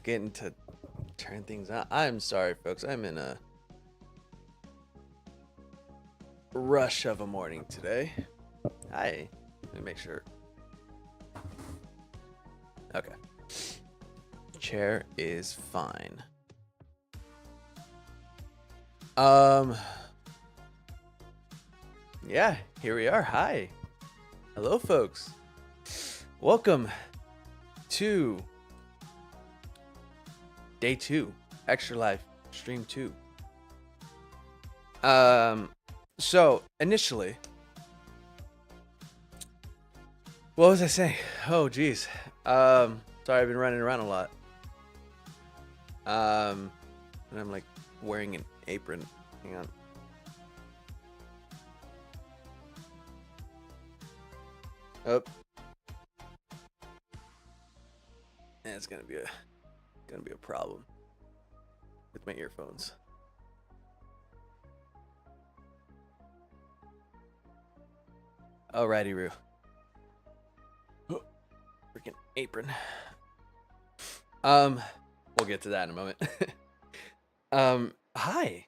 getting to turn things on. I'm sorry, folks. I'm in a rush of a morning today. Hi. Let me make sure. Okay. Chair is fine. Yeah, here we are. Hi. Hello, folks. Welcome to day 2, Extra Life Stream 2. So initially, what was I saying? Oh, geez. Sorry, I've been running around a lot. And I'm like wearing an apron. Hang on. Oh. Yeah, it's gonna be a problem with my earphones. Alrighty, Roo. Oh, freaking apron. We'll get to that in a moment. Hi.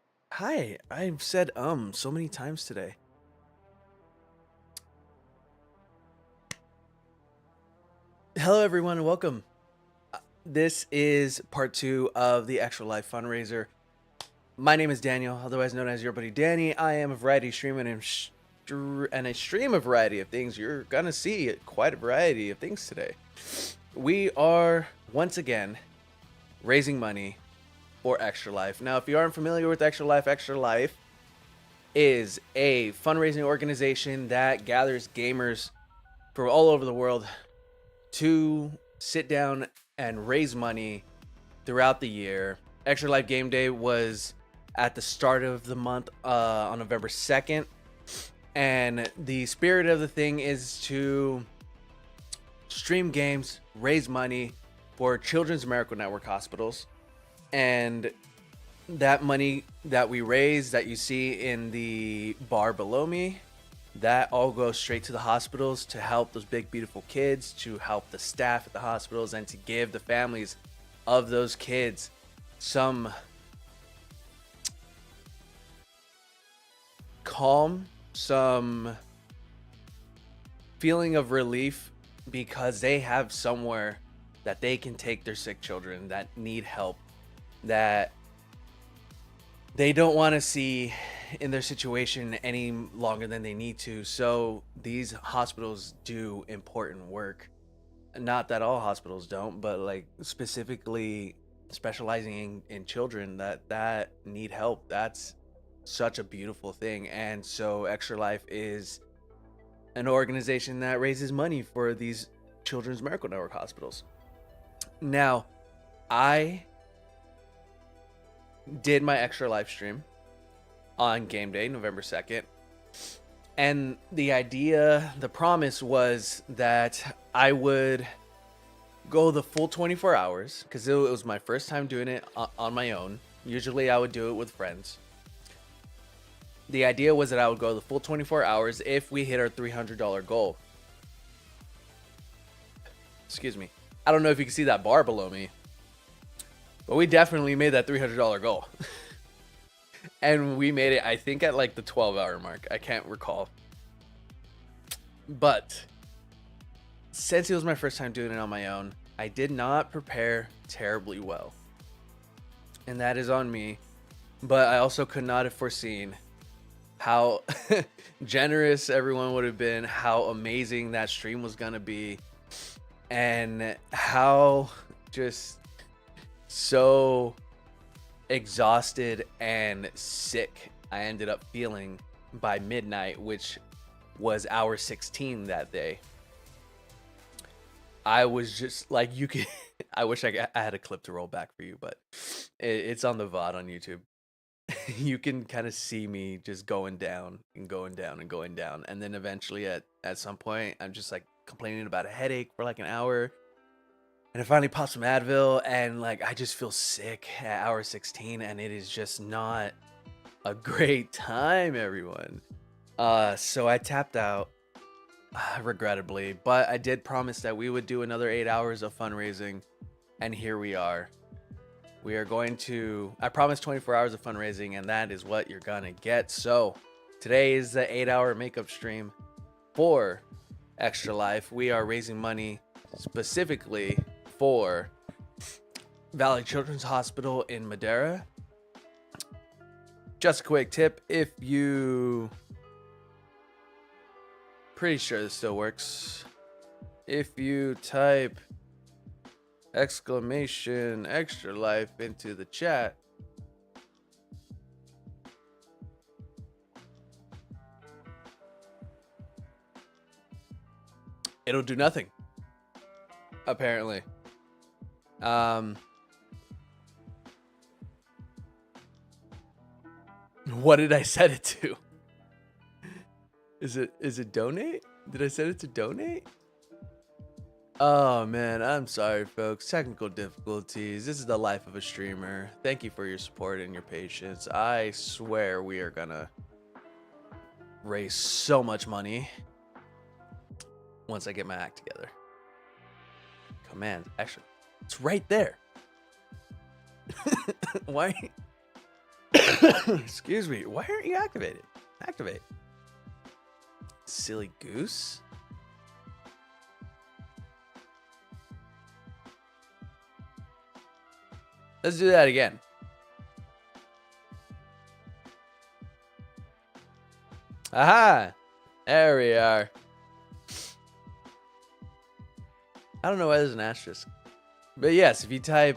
I've said so many times today. Hello, everyone, and welcome. This is part 2 of the Extra Life Fundraiser. My name is Daniel, otherwise known as your buddy Danny. I am a variety streamer and I stream a variety of things. You're gonna see quite a variety of things today. We are once again raising money for Extra Life. Now, if you aren't familiar with Extra Life is a fundraising organization that gathers gamers from all over the world to sit down and raise money throughout the year. Extra Life Game Day was at the start of the month on November 2nd. And the spirit of the thing is to stream games, raise money for Children's Miracle Network hospitals. And that money that we raise that you see in the bar below me, that all goes straight to the hospitals to help those big, beautiful kids, to help the staff at the hospitals, and to give the families of those kids some calm, some feeling of relief, because they have somewhere that they can take their sick children that need help, that they don't want to see in their situation any longer than they need to. So these hospitals do important work. Not that all hospitals don't, but like specifically specializing in children that need help. That's such a beautiful thing. And so Extra Life is an organization that raises money for these Children's Miracle Network hospitals. Now, I did my Extra Life stream on game day, November 2nd. And the promise was that I would go the full 24 hours, because it was my first time doing it on my own. Usually I would do it with friends. The idea was that I would go the full 24 hours if we hit our $300 goal. Excuse me. I don't know if you can see that bar below me, but we definitely made that $300 goal. And we made it, I think, at like the 12-hour mark. I can't recall. But since it was my first time doing it on my own, I did not prepare terribly well. And that is on me. But I also could not have foreseen how generous everyone would have been, how amazing that stream was going to be, and how just so exhausted and sick I ended up feeling by midnight, which was hour 16 that day. I was just like, you could I wish I had a clip to roll back for you, but it's on the VOD on YouTube. You can kind of see me just going down and going down and going down, and then eventually at some point I'm just like complaining about a headache for like an hour, and I finally pop some Advil, and like I just feel sick at hour 16, and it is just not a great time, everyone. So I tapped out, regrettably, but I did promise that we would do another 8 hours of fundraising, and here we are. We are going to, I promised 24 hours of fundraising, and that is what you're going to get. So today is the 8-hour makeup stream for Extra Life. We are raising money specifically for Valley Children's Hospital in Madeira. Just a quick tip, if you, pretty sure this still works. If you type exclamation Extra Life into the chat, it'll do nothing, apparently. What did I set it to? Is it donate? Did I set it to donate? Oh man, I'm sorry folks. Technical difficulties. This is the life of a streamer. Thank you for your support and your patience. I swear we are gonna raise so much money once I get my act together. Command, actually, it's right there. Why? Excuse me. Why aren't you activated? Activate. Silly goose. Let's do that again. Aha! There we are. I don't know why there's an asterisk. But yes, if you type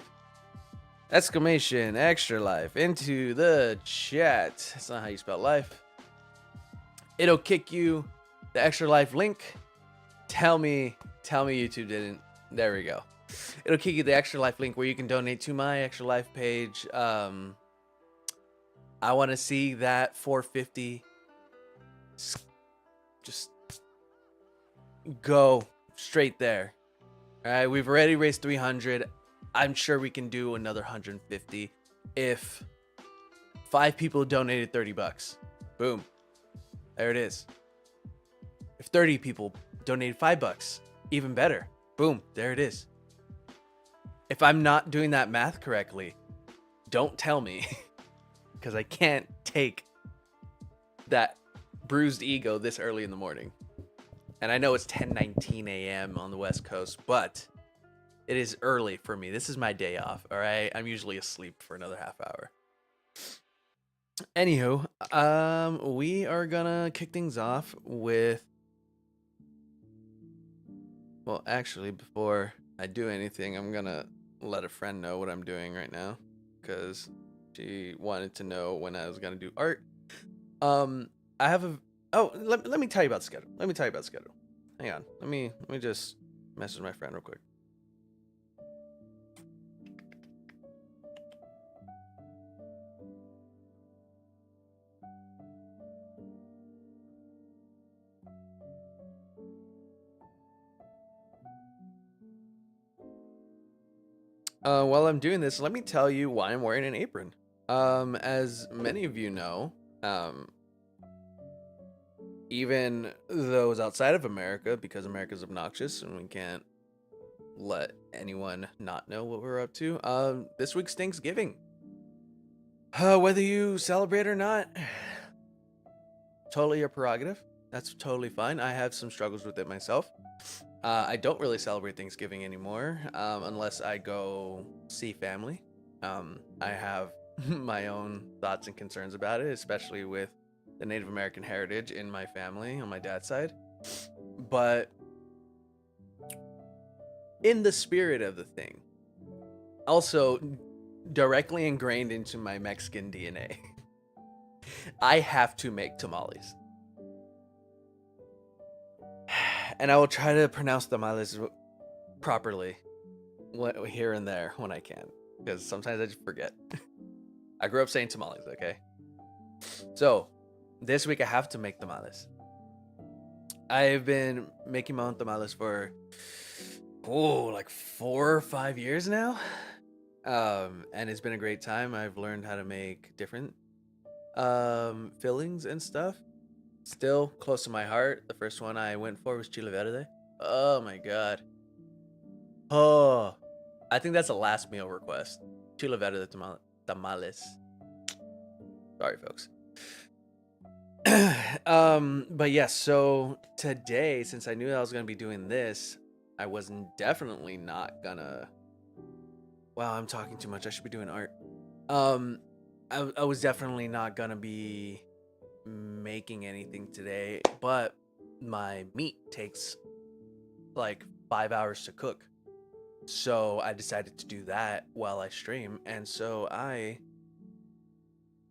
exclamation Extra Life into the chat, that's not how you spell life, it'll kick you the Extra Life link. Tell me YouTube didn't. There we go. It'll kick you the Extra Life link where you can donate to my Extra Life page. I want to see that 450 just go straight there. All right, we've already raised 300. I'm sure we can do another 150 if 5 people donated $30. Boom. There it is. If 30 people donated $5, even better. Boom. There it is. If I'm not doing that math correctly, don't tell me because I can't take that bruised ego this early in the morning. And I know it's 10:19 a.m. on the West Coast, but it is early for me. This is my day off, all right? I'm usually asleep for another half hour. Anywho, we are gonna kick things off with, well, actually, before I do anything, I'm gonna let a friend know what I'm doing right now because she wanted to know when I was gonna do art. I have a, let me tell you about the schedule. Hang on. Let me just message my friend real quick. While I'm doing this, let me tell you why I'm wearing an apron. As many of you know, even those outside of America, because America's obnoxious and we can't let anyone not know what we're up to, this week's Thanksgiving. Whether you celebrate or not, totally your prerogative. That's totally fine. I have some struggles with it myself. I don't really celebrate Thanksgiving anymore, unless I go see family. I have my own thoughts and concerns about it, especially with the Native American heritage in my family on my dad's side. But in the spirit of the thing, also directly ingrained into my Mexican DNA, I have to make tamales. And I will try to pronounce tamales properly here and there when I can, because sometimes I just forget. I grew up saying tamales, okay? So, this week I have to make tamales. I've been making my own tamales for, like 4 or 5 years now. And it's been a great time. I've learned how to make different fillings and stuff. Still close to my heart. The first one I went for was chile verde. Oh my god. Oh, I think that's a last meal request. Chile verde de tamales. Sorry, folks. But yes, so today, since I knew I was gonna be doing this, I was definitely not gonna. Wow, I'm talking too much. I should be doing art. Um, I was definitely not gonna be making anything today, but my meat takes like 5 hours to cook. So I decided to do that while I stream. And so I'm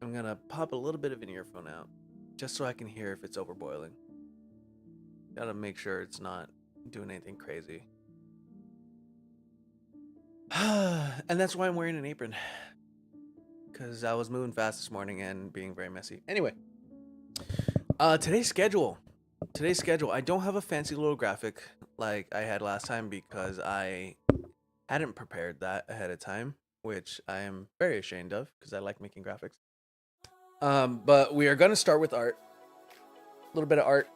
gonna pop a little bit of an earphone out just so I can hear if it's overboiling. Gotta make sure it's not doing anything crazy. And that's why I'm wearing an apron, because I was moving fast this morning and being very messy. Anyway, today's schedule. I don't have a fancy little graphic like I had last time because I hadn't prepared that ahead of time, which I am very ashamed of because I like making graphics. But we are gonna start with art. A little bit of art.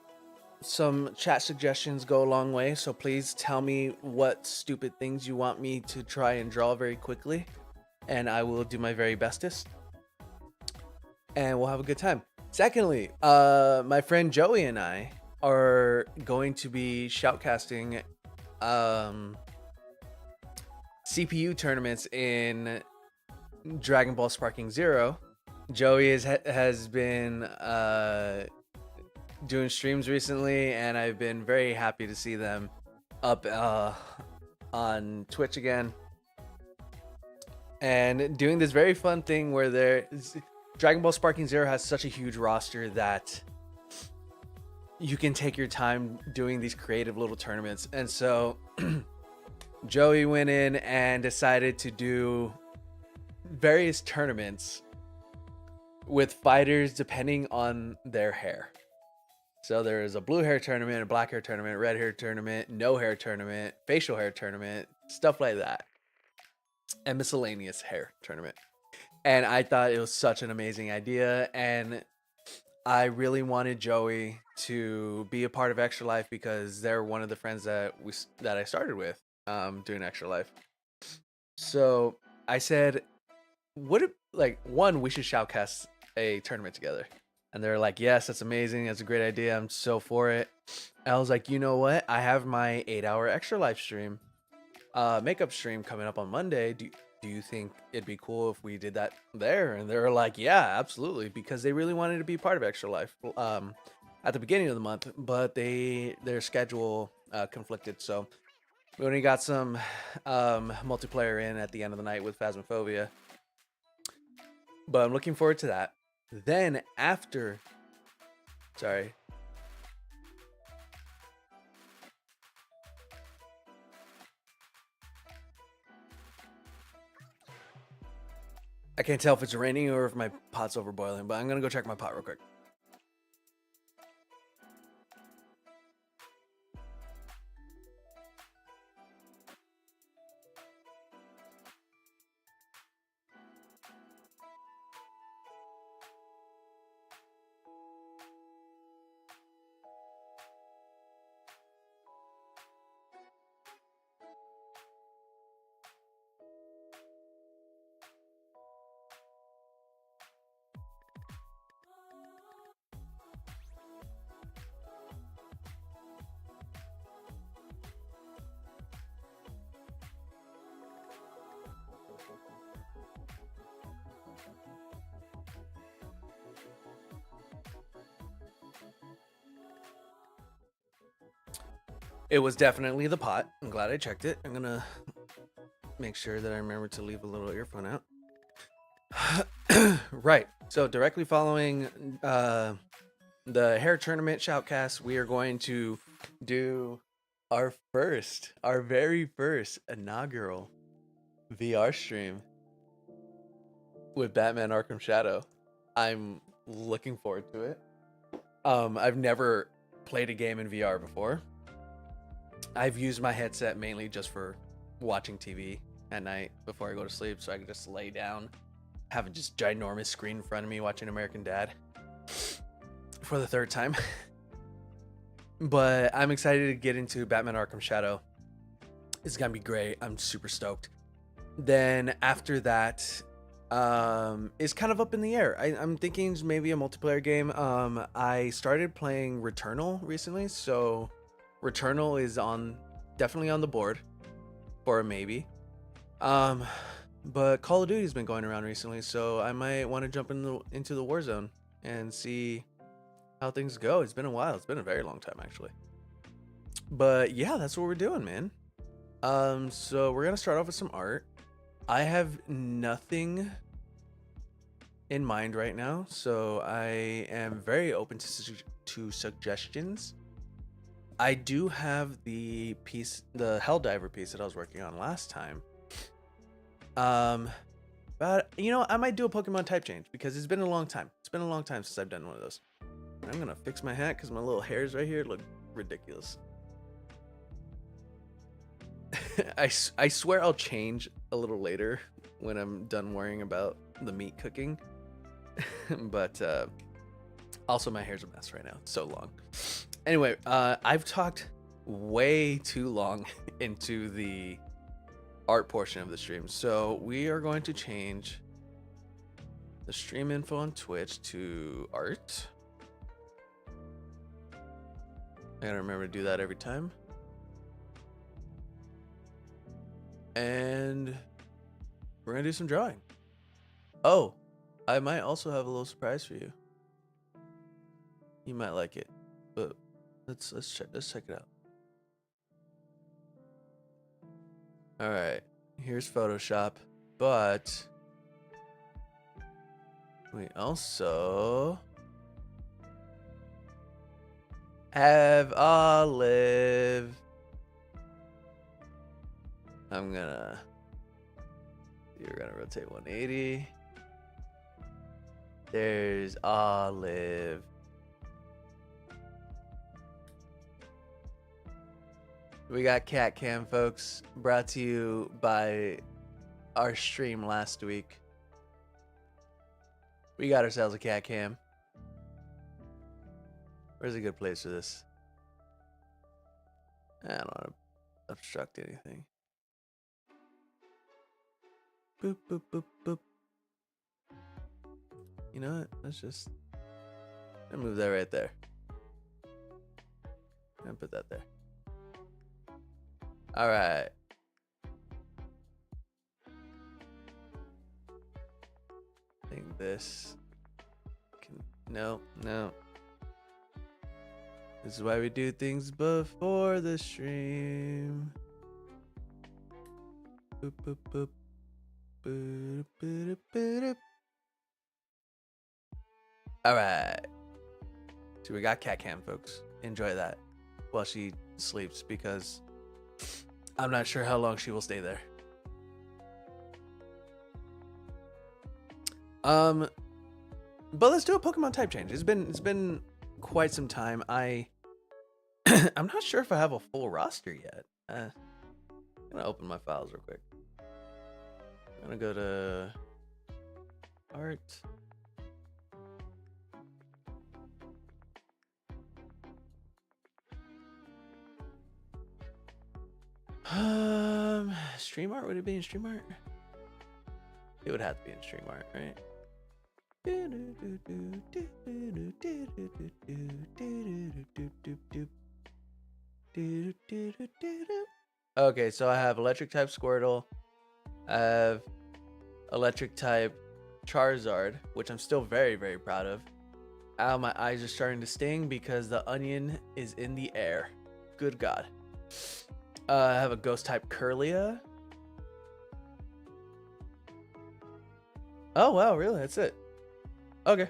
Some chat suggestions go a long way, so please tell me what stupid things you want me to try and draw very quickly, and I will do my very bestest, and we'll have a good time. Secondly, my friend Joey and I are going to be shoutcasting CPU tournaments in Dragon Ball Sparking Zero. Joey has been doing streams recently, and I've been very happy to see them up on Twitch again and doing this very fun thing where Dragon Ball Sparking Zero has such a huge roster that you can take your time doing these creative little tournaments. And so Joey went in and decided to do various tournaments with fighters depending on their hair. So there is a blue hair tournament, a black hair tournament, red hair tournament, no hair tournament, facial hair tournament, stuff like that, and miscellaneous hair tournament. And I thought it was such an amazing idea, and I really wanted Joey to be a part of Extra Life because they're one of the friends that I started with doing Extra Life. So I said, we should shoutcast a tournament together. And they're like, yes, that's amazing. That's a great idea. I'm so for it. And I was like, you know what? I have my 8-hour Extra Life stream, makeup stream coming up on Monday. Do you think it'd be cool if we did that there? And they were like, yeah, absolutely. Because they really wanted to be part of Extra Life at the beginning of the month, but their schedule conflicted. So we only got some multiplayer in at the end of the night with Phasmophobia. But I'm looking forward to that. Then after, sorry. I can't tell if it's raining or if my pot's overboiling, but I'm gonna go check my pot real quick. It was definitely the pot. I'm glad I checked it. I'm gonna make sure that I remember to leave a little earphone out. Right. So directly following the hair tournament shoutcast, we are going to do our very first inaugural VR stream with Batman Arkham Shadow. I'm looking forward to it. I've never played a game in VR before. I've used my headset mainly just for watching TV at night before I go to sleep, so I can just lay down, have a just ginormous screen in front of me watching American Dad for the third time. But I'm excited to get into Batman Arkham Shadow. It's gonna be great. I'm super stoked. Then after that, is kind of up in the air. I'm thinking maybe a multiplayer game. I started playing Returnal recently, so Returnal is definitely on the board for a maybe. Um, but Call of Duty's been going around recently, so I might want to jump into the Warzone and see how things go. It's been a while. It's been a very long time actually. But yeah, that's what we're doing, man. So we're gonna start off with some art. I have nothing in mind right now, so I am very open to suggestions. I do have the Helldiver piece that I was working on last time. But you know, I might do a Pokemon type change because it's been a long time. It's been a long time since I've done one of those. I'm gonna fix my hat because my little hairs right here look ridiculous. I swear I'll change a little later when I'm done worrying about the meat cooking. But also my hair's a mess right now. It's so long. Anyway, I've talked way too long into the art portion of the stream, so we are going to change the stream info on Twitch to art. I gotta remember to do that every time. And we're gonna do some drawing. Oh, I might also have a little surprise for you. You might like it, but let's check it out. All right, here's Photoshop, but we also have Olive. You're gonna rotate 180. There's Olive. We got Cat Cam, folks, brought to you by our stream last week. We got ourselves a Cat Cam. Where's a good place for this? I don't want to obstruct anything. Boop, boop, boop, boop. You know what? Let's move that right there. And put that there. All right. I think this can, no. This is why we do things before the stream. Boop, boop, boop. Boop, boop, boop, boop. All right. So we got Cat Cam, folks. Enjoy that while she sleeps because I'm not sure how long she will stay there. But let's do a Pokemon type change. It's been quite some time. I'm not sure if I have a full roster yet. I'm gonna open my files real quick. I'm gonna go to art. Stream art, would it be in stream art? It would have to be in stream art, right? Okay, so I have electric type Squirtle. I have electric type Charizard, which I'm still very, very proud of. Ow, my eyes are starting to sting because the onion is in the air. Good God. I have a ghost type Curlia. Oh, wow, really? That's it. Okay.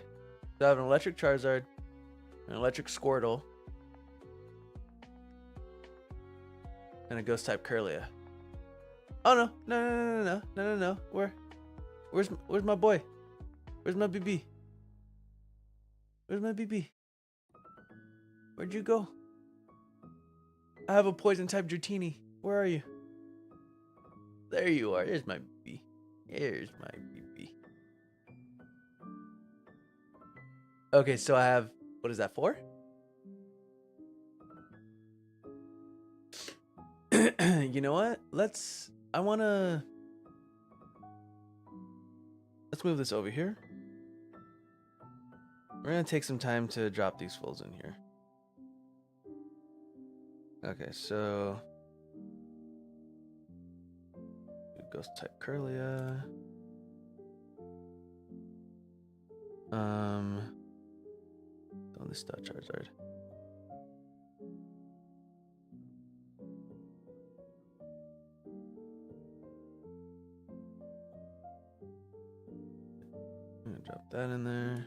So I have an electric Charizard, an electric Squirtle, and a ghost type Curlia. Oh, no. Where's my boy? Where's my BB? Where's my BB? Where'd you go? I have a poison type Dratini. Where are you? There you are. There's my BB. Here's my BB. Okay, so I have, what is that for? You know what? I wanna let's move this over here. We're gonna take some time to drop these folds in here. Okay, so ghost type Curlia. On this dot Charizard. I'm gonna drop that in there.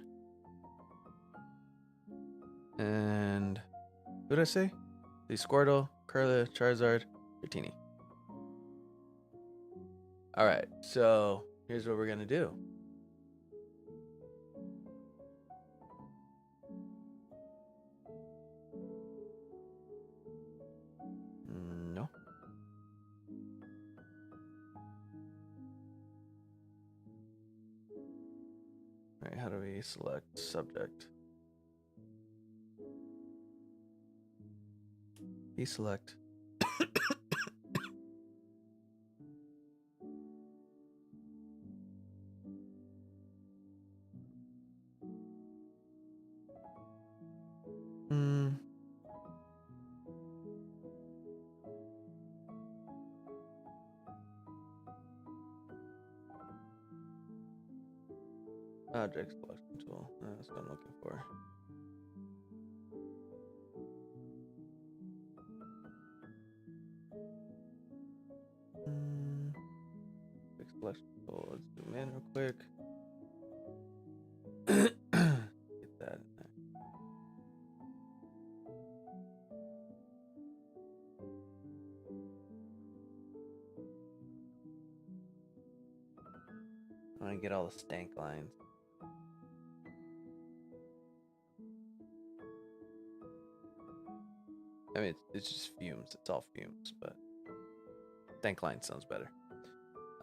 And what did I say? The Squirtle, Curlia, Charizard, Dratini. Alright, so here's what we're gonna do. No. Alright, how do we select subject? Deselect. Object selection tool. That's what I'm looking for. Object selection tool. Let's zoom in real quick. Get that in there. I want to get all the stank lines. I mean, it's just fumes. It's all fumes, but stank line sounds better.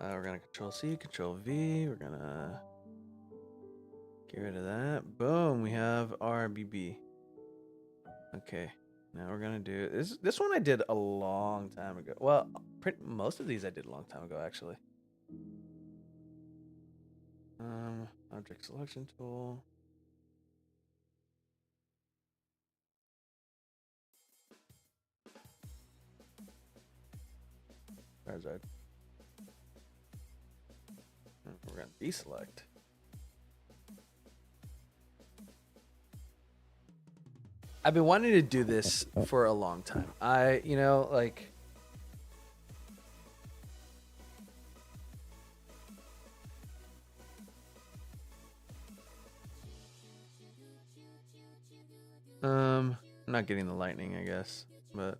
We're gonna Control C, Control V. We're gonna get rid of that. Boom, we have our BB. Okay, now we're gonna do this. This one I did a long time ago. Well, most of these I did a long time ago, actually. Object selection tool. Charizard. We're gonna deselect. I've been wanting to do this for a long time. Like I'm not getting the lightning, I guess, but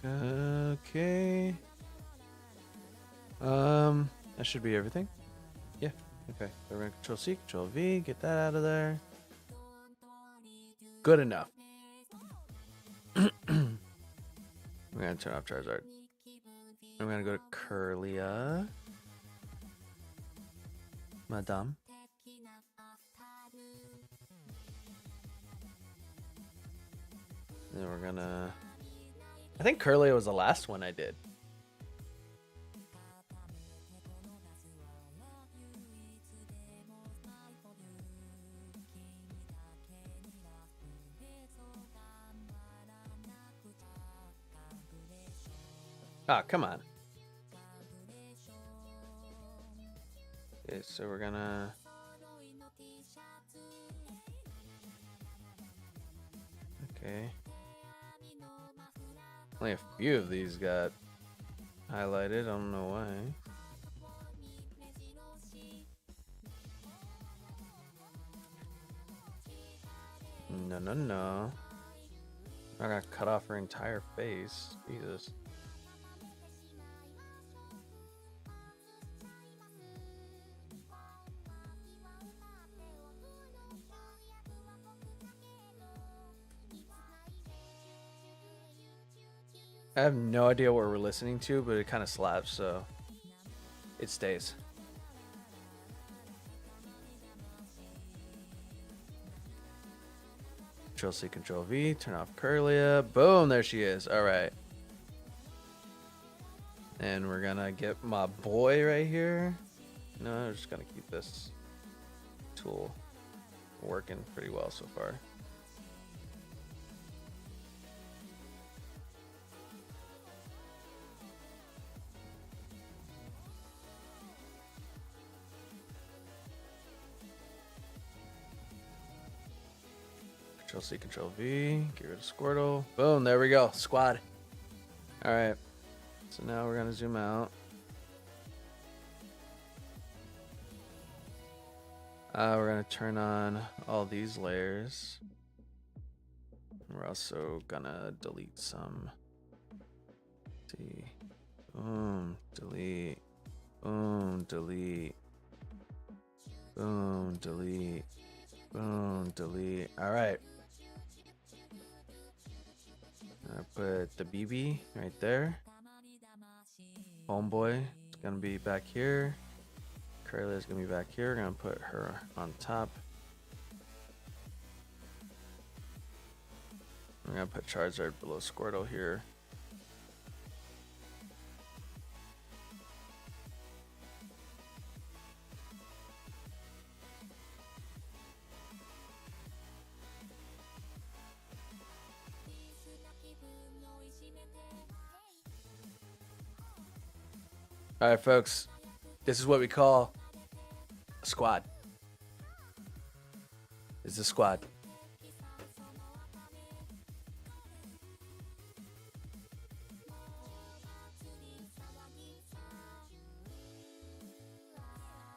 okay. That should be everything. Yeah. Okay. So we're gonna Control C, Control V, get that out of there. Good enough. We're gonna turn off Charizard. I'm gonna go to Curlia. Madame. Then we're gonna... I think Curlia was the last one I did. Ah, come on. Okay, so we're gonna... Okay. Only a few of these got highlighted. I don't know why. No, no, no. I'm not gonna cut off her entire face. Jesus. I have no idea what we're listening to, but it kind of slaps, so it stays. Control C, Control V, turn off Curlia. Boom, there she is. All right. And we're gonna get my boy right here. No, I'm just gonna keep this tool working pretty well so far. Control C, Control V, get rid of Squirtle. Boom, there we go, squad. All right, so now we're gonna zoom out. We're gonna turn on all these layers. We're also gonna delete some. See, boom, delete, boom, delete, boom, delete, boom, delete. All right. I put the BB right there. Homeboy is gonna be back here. Curly is gonna be back here. We're gonna put her on top. We're gonna put Charizard below Squirtle here. All right, folks, this is what we call a squad. This is a squad.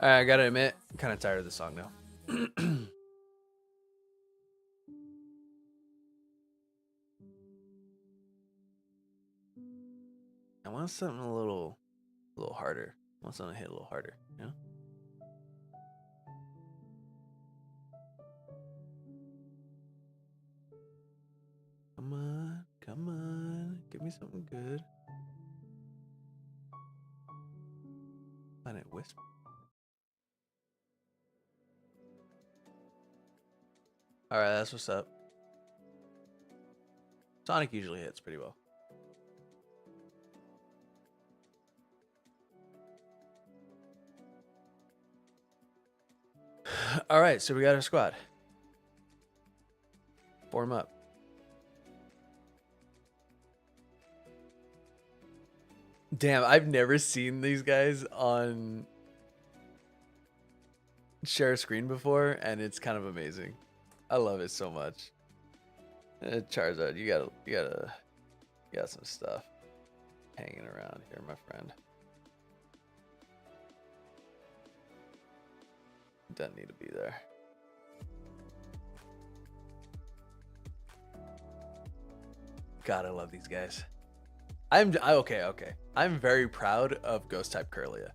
All right, I gotta admit, I'm kind of tired of the song now. I want something a little harder. I want something to hit a little harder, you know? Come on, give me something good. Planet Whisper. All right, that's what's up. Sonic usually hits pretty well. All right, so we got our squad. Form up. Damn, I've never seen these guys on share a screen before, and it's kind of amazing. I love it so much. Charizard, you got some stuff hanging around here, my friend. Doesn't need to be there. God, I love these guys. Okay. I'm very proud of Ghost type Curlia.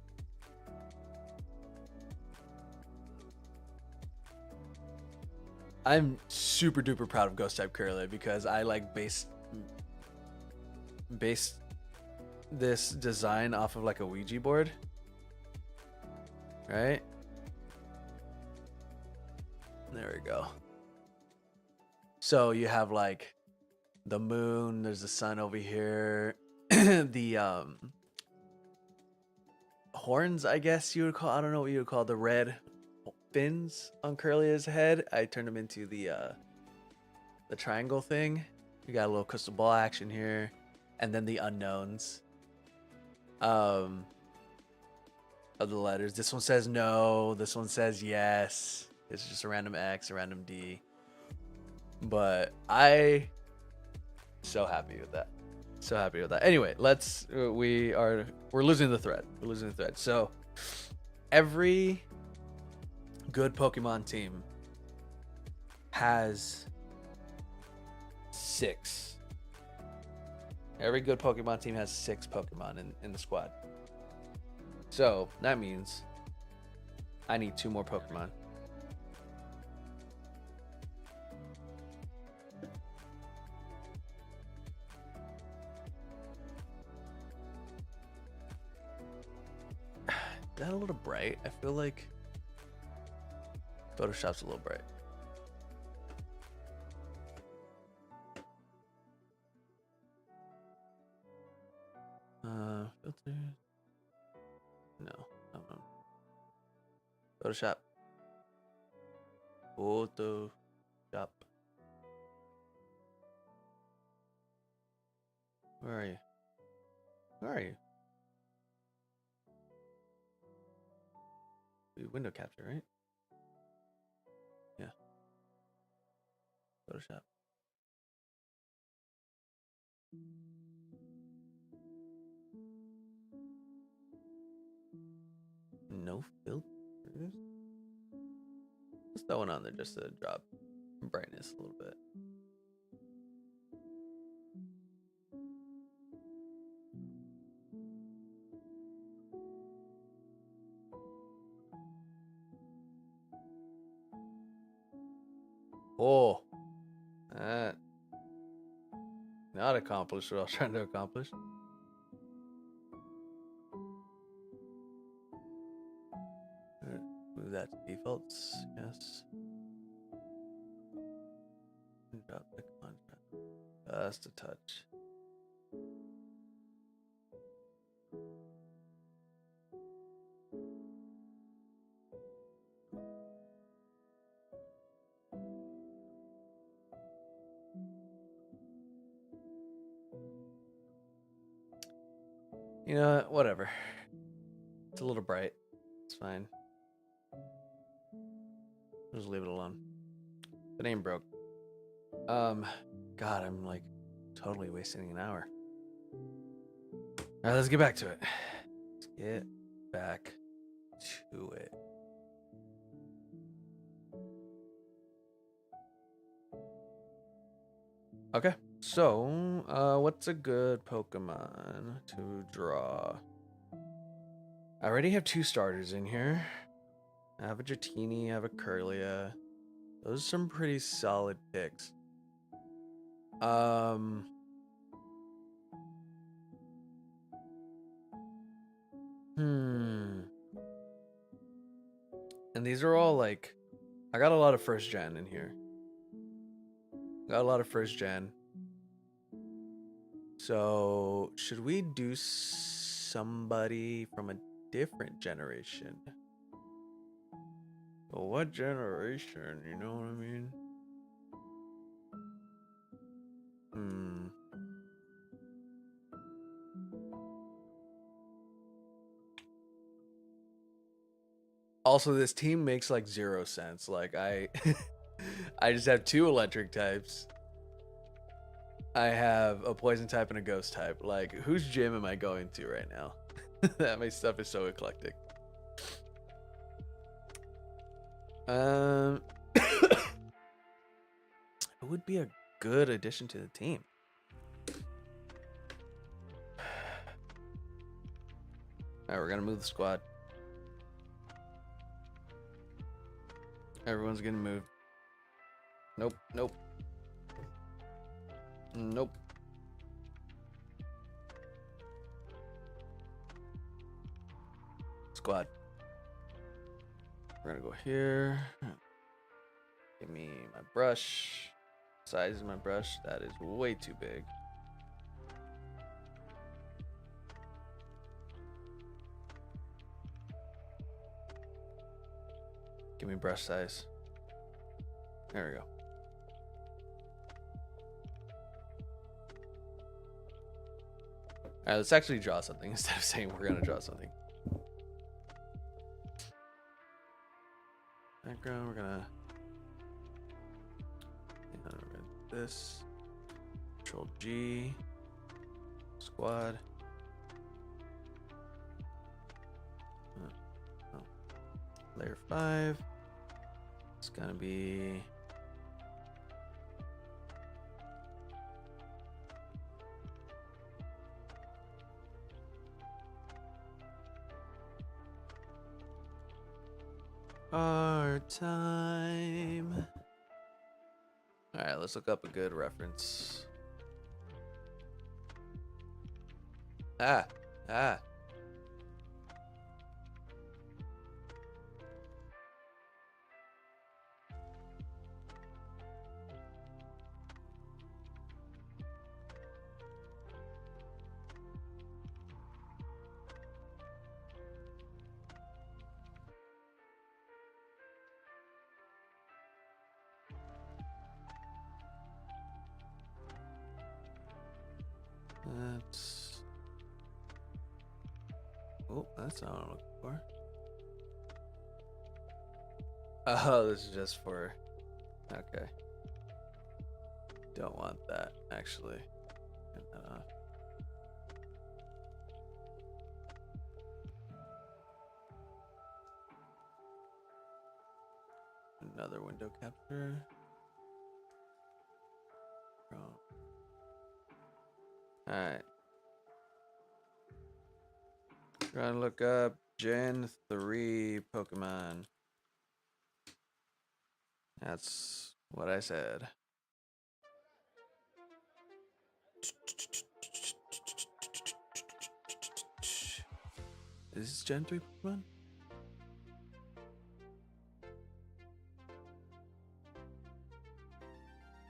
I'm super duper proud of Ghost type Curlia because I like based this design off of like a Ouija board. Right? There we go. So you have like the moon, there's the sun over here. The horns, I guess you would call, I don't know what you would call the red fins on Curlia's head. I turned them into the triangle thing. We got a little crystal ball action here, and then the unknowns of the letters. This one says no, this one says yes. It's just a random X, a random D. But I so happy with that. So happy with that. Anyway, we're losing the thread. We're losing the thread. So every good Pokemon team has 6. Every good Pokemon team has 6 Pokemon in the squad. So that means I need 2 more Pokemon. that a little bright? I feel like Photoshop's a little bright. Filters. No. Photoshop. Photoshop. Where are you? Where are you? Window capture, right? Yeah. Photoshop. No filters. What's that one on there just to drop brightness a little bit? Oh, that not accomplished what I was trying to accomplish. Move that to defaults. Yes. Drop the contrast. Just a touch. You know, whatever. It's a little bright. It's fine. Just leave it alone. It ain't broke. God, I'm like totally wasting an hour. All right, let's get back to it. Let's get back to it. Okay, so what's a good Pokemon to draw? I already have 2 starters in here. I have a Dratini, I have a Kirlia. Those are some pretty solid picks. And these are all like, I got a lot of first gen in here. Got a lot of first gen. So should we do somebody from a different generation? Well, what generation? You know what I mean? Also, this team makes like 0 sense. Like I just have 2 electric types. I have a poison type and a ghost type. Like, whose gym am I going to right now? That my stuff is so eclectic. It would be a good addition to the team. All right, we're gonna move the squad. Everyone's getting moved. Nope, nope. Nope. Squad. We're gonna go here. Give me my brush. Size of my brush. That is way too big. Give me brush size. There we go. All right, let's actually draw something instead of saying we're gonna draw something. Background, we're gonna do this. Control G. Squad. Layer 5. It's gonna be art time. All right, let's look up a good reference. Ah. That's... Oh, that's not what I'm looking for. Oh, this is just for... Okay. Don't want that, actually. Turn that off. Another window capture. Alright. Trying to look up Gen 3 Pokemon. That's what I said. Is this Gen 3 Pokemon?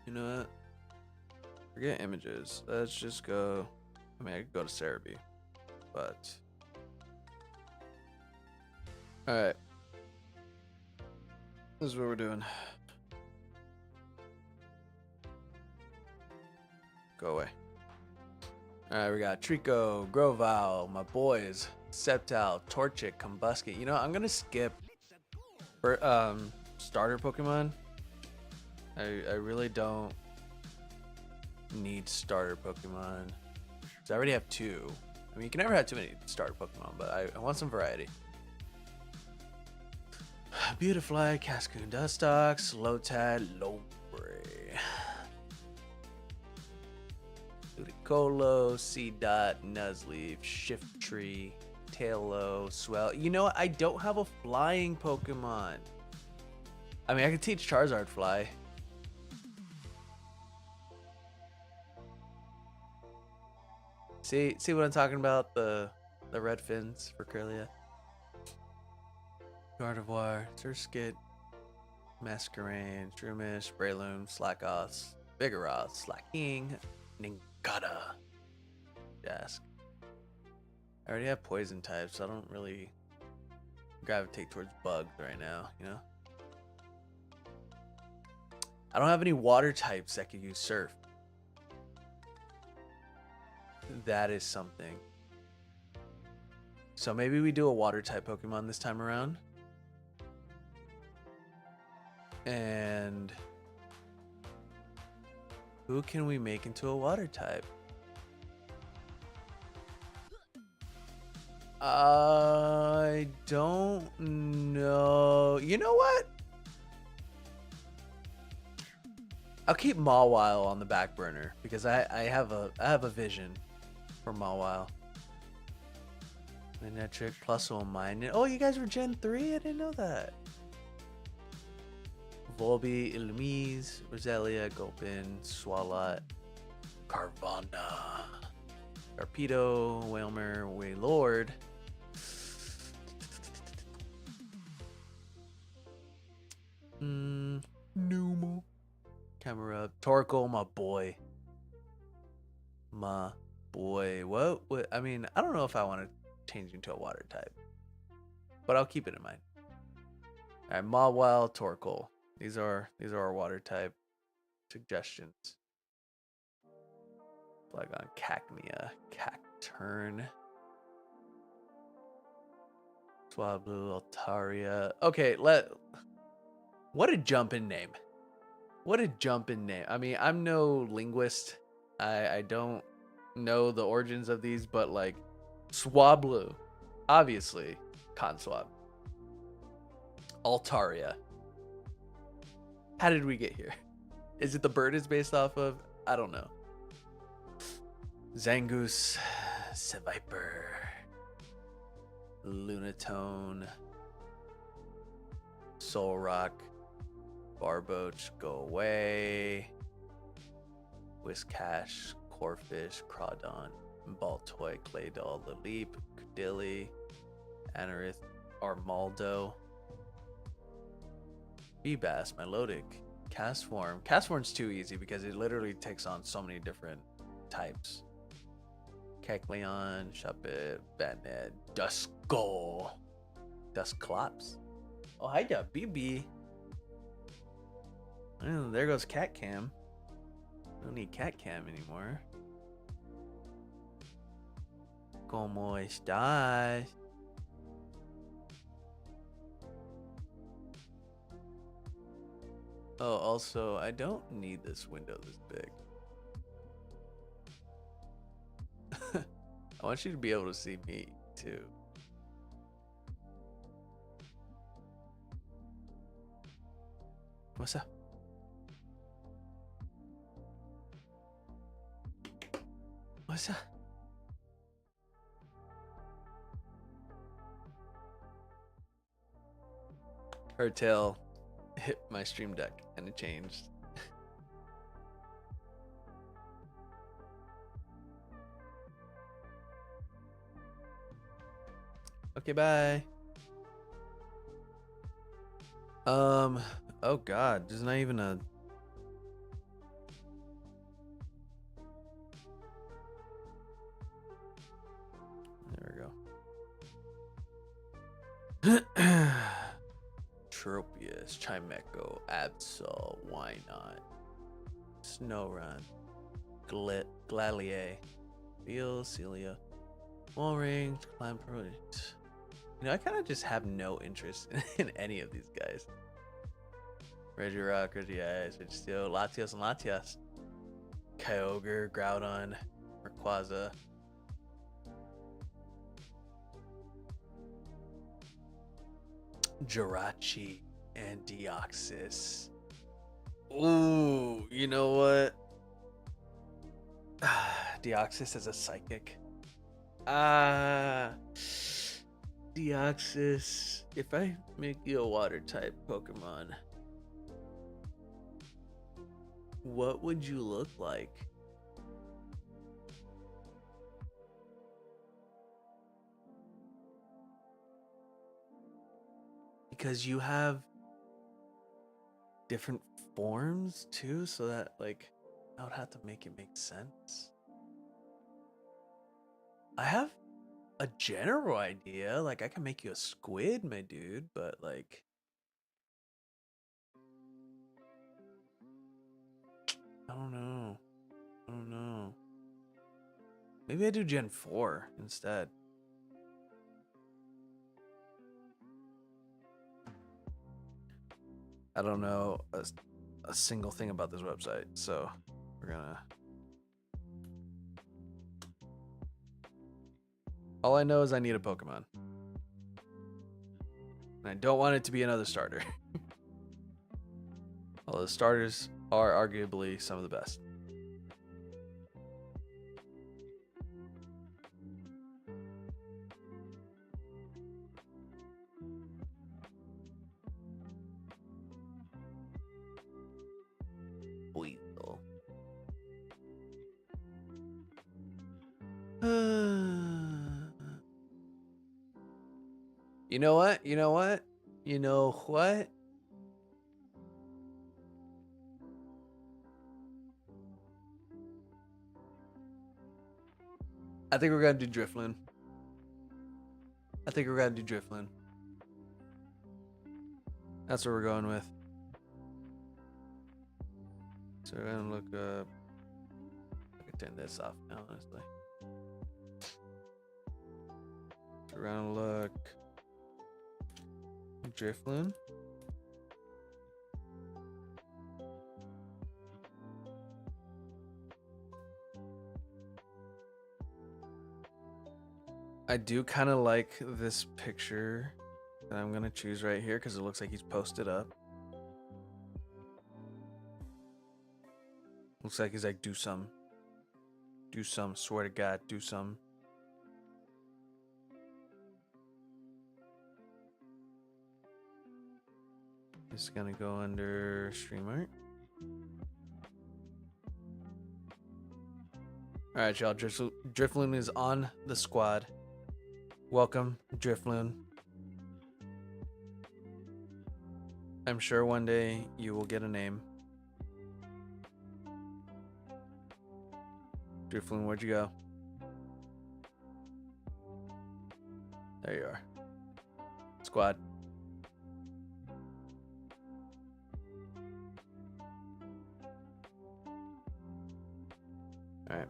You know what? Forget images. Let's just go. I mean, I could go to Cerebi, but. Alright. This is what we're doing. Go away. Alright, we got Trico, Grovyle, my boys, Sceptile, Torchic, Combusket. You know, I'm gonna skip for starter Pokemon. I really don't need starter Pokemon. Cause I already have 2. I mean, you can never have too many starter Pokemon, but I want some variety. Beautifly, Cascoon, Dustox, Lotad, Lowbray, Ludicolo, Seedot, Nuzleaf, Shiftry, Tailo, Swell. You know what? I don't have a flying Pokemon. I mean, I could teach Charizard fly. See what I'm talking about? The red fins for Kirlia. Gardevoir, Surskit, Masquerain, Shroomish, Breloom, Slackoth, Vigoroth, Slacking, Nincada, Jask. I already have poison types, so I don't really gravitate towards bugs right now, you know? I don't have any water types that could use Surf. That is something. So maybe we do a water type Pokemon this time around. And who can we make into a water type? I don't know. You know what? I'll keep Mawile on the back burner because I have a vision for Mawile. Minetric plus one mine. Oh, you guys were Gen 3? I didn't know that. Volby, Illumise, Roselia, Gulpin, Swalot, Carvanha, Carpedo, Wailmer, Wailord. Numo. Camera, Torkoal, my boy. My boy. What? I mean, I don't know if I want to change into a water type, but I'll keep it in mind. All right, Mawile, Torkoal. These are our water type suggestions. Flygon, Cacnea, Cacturn, Swablu, Altaria. Okay, what a jumping name. What a jumping name. I mean, I'm no linguist. I don't know the origins of these, but like Swablu, obviously, Conswab. Altaria. How did we get here? Is it the bird it's based off of? I don't know. Zangoose, Seviper, Lunatone, Solrock, Barboach, go away. Whiscash, Corfish, Crawdon, Baltoy, Claydol, Laleep, Cadilly, Anorith, Armaldo, Feebas, Milotic, Castform. Castform's too easy because it literally takes on so many different types. Kecleon, Shuppet, Batnet, Duskull, Dusclops. Oh, hi, da, BB. Oh, there goes Cat Cam. I don't need Cat Cam anymore. ¿Cómo estás? Oh, also, I don't need this window this big. I want you to be able to see me, too. What's up? What's up? Her tail hit my stream deck and it changed. Okay, bye. Oh god, there's not even a... There we go. Tropius, Chimeco, Absol, why not? Snowrun, Glalier, Beal, Celia, Wallring, Climb Project. You know, I kind of just have no interest in any of these guys. Regirock, Regias, Registeel, Latios, and Latias. Kyogre, Groudon, Rayquaza. Jirachi, and Deoxys. Ooh, you know what? Deoxys is a psychic. Deoxys. If I make you a water type Pokemon, what would you look like? Because you have different forms too, so that like I would have to make it make sense. I have a general idea, like I can make you a squid, my dude, but like I don't know. I don't know. Maybe I do Gen 4 instead. I don't know a single thing about this website, so we're gonna... All I know is I need a Pokemon. And I don't want it to be another starter. Although starters are arguably some of the best. Weasel. You know what? You know what? You know what? I think we're gonna do Drifloon. I think we're gonna do Drifloon. That's what we're going with. So we're gonna look up. I can turn this off now, honestly. So we're gonna look Drifloon. I do kind of like this picture that I'm gonna choose right here because it looks like he's posted up. Looks like he's like, do some, swear to God, do some. It's gonna go under stream art. All right, y'all. Drifloon is on the squad. Welcome, Drifloon. I'm sure one day you will get a name. Drifloon, where'd you go? There you are. Squad. All right.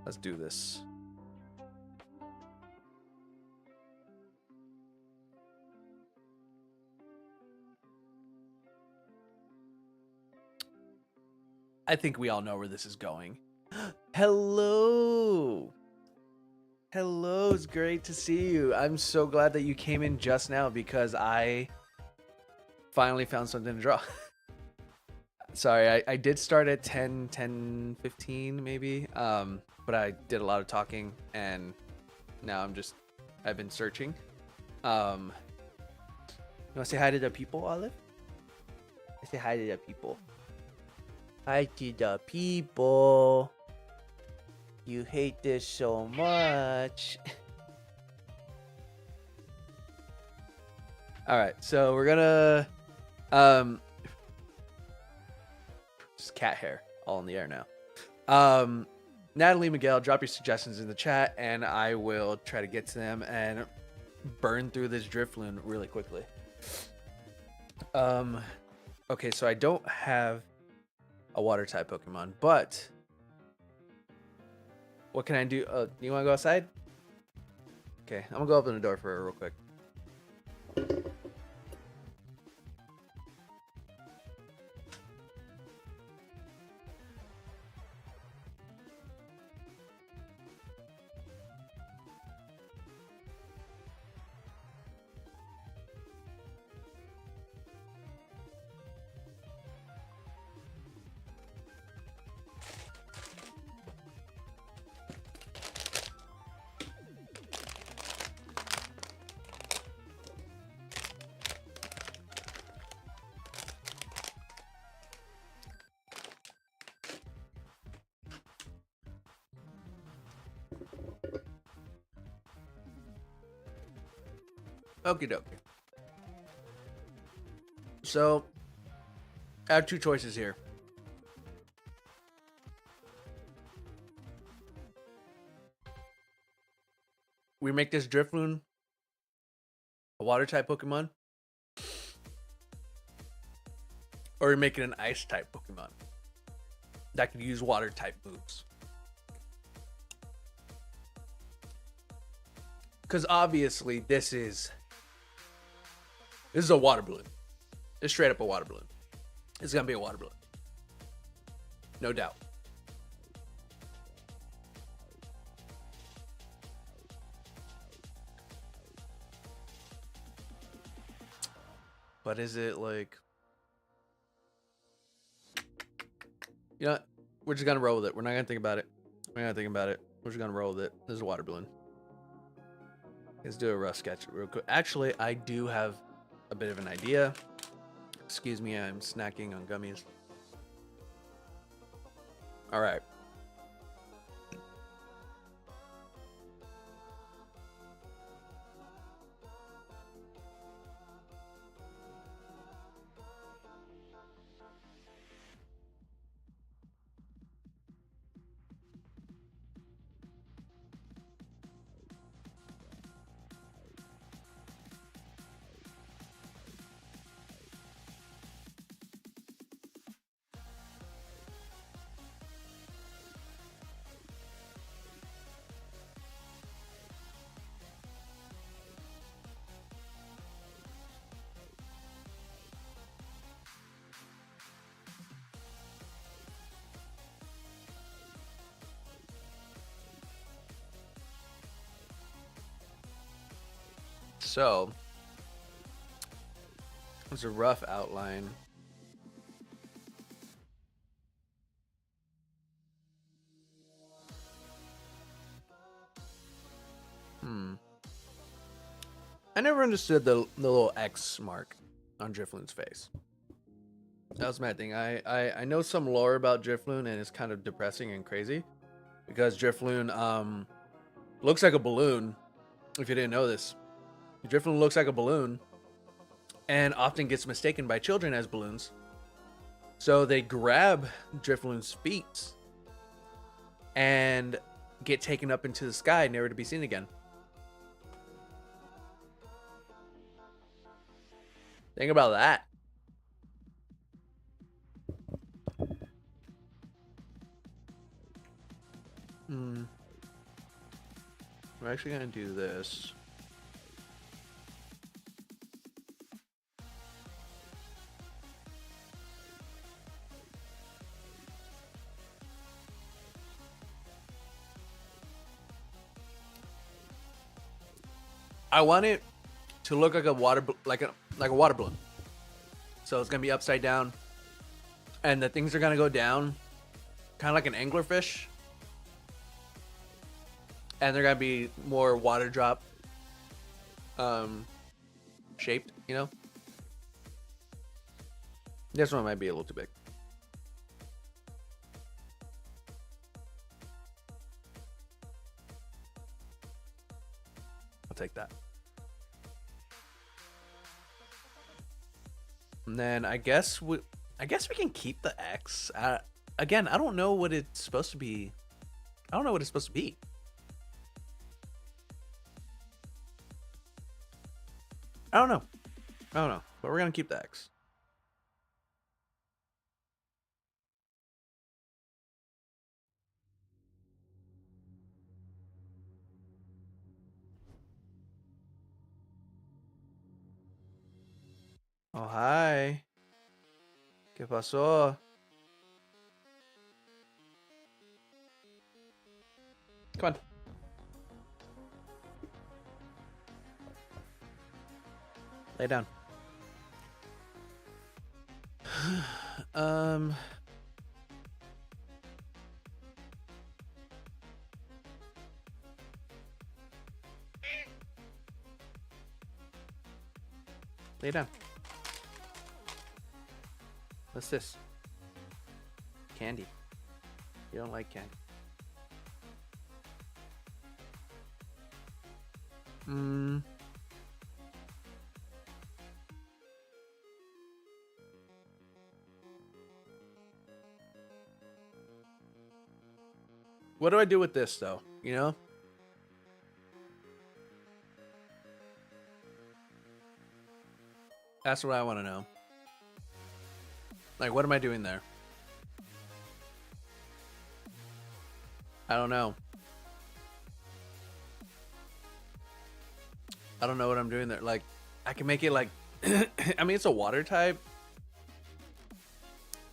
Let's do this. I think we all know where this is going. Hello. Hello, it's great to see you. I'm so glad that you came in just now because I finally found something to draw. Sorry, I did start at 10:15 maybe, but I did a lot of talking and now I've been searching. You want to say hi to the people, Olive? I say hi to the people. Hi to the people. You hate this so much. All right, so we're gonna just cat hair all in the air now. Natalie, Miguel, drop your suggestions in the chat and I will try to get to them and burn through this Drifloon really quickly. Okay, so I don't have a water type Pokemon, but what can I do? You want to go outside? Okay, I'm gonna go open the door for her real quick. Okie dokie. So, I have two choices here. We make this Drifloon a water type Pokemon, or we make it an ice type Pokemon that could use water type moves. Because obviously this is a water balloon. It's straight up a water balloon. It's gonna be a water balloon, no doubt. But is it like, you know what? We're just gonna roll with it. We're not gonna think about it. We're not gonna think about it. We're just gonna roll with it. This is a water balloon. Let's do a rough sketch real quick. Actually, I do have a bit of an idea. Excuse me, I'm snacking on gummies. All right. So, it's a rough outline. I never understood the little X mark on Drifloon's face. That was my thing. I know some lore about Drifloon and it's kind of depressing and crazy because Drifloon looks like a balloon. If you didn't know this, Drifloon looks like a balloon and often gets mistaken by children as balloons. So they grab Drifloon's feet and get taken up into the sky, never to be seen again. Think about that. We're actually going to do this. I want it to look like a like a water balloon. So it's gonna be upside down, and the things are gonna go down, kind of like an anglerfish, and they're gonna be more water drop shaped. You know, this one might be a little too big. I'll take that. And then I guess we can keep the X. Again, I don't know what it's supposed to be. I don't know what it's supposed to be. I don't know. But we're gonna keep the X. Oh, hi. ¿Qué pasó? Come on. Lay down. Lay down. What's this? Candy. You don't like candy. What do I do with this, though? You know? That's what I want to know. Like, what am I doing there? I don't know. I don't know what I'm doing there. Like, I can make it like... I mean, it's a water type.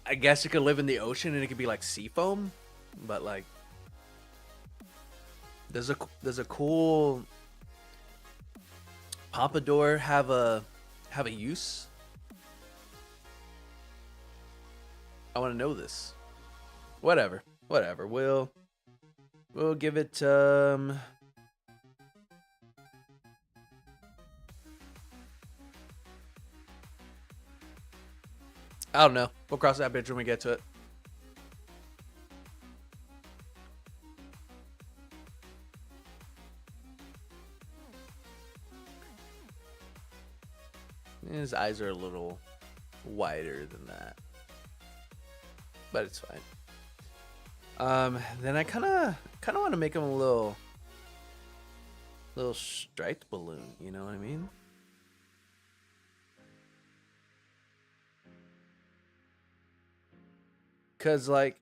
I guess it could live in the ocean and it could be like sea foam. But, like... Does a cool... pompadour have a use? I want to know this. Whatever. We'll give it I don't know. We'll cross that bridge when we get to it. His eyes are a little wider than that, but it's fine. Then I kind of want to make him a little striped balloon. You know what I mean? Cause like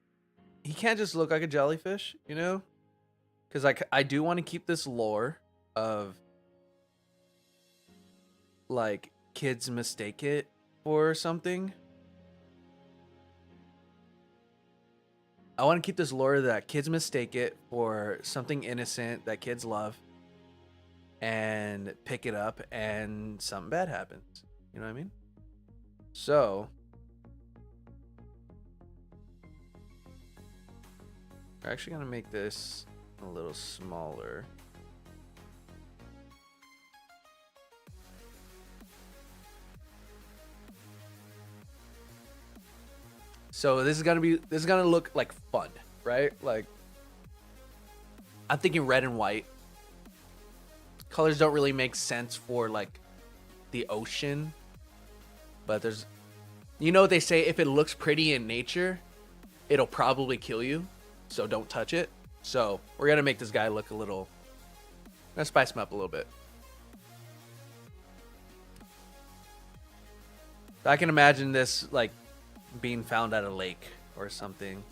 he can't just look like a jellyfish, you know? Cause like I do want to keep this lore of like kids mistake it for something. I want to keep this lore that kids mistake it for something innocent that kids love and pick it up and something bad happens. You know what I mean? So we're actually going to make this a little smaller. So this is gonna look like fun, right? Like I'm thinking red and white. Colors don't really make sense for like the ocean, but there's, you know what they say, if it looks pretty in nature, it'll probably kill you. So don't touch it. So we're gonna make this guy look a little, gonna spice him up a little bit. I can imagine this like being found at a lake or something,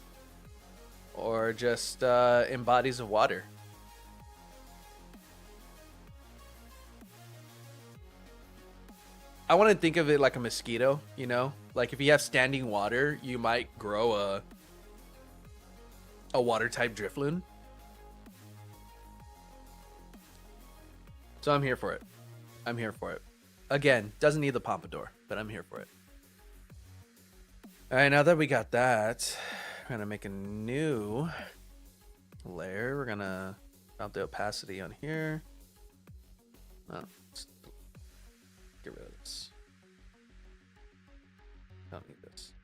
or just in bodies of water. I want to think of it like a mosquito, you know, like if you have standing water, you might grow a water type driftloon. So I'm here for it. I'm here for it. Again, doesn't need the pompadour, but I'm here for it. All right, now that we got that, we're gonna make a new layer. We're gonna mount the opacity on here. Oh, let's get rid of this. Don't need this.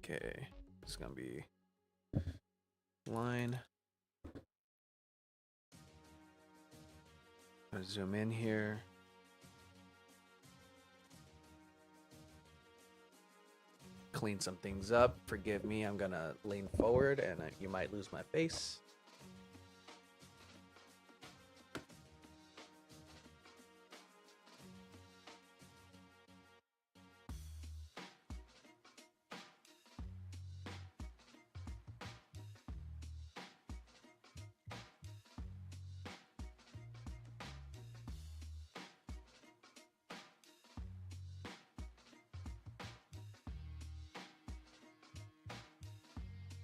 Okay, this is gonna be line. I'm gonna zoom in here. Clean some things up. Forgive me, I'm gonna lean forward and you might lose my face.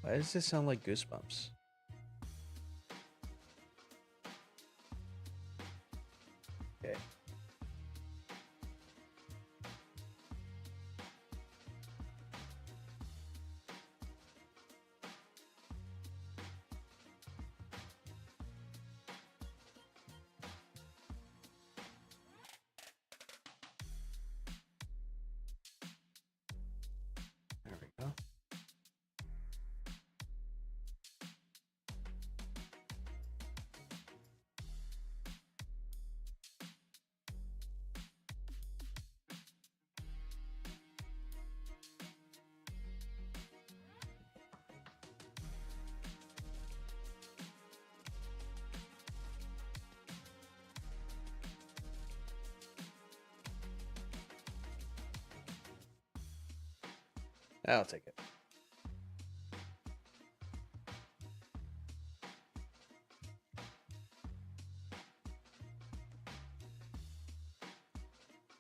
Why does this sound like Goosebumps? Okay. There we go. I'll take it.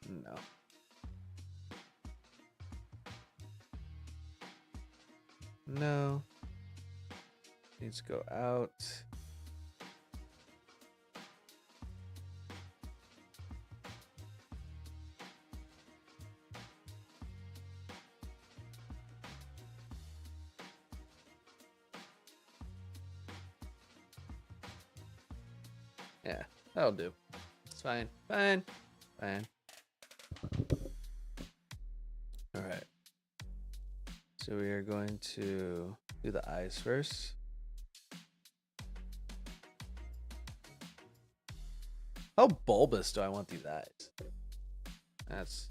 No. No. Needs to go out. Yeah, that'll do. It's fine. Fine. Fine. All right. So we are going to do the eyes first. How bulbous do I want these eyes? That's...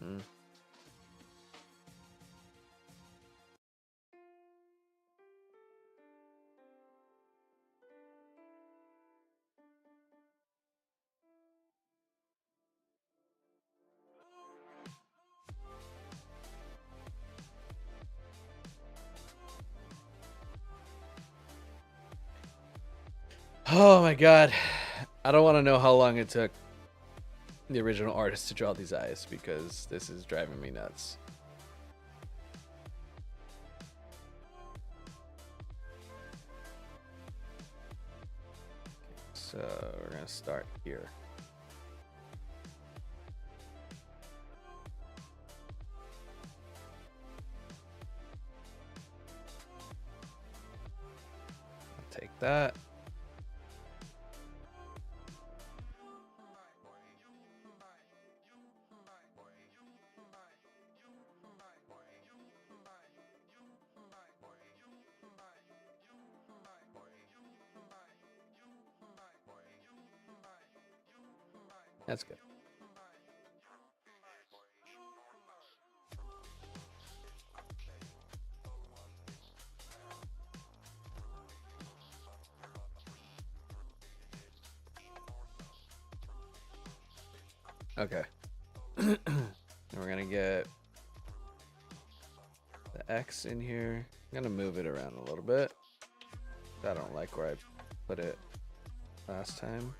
Mm. Oh my god. I don't want to know how long it took the original artist to draw these eyes because this is driving me nuts. So we're gonna start here. I'll take that. That's good. Okay. And we're gonna get the X in here. I'm gonna move it around a little bit. I don't like where I put it last time.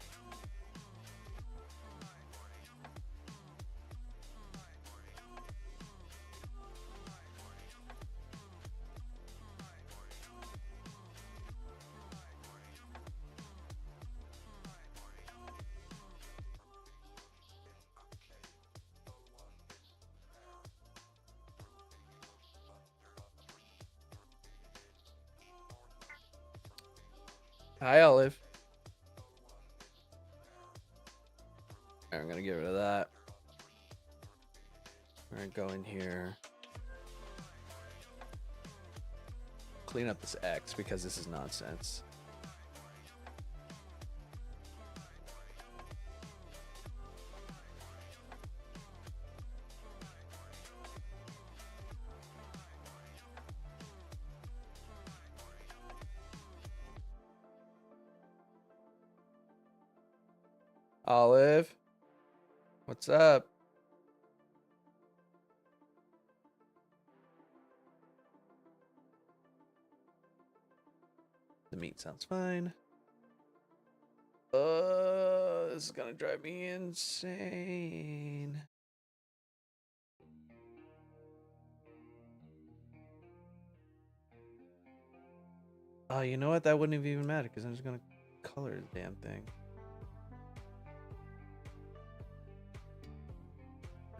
Hi, Olive. I'm gonna get rid of that. We're gonna go in here. Clean up this X because this is nonsense. Olive, what's up? The meat sounds fine. This is gonna drive me insane. Oh, you know what? That wouldn't have even mattered because I'm just gonna color the damn thing.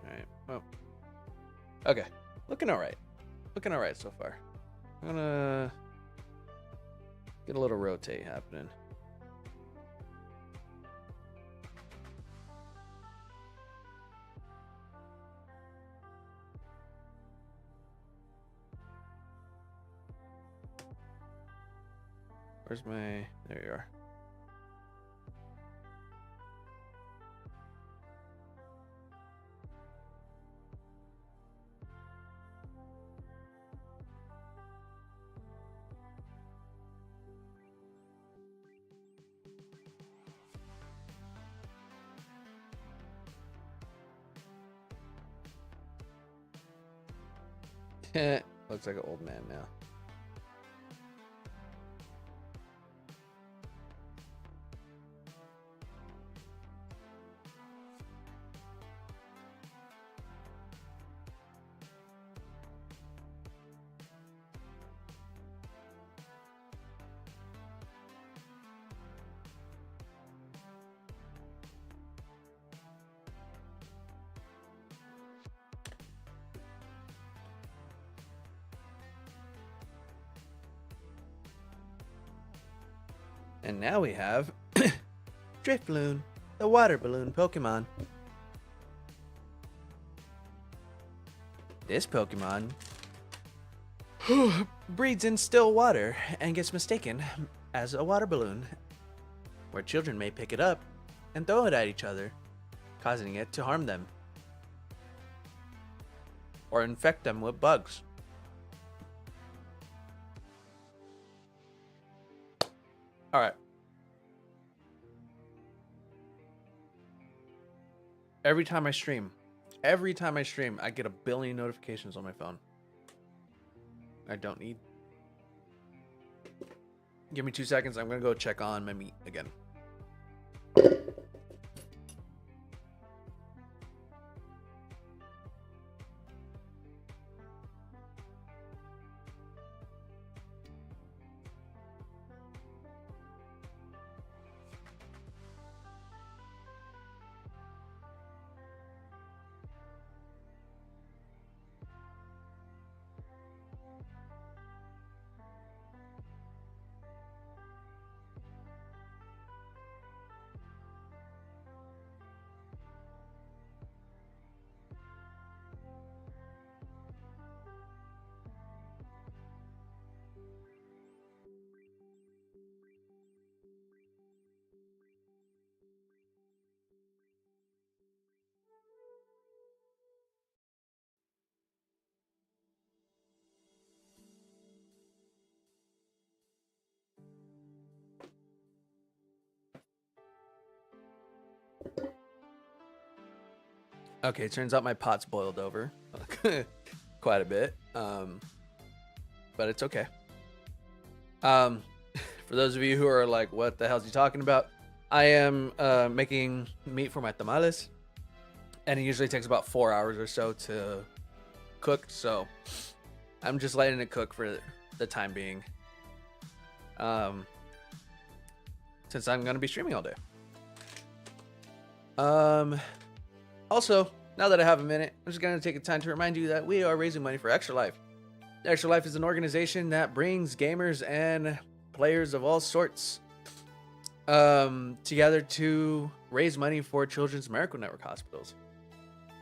Alright, well. Okay, looking alright. Looking alright so far. I'm gonna get a little rotate happening. Where's my... There you are. Looks like an old man now. And now we have Driftloon, the water balloon Pokemon. This Pokemon breeds in still water and gets mistaken as a water balloon, where children may pick it up and throw it at each other, causing it to harm them or infect them with bugs. All right. Every time I stream, I get a billion notifications on my phone. I don't need. Give me 2 seconds. I'm going to go check on my meat again. Okay, it turns out my pot's boiled over quite a bit. but it's okay. For those of you who are like, what the hell is he talking about? I am making meat for my tamales, and it usually takes about 4 hours or so to cook, so I'm just letting it cook for the time being, since I'm going to be streaming all day. Also, now that I have a minute, I'm just going to take a time to remind you that we are raising money for Extra Life. Extra Life is an organization that brings gamers and players of all sorts together to raise money for Children's Miracle Network hospitals.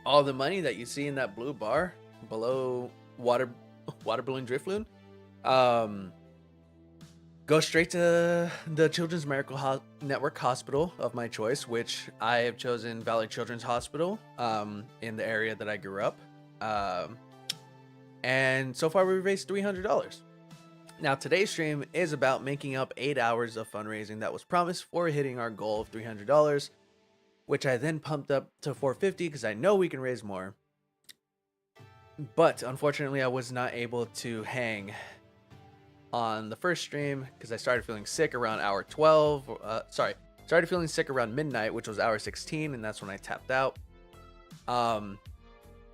All the money that you see in that blue bar below water balloon drift balloon go straight to the Children's Miracle Network hospital of my choice, which I have chosen Valley Children's Hospital in the area that I grew up. And so far we've raised $300. Now today's stream is about making up 8 hours of fundraising that was promised for hitting our goal of $300, which I then pumped up to $450 because I know we can raise more. But unfortunately I was not able to hang on the first stream because I started feeling sick around hour 12. Started feeling sick around midnight, which was hour 16, and that's when I tapped out.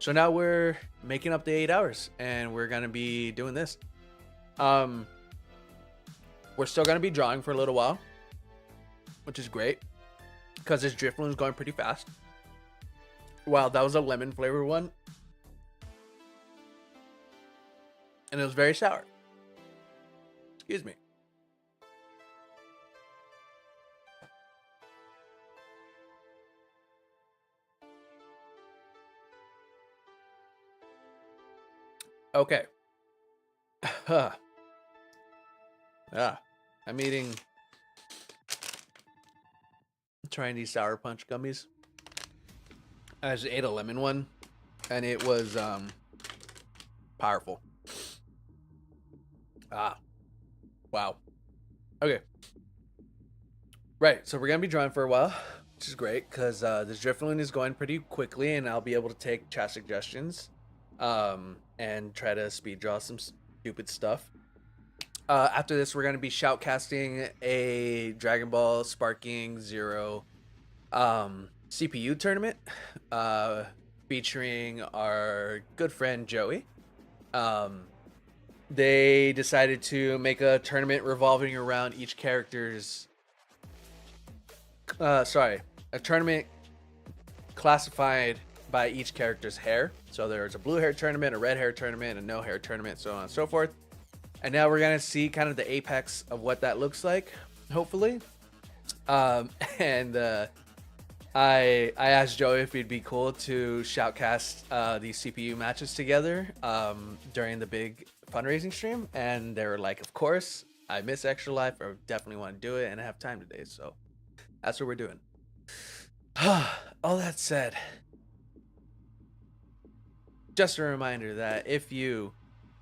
So now we're making up the 8 hours, and we're gonna be doing this. We're still gonna be drawing for a little while, which is great because this drift balloon is going pretty fast. Wow, that was a lemon flavored one, and it was very sour. Excuse me. Okay. I'm trying these sour punch gummies. I just ate a lemon one, and it was powerful. Wow. Okay. Right, so we're gonna be drawing for a while, which is great because this drift balloon is going pretty quickly, and I'll be able to take chat suggestions and try to speed draw some stupid stuff. After this, we're going to be shoutcasting a Dragon Ball Sparking Zero CPU tournament featuring our good friend Joey. They decided to make a tournament revolving around each character's a tournament classified by each character's hair. So there's a blue hair tournament, a red hair tournament, a no hair tournament, so on and so forth. And now we're gonna see kind of the apex of what that looks like, hopefully. I asked Joey if it'd be cool to shoutcast these CPU matches together during the big fundraising stream, and they were like, "Of course, I miss Extra Life. I definitely want to do it, and I have time today, so that's what we're doing." All that said, just a reminder that if you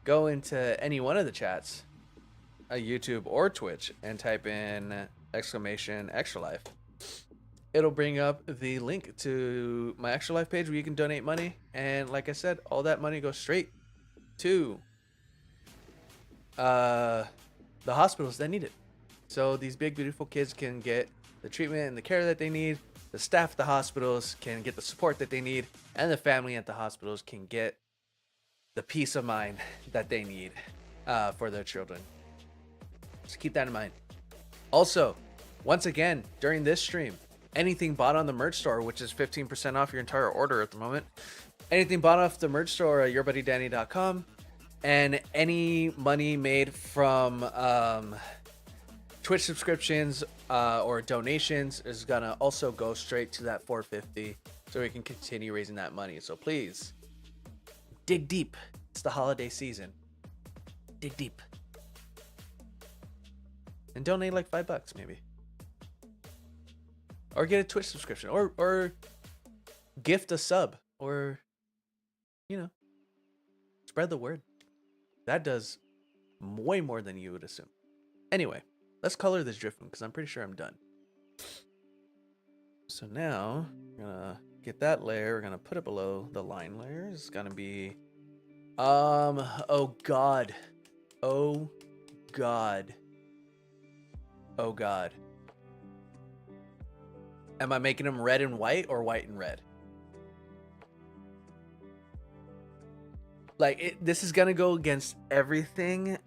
go into any one of the chats, YouTube or Twitch, and type in exclamation Extra Life, it'll bring up the link to my Extra Life page where you can donate money. And like I said, all that money goes straight to the hospitals that need it. So these big, beautiful kids can get the treatment and the care that they need. The staff at the hospitals can get the support that they need. And the family at the hospitals can get the peace of mind that they need for their children. Just keep that in mind. Also, once again, during this stream, anything bought on the merch store, which is 15% off your entire order at the moment, anything bought off the merch store at yourbuddydanny.com, and any money made from Twitch subscriptions or donations is gonna also go straight to that $450, so we can continue raising that money. So please dig deep. It's the holiday season. Dig deep and donate like $5 maybe, or get a Twitch subscription, or gift a sub, or spread the word. That does way more than you would assume. Anyway, let's color this drift because I'm pretty sure I'm done. So now we're gonna get that layer. We're gonna put it below the line layer. It's gonna be oh god, Oh God. Oh God. Am I making them red and white or white and red? Like, this is gonna go against everything.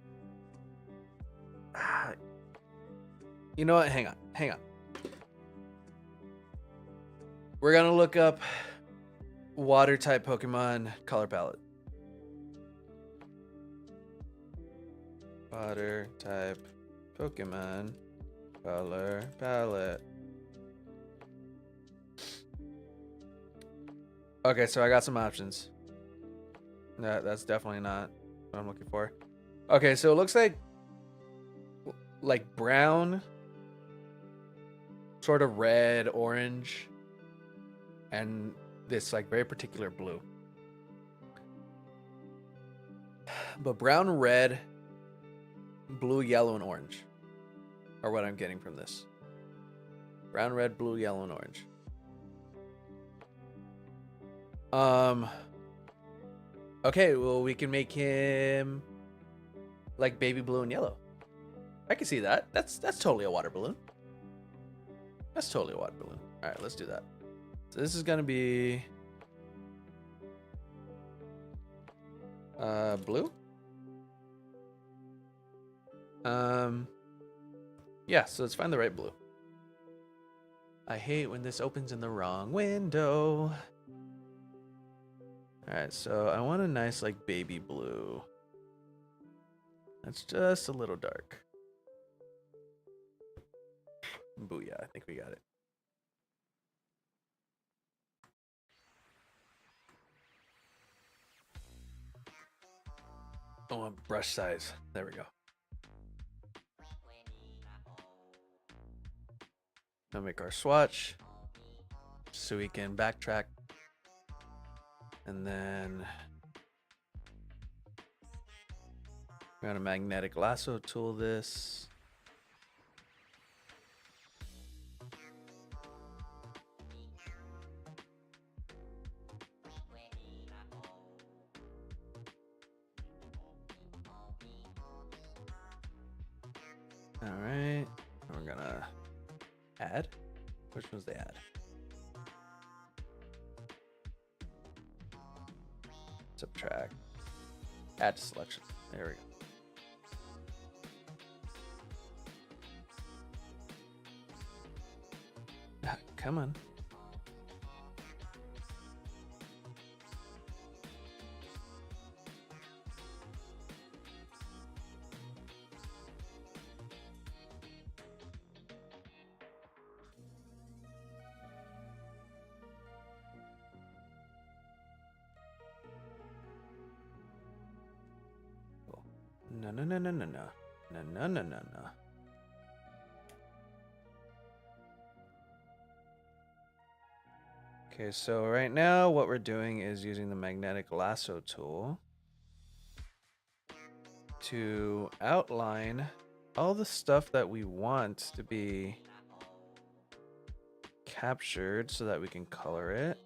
You know what? Hang on. We're gonna look up water type Pokemon color palette. Water type Pokemon color palette. Okay, so I got some options. That's definitely not what I'm looking for. Okay, so it looks like brown, sort of red, orange, and this like very particular blue. But brown, red, blue, yellow, and orange are what I'm getting from this. Brown, red, blue, yellow, and orange. Okay, well, we can make him like baby blue and yellow. I can see that. That's totally a water balloon. That's totally a water balloon. All right, let's do that. So this is gonna be blue. Yeah, so let's find the right blue. I hate when this opens in the wrong window. All right, so I want a nice like baby blue. That's just a little dark. Booyah, I think we got it. Oh, brush size. There we go. Now make our swatch so we can backtrack. And then we're gonna magnetic lasso tool this. All right, we're gonna add. Which one's the add? Subtract. Add to selection. There we go. Come on. No. Okay, so right now what we're doing is using the magnetic lasso tool to outline all the stuff that we want to be captured so that we can color it.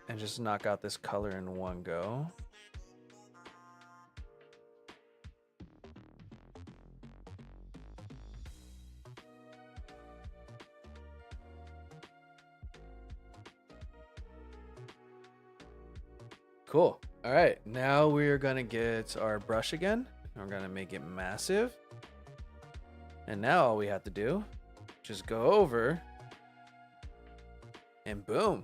And just knock out this color in one go. Cool. All right, now we're gonna get our brush again. We're gonna make it massive. And now all we have to do, just go over and boom.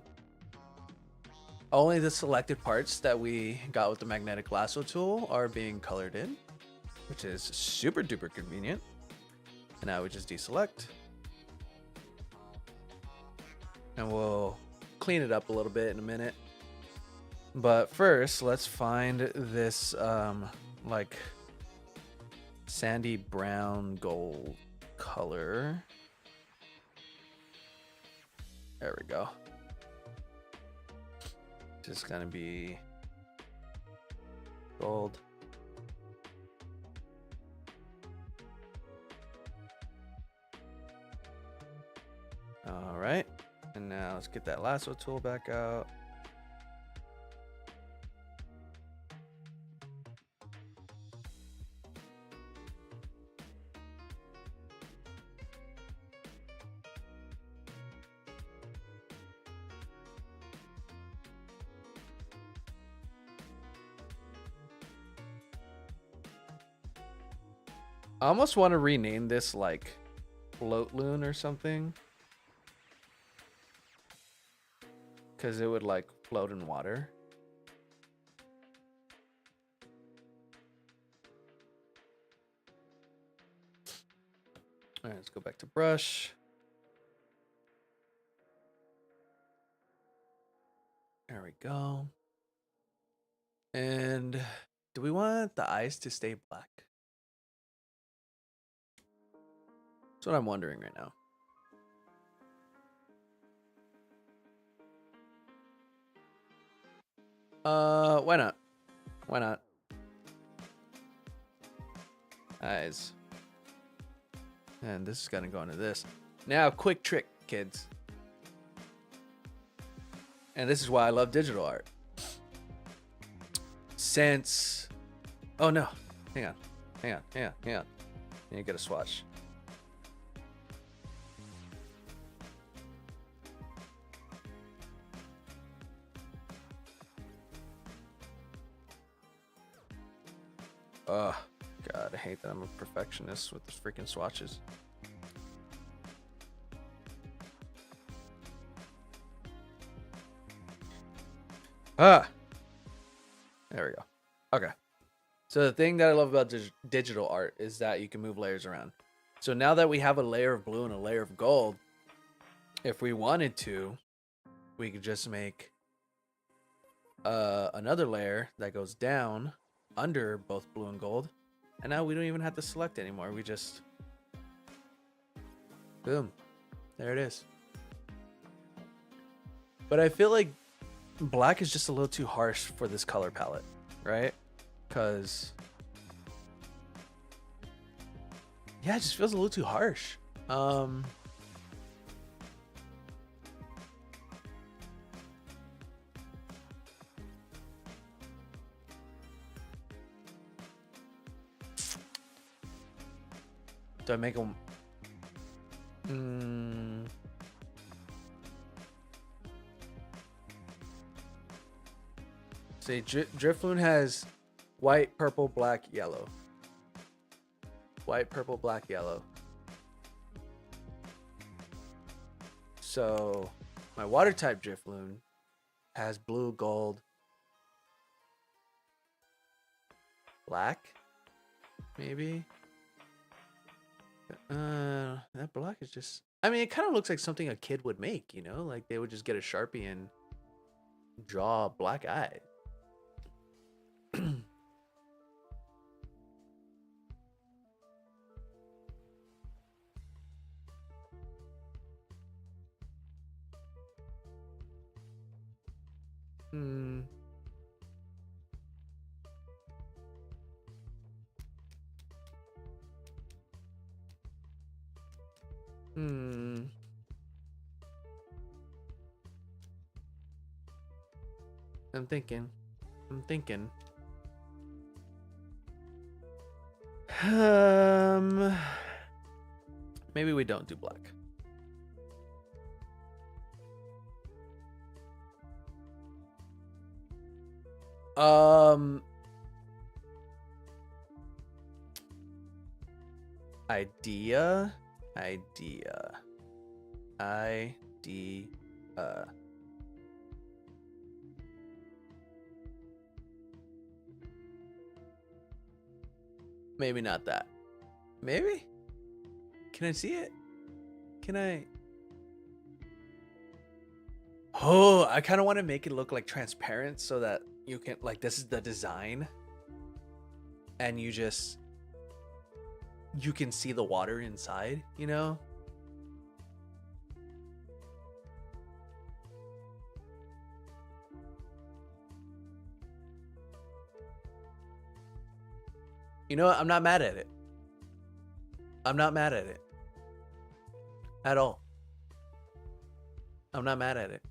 Only the selected parts that we got with the magnetic lasso tool are being colored in, which is super duper convenient. And now we just deselect. And we'll clean it up a little bit in a minute. But first, let's find this like sandy brown gold color. There we go. Just gonna be gold. All right, and now let's get that lasso tool back out. I almost want to rename this like Float Loon or something. Because it would like float in water. All right, let's go back to brush. There we go. And do we want the eyes to stay black? That's what I'm wondering right now. Why not? Why not? Eyes. And this is gonna go into this. Now, quick trick, kids. And this is why I love digital art. Since... Oh no. Hang on. Hang on. You get a swatch. Oh, God, I hate that I'm a perfectionist with these freaking swatches. Ah! There we go. Okay. So the thing that I love about digital art is that you can move layers around. So now that we have a layer of blue and a layer of gold, if we wanted to, we could just make another layer that goes down under both blue and gold. And now we don't even have to select anymore. We just... Boom. There it is. But I feel like black is just a little too harsh for this color palette, right? Because... Yeah, it just feels a little too harsh. Do I make them... See, Drifloon has white, purple, black, yellow. White, purple, black, yellow. So my water type Drifloon has blue, gold, black, maybe. That black is just... I mean, it kind of looks like something a kid would make, you know? Like they would just get a Sharpie and draw black eyes. I'm thinking. Maybe we don't do black. Idea. Maybe not that. Maybe? Can I see it? Can I? Oh, I kind of want to make it look like transparent so that you can, like, this is the design. And you can see the water inside, you know? You know what? I'm not mad at it. I'm not mad at it. At all. I'm not mad at it.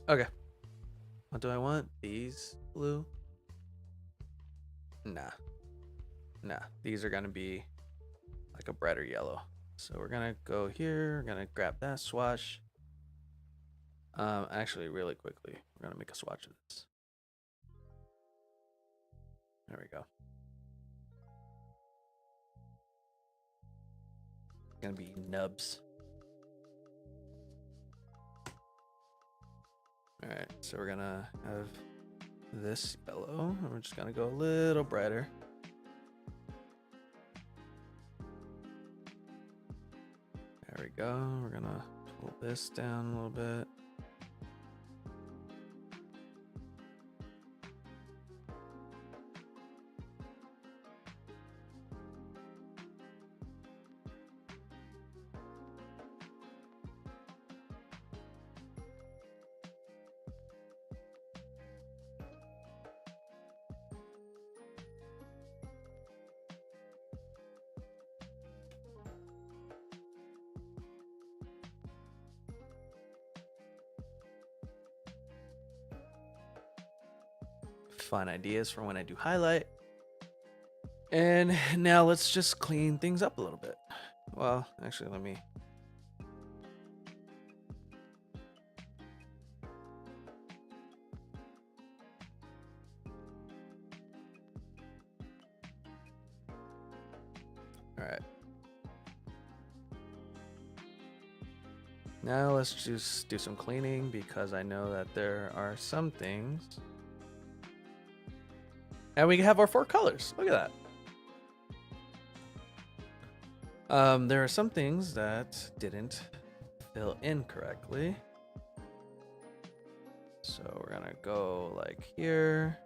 Okay. What do I want? These blue? Nah. These are gonna be like a brighter yellow. So we're gonna go here. We're gonna grab that swatch. Actually, really quickly, we're gonna make a swatch of this. There we go. It's gonna be nubs. All right, so we're gonna have this yellow, and we're just gonna go a little brighter. There we go. We're gonna pull this down a little bit. Fun ideas for when I do highlight. And now let's just clean things up a little bit. Well, actually, let me. All right. Now let's just do some cleaning because I know that there are some things. And we have our 4 colors. Look at that. There are some things that didn't fill in correctly. So we're gonna go like here.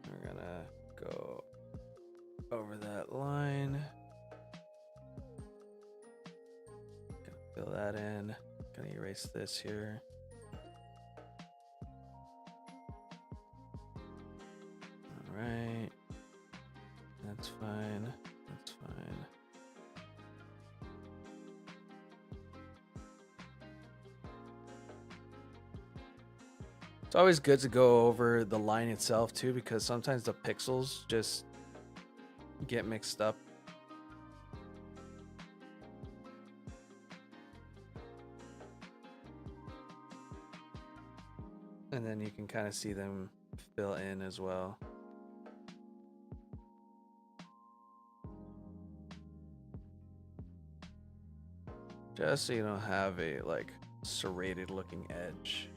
We're gonna go over that line. Gonna fill that in. Gonna erase this here. All right. That's fine. That's fine. It's always good to go over the line itself too, because sometimes the pixels just get mixed up. And then you can kind of see them fill in as well. Just so you don't have a like serrated looking edge.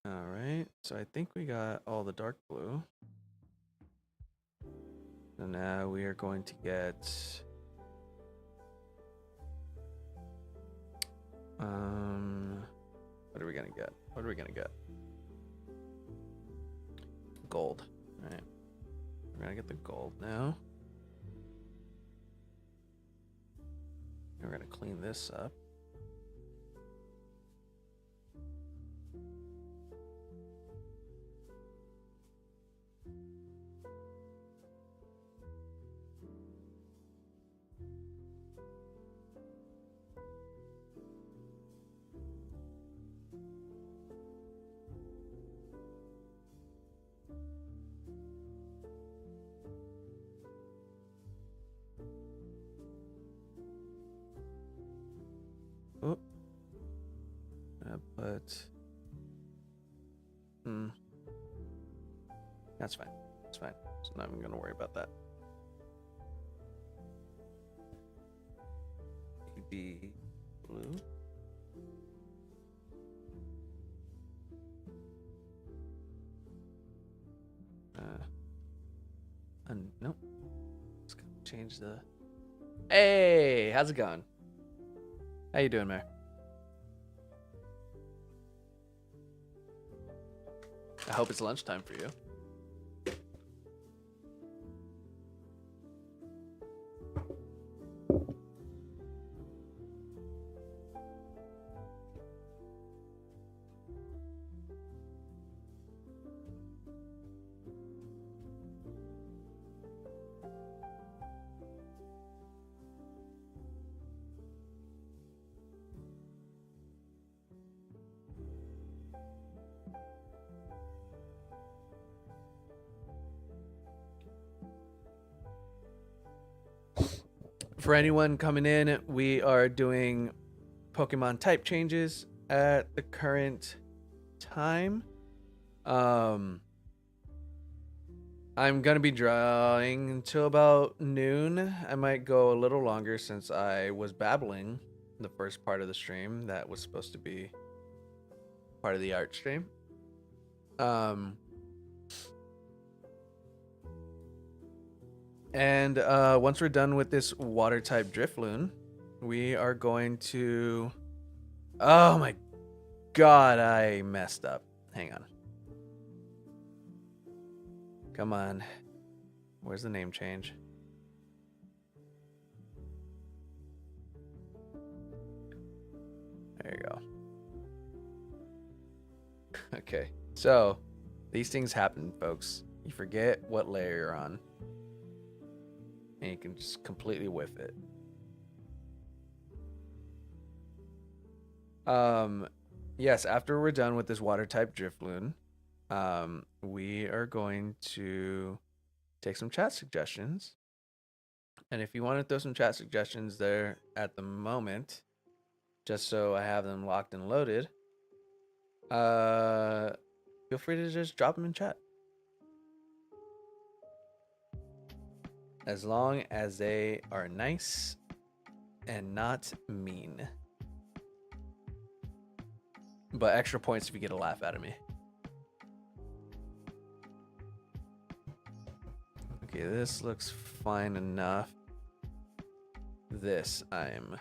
All right, so I think we got all the dark blue. So now we are going to get what are we gonna get? What are we gonna get? Gold. All right, we're gonna get the gold now. And we're gonna clean this up. Oh, but that's fine. That's fine. So not even gonna worry about that. Be blue. Nope. Let's change the. Hey, how's it going? How you doing, Mayor? I hope it's lunchtime for you. For anyone coming in, we are doing Pokemon type changes at the current time. I'm gonna be drawing until about noon. I might go a little longer since I was babbling the first part of the stream that was supposed to be part of the art stream. And once we're done with this water type Drifloon, we are going to... Oh my god, I messed up. Hang on. Come on. Where's the name change? There you go. Okay, so these things happen, folks. You forget what layer you're on, and you can just completely whiff it. Yes, after we're done with this water type Drifloon, we are going to take some chat suggestions. And if you want to throw some chat suggestions there at the moment, just so I have them locked and loaded, feel free to just drop them in chat. As long as they are nice and not mean. But extra points if you get a laugh out of me. Okay, this looks fine enough. This I'm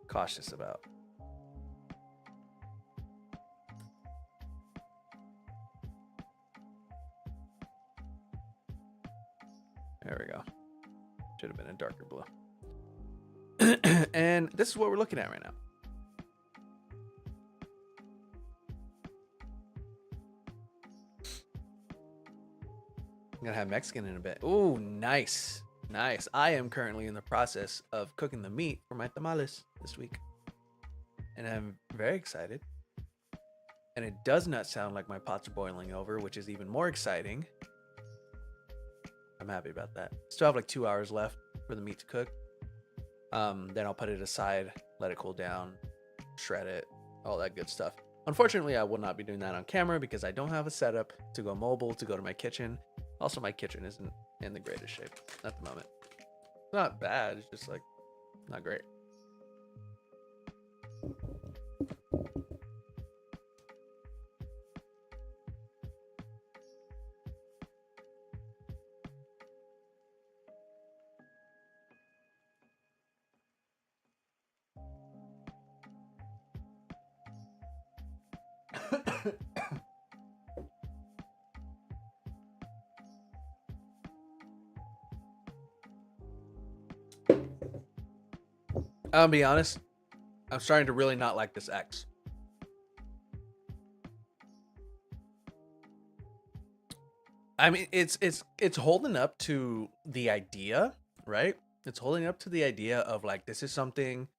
cautious about. There we go. Should have been a darker blue. And this is what we're looking at right now. I'm gonna have Mexican in a bit. Ooh, nice. Nice. I am currently in the process of cooking the meat for my tamales this week. And I'm very excited. And it does not sound like my pots are boiling over, which is even more exciting. I'm happy about that. Still have like 2 hours left for the meat to cook. Then I'll put it aside, let it cool down, shred it, all that good stuff. Unfortunately, I will not be doing that on camera because I don't have a setup to go mobile, to go to my kitchen. Also, my kitchen isn't in the greatest shape at the moment. It's not bad, it's just like not great. I'll be honest, I'm starting to really not like this X. I mean, it's holding up to the idea, right? It's holding up to the idea of like this is something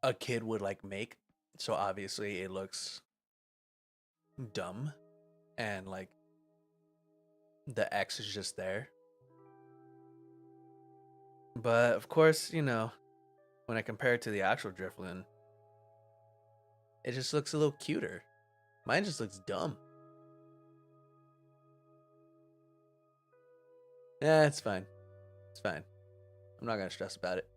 a kid would like make. So obviously it looks dumb and like the X is just there. But of course, you know, when I compare it to the actual Drifloon, it just looks a little cuter. Mine just looks dumb. Yeah, it's fine. It's fine. I'm not gonna stress about it.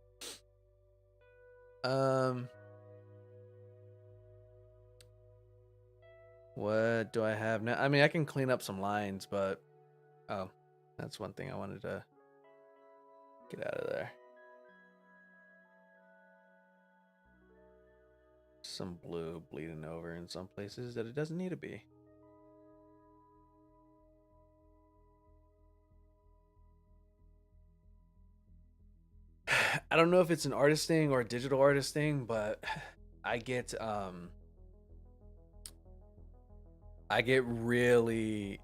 What do I have now? I mean, I can clean up some lines, but oh, that's one thing I wanted to get out of there. Some blue bleeding over in some places that it doesn't need to be. I don't know if it's an artist thing or a digital artist thing, but I get really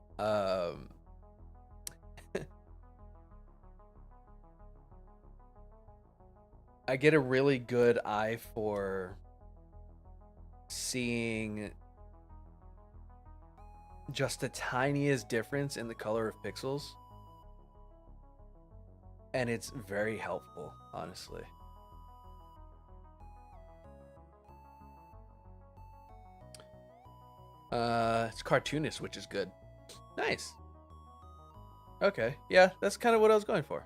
I get a really good eye for seeing just the tiniest difference in the color of pixels. and it's very helpful, honestly. It's cartoonist, which is good. Nice. Okay, yeah, that's kind of what I was going for.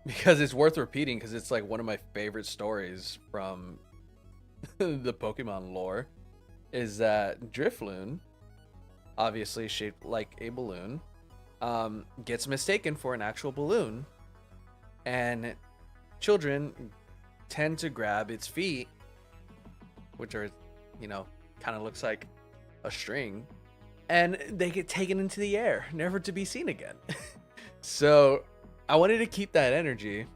Because it's worth repeating because it's like one of my favorite stories from the Pokemon lore is that Drifloon, obviously shaped like a balloon, gets mistaken for an actual balloon, and children tend to grab its feet, which are, kind of looks like a string, and they get taken into the air, never to be seen again. So I wanted to keep that energy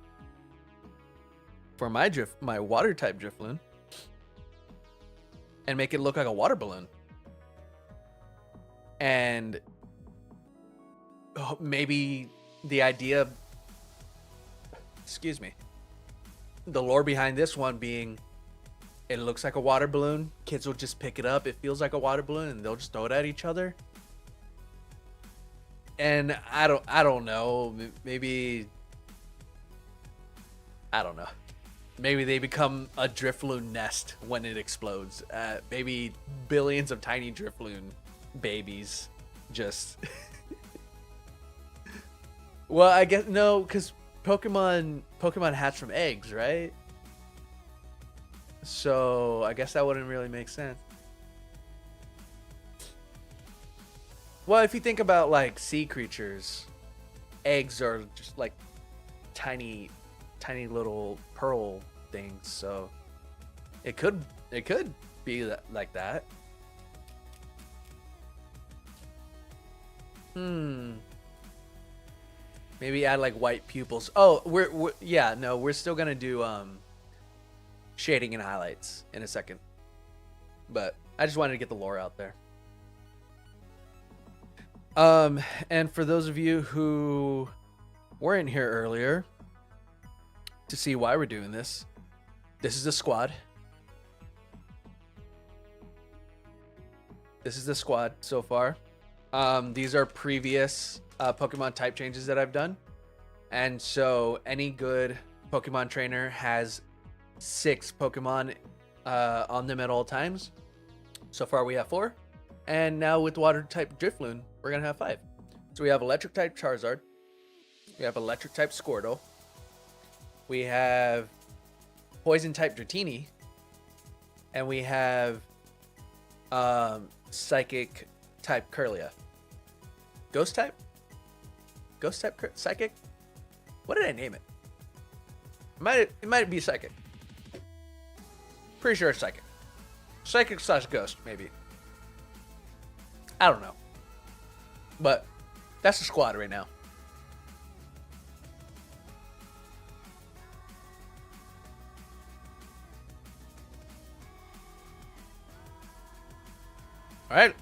for my water type Drifloon, and make it look like a water balloon. And maybe the idea, excuse me, the lore behind this one being it looks like a water balloon. Kids will just pick it up. It feels like a water balloon, and they'll just throw it at each other. And I don't know. Maybe I don't know. Maybe they become a Drifloon nest when it explodes. Maybe billions of tiny Drifloon babies just. Well, I guess no, because Pokemon hatch from eggs, right? So I guess that wouldn't really make sense. Well, if you think about like sea creatures, eggs are just like tiny, tiny little pearl things. So it could be like that. Maybe add like white pupils. Oh, we're still gonna do shading and highlights in a second. But I just wanted to get the lore out there. And for those of you who weren't here earlier to see why we're doing this, this is the squad. This is the squad so far. These are previous Pokemon type changes that I've done. And so any good Pokemon trainer has 6 Pokemon on them at all times. So far we have 4. And now with water type Drifloon, we're going to have 5. So we have electric type Charizard. We have electric type Squirtle. We have poison type Dratini. And we have psychic type Curlia. Ghost type? Ghost type psychic? What did I name it? It might be psychic. Pretty sure it's psychic. Psychic / ghost, maybe. I don't know. But that's the squad right now. All right.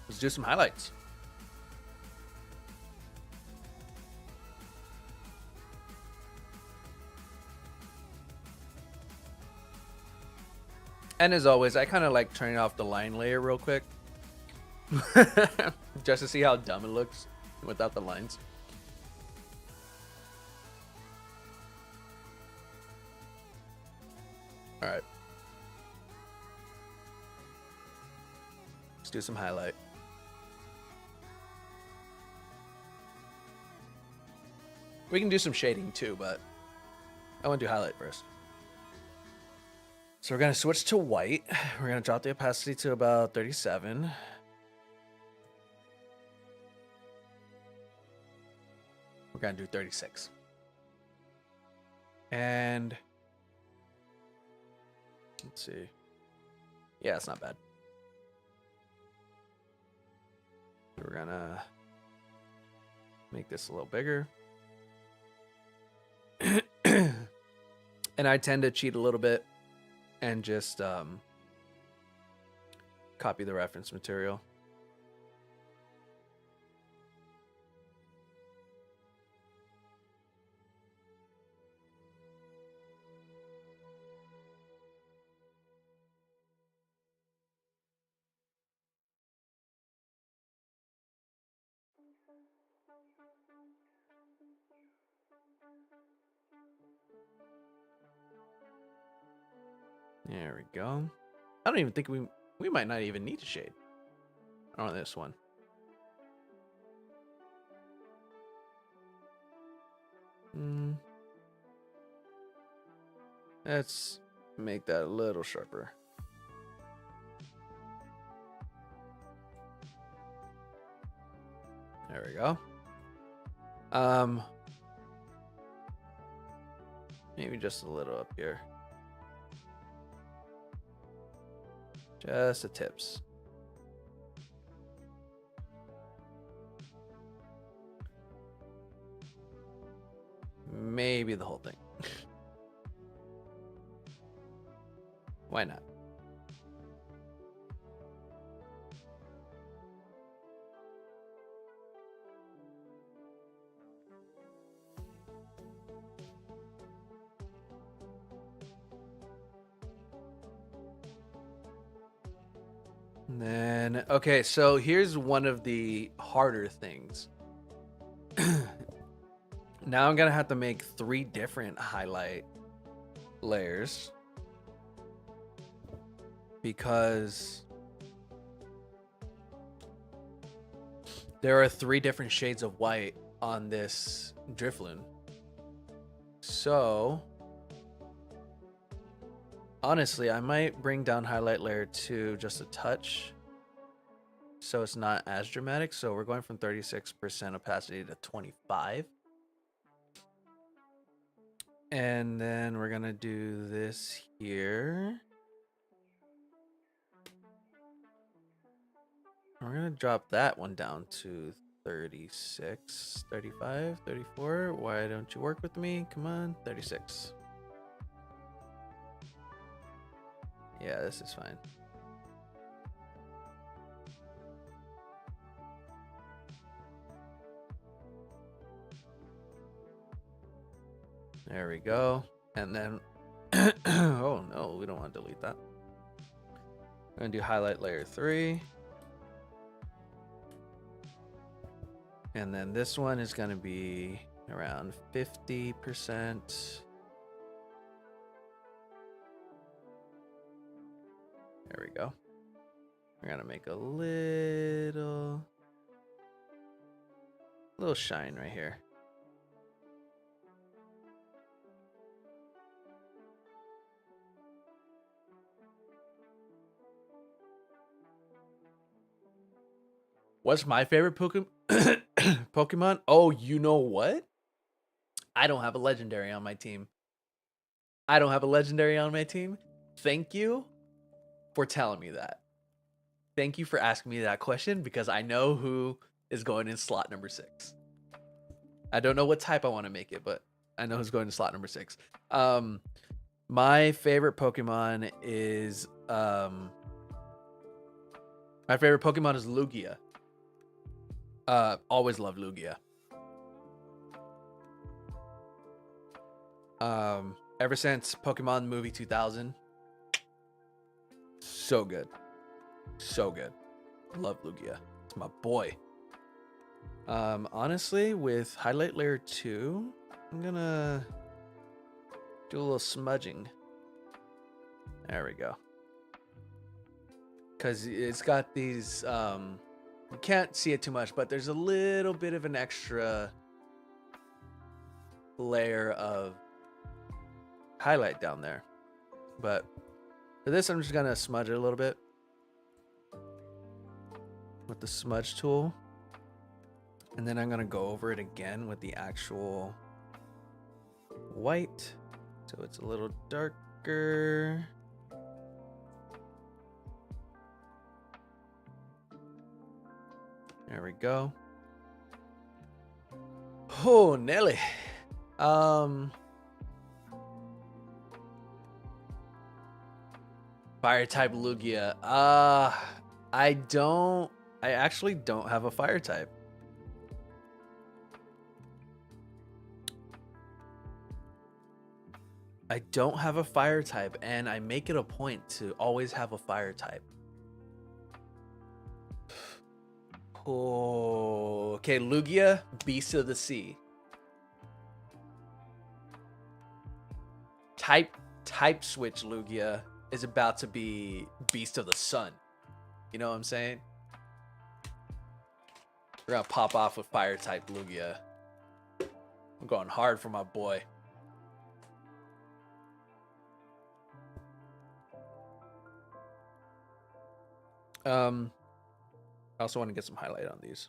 Let's do some highlights. And as always, I kind of like turning off the line layer real quick. Just to see how dumb it looks without the lines. All right. Let's do some highlight. We can do some shading too, but I want to do highlight first. So we're going to switch to white. We're going to drop the opacity to about 37. We're going to do 36. And let's see. Yeah, it's not bad. We're going to make this a little bigger. And I tend to cheat a little bit and just copy the reference material. There we go. I don't even think we might not even need a shade on this one. Let's make that a little sharper. There we go. Maybe just a little up here. Just the tips. Maybe the whole thing. Why not? And then, okay, so here's one of the harder things. Now I'm gonna have to make 3 different highlight layers because there are 3 different shades of white on this Drifloon. So honestly, I might bring down highlight layer 2 just a touch so it's not as dramatic. So we're going from 36% opacity to 25. And then we're gonna do this here. We're gonna drop that one down to 36, 35, 34. Why don't you work with me? Come on, 36. Yeah, this is fine. There we go. And then, oh no, we don't want to delete that. We're gonna do highlight layer 3. And then this one is gonna be around 50%. There we go. We're gonna make a little shine right here. What's my favorite Pokemon? Oh, you know what? I don't have a legendary on my team. Thank you for telling me that. Thank you for asking me that question because I know who is going in slot number 6. I don't know what type I want to make it, but I know who's going to slot number 6. My favorite Pokemon is Lugia. Always loved Lugia. Ever since Pokemon movie 2000, so good. Love Lugia. It's my boy. Honestly, with highlight layer 2, I'm gonna do a little smudging. There we go. Because it's got these, you can't see it too much, but there's a little bit of an extra layer of highlight down there. But for this, I'm just gonna smudge it a little bit with the smudge tool. And then I'm gonna go over it again with the actual white. So it's a little darker. There we go. Oh, Nelly. Fire type Lugia. I actually don't have a fire type. I don't have a fire type, and I make it a point to always have a fire type. Oh, okay, Lugia, Beast of the Sea. type switch Lugia is about to be Beast of the Sun. You know what I'm saying? We're gonna pop off with fire type Lugia. I'm going hard for my boy. I also want to get some highlight on these.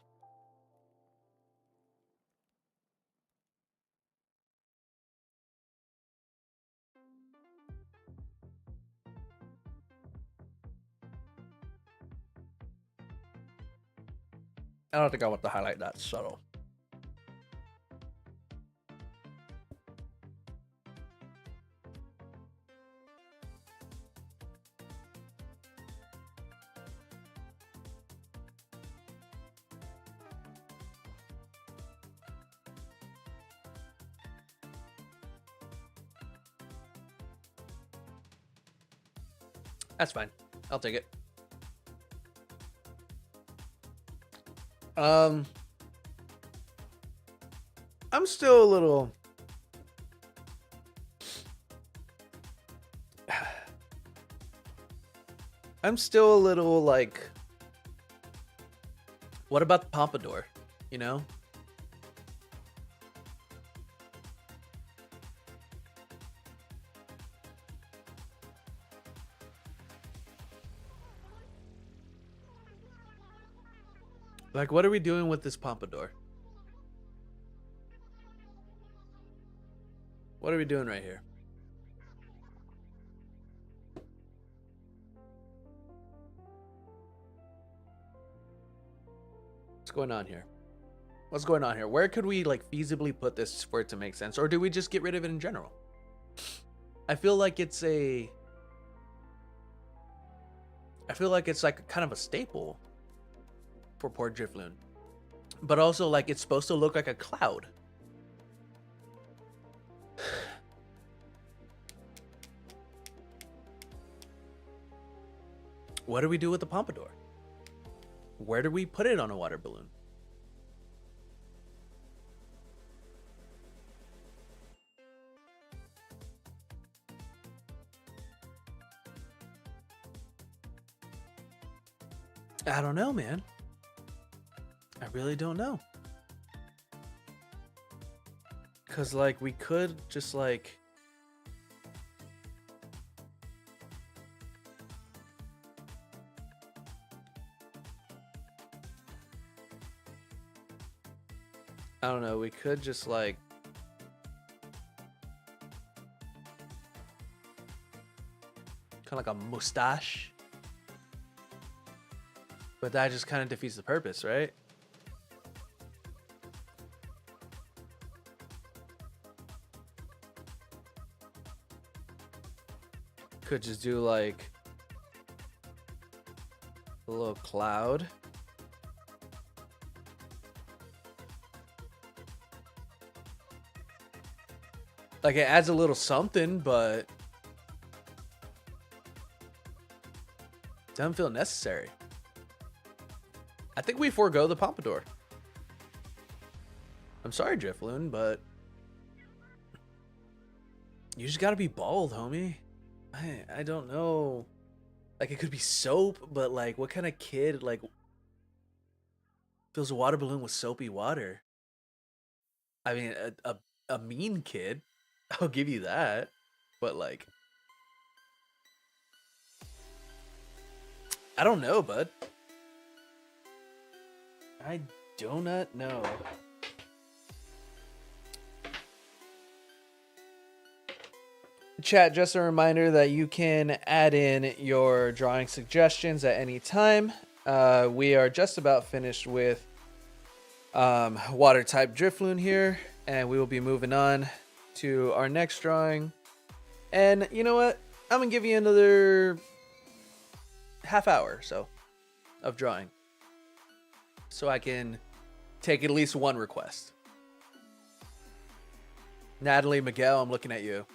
I don't think I want to highlight that subtle. That's fine. I'll take it. I'm still a little... I'm still a little like... What about the Pompadour? You know? Like, what are we doing with this Pompadour? What are we doing right here? What's going on here? What's going on here? Where could we like feasibly put this for it to make sense? Or do we just get rid of it in general? I feel like it's like kind of a staple for poor Drifloon. But also like it's supposed to look like a cloud. What do we do with the Pompadour? Where do we put it on a water balloon? I don't know, man. I really don't know. Cause like we could just like I don't know, we could just like kind of like a mustache. But that just kind of defeats the purpose, right? Could just do like a little cloud. Like it adds a little something, but doesn't feel necessary. I think we forego the Pompadour. I'm sorry, Drifloon, but you just gotta be bald, homie. I don't know. Like it could be soap, but like what kind of kid like fills a water balloon with soapy water? I mean, a mean kid. I'll give you that. But like I don't know, bud. I do not know. Chat, just a reminder that you can add in your drawing suggestions at any time. We are just about finished with water type Drifloon here, and we will be moving on to our next drawing. And you know what? I'm gonna give you another half hour or so of drawing, so I can take at least one request. Natalie Miguel, I'm looking at you.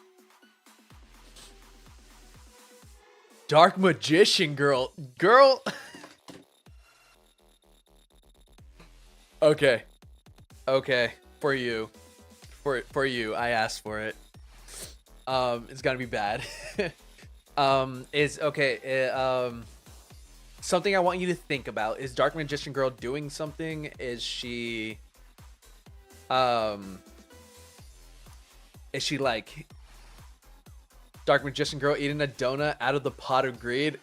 Dark Magician girl. Okay. For you. For you. I asked for it. It's gonna be bad. Is okay. Something I want you to think about is Dark Magician Girl doing something? Um, is she like Dark Magician Girl eating a donut out of the pot of greed?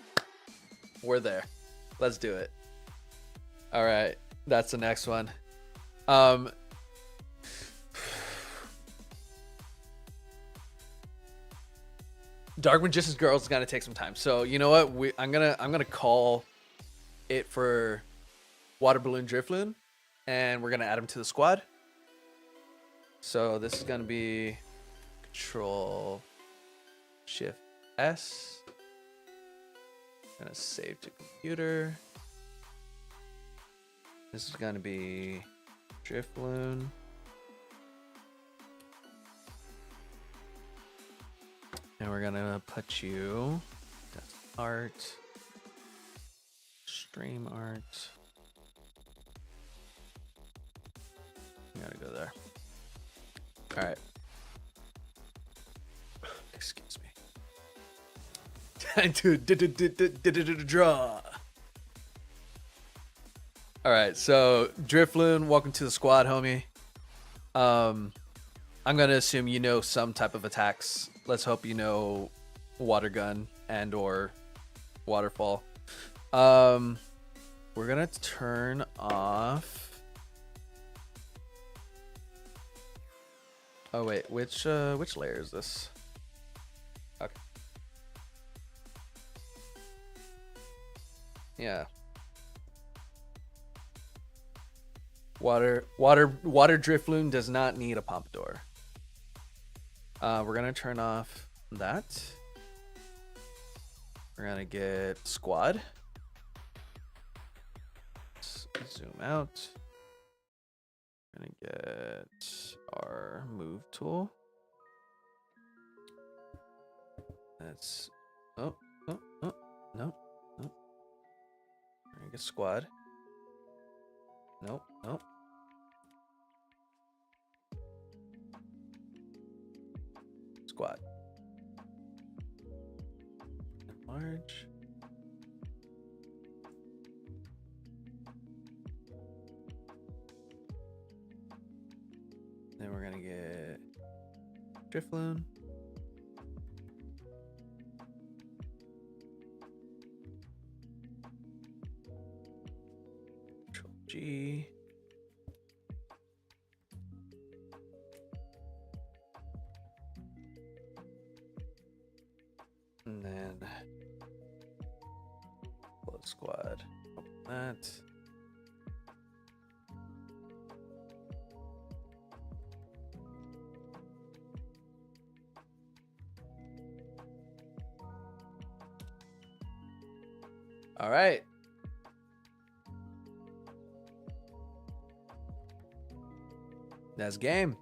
We're there. Let's do it. All right, that's the next one. Dark Magician's Girl is gonna take some time. So you know what? I'm gonna call it for Water Balloon Drifloon, and we're gonna add him to the squad. So this is gonna be Control Shift S. I'm gonna save to computer. This is gonna be Drifloon. And we're gonna put you, that's art, stream art. You gotta go there. All right. Excuse me. Time to draw. All right, so Drifloon, welcome to the squad, homie. I'm gonna assume you know some type of attacks. Let's hope you know water gun and or waterfall. We're gonna turn off. Oh wait, which layer is this? Okay. Yeah. Water Drifloon does not need a pompadour. We're gonna turn off that. We're gonna get squad. Let's zoom out. We're gonna get our move tool. That's no. We're gonna get squad. Nope. Squad. Enlarge. Then we're gonna get Drifloon. Control G. And then close squad. Open that. All right. That's game.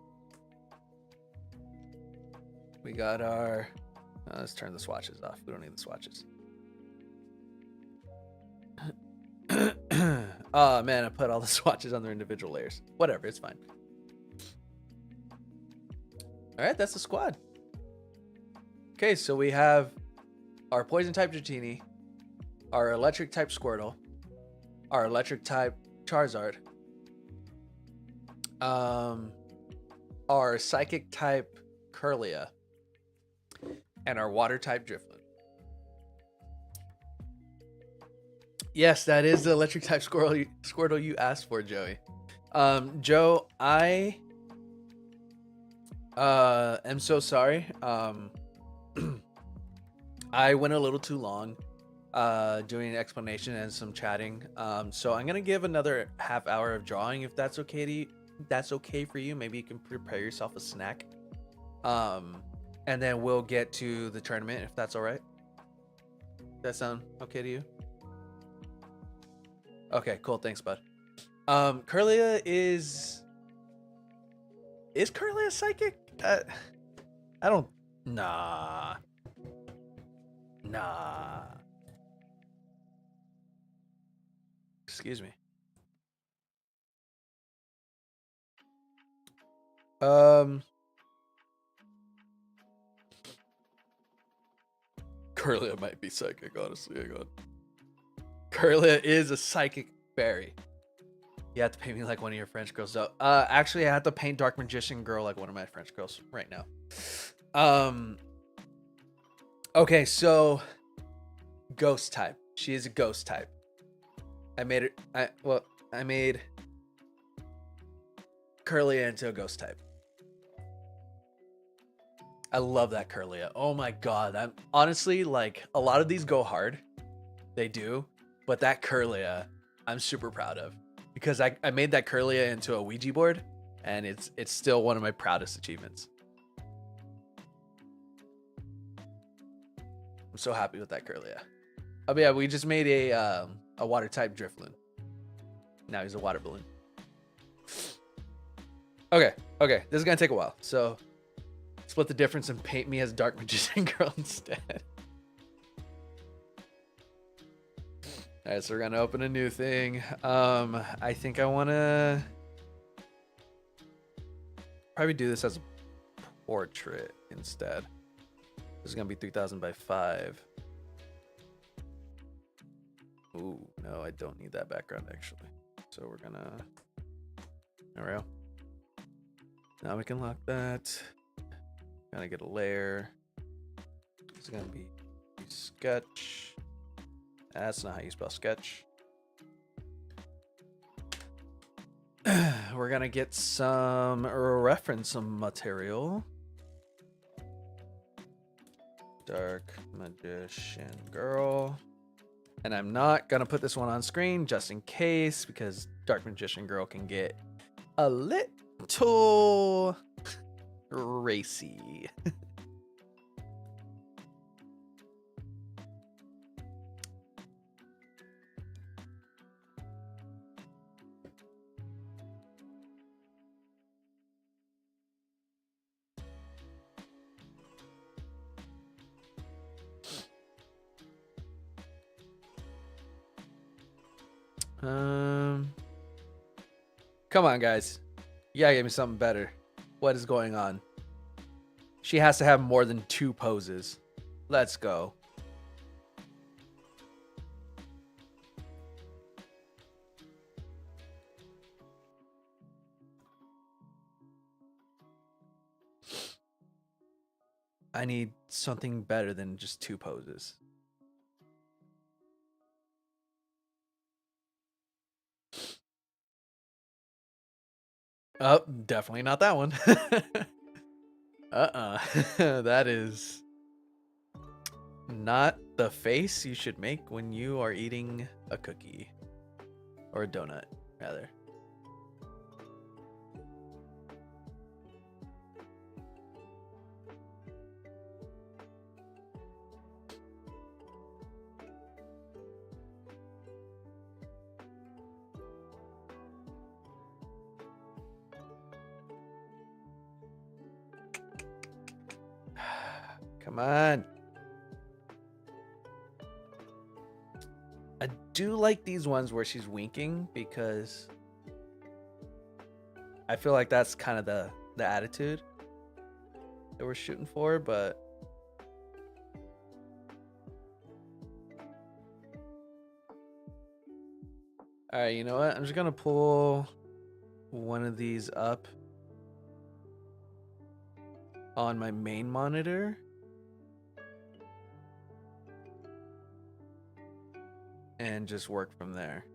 We got our... let's turn the swatches off. We don't need the swatches. Oh man, I put all the swatches on their individual layers. Whatever, it's fine. All right, that's the squad. Okay, so we have our poison type Dratini, our electric type Squirtle, our electric type Charizard, our psychic type Curlia, and our water type Drifloon. Yes, that is the electric type Squirtle you asked for, Joey. Joe, I am so sorry. I went a little too long doing an explanation and some chatting. So I'm gonna give another half hour of drawing if that's okay to you. That's okay for you. Maybe you can prepare yourself a snack. And then we'll get to the tournament if that's all right. Does that sound okay to you? Okay, cool. Thanks, bud. Curlia is Curlia psychic? I don't. Nah. Excuse me. Curlia might be psychic, honestly. Hang on. Curlia is a psychic fairy. You have to paint me like one of your French girls, though. Actually, I have to paint Dark Magician Girl like one of my French girls right now. Okay, so ghost type. She is a ghost type. I made it. I made Curlia into a ghost type. I love that Curlia. Oh my god. I'm honestly like a lot of these go hard. They do, but that Curlia, I'm super proud of. Because I made that Curlia into a Ouija board, and it's still one of my proudest achievements. I'm so happy with that Curlia. Oh yeah, we just made a water type Drifloon. Now he's a water balloon. Okay, this is gonna take a while. So split the difference and paint me as Dark Magician Girl instead. All right, so we're gonna open a new thing. I think I wanna probably do this as a portrait instead. This is gonna be 3000 by 5. Ooh, no, I don't need that background actually. So we're gonna, there we go. Now we can lock that. Gotta get a layer. This is gonna be sketch. That's not how you spell sketch. We're gonna get some reference material. Dark Magician Girl. And I'm not gonna put this one on screen just in case, because Dark Magician Girl can get a little racy. Come on, guys. You gotta give me something better. What is going on? She has to have more than 2 poses. Let's go. I need something better than just 2 poses. Oh, definitely not that one. That is not the face you should make when you are eating a cookie. Or a donut, rather. Come on. I do like these ones where she's winking because I feel like that's kind of the attitude that we're shooting for, but all right, you know what? I'm just gonna pull one of these up on my main monitor. And just work from there.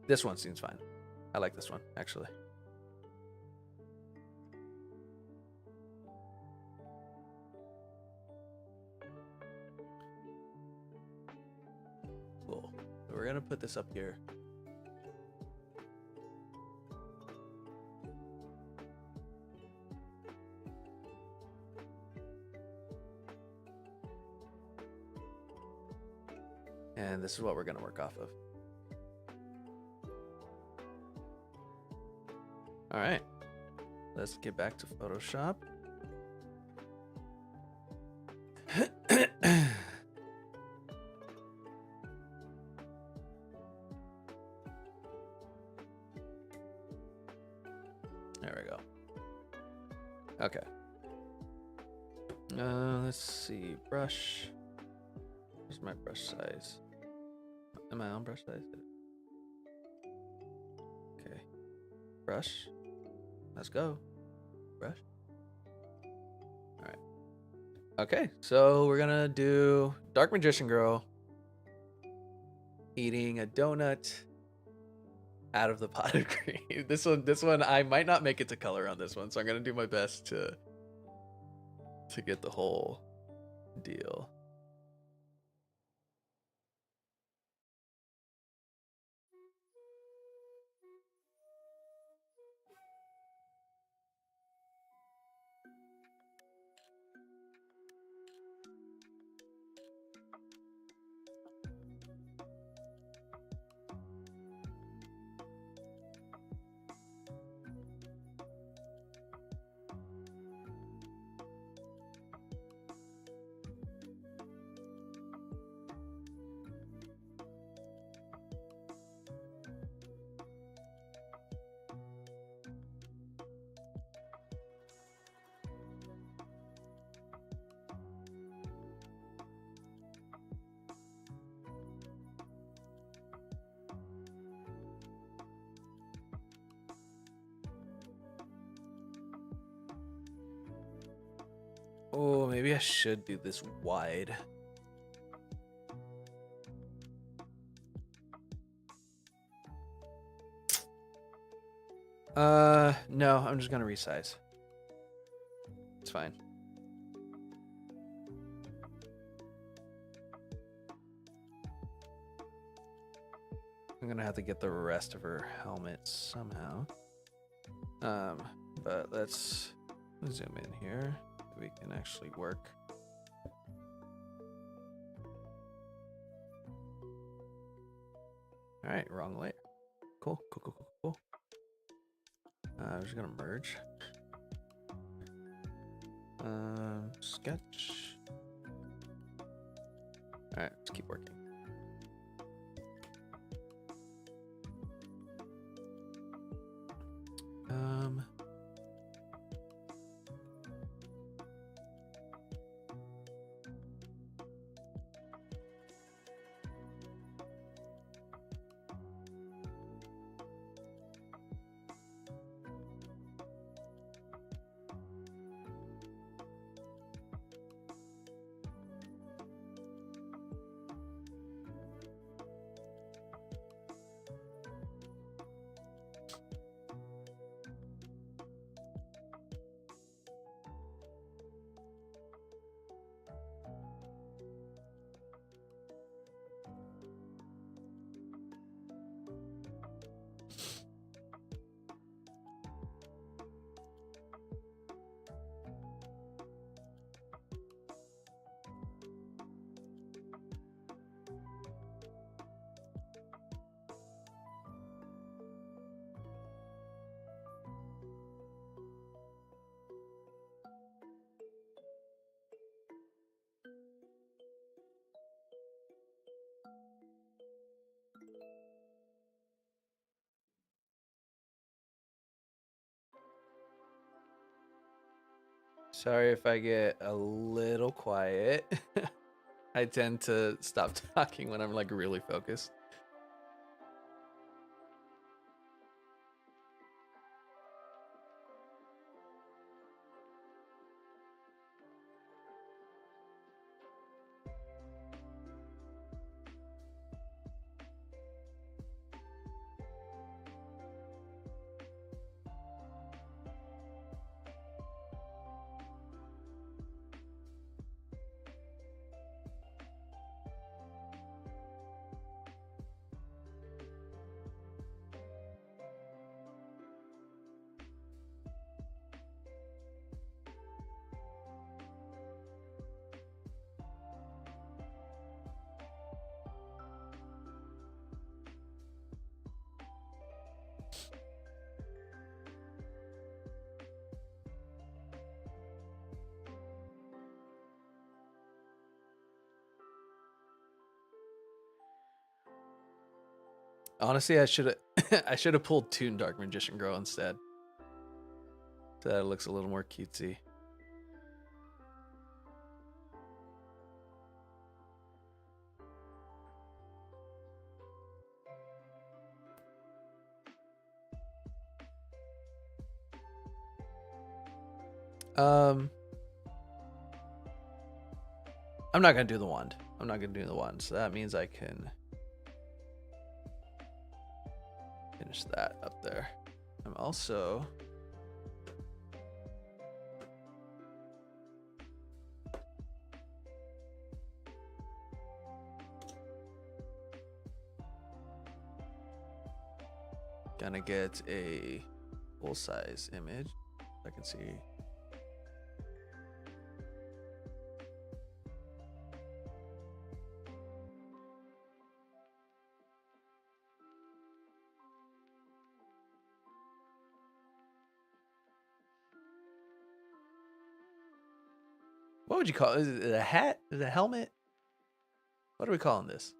This one seems fine. I like this one, actually. Cool. So we're gonna put this up here. And this is what we're gonna work off of. All right, let's get back to Photoshop. There we go. Okay. Let's see, brush. Where's my brush size? Am I on brush size? Okay. Brush. Let's go. Brush. All right. Okay, so we're gonna do Dark Magician Girl eating a donut out of the pot of cream. This one, I might not make it to color on this one, so I'm gonna do my best to get the whole deal. Oh, maybe I should do this wide. No, I'm just gonna resize. It's fine. I'm gonna have to get the rest of her helmet somehow. But let's zoom in here. We can actually work. All right, wrong layer. Cool. I'm just gonna merge. Sketch. All right, let's keep working. Sorry if I get a little quiet. I tend to stop talking when I'm like really focused. Honestly, I should have I should have pulled Toon Dark Magician Girl instead. So that it looks a little more cutesy. I'm not gonna do the wand. I'm not gonna do the wand. So that means I can finish that up there. I'm also gonna get a full-size image. I can see. What would you call it? Is it a hat? Is it a helmet? What are we calling this?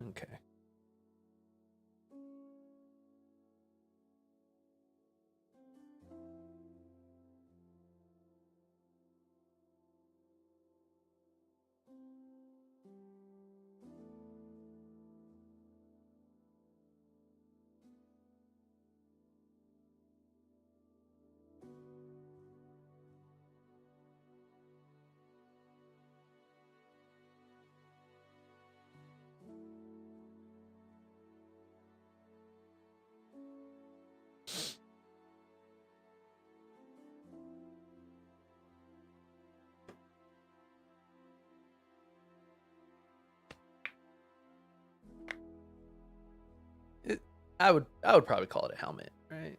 Okay. I would probably call it a helmet, right?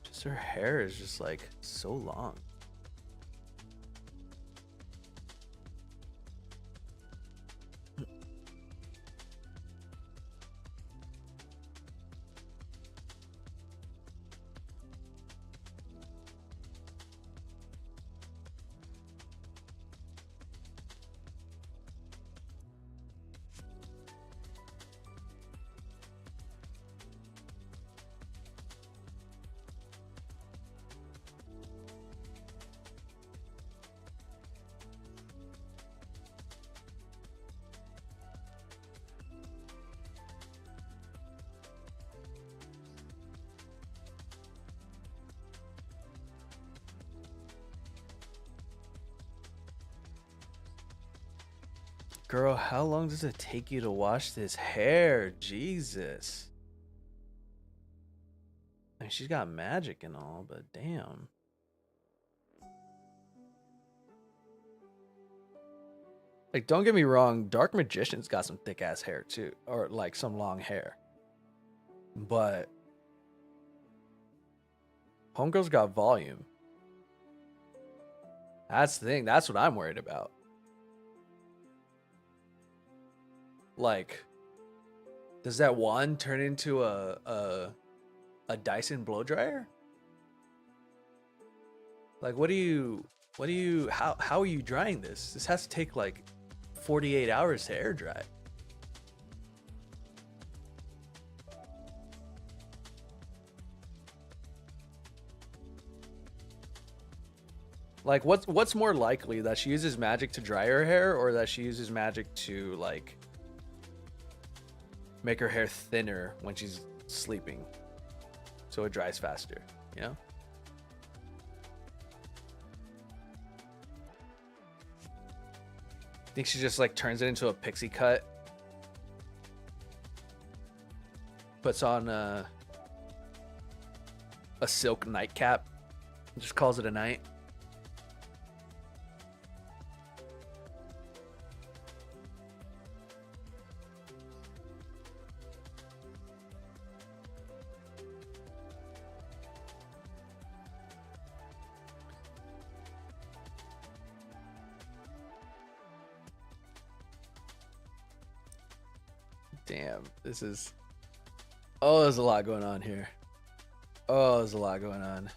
Just her hair is just like so long. Girl, how long does it take you to wash this hair? Jesus. I mean, she's got magic and all, but damn. Like, don't get me wrong, Dark Magician's got some thick ass hair too, or like some long hair. But Homegirl's got volume. That's the thing. That's what I'm worried about. Like, does that wand turn into a Dyson blow dryer? Like, how are you drying this? This has to take like 48 hours to air dry. Like, what's more likely, that she uses magic to dry her hair, or that she uses magic to like make her hair thinner when she's sleeping so it dries faster, you know? Think she just like turns it into a pixie cut, puts on a silk nightcap, and just calls it a night. Damn, this is... Oh, there's a lot going on here. Oh, there's a lot going on.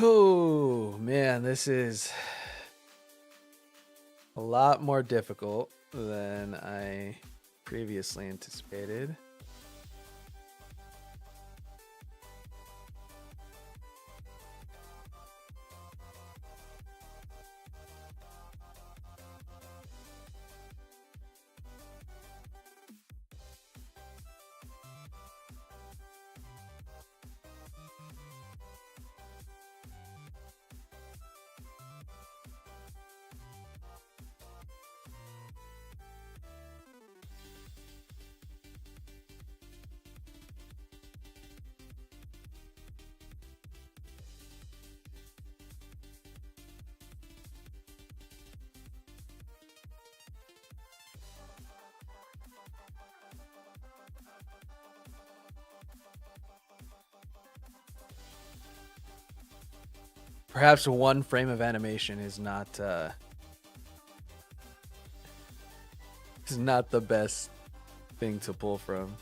Oh man, this is a lot more difficult than I previously anticipated. Perhaps one frame of animation is not the best thing to pull from.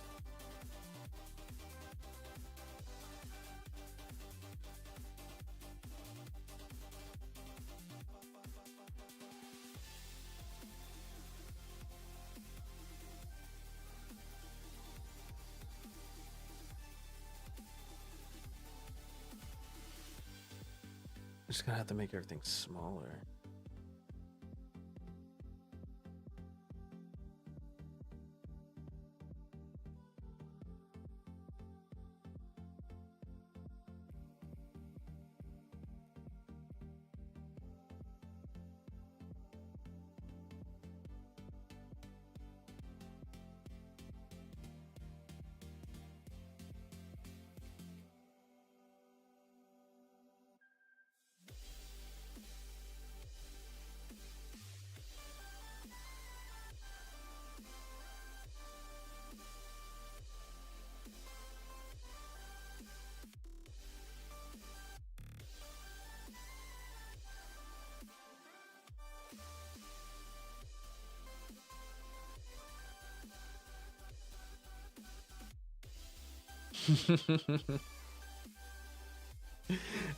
I'm just gonna have to make everything smaller.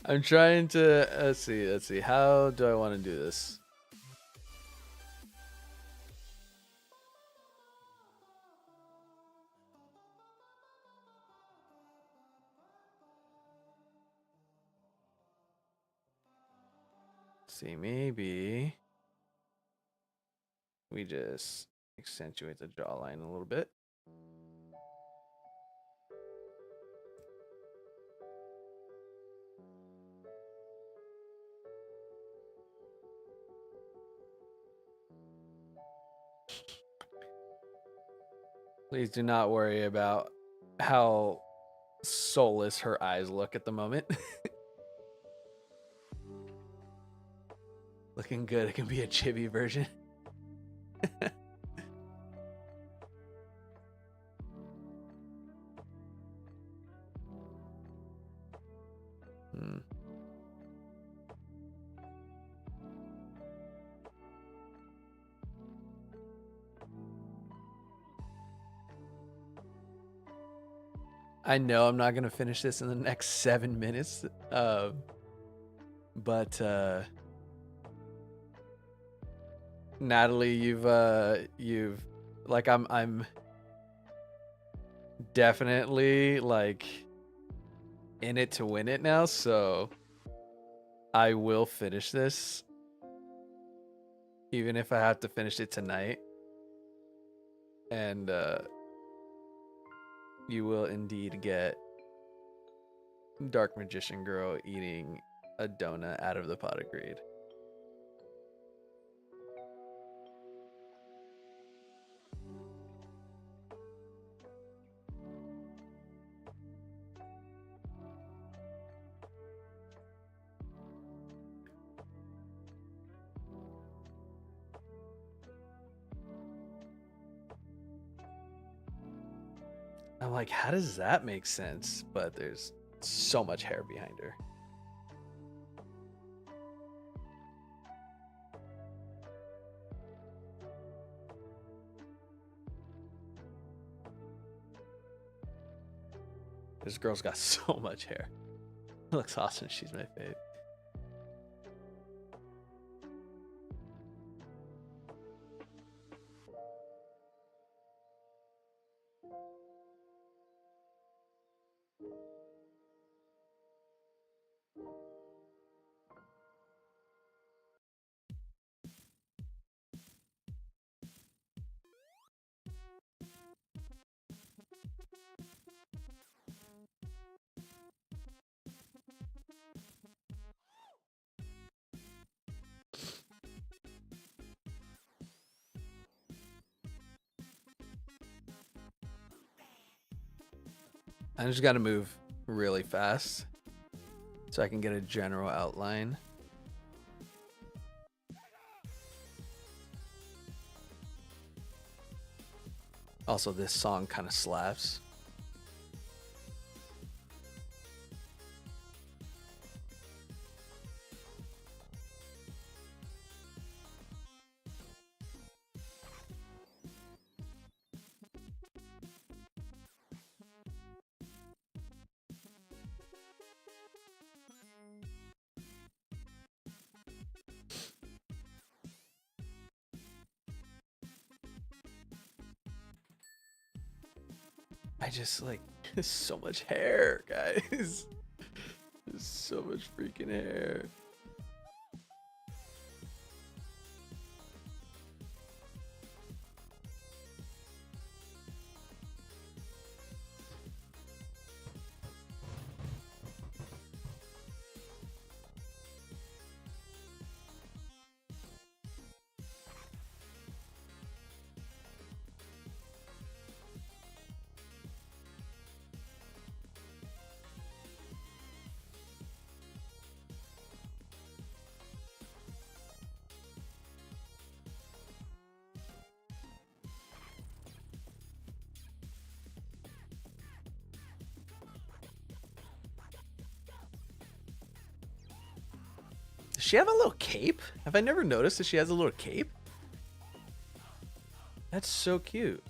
I'm trying to let's see. How do I want to do this? Let's see, maybe we just accentuate the jawline a little bit. Please do not worry about how soulless her eyes look at the moment. Looking good. It can be a chibi version. Hmm. I know I'm not gonna finish this in the next 7 minutes, but Natalie, you've like I'm definitely like in it to win it now, so I will finish this, even if I have to finish it tonight, and you will indeed get Dark Magician Girl eating a donut out of the pot of greed. I'm like, how does that make sense? But there's so much hair behind her. This girl's got so much hair. Looks awesome. She's my fave. I just got to move really fast so I can get a general outline. Also, this song kind of slaps. I just like there's so much hair, guys. There's so much freaking hair. Does she have a little cape? Have I never noticed that she has a little cape? That's so cute.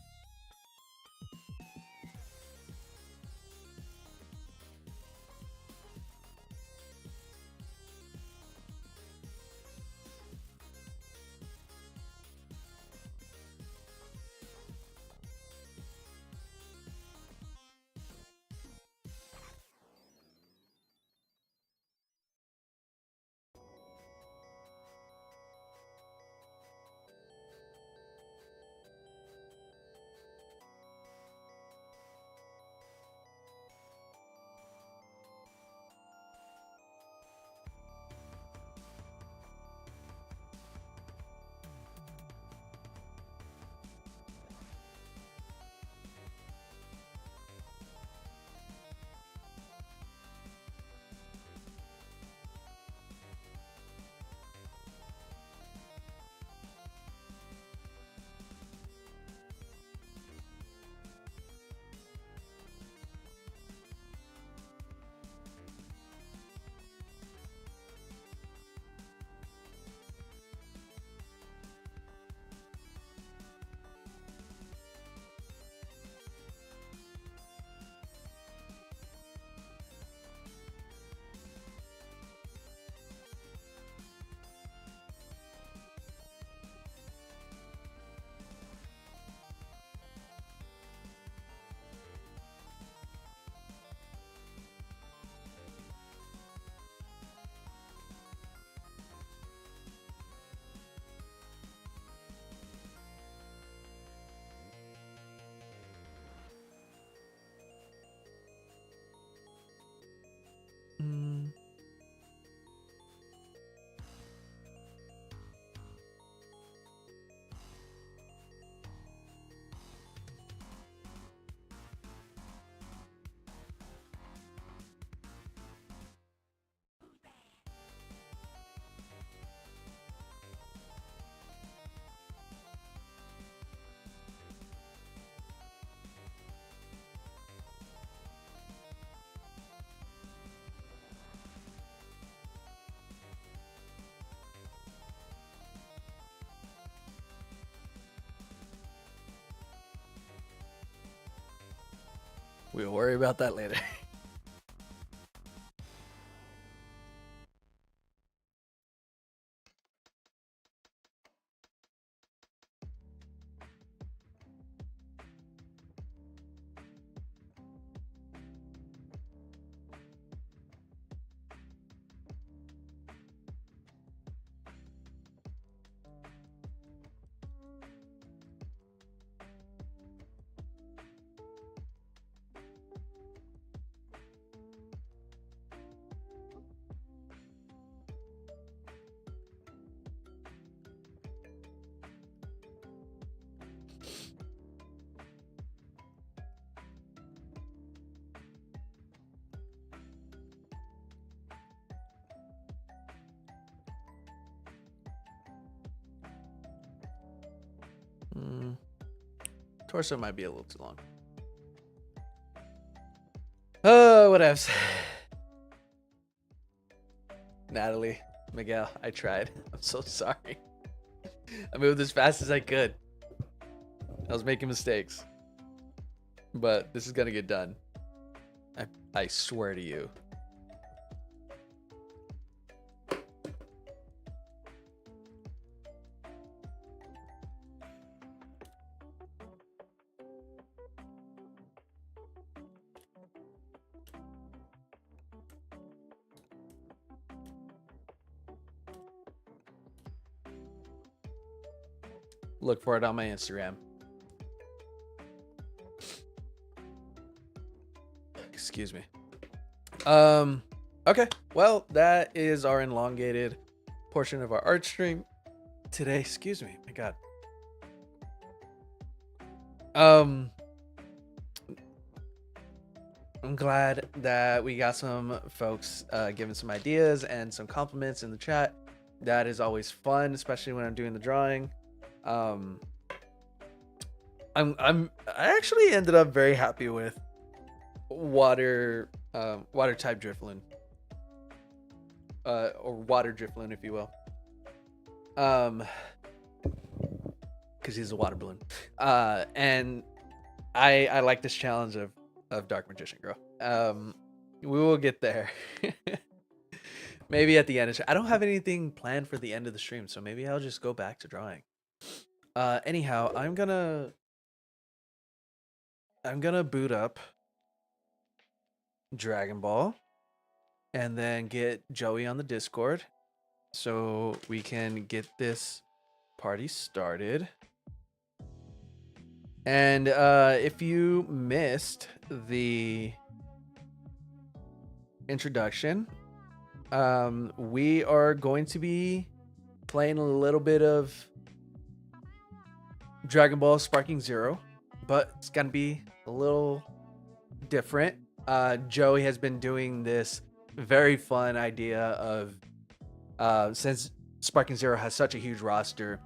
Mm. We'll worry about that later. Torso might be a little too long. Oh, what else? Natalie, Miguel, I tried. I'm so sorry. I moved as fast as I could. I was making mistakes. But this is gonna get done. I swear to you. Look for it on my Instagram. Excuse me. Okay. Well, that is our elongated portion of our art stream today. Excuse me. My God. I'm glad that we got some folks giving some ideas and some compliments in the chat. That is always fun, especially when I'm doing the drawing. I actually ended up very happy with water type driftloon, or water driftloon, if you will, because he's a water balloon. And I like this challenge of Dark Magician Girl. We will get there. Maybe at the end of I don't have anything planned for the end of the stream, so maybe I'll just go back to drawing. Anyhow, I'm gonna boot up Dragon Ball and then get Joey on the Discord so we can get this party started. And if you missed the introduction, we are going to be playing a little bit of Dragon Ball Sparking Zero, but it's gonna be a little different. Joey has been doing this very fun idea of since Sparking Zero has such a huge roster,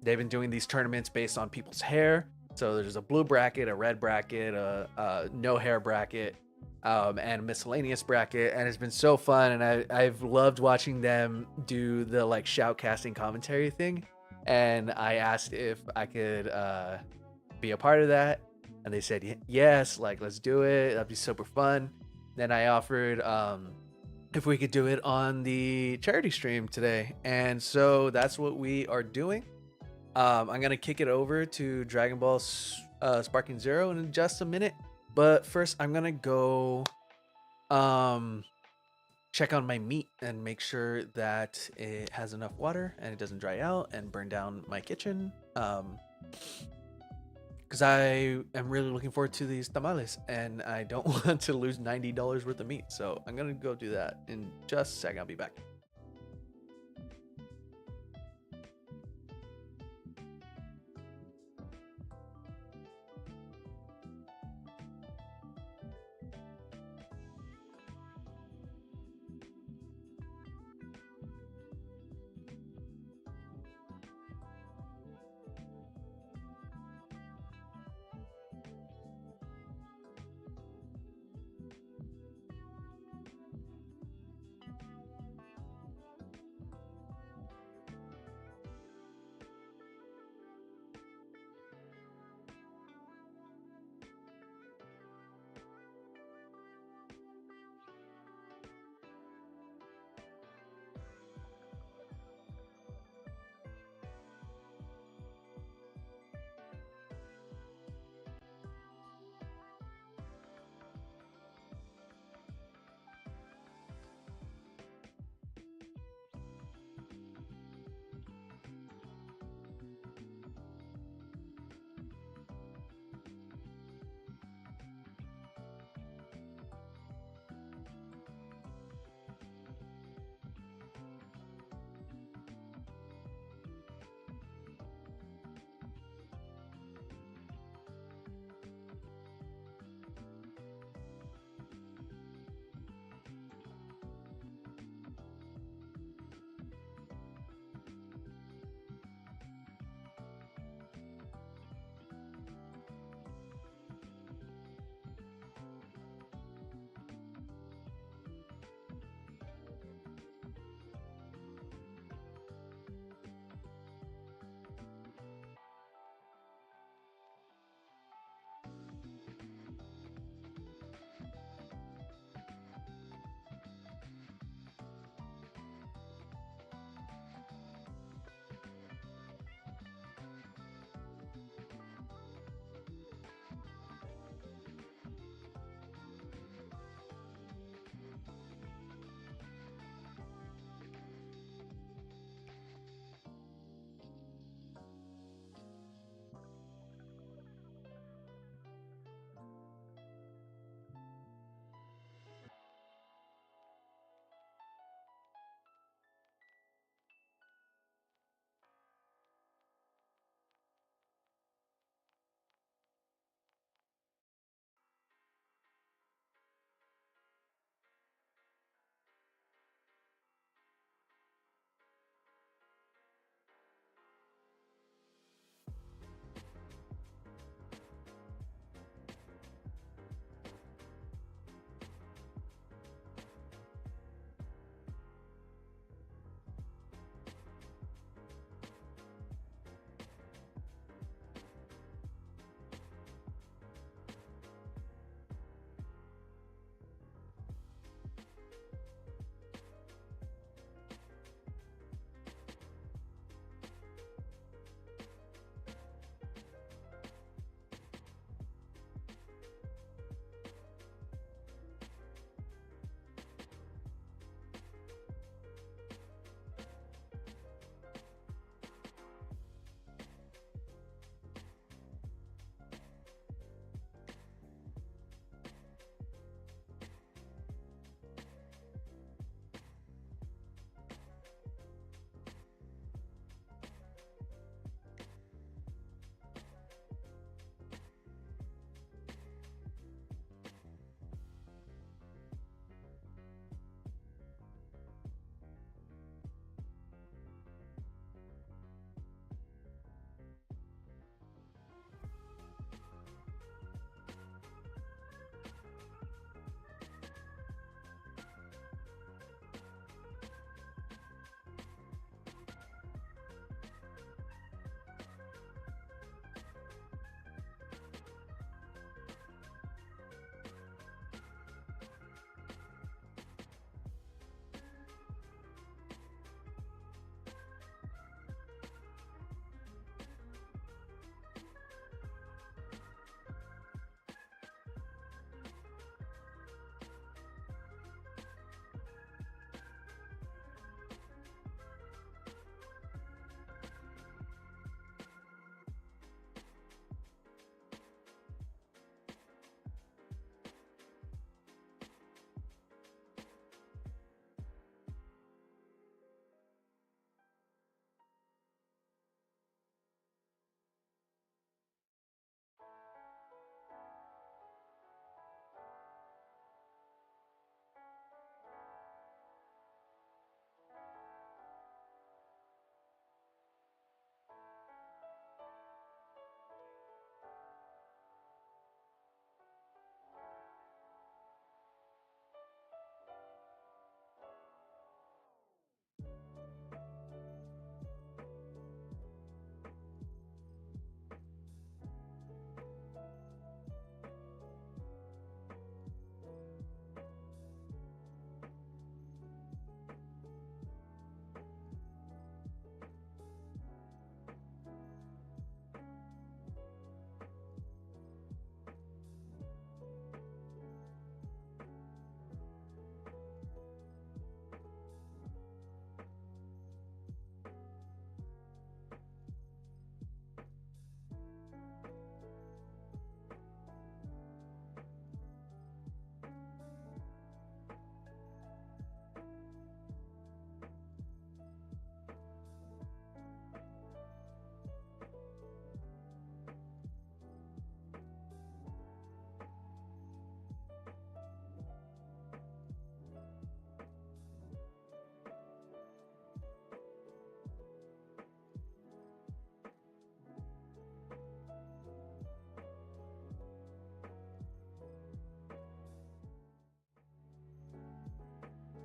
they've been doing these tournaments based on people's hair. So there's a blue bracket, a red bracket, a no hair bracket, and a miscellaneous bracket, and it's been so fun. And I've loved watching them do the like shoutcasting commentary thing. And I asked if I could be a part of that, and they said yes, like let's do it. That'd be super fun. Then I offered if we could do it on the charity stream today, and so that's what we are doing. I'm gonna kick it over to Dragon Ball Sparking Zero in just a minute, but first I'm gonna go check on my meat and make sure that it has enough water and it doesn't dry out and burn down my kitchen. Because I am really looking forward to these tamales and I don't want to lose $90 worth of meat. So I'm gonna go do that in just a second. I'll be back.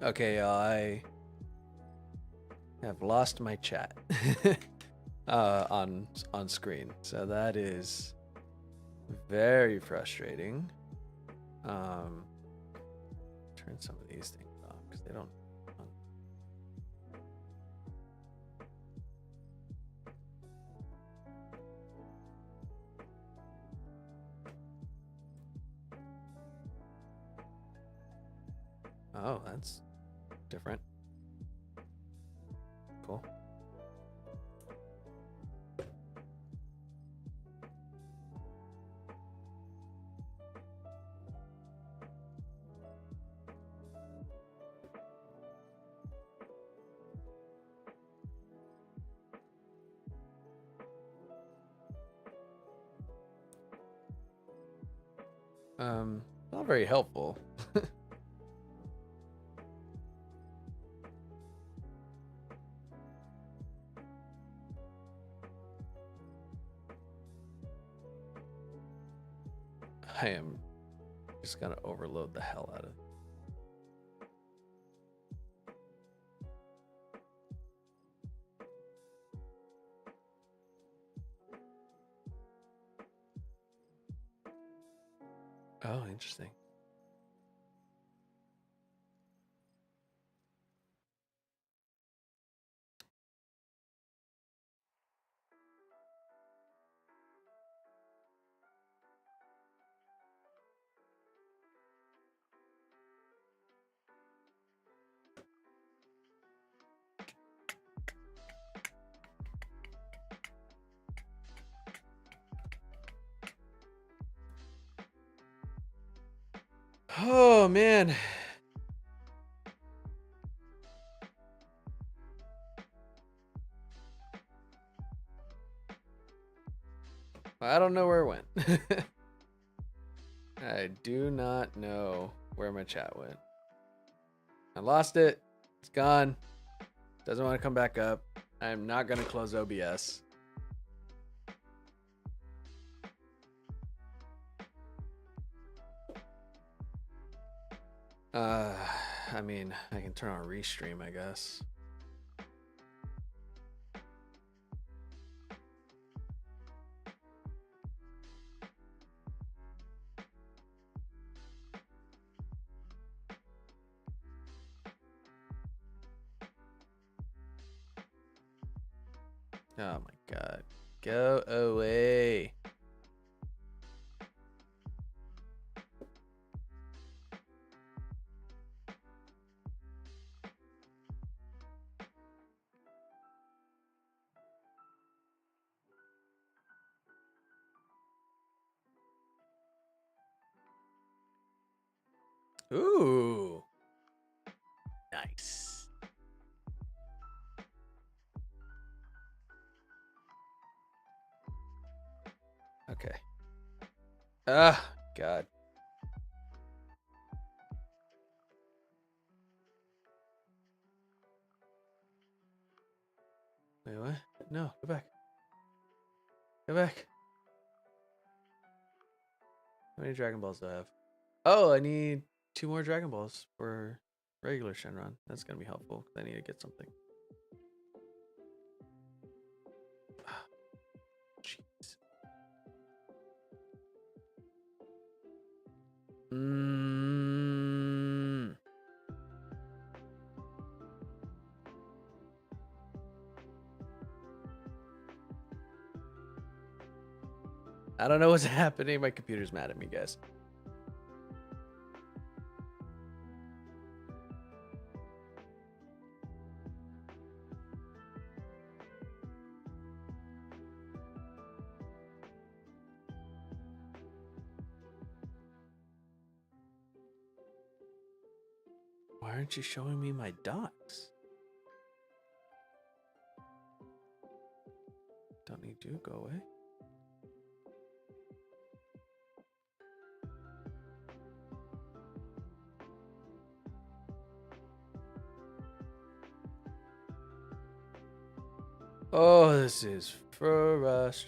Okay, I have lost my chat on screen, so that is very frustrating. Turn some of these things off because they don't. Oh, that's different. Cool. Not very helpful. I am just gonna overload the hell out of it. Oh, interesting. Oh man. I don't know where it went. I do not know where my chat went. I lost it. It's gone. Doesn't want to come back up. I'm not going to close OBS. I mean, I can turn on restream, I guess. Oh my god. Go away. Ooh. Nice. Okay. Ah, God. Wait, what? No, go back. Go back. How many Dragon Balls do I have? Oh, I need 2 more Dragon Balls for regular Shenron. That's gonna be helpful because I need to get something. Jeez. I don't know what's happening. My computer's mad at me, guys. Why aren't you showing me my docs? Don't need to go away. Oh, this is frustrating.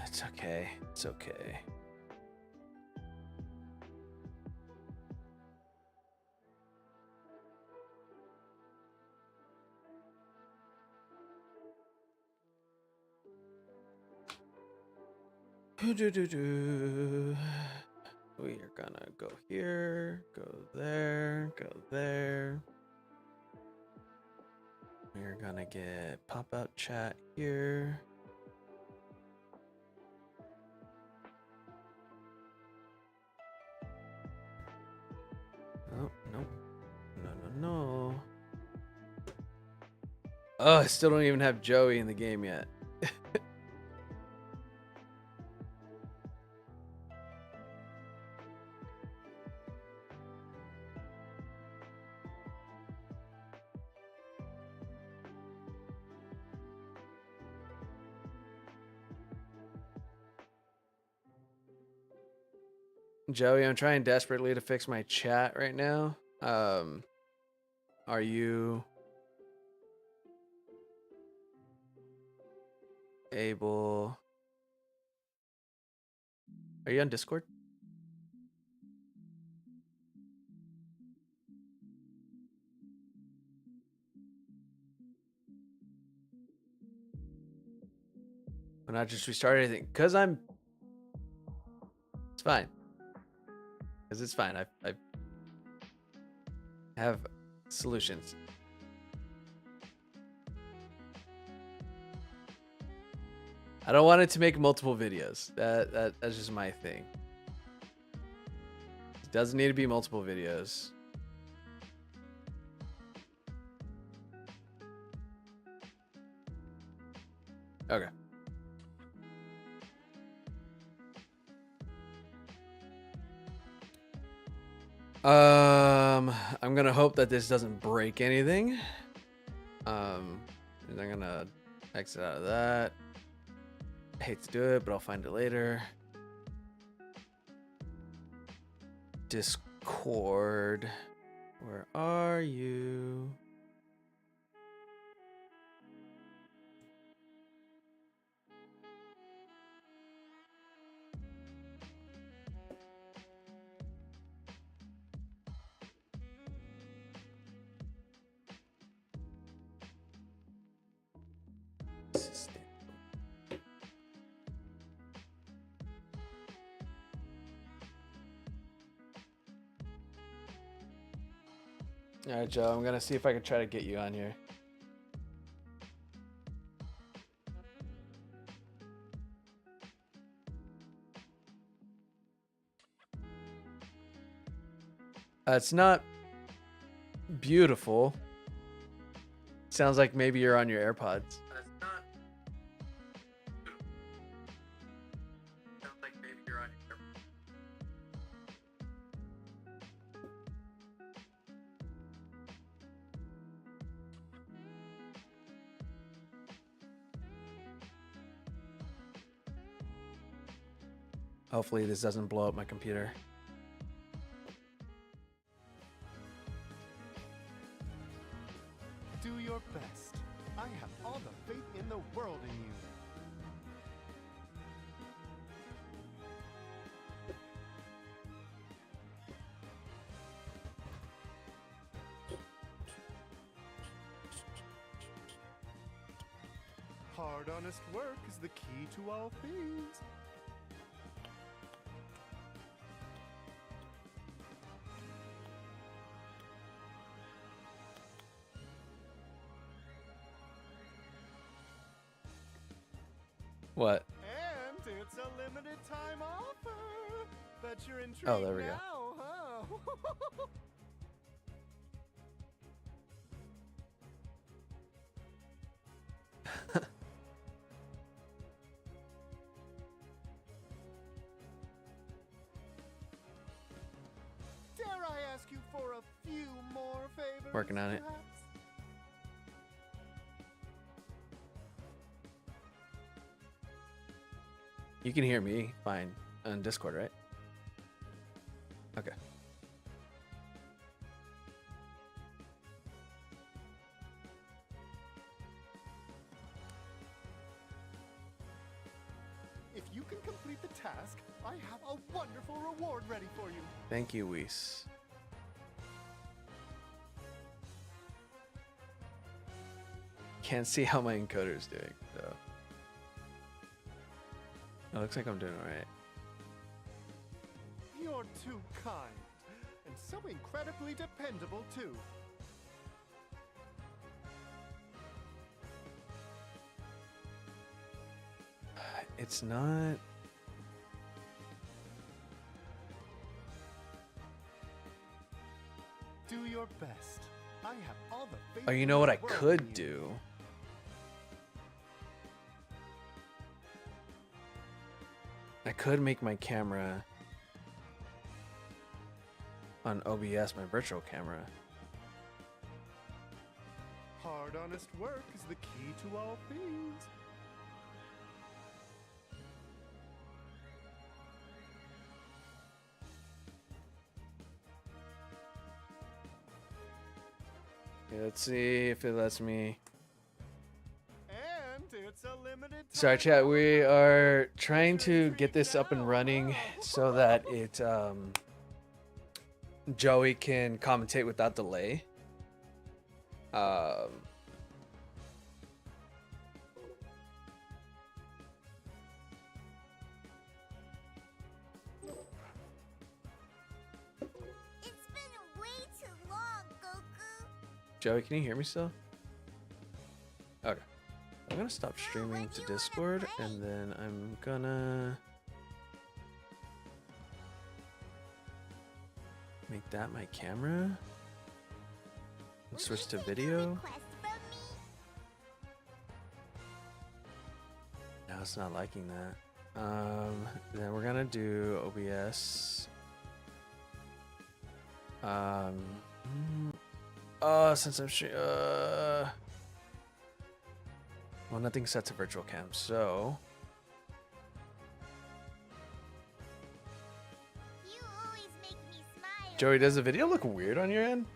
It's okay. It's okay. We are gonna go here, go there, go there. We're gonna get pop-out chat here. Oh, nope. No. Oh, I still don't even have Joey in the game yet. Joey, I'm trying desperately to fix my chat right now. Are you able? Are you on Discord? Why not just restart anything? Cause I'm. It's fine. Cause it's fine. I have solutions. I don't want it to make multiple videos. That's just my thing. It doesn't need to be multiple videos. Okay. I'm gonna hope that this doesn't break anything. And I'm gonna exit out of that. I hate to do it, but I'll find it later. Discord. Where are you? All right, Joe, I'm gonna see if I can try to get you on here. It's not beautiful. Sounds like maybe you're on your AirPods. Sounds like maybe you're on your AirPods. Hopefully this doesn't blow up my computer. Do your best. I have all the faith in the world in you. Hard, honest work is the key to all things. What? And it's a limited time offer. Bet you're intrigued Oh, there we go. now, huh? Dare I ask you for a few more favors? Working on it. Perhaps? You can hear me fine on Discord, right? Okay. task, I have a wonderful reward ready for you. Thank you, Weiss. Can't see how my encoder's doing, though. It looks like I'm doing alright. You're too kind, and so incredibly dependable, too. It's not... Do your best. I have all the faith Oh, you in know the what I world could in you. do? I could make my camera on OBS, my virtual camera. Hard, honest work is the key to all things. Okay, let's see if it lets me. And it's a limited Sorry, time chat. We offer. are trying You're to intrigued get this up and now, running huh? so that it Joey can commentate without delay. It's been way too long, Goku. Joey, can you hear me still? Okay. I'm gonna stop streaming to Discord, and then I'm gonna make that my camera. And switch to video. Request from me? Now it's not liking that. Then we're gonna do OBS. Since I'm well, nothing set to virtual cam, so You always make me smile. Joey, does the video look weird on your end?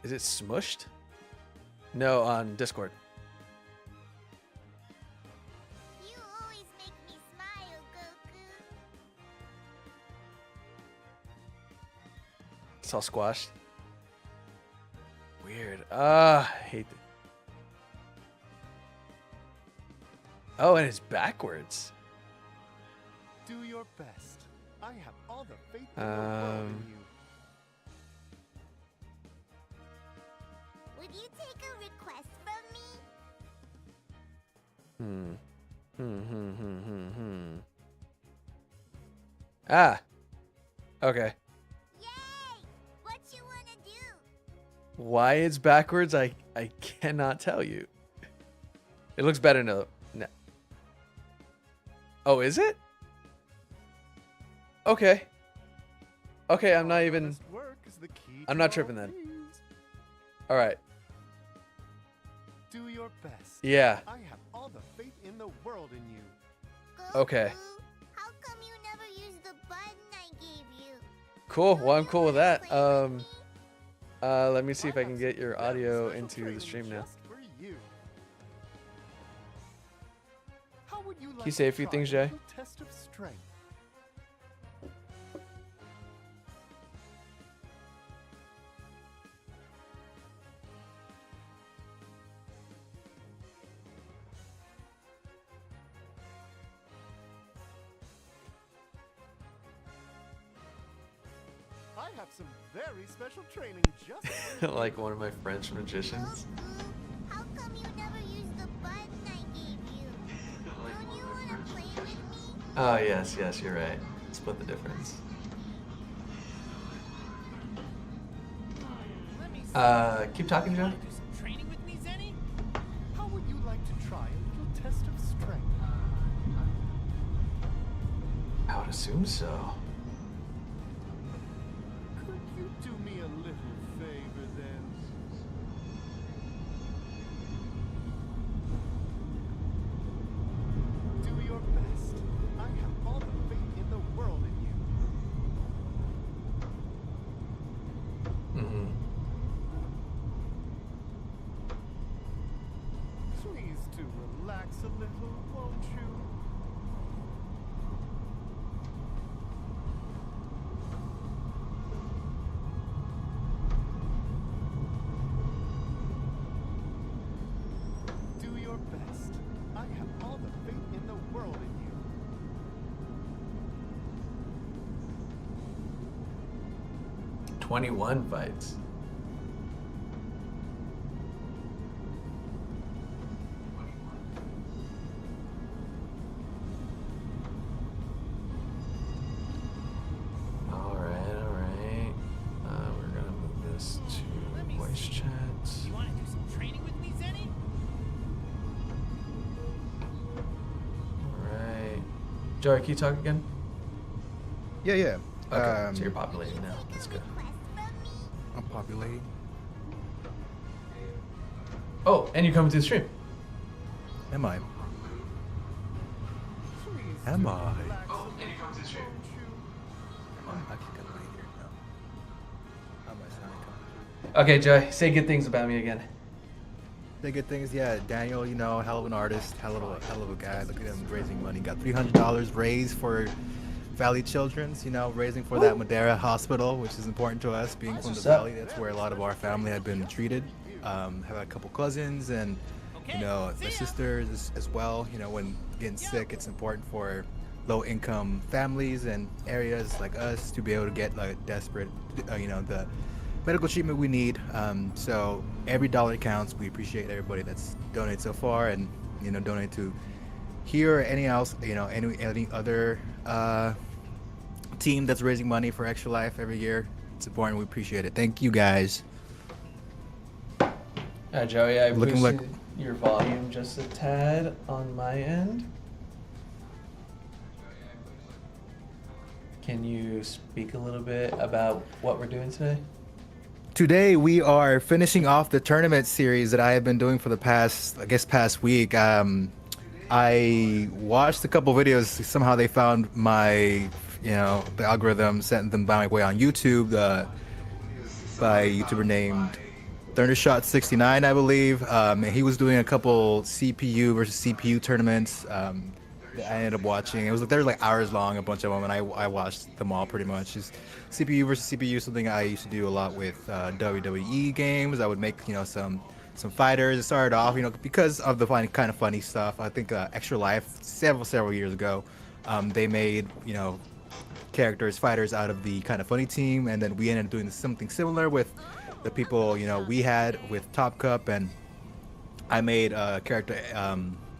Is it smushed? No, on Discord. You always make me smile, Goku. It's all squashed. Weird. I hate it. Oh, and it's backwards. Do your best. I have all the faith in the world in you. Would you take a request from me? Ah. Okay. Yay! What you wanna do? Why it's backwards, I cannot tell you. It looks better no. Oh, is it? Okay. Okay, I'm not even. Honest work is the key I'm to not all tripping then. things. All right. Do your best. Yeah. I have all the faith in the world in you. Goku, Okay. how come you never used the button I gave you? Cool. Don't Well, I'm you cool with wanna that. play with me? Let me see if I can get your have some audio very into special the stream training now. just for you. How would you like you say to a few try things, a Jay? little test of strength? I have some very special training just for you. Like one of my French magicians. Goku, how come you never used the button I gave you? Don't you wanna play with me? Oh, yes, you're right. Split the difference. Keep talking, Joe. Do some training with me, Zenny? How would you like to try a little test of strength? I would assume so. Could you do me a little favor then? Do your best. I have all the faith in the world in you. Mm-hmm. Please do relax a your best. I have all the faith in the world in you. 21 fights. All right. We're gonna move this Let me to voice see. chat. You want to do some training with me, Zenny? All right. Joey, can you talk again? Yeah. Okay, so you're populating now. That's good. Request from me? I'm populating. Oh, and you're coming to the stream. Am I? Please Am do I? relax Oh, a and you come to the stream. won't you? I can come right here now. How am I sounding? Okay, Joey, say good things about me again. The good things, yeah. Daniel, you know, hell of an artist, hell of a guy. Look at him raising money. Got $300 raised for Valley Children's, you know, raising for that Madera hospital, which is important to us, being from the what's up. Valley. That's where a lot of our family had been treated. Have had a couple cousins and, you know, my sisters as well. You know, when getting sick, it's important for low-income families and areas like us to be able to get like desperate, you know, the medical treatment we need. So every dollar counts. We appreciate everybody that's donated so far, and you know, donate to here or any else, you know, any other team that's raising money for Extra Life every year. It's important. We appreciate it. Thank you guys. Joey, I Looking boosted like- your volume just a tad on my end. Can you speak a little bit about what we're doing today? Today we are finishing off the tournament series that I have been doing for the past week. I watched a couple videos. Somehow they found my, you know, the algorithm sent them my way on YouTube. By a YouTuber named Thundershot69, I believe. And he was doing a couple CPU versus CPU tournaments. That I ended up watching. It was they're like hours long, a bunch of them, and I watched them all pretty much. Just CPU versus CPU, something I used to do a lot with WWE games. I would make, you know, some fighters. It started off, you know, because of the kind of funny stuff. I think Extra Life several years ago, they made, you know, fighters out of the kind of funny team, and then we ended up doing something similar with the people, you know, we had with Top Cup, and I made a character,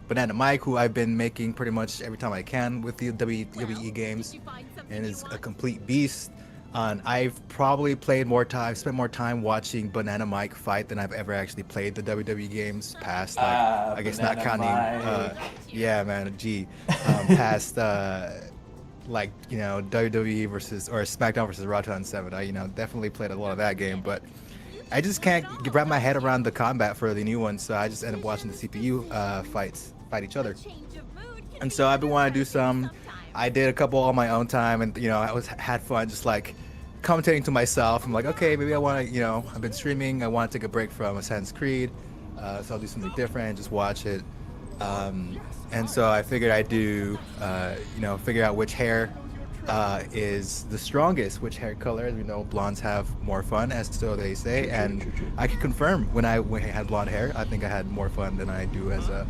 Banana Mike, who I've been making pretty much every time I can with the WWE games, and is a complete beast. I've probably spent more time watching Banana Mike fight than I've ever actually played the WWE games past, like, I guess not Banana counting, Mike. yeah, man, past, like, you know, WWE versus, or SmackDown versus Raw 2007. I, you know, definitely played a lot of that game, but I just can't wrap my head around the combat for the new one, so I just end up watching the CPU fight each other. And so I've been wanting to do some. I did a couple on my own time, and you know, had fun just like commentating to myself. I'm like, okay, maybe I want to, you know, I've been streaming. I want to take a break from Assassin's Creed, so I'll do something different and just watch it. And so I figured I'd do, you know, figure out which hair is the strongest, which hair color. As we know, blondes have more fun, as so they say, and I can confirm when I had blonde hair, I think I had more fun than I do as a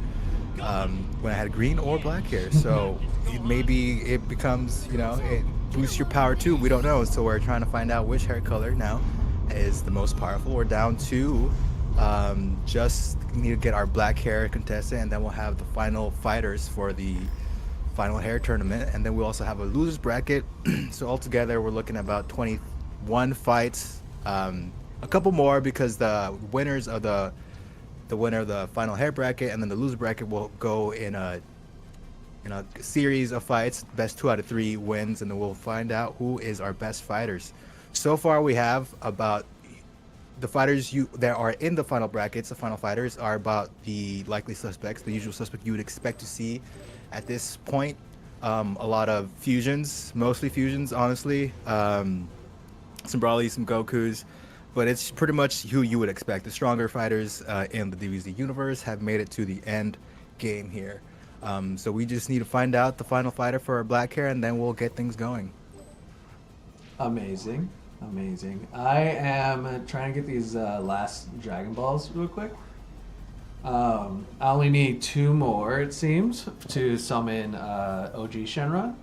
when I had green or black hair. So maybe it becomes, you know, it boosts your power too. We don't know, so we're trying to find out which hair color now is the most powerful. We're down to just need to get our black hair contestant, and then we'll have the final fighters for the final hair tournament, and then we also have a losers bracket. So altogether we're looking at about 21 fights, a couple more because the winners of the winner of the final hair bracket and then the loser bracket will go in a series of fights. Best 2 out of 3 wins, and then we'll find out who is our best fighters. So far we have about the fighters that are in the final brackets. The final fighters are about the likely suspects, the usual suspect you would expect to see at this point. A lot of fusions, mostly fusions, honestly. Some Brawlies, some Gokus, but it's pretty much who you would expect. The stronger fighters in the DBZ universe have made it to the end game here. So we just need to find out the final fighter for our black hair, and then we'll get things going. Amazing. I am trying to get these last Dragon Balls real quick. I only need 2 more, it seems, to summon OG Shenron.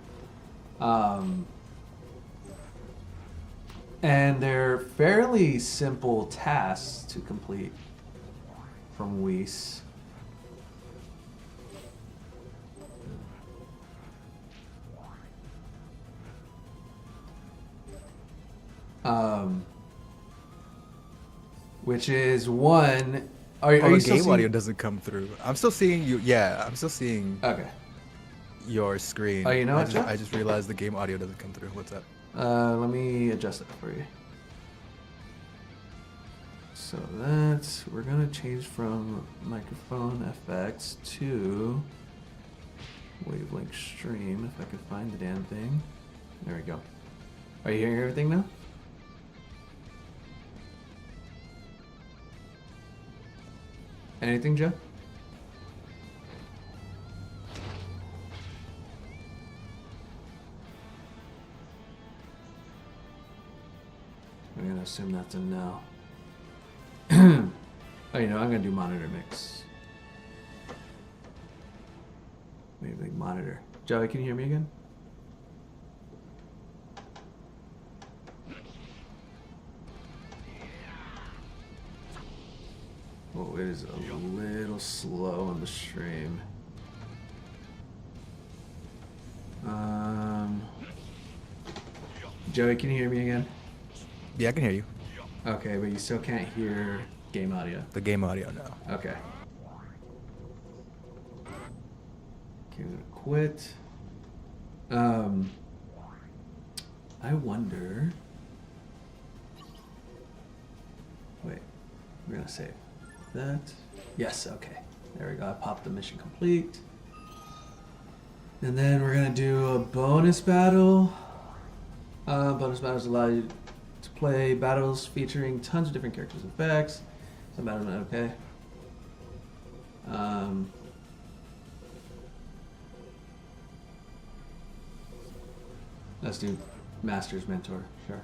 And they're fairly simple tasks to complete from Whis. Which is one. Are Oh, you the still game seeing? audio doesn't come through. I'm still seeing you. Yeah, I'm still seeing Okay. your screen. Oh, you know what, Jeff? I just realized the game audio doesn't come through. What's up? Let me adjust it for you. So that's, we're gonna change from microphone FX to wavelength stream, if I could find the damn thing. There we go. Are you hearing everything now? Anything, Joe? I'm gonna assume that's a no. Oh, you know, I'm gonna do monitor mix. Wavelength monitor. Joey, can you hear me again? Oh, it is a little slow on the stream. Joey, can you hear me again? Yeah, I can hear you. Okay, but you still can't hear game audio. The game audio now. Okay. Okay, I'm gonna quit. I wonder. Wait, we're gonna save that. Yes, okay. There we go. I popped the mission complete. And then we're gonna do a bonus battle. Bonus battles allow you to play battles featuring tons of different characters and effects. Some battles are okay. Let's do Master's Mentor, sure.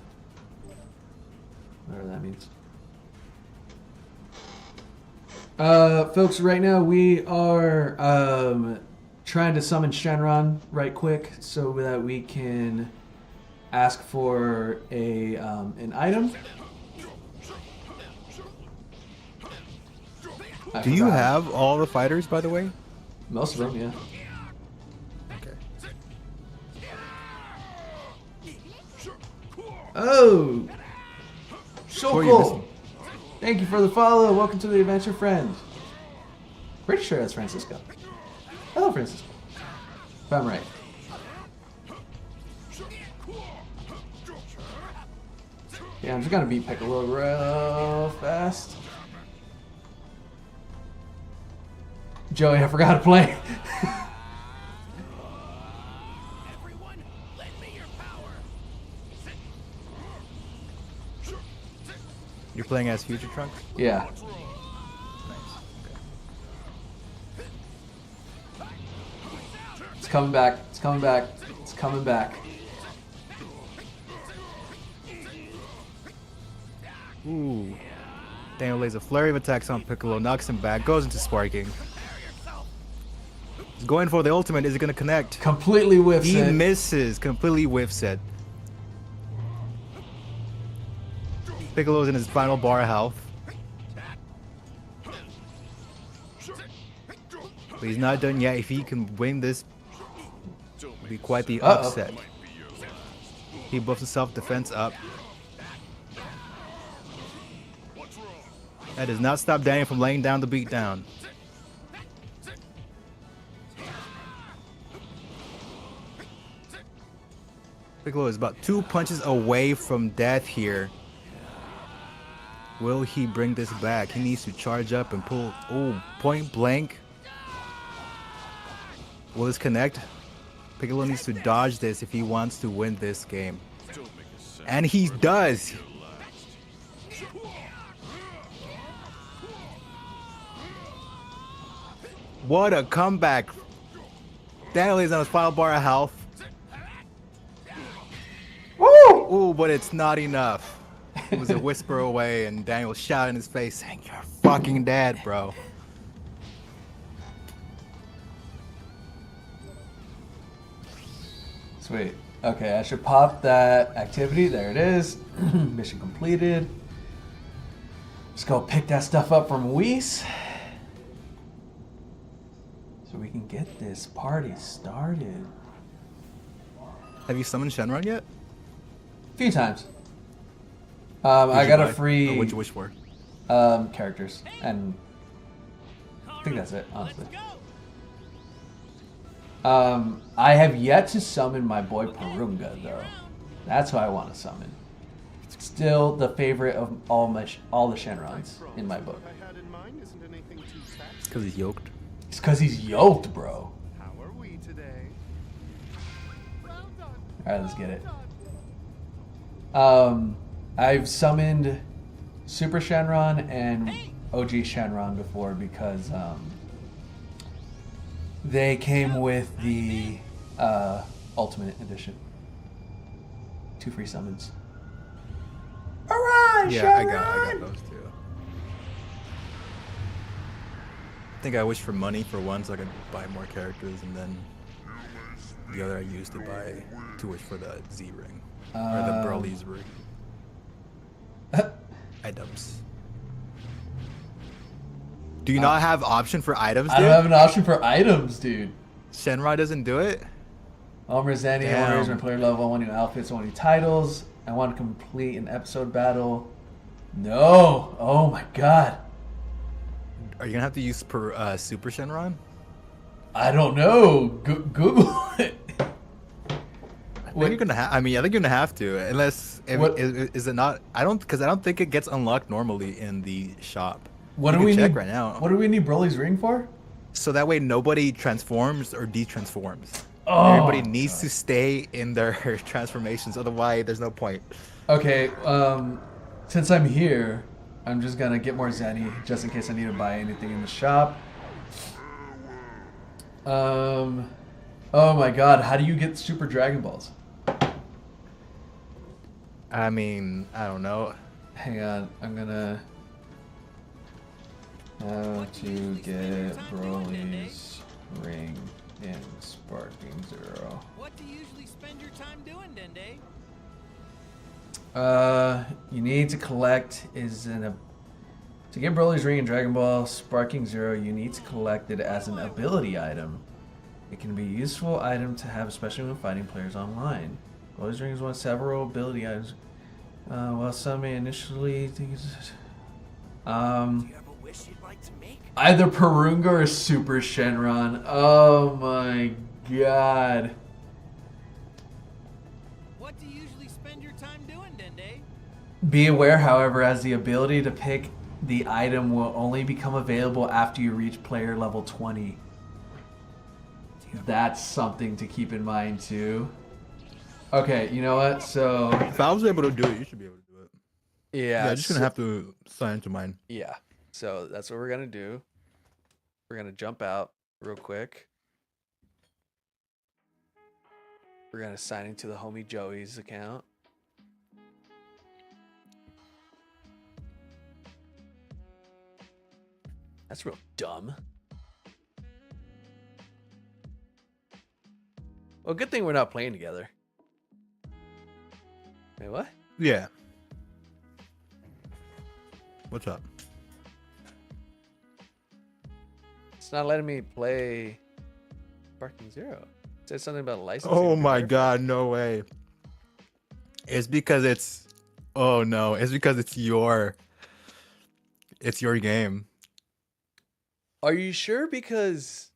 Whatever that means. Folks, right now we are trying to summon Shenron right quick so that we can ask for a an item. Do you have all the fighters, by the way? Most of them, yeah. Okay. Oh! So Who are you cool! missing? Thank you for the follow. Welcome to the adventure, friend. Pretty sure that's Francisco. Hello, Francisco. If I'm right. Yeah, I'm just gonna beat Piccolo real fast. Joey, I forgot to play. Everyone, lend me your power. You're playing as Future Trunks? Yeah. Nice. Okay. It's coming back. It's coming back. It's coming back. Ooh. Daniel lays a flurry of attacks on Piccolo, knocks him back, goes into sparking. He's going for the ultimate. Is it going to connect? Completely whiffs He it. misses. Completely whiffs it. Piccolo's in his final bar of health. But he's not done yet. If he can win this, it'll be quite the upset. He buffs his self-defense up. That does not stop Daniel from laying down the beatdown. Piccolo is about 2 punches away from death here. Will he bring this back? He needs to charge up and pull. Oh, point blank. Will this connect? Piccolo needs to dodge this if he wants to win this game. And he does. What a comeback. Daniel is on his final bar of health. Woo! Ooh, but it's not enough. It was a whisper away, and Daniel shot in his face saying, "You're fucking dead, bro." Sweet. Okay, I should pop that activity. There it is. Mission completed. Let's go pick that stuff up from Weiss. So we can get this party started. Have you summoned Shenron yet? A few times. Did I you got a buy? free Or what'd you wish for? characters, and I think that's it, honestly. I have yet to summon my boy Parunga, though. That's who I want to summon. Still the favorite of all the Shenrons in my book. I had in mind isn't anything too taxing. It's because he's yoked. It's because he's yoked, bro. How are we today? Well done. Alright, let's get it. Well done. I've summoned Super Shenron and OG Shenron before because they came with the Ultimate Edition. 2 free summons. Alright, Yeah, Shenron! I got those too. I think I wished for money for one so I could buy more characters, and then the other I used to buy to wish for the Z ring. Or the Burley's ring. Items. Do you not have option for items, dude? I don't have an option for items, dude. Shenron doesn't do it? Elmer Zanny, I want to raise my Damn. player level, I want new outfits, I want new titles, I want to complete an episode battle. No! Oh my god. Are you gonna have to use Super Shenron? I don't know. Google it. I think you're gonna have. I mean, I think you're gonna have to, unless What- is it not? I don't, because I don't think it gets unlocked normally in the shop. What You do can we check need right now? What do we need Broly's ring for? So that way nobody transforms or detransforms. Oh, Everybody needs to stay in their transformations, otherwise there's no point. Okay, since I'm here, I'm just gonna get more Zenny just in case I need to buy anything in the shop. Oh my god, how do you get Super Dragon Balls? I mean, I don't know. Hang on, I'm gonna... How to get Broly's ring in Sparking Zero. What do you usually spend your time doing, Dende? You need to collect to get Broly's ring in Dragon Ball Sparking Zero, you need to collect it as an ability item. It can be a useful item to have, especially when fighting players online. Broly's ring is one of several ability items. While some may initially think it's... Do you have a wish you'd like to make? Either Purunga or Super Shenron. Oh my god. What do you usually spend your time doing, Dende? Be aware, however, as the ability to pick the item will only become available after you reach player level 20. That's something to keep in mind too. Okay, you know what? So If I was able to do it, you should be able to do it. yeah, Yeah, just gonna have to sign into mine. yeah. So that's what we're gonna do. We're gonna jump out real quick. We're gonna sign into the homie Joey's account. That's real dumb. Well, good thing we're not playing together. Wait, what? Yeah. What's up? It's not letting me play Sparking Zero. It said something about licensing. Oh my god, no way. It's because it's... Oh no, it's because it's your game. Are you sure? Because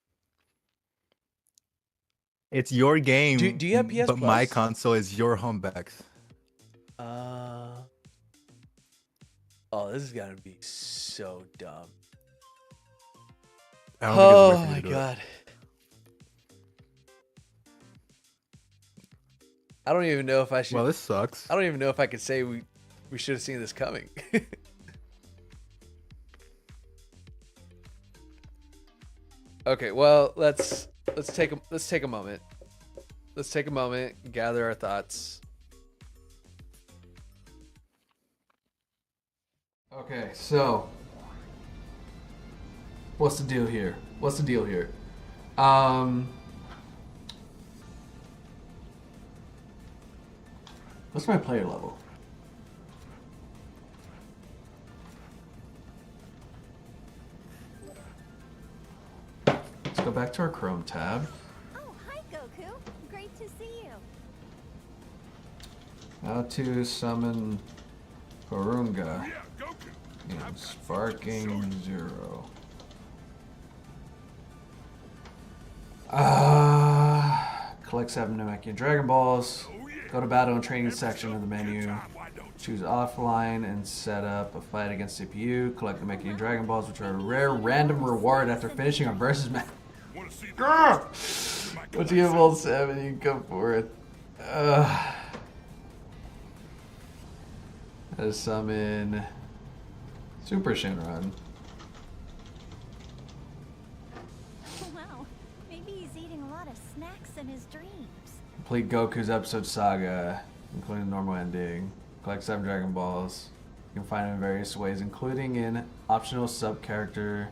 It's your game. Do you have PS But my Plus? console is your home backs. Oh, this is gonna be so dumb. I don't think there's a way Oh for you my to do it. god. I don't even know if I should. Well, this sucks. I don't even know if I could say we should have seen this coming. Okay, well, let's take a moment. Let's take a moment, gather our thoughts. Okay, so what's the deal here? What's my player level? Let's go back to our Chrome tab. Oh, hi, Goku. Great to see you. How to summon Porunga Yeah, Goku. in Sparking Zero. Collect 7 Namekian Dragon Balls. Go to battle and training section of the menu. Choose offline and set up a fight against CPU. Collect Namekian Dragon Balls, which are a rare random reward after finishing a versus match. Once you get level 7, you can come forth. How to summon Super Shenron. Wow, maybe he's eating a lot of snacks in his dreams. Complete Goku's episode saga, including the normal ending. Collect 7 Dragon Balls. You can find them in various ways, including in optional sub-character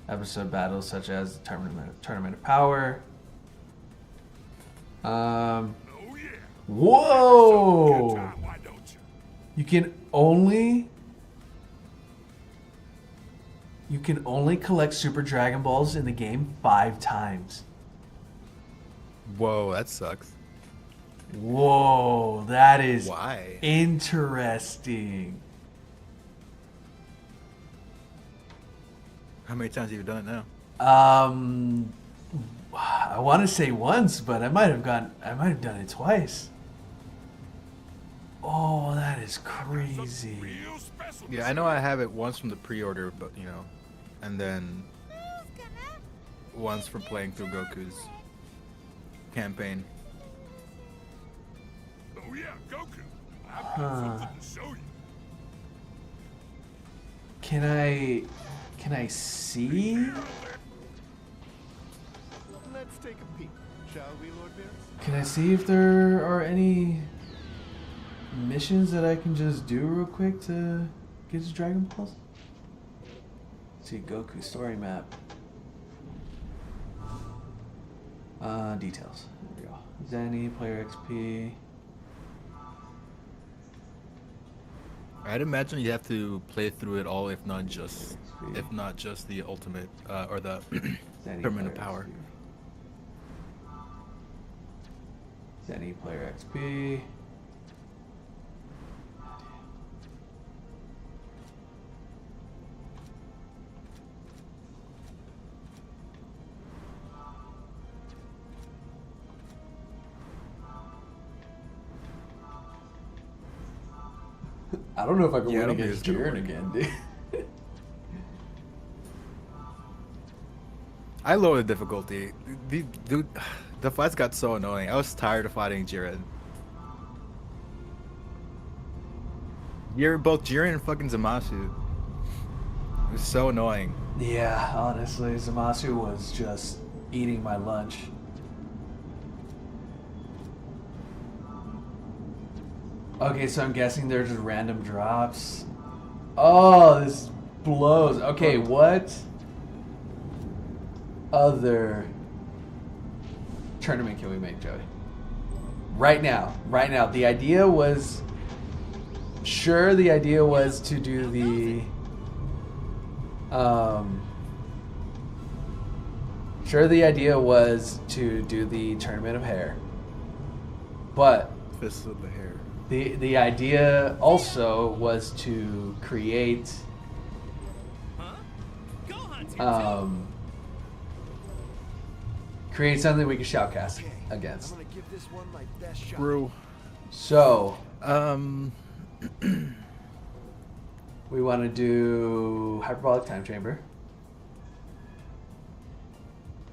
episode battles such as Tournament of Power. Whoa! You can only collect Super Dragon Balls in the game 5 times. Whoa, that sucks. Whoa, that is Why? interesting. How many times have you done it now? I want to say once, but I might have done it twice. Oh, that is crazy. Yeah, I know I have it once from the pre-order, but and then once for playing through Goku's campaign. Oh yeah, Goku. I've Huh. got something to show you. Can I see? Let's take a peek, shall we, Lord Beerus? Can I see if there are any missions that I can just do real quick to get his Dragon Balls? Let's see, Goku story map. Details. There we go. Zenny, player XP. I'd imagine you have to play through it all, if not just the ultimate or the Zenny permanent player power. XP. Zenny player XP. I don't know if I can Yeah, I win don't think against it's gonna Jiren work. again, dude. I lowered the difficulty. Dude, the fights got so annoying. I was tired of fighting Jiren. Both Jiren and fucking Zamasu. It was so annoying. Yeah, honestly, Zamasu was just eating my lunch. Okay, so I'm guessing they're just random drops. Oh, this blows. Okay, what other tournament can we make, Joey? Right now. The idea was... Sure, the idea was to do the... Sure, the idea was to do the Tournament of Hair. But Fist of the hair. the idea also was to create Huh? Go hunting. create something we could shoutcast against. I'm gonna give this one my best shot. True. So we want to do hyperbolic time chamber,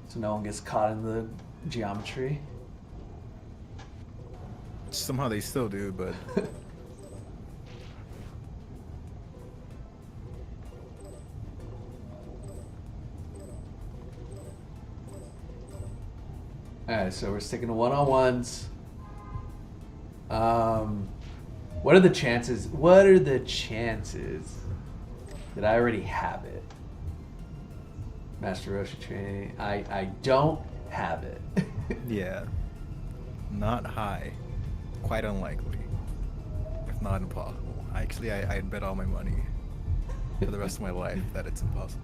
so no one gets caught in the geometry. Somehow they still do, but Alright, so we're sticking to one-on-ones. What are the chances? What are the chances that I already have it? Master Roshi training. I don't have it. yeah, not high. Quite unlikely. not impossible. Actually, I'd bet all my money for the rest of my life that it's impossible.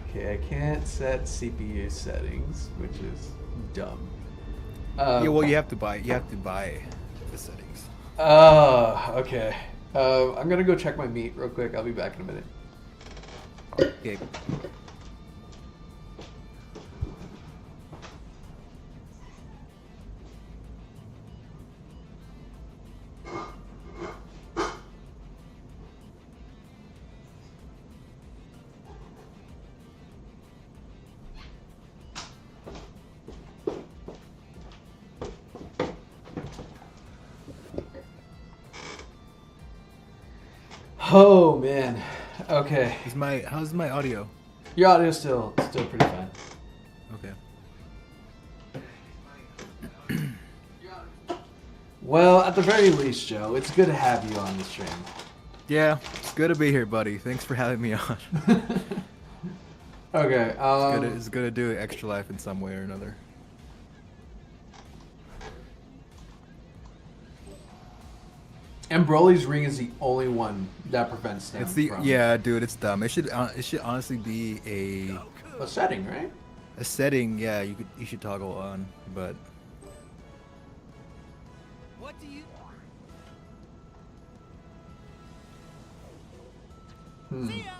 Okay, I can't set CPU settings, which is dumb. Yeah, well, you have to buy the settings. Okay. I'm gonna go check my meat real quick. I'll be back in a minute. Okay. Oh man. Okay. How's my audio? Your audio's still pretty fine. Okay. Well, at the very least, Joe, it's good to have you on the stream. Yeah, it's good to be here, buddy. Thanks for having me on. Okay. It's good to do Extra Life in some way or another. And Broly's ring is the only one that prevents them. It's the from yeah, dude. It's dumb. It should honestly be a setting, right? a setting. Yeah, you should toggle on, but What do you? See ya.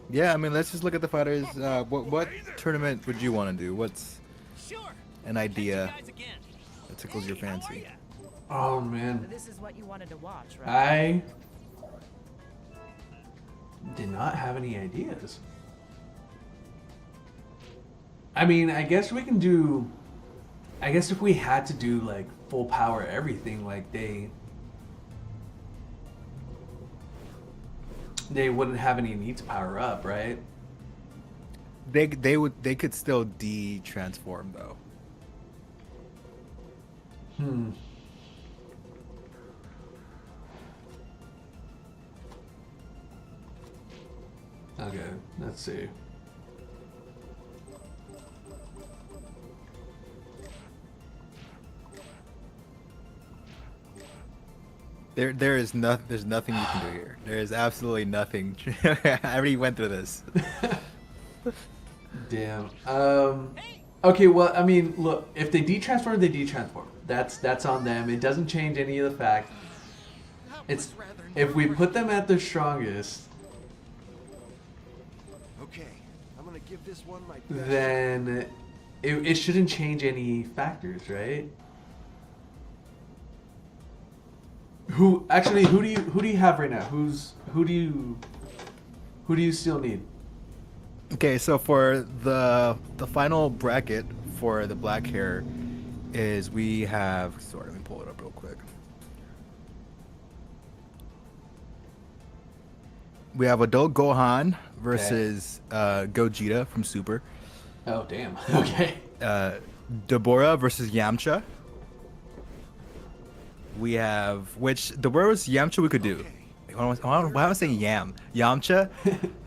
yeah. I mean, let's just look at the fighters. What tournament would you want to do? What's Sure. an idea Guys again. that tickles your Hey, how are fancy? ya? Oh man, This is what you wanted to watch, right? I did not have any ideas. I mean, I guess we can do. I guess if we had to do like full power everything, like they wouldn't have any need to power up, right? They could still de-transform though. Okay, let's see. There's nothing you can do here. There is absolutely nothing. I already went through this. Damn. Okay, well, I mean, look, if they de-transform, they de-transform. That's on them. It doesn't change any of the fact. It's if we put them at their strongest, Okay, I'm gonna give this one my best. then it shouldn't change any factors, right? Who do you have right now? Who do you still need? Okay, so for the final bracket for the black hair is we have. Sorry, let me pull it up real quick. We have Adult Gohan versus Gogeta from Super. Oh damn. Okay. Deborah versus Yamcha. We have which Deborah versus Yamcha we could do. Why am I saying Yamcha?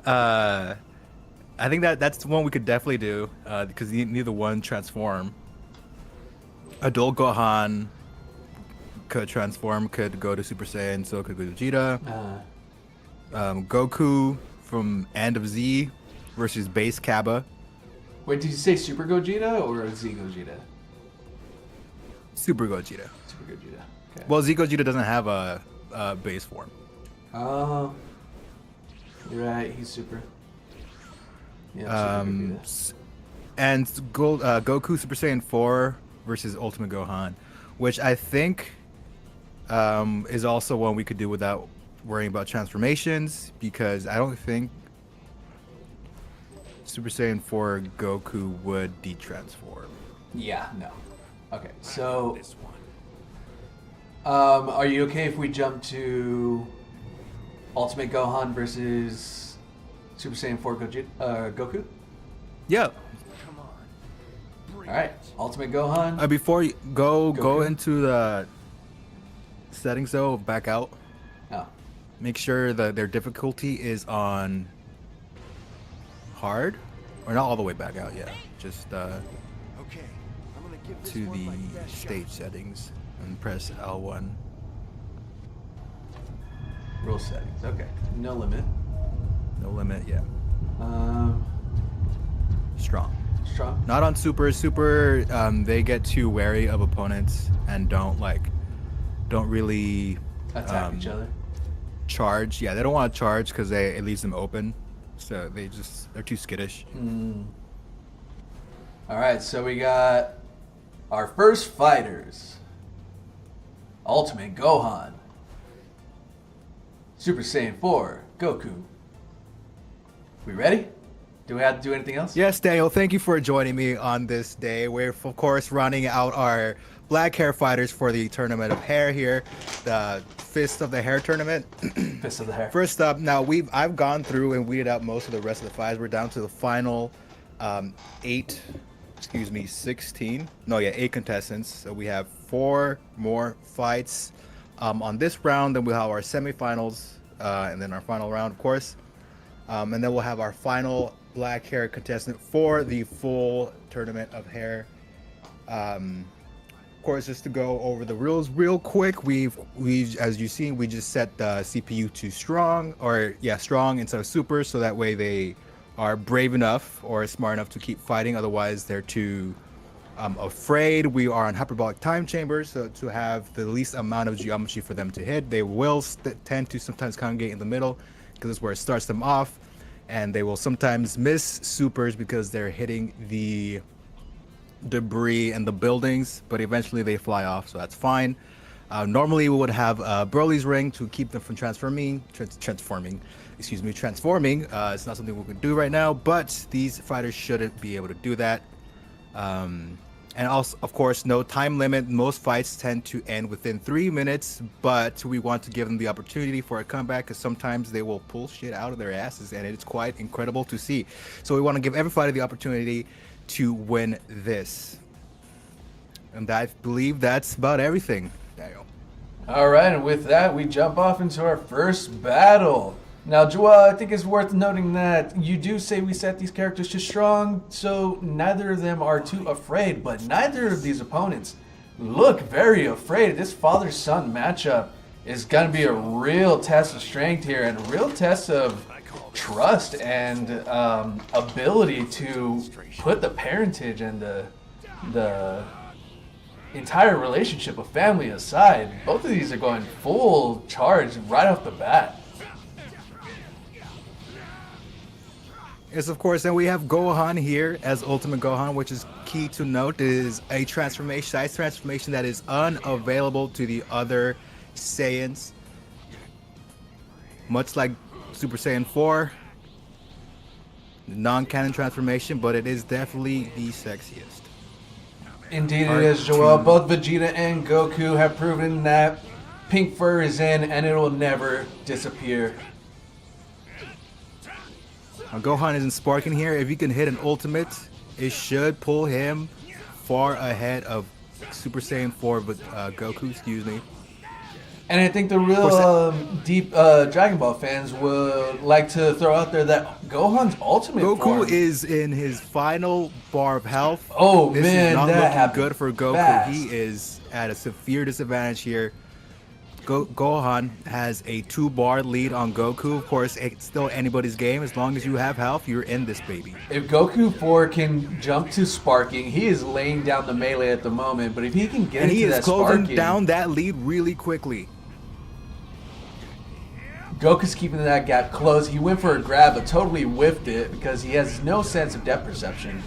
I think that's one we could definitely do because neither one transform. Adult Gohan could transform, could go to Super Saiyan, so could Gogeta. Goku from End of Z versus Base Kaba. Wait, did you say Super Gogeta or Z Gogeta? Super Gogeta. Super Gogeta. Okay. Well, Z Gogeta doesn't have a base form. Oh, you're right. He's super. Yeah. Super Gogeta. And Goku Super Saiyan 4 versus Ultimate Gohan, which I think is also one we could do without worrying about transformations, because I don't think Super Saiyan 4 Goku would de-transform. Yeah. No. Okay. So, This one. are you okay if we jump to Ultimate Gohan versus Super Saiyan 4 Goku? Yeah. Come on. Bring All right. it. Ultimate Gohan. Before you go Goku? into the settings though, back out. Oh. Make sure that their difficulty is on hard, or not all the way back out. Yeah, just Okay, I'm gonna to the stage settings and press L1. Rule settings. Okay. No limit. No limit, yeah. Um, Strong. strong. Not on super. Super, they get too wary of opponents and don't really Attack each other. charge. Yeah, they don't want to charge because it leaves them open. So they're too skittish. All right, so we got our first fighters. Ultimate Gohan. Super Saiyan 4, Goku. We ready? Do we have to do anything else? Yes, Daniel, thank you for joining me on this day. We're, of course, running out our black hair fighters for the Tournament of Hair here, the Fist of the Hair tournament. Fist of the Hair. First up, now I've gone through and weeded out most of the rest of the fights. We're down to the final 8 contestants. So we have 4 more fights on this round. Then we'll have our semifinals and then our final round, of course. And then we'll have our final black hair contestant for the full Tournament of Hair. Of course, just to go over the rules real quick, we've as you've seen, we just set the CPU to strong instead of super, so that way they are brave enough or smart enough to keep fighting. Otherwise, they're too afraid. We are on hyperbolic time chambers, so to have the least amount of geometry for them to hit. They will tend to sometimes congregate in the middle because that's where it starts them off, and they will sometimes miss supers because they're hitting the debris and the buildings, but eventually they fly off, so that's fine. Normally we would have Broly's ring to keep them from transforming. It's not something we can do right now, but these fighters shouldn't be able to do that. And also, of course, no time limit. Most fights tend to end within 3 minutes, but we want to give them the opportunity for a comeback because sometimes they will pull shit out of their asses, and it's quite incredible to see. So we want to give every fighter the opportunity to win this. And I believe that's about everything, Daniel. All right, and with that, we jump off into our first battle. Now, Joel, I think it's worth noting that you do say we set these characters to strong, so neither of them are too afraid, but neither of these opponents look very afraid. This father-son matchup is going to be a real test of strength here and a real test of trust and ability to put the parentage and the entire relationship of family aside. Both of these are going full charge right off the bat. Yes, of course, and we have Gohan here as Ultimate Gohan, which is key to note. It is a size transformation that is unavailable to the other Saiyans. Much like Super Saiyan 4, non-canon transformation, but it is definitely the sexiest. Indeed it is, Joel. Both Vegeta and Goku have proven that pink fur is in and it will never disappear. Now, Gohan isn't sparking here. If he can hit an ultimate, it should pull him far ahead of Super Saiyan 4, but Goku, excuse me. And I think the real deep Dragon Ball fans would like to throw out there that Gohan's ultimate Goku form is in his final bar of health. Oh, this man, is not that looking happened good for Goku. fast. He is at a severe disadvantage here. Gohan has a 2-bar lead on Goku. Of course, it's still anybody's game. As long as you have health, you're in this baby. If Goku 4 can jump to sparking, he is laying down the melee at the moment. But if he can get And he into is that closing sparking, down that lead really quickly. Goku's keeping that gap close. He went for a grab, but totally whiffed it because he has no sense of depth perception.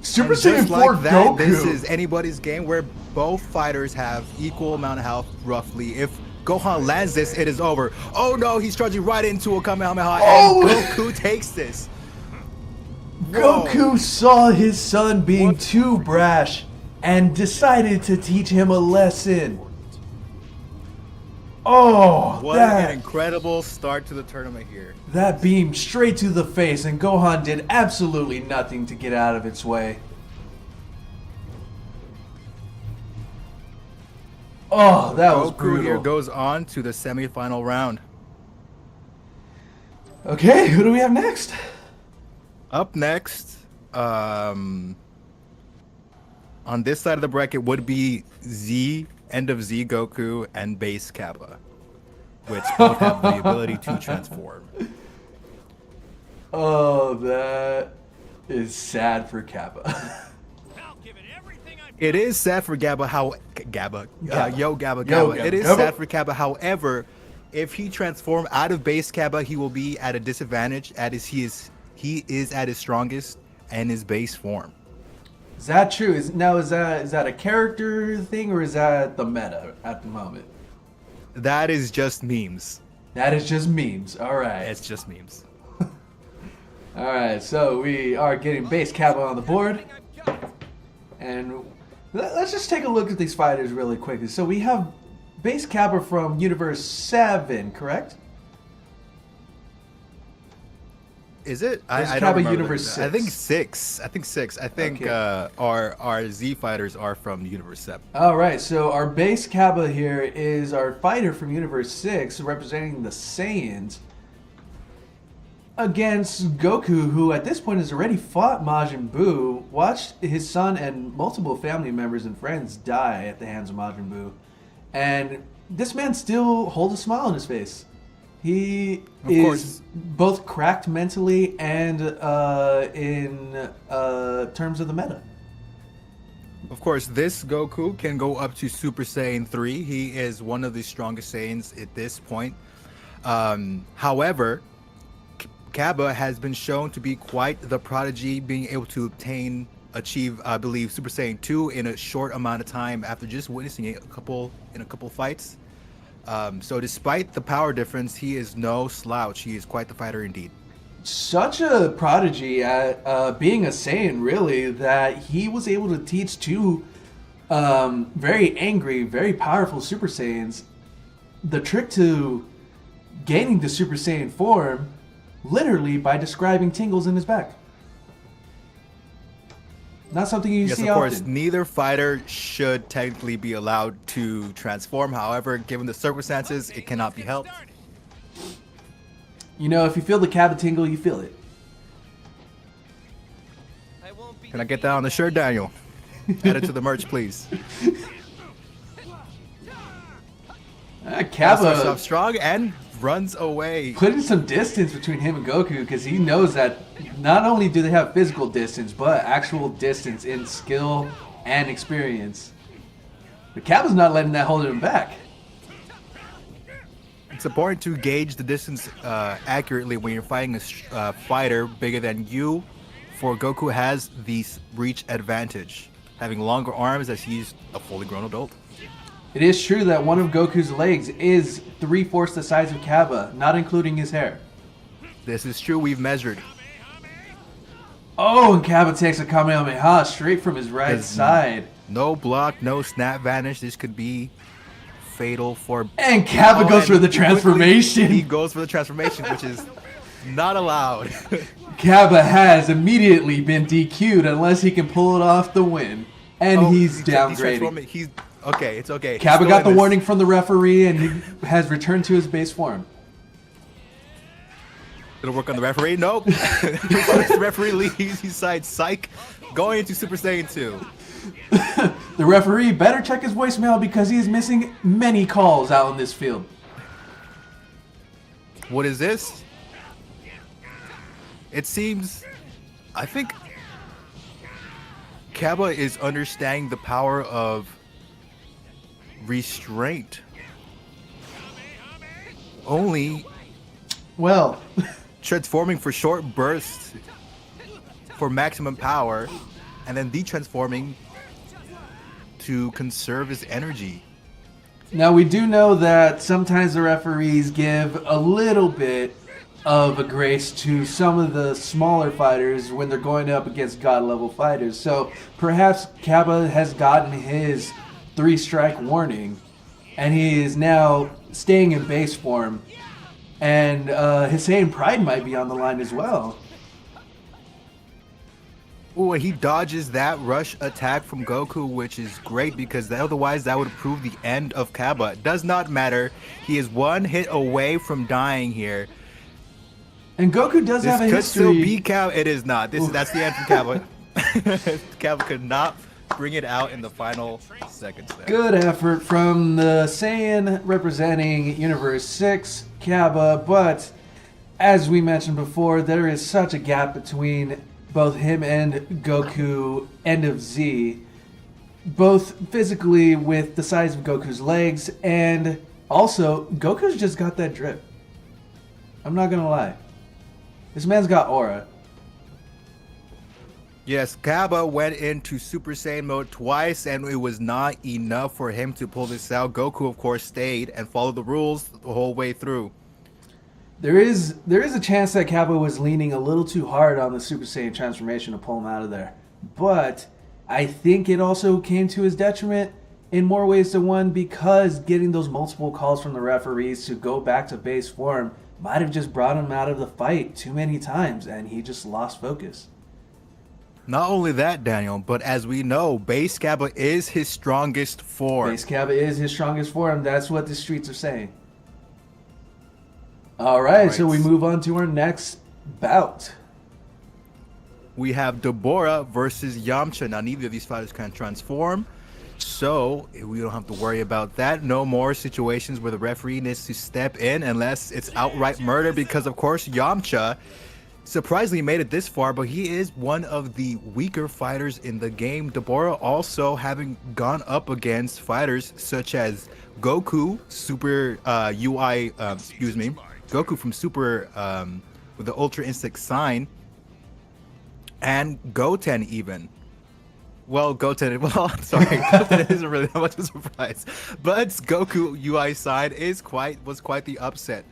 Super And just Saiyan 4 like that, Goku. this is anybody's game where both fighters have equal amount of health, roughly. If Gohan lands this, it is over. Oh no, he's charging right into a Kamehameha, Oh! and Goku takes this. Whoa. Goku saw his son being too brash and decided to teach him a lesson. Oh, What an that, incredible start to the tournament here. that beam straight to the face, and Gohan did absolutely nothing to get out of its way. Oh, that was Goku here brutal. goes on to the semifinal round. Okay, who do we have next? Up next, On this side of the bracket would be Z, End of Z Goku, and Base Kappa, which both have the ability to transform. Oh, that is sad for Kappa. I'll give it everything I've It is sad for Gabba. Gabba. Yo, Gabba. It is Gabba. sad for Kappa. However, if he transform out of Base Kappa, he will be at a disadvantage. He is at his strongest and his base form. Is that true? Is that a character thing, or is that the meta at the moment? That is just memes. That is just memes. All right. It's just memes. All right. So we are getting base Kappa on the board, and let's just take a look at these fighters really quickly. So we have base Kappa from Universe 7, correct? Is it? There's I Kappa don't remember. Universe I think 6. 6. I think 6. I think Okay. our Z fighters are from Universe 7. All right, so our base Kappa here is our fighter from Universe 6, representing the Saiyans, against Goku, who at this point has already fought Majin Buu, watched his son and multiple family members and friends die at the hands of Majin Buu, and this man still holds a smile on his face. He is course. both cracked mentally and in terms of the meta. Of course, this Goku can go up to Super Saiyan 3. He is one of the strongest Saiyans at this point. However, Kappa has been shown to be quite the prodigy, being able to achieve, I believe, Super Saiyan 2 in a short amount of time after just witnessing it in a couple fights. So despite the power difference, he is no slouch. He is quite the fighter indeed. Such a prodigy at being a Saiyan, really, that he was able to teach two very angry, very powerful Super Saiyans the trick to gaining the Super Saiyan form, literally by describing tingles in his back. Not something you Yes, see of course, often. neither fighter should technically be allowed to transform. However, given the circumstances, it cannot be helped. You know, if you feel the Kappa tingle, you feel it. Can I get that on the shirt, Daniel? Add it to the merch, please. Kappa Starts off strong and runs away. putting some distance between him and Goku, because he knows that not only do they have physical distance, but actual distance in skill and experience. But Kappa's not letting that hold him back. It's important to gauge the distance accurately when you're fighting a fighter bigger than you. For Goku has the reach advantage, having longer arms as he's a fully grown adult. It is true that one of Goku's legs is 3/4 the size of Kappa, not including his hair. This is true. We've measured. Oh, and Kappa takes a Kamehameha straight from his right There's side. No block, no snap vanish. This could be fatal for. And Kappa goes and for the quickly, transformation. He goes for the transformation, which is not allowed. Kappa has immediately been DQ'd unless he can pull it off the win. And he's downgrading. He's okay. It's okay. Kappa He's got still the in warning from the referee and he has returned to his base form. Gonna work on the referee. Nope. The referee leaves. He sides psych. Going into Super Saiyan 2. The referee better check his voicemail because he is missing many calls out in this field. What is this? It seems, I think Kappa is understanding the power of restraint. Only Well, transforming for short bursts for maximum power, and then detransforming to conserve his energy. now we do know that sometimes the referees give a little bit of a grace to some of the smaller fighters when they're going up against god level fighters. So perhaps Kappa has gotten his 3-strike warning and he is now staying in base form. And his Saiyan pride might be on the line as well. Ooh, and he dodges that rush attack from Goku, which is great because otherwise that would prove the end of Kappa. It does not matter. He is one hit away from dying here. And Goku does This have a could history. still be Cabba. It is not. That's the end from Cabba. Cabba could not bring it out in the final seconds there. Good effort from the Saiyan representing Universe 6, Cabba, but as we mentioned before, there is such a gap between both him and Goku, End of Z, both physically with the size of Goku's legs, and also, Goku's just got that drip. I'm not gonna lie. This man's got aura. Yes, Cabba went into Super Saiyan mode twice, and it was not enough for him to pull this out. Goku, of course, stayed and followed the rules the whole way through. There is a chance that Cabba was leaning a little too hard on the Super Saiyan transformation to pull him out of there. But I think it also came to his detriment in more ways than one, because getting those multiple calls from the referees to go back to base form might have just brought him out of the fight too many times, and he just lost focus. Not only that, Daniel, but as we know, base Cabba is his strongest form. Base Cabba is his strongest form. That's what the streets are saying. All right, so we move on to our next bout. We have Deborah versus Yamcha. Now, neither of these fighters can transform, so we don't have to worry about that. No more situations where the referee needs to step in unless it's outright murder, because, of course, Yamcha surprisingly made it this far, but he is one of the weaker fighters in the game. Deborah also having gone up against fighters such as Goku, Goku from Super with the Ultra Instinct sign, and Goten even. Goten isn't really that much of a surprise, but Goku UI side was quite the upset.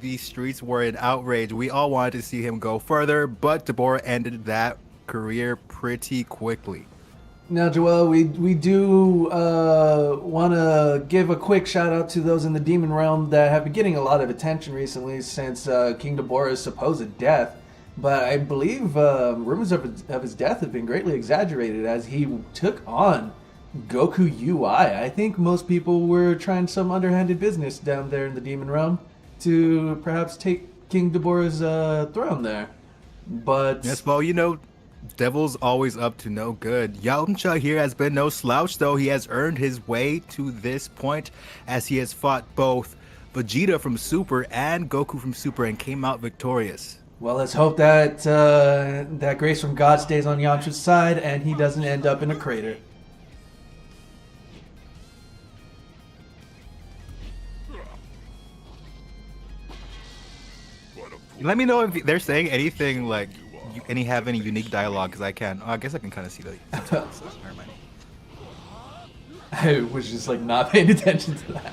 The streets were in outrage. We all wanted to see him go further, but Deborah ended that career pretty quickly. Now, Joel, we do want to give a quick shout out to those in the Demon Realm that have been getting a lot of attention recently since King Deborah's supposed death. But I believe rumors of his death have been greatly exaggerated as he took on Goku UI. I think most people were trying some underhanded business down there in the Demon Realm to perhaps take King Deborah's throne there. But yes, well, Devil's always up to no good. Yamcha here has been no slouch, though. He has earned his way to this point as he has fought both Vegeta from Super and Goku from Super and came out victorious. Well, let's hope that that grace from God stays on Yamcha's side and he doesn't end up in a crater. Let me know if they're saying anything like have any unique dialogue, because I can. I guess I can kind of see the. Never mind. I was just not paying attention to that.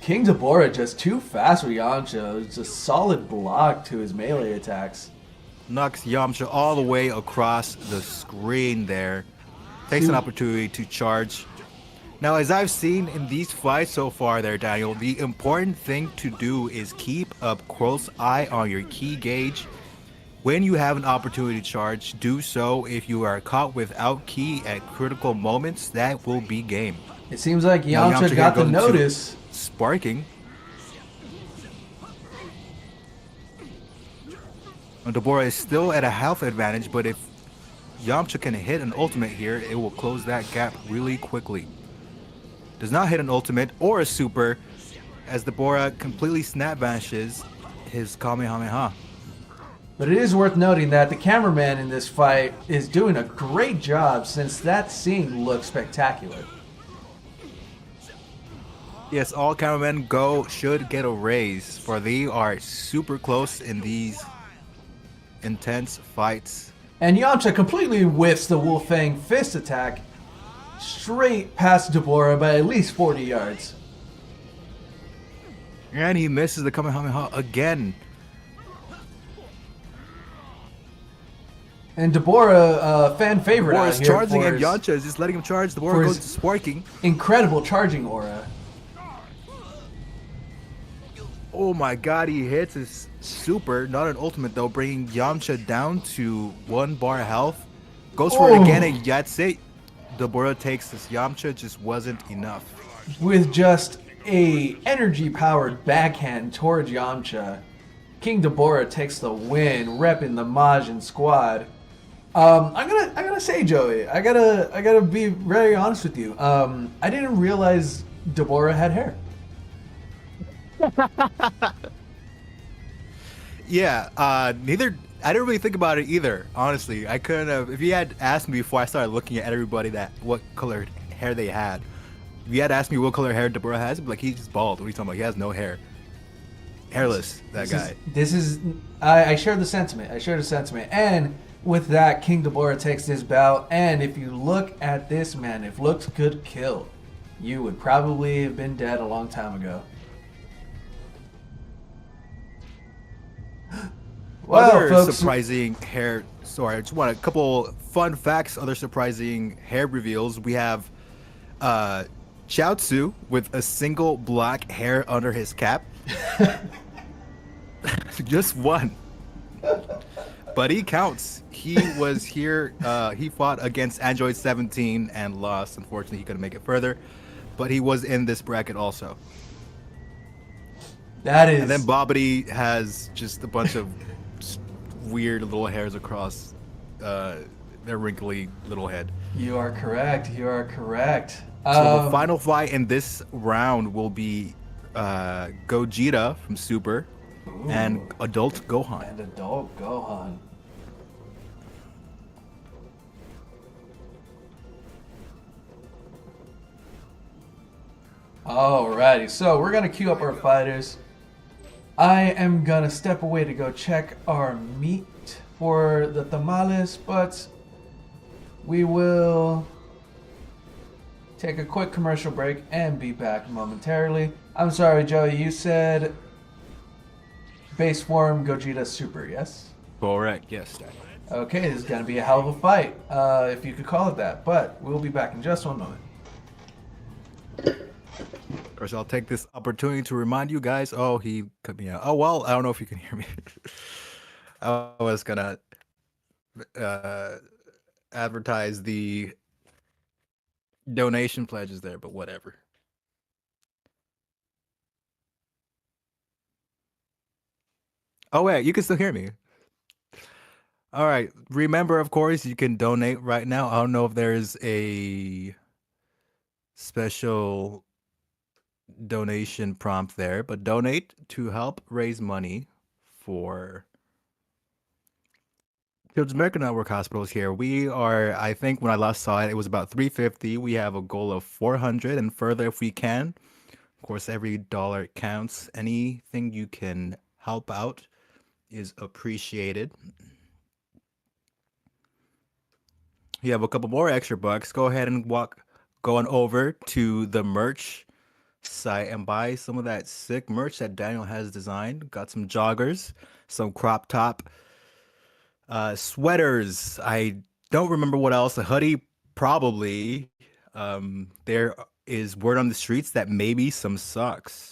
King Deborah just too fast with Yamcha. It's a solid block to his melee attacks. Knocks Yamcha all the way across the screen there. Takes an opportunity to charge. Now, as I've seen in these fights so far there, Daniel, the important thing to do is keep a close eye on your key gauge. When you have an opportunity to charge, do so. If you are caught without key at critical moments, that will be game. It seems like Yamcha got the notice. Sparking. Deborah is still at a health advantage, but if Yamcha can hit an ultimate here, it will close that gap really quickly. Does not hit an ultimate or a super, as Deborah completely snap vanishes his Kamehameha. But it is worth noting that the cameraman in this fight is doing a great job, since that scene looks spectacular. Yes, all cameramen should get a raise, for they are super close in these intense fights. And Yamcha completely whiffs the Wolfang fist attack straight past Deborah by at least 40 yards. And he misses the Kamehameha again. And Deborah, fan favorite out Deborah's here charging for and his Yamcha is just letting him charge. Deborah goes to sparking. incredible charging aura. Oh my god, he hits his super, not an ultimate though, bringing Yamcha down to 1 bar health. Goes for it again, and that's it. Deborah takes this. Yamcha just wasn't enough. With just a energy-powered backhand towards Yamcha. King Deborah takes the win, repping the Majin squad. I gotta say, Joey, I gotta be very honest with you. I didn't realize Deborah had hair. Yeah, neither. I didn't really think about it either. Honestly, I couldn't have. If you had asked me before I started looking at everybody that what colored hair they had, if you had asked me what color hair Deborah has, I'd be like, he's just bald. What are you talking about? He has no hair. Hairless, that guy. I share the sentiment. I share the sentiment. And with that, King Deborah takes this bout. And if you look at this man, if looks could kill, you would probably have been dead a long time ago. Other folks, surprising hair. Sorry, I just want a couple fun facts. Other surprising hair reveals. We have Chaozu with a single black hair under his cap. Just one. But he counts. He was here. He fought against Android 17 and lost. Unfortunately, he couldn't make it further. But he was in this bracket also. that is. And then Bobbity has just a bunch of weird little hairs across their wrinkly little head. You are correct. You are correct. So the final fight in this round will be Gogeta from Super and Adult Gohan. And adult Gohan. Alrighty, so we're gonna queue up our fighters. I am gonna step away to go check our meat for the tamales, but we will take a quick commercial break and be back momentarily. I'm sorry, Joey, you said base form Gogeta Super, yes? Correct, yes. Okay, this is gonna be a hell of a fight, if you could call it that, but we'll be back in just one moment. Of course, I'll take this opportunity to remind you guys. Oh, he cut me out. Oh, well, I don't know if you can hear me. I was gonna advertise the donation pledges there, but whatever. Oh, wait, you can still hear me. All right. Remember, of course, you can donate right now. I don't know if there's a special donation prompt there, but donate to help raise money for Children's American Network Hospitals here. We are, I think when I last saw it, it was about 350. We have a goal of 400 and further if we can. Of course, every dollar counts. Anything you can help out is appreciated. You have a couple more extra bucks. Go ahead and go on over to the merch site and buy some of that sick merch that Daniel has designed. Got some joggers, some crop top sweaters. I don't remember what else. A hoodie, probably. There is word on the streets that maybe some socks.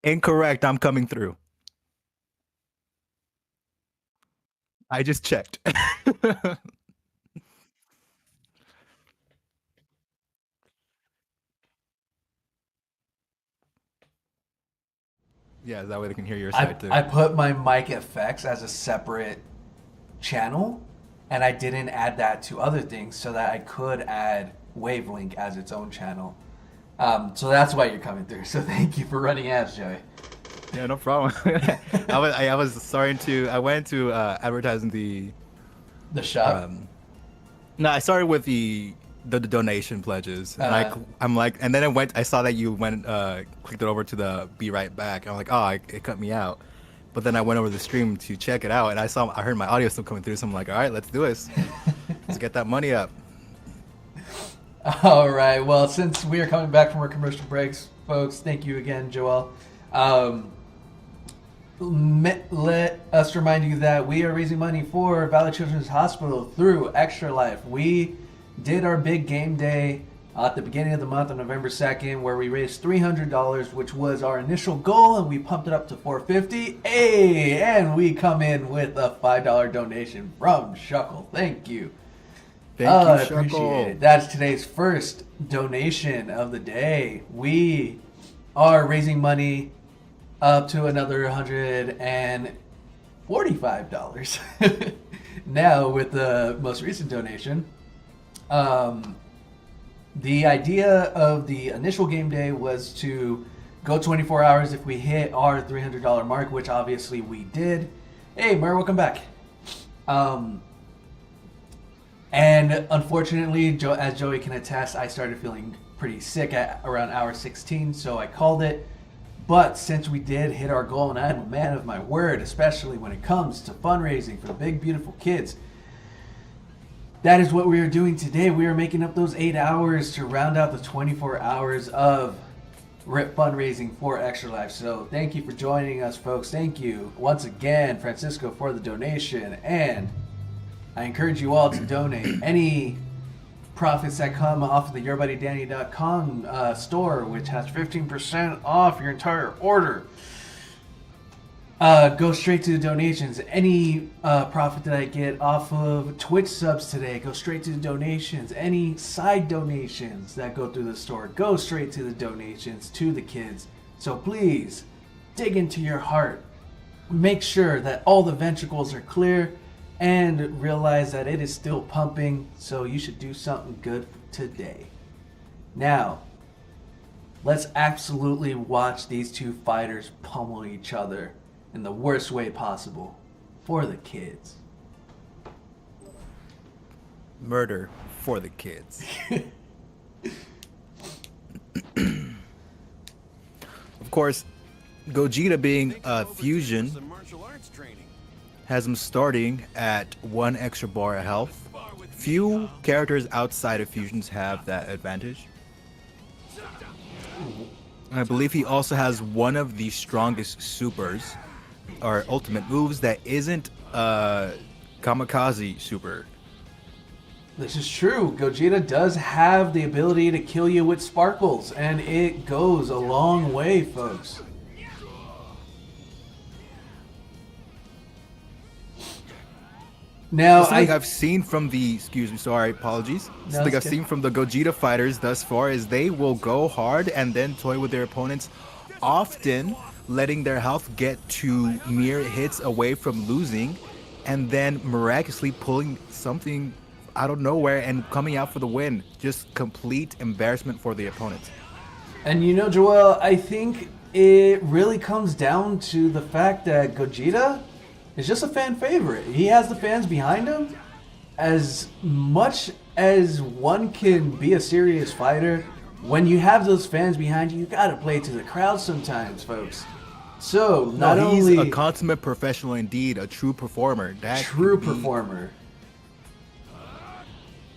Incorrect. I'm coming through. I just checked. Yeah, that way they can hear your side too. I put my mic effects as a separate channel, and I didn't add that to other things so that I could add Wavelink as its own channel. So that's why you're coming through. So thank you for running ads, Joey. Yeah, no problem. I was starting to. I went to advertising the shop. No, I started with the donation pledges, and I'm like, and then I saw that you went clicked it over to the be right back. I'm like, oh, it cut me out. But then I went over the stream to check it out, and I heard my audio still coming through. So I'm like, all right, let's do this. Let's get that money up. All right. Well, since we are coming back from our commercial breaks, folks, thank you again, Joel. Let us remind you that we are raising money for Valley Children's Hospital through Extra Life. We did our big game day at the beginning of the month on November 2nd, where we raised $300, which was our initial goal, and we pumped it up to $450. Hey, and we come in with a $5 donation from Shuckle. Thank you. Thank I you, appreciate Shuckle. it. That's today's first donation of the day. We are raising money up to another $145 now with the most recent donation. The idea of the initial game day was to go 24 hours if we hit our $300 mark, which obviously we did. Hey, Murr, welcome back. And unfortunately, as Joey can attest, I started feeling pretty sick at around hour 16, so I called it. But since we did hit our goal, and I'm a man of my word, especially when it comes to fundraising for the big, beautiful kids, that is what we are doing today. We are making up those 8 hours to round out the 24 hours of fundraising for Extra Life. So thank you for joining us, folks. Thank you once again, Francisco, for the donation. And I encourage you all to donate. Any profits that come off of the yourbuddydanny.com store, which has 15% off your entire order, go straight to the donations. Any profit that I get off of Twitch subs today, go straight to the donations. Any side donations that go through the store, go straight to the donations to the kids. So please, dig into your heart. Make sure that all the ventricles are clear and realize that it is still pumping, so you should do something good today. Now, let's absolutely watch these two fighters pummel each other in the worst way possible for the kids. Murder for the kids. Of course, Gogeta being a fusion Some martial arts training. has him starting at 1 extra bar of health. Few characters outside of fusions have that advantage. I believe he also has one of the strongest supers or ultimate moves that isn't a kamikaze super. This is true. Gogeta does have the ability to kill you with sparkles, and it goes a long way, folks. Now, Something I've seen from the, excuse me, sorry, apologies. Something it's I've good. seen from the Gogeta fighters thus far is they will go hard and then toy with their opponents, often letting their health get to mere hits away from losing, and then miraculously pulling something out of nowhere and coming out for the win. Just complete embarrassment for the opponent. And you know, Joel, I think it really comes down to the fact that Gogeta is just a fan favorite. He has the fans behind him. As much as one can be a serious fighter, when you have those fans behind you, you gotta play to the crowd sometimes, folks. So, not No, he's only a consummate professional indeed, a true performer. That true could be- performer.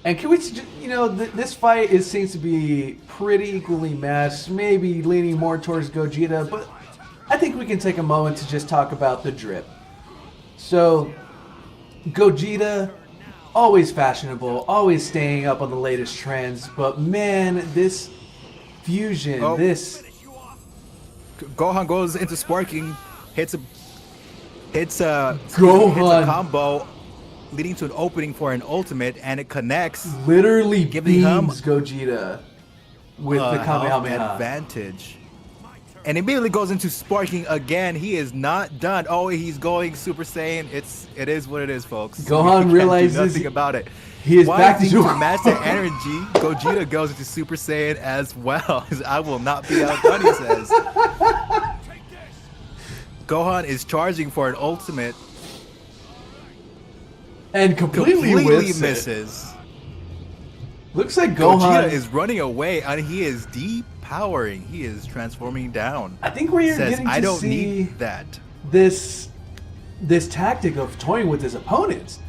And can we, you know, this fight seems to be pretty equally matched, maybe leaning more towards Gogeta, but I think we can take a moment to just talk about the drip. So, Gogeta, always fashionable, always staying up on the latest trends, but man, this fusion, Oh. this... Gohan goes into sparking, hits a Gohan combo, leading to an opening for an ultimate, and it connects. literally Giving him beams Gogeta with the health Kamehameha. advantage. And immediately goes into sparking again. He is not done. Oh, he's going Super Saiyan. It is what it is, folks. Gohan We can't realizes do nothing about it. he is back to Wanting Super- match the energy, Gogeta goes into Super Saiyan as well. I will not be outdone, he says. Gohan is charging for an ultimate. And completely whiffs it. misses. Looks like Gohan Gogeta is running away and he is depowering. He is transforming down. I think we're Says, getting to I don't see need that. this tactic of toying with his opponents.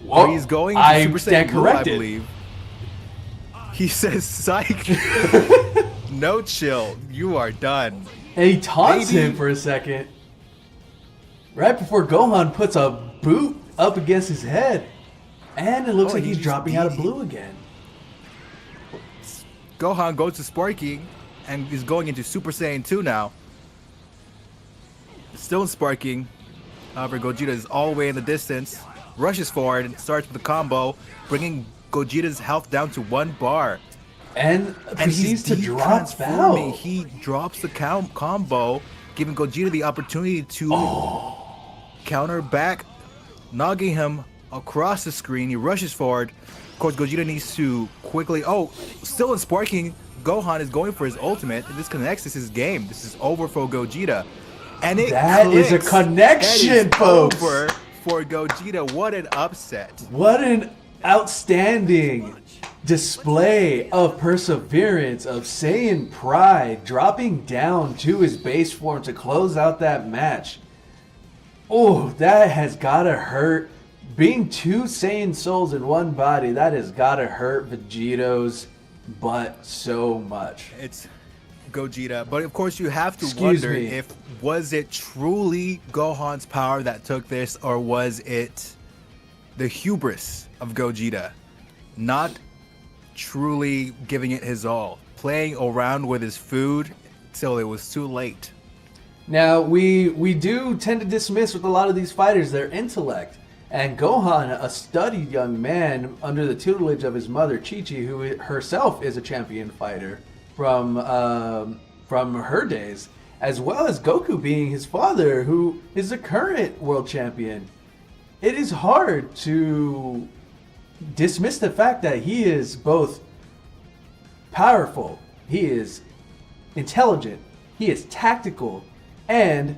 Oh, he's going to I Super stand Saiyan Blue, I corrected. believe. He says, psych. No chill. You are done. And he taunts Maybe- him for a second. Right before Gohan puts a boot up against his head. And it looks Oh, like he he's just dropping out of beat- blue again. Gohan goes to sparking and is going into Super Saiyan 2 now. Still in sparking. However, Gogeta is all the way in the distance. Rushes forward and starts with the combo, bringing Gogeta's health down to 1 bar. And proceeds to drop transforming. out. He drops the combo, giving Gogeta the opportunity to counter back, knocking him across the screen. He rushes forward. Of course, Gogeta needs to quickly... Oh, still in sparking. Gohan is going for his ultimate. If this connects, this is game. This is over for Gogeta. And that is a connection, that is folks. Over for Gogeta. What an upset. What an outstanding display of perseverance, of Saiyan pride, dropping down to his base form to close out that match. Oh, that has gotta hurt. Being 2 Saiyan souls in one body, that has gotta hurt Vegeto's butt so much. It's Gogeta, but of course you have to Excuse wonder me. if was it truly Gohan's power that took this, or was it the hubris of Gogeta not truly giving it his all, playing around with his food till it was too late. Now, we do tend to dismiss with a lot of these fighters their intellect. And Gohan, a studied young man under the tutelage of his mother, Chi-Chi, who herself is a champion fighter from her days, as well as Goku being his father, who is the current world champion. It is hard to dismiss the fact that he is both powerful, he is intelligent, he is tactical, and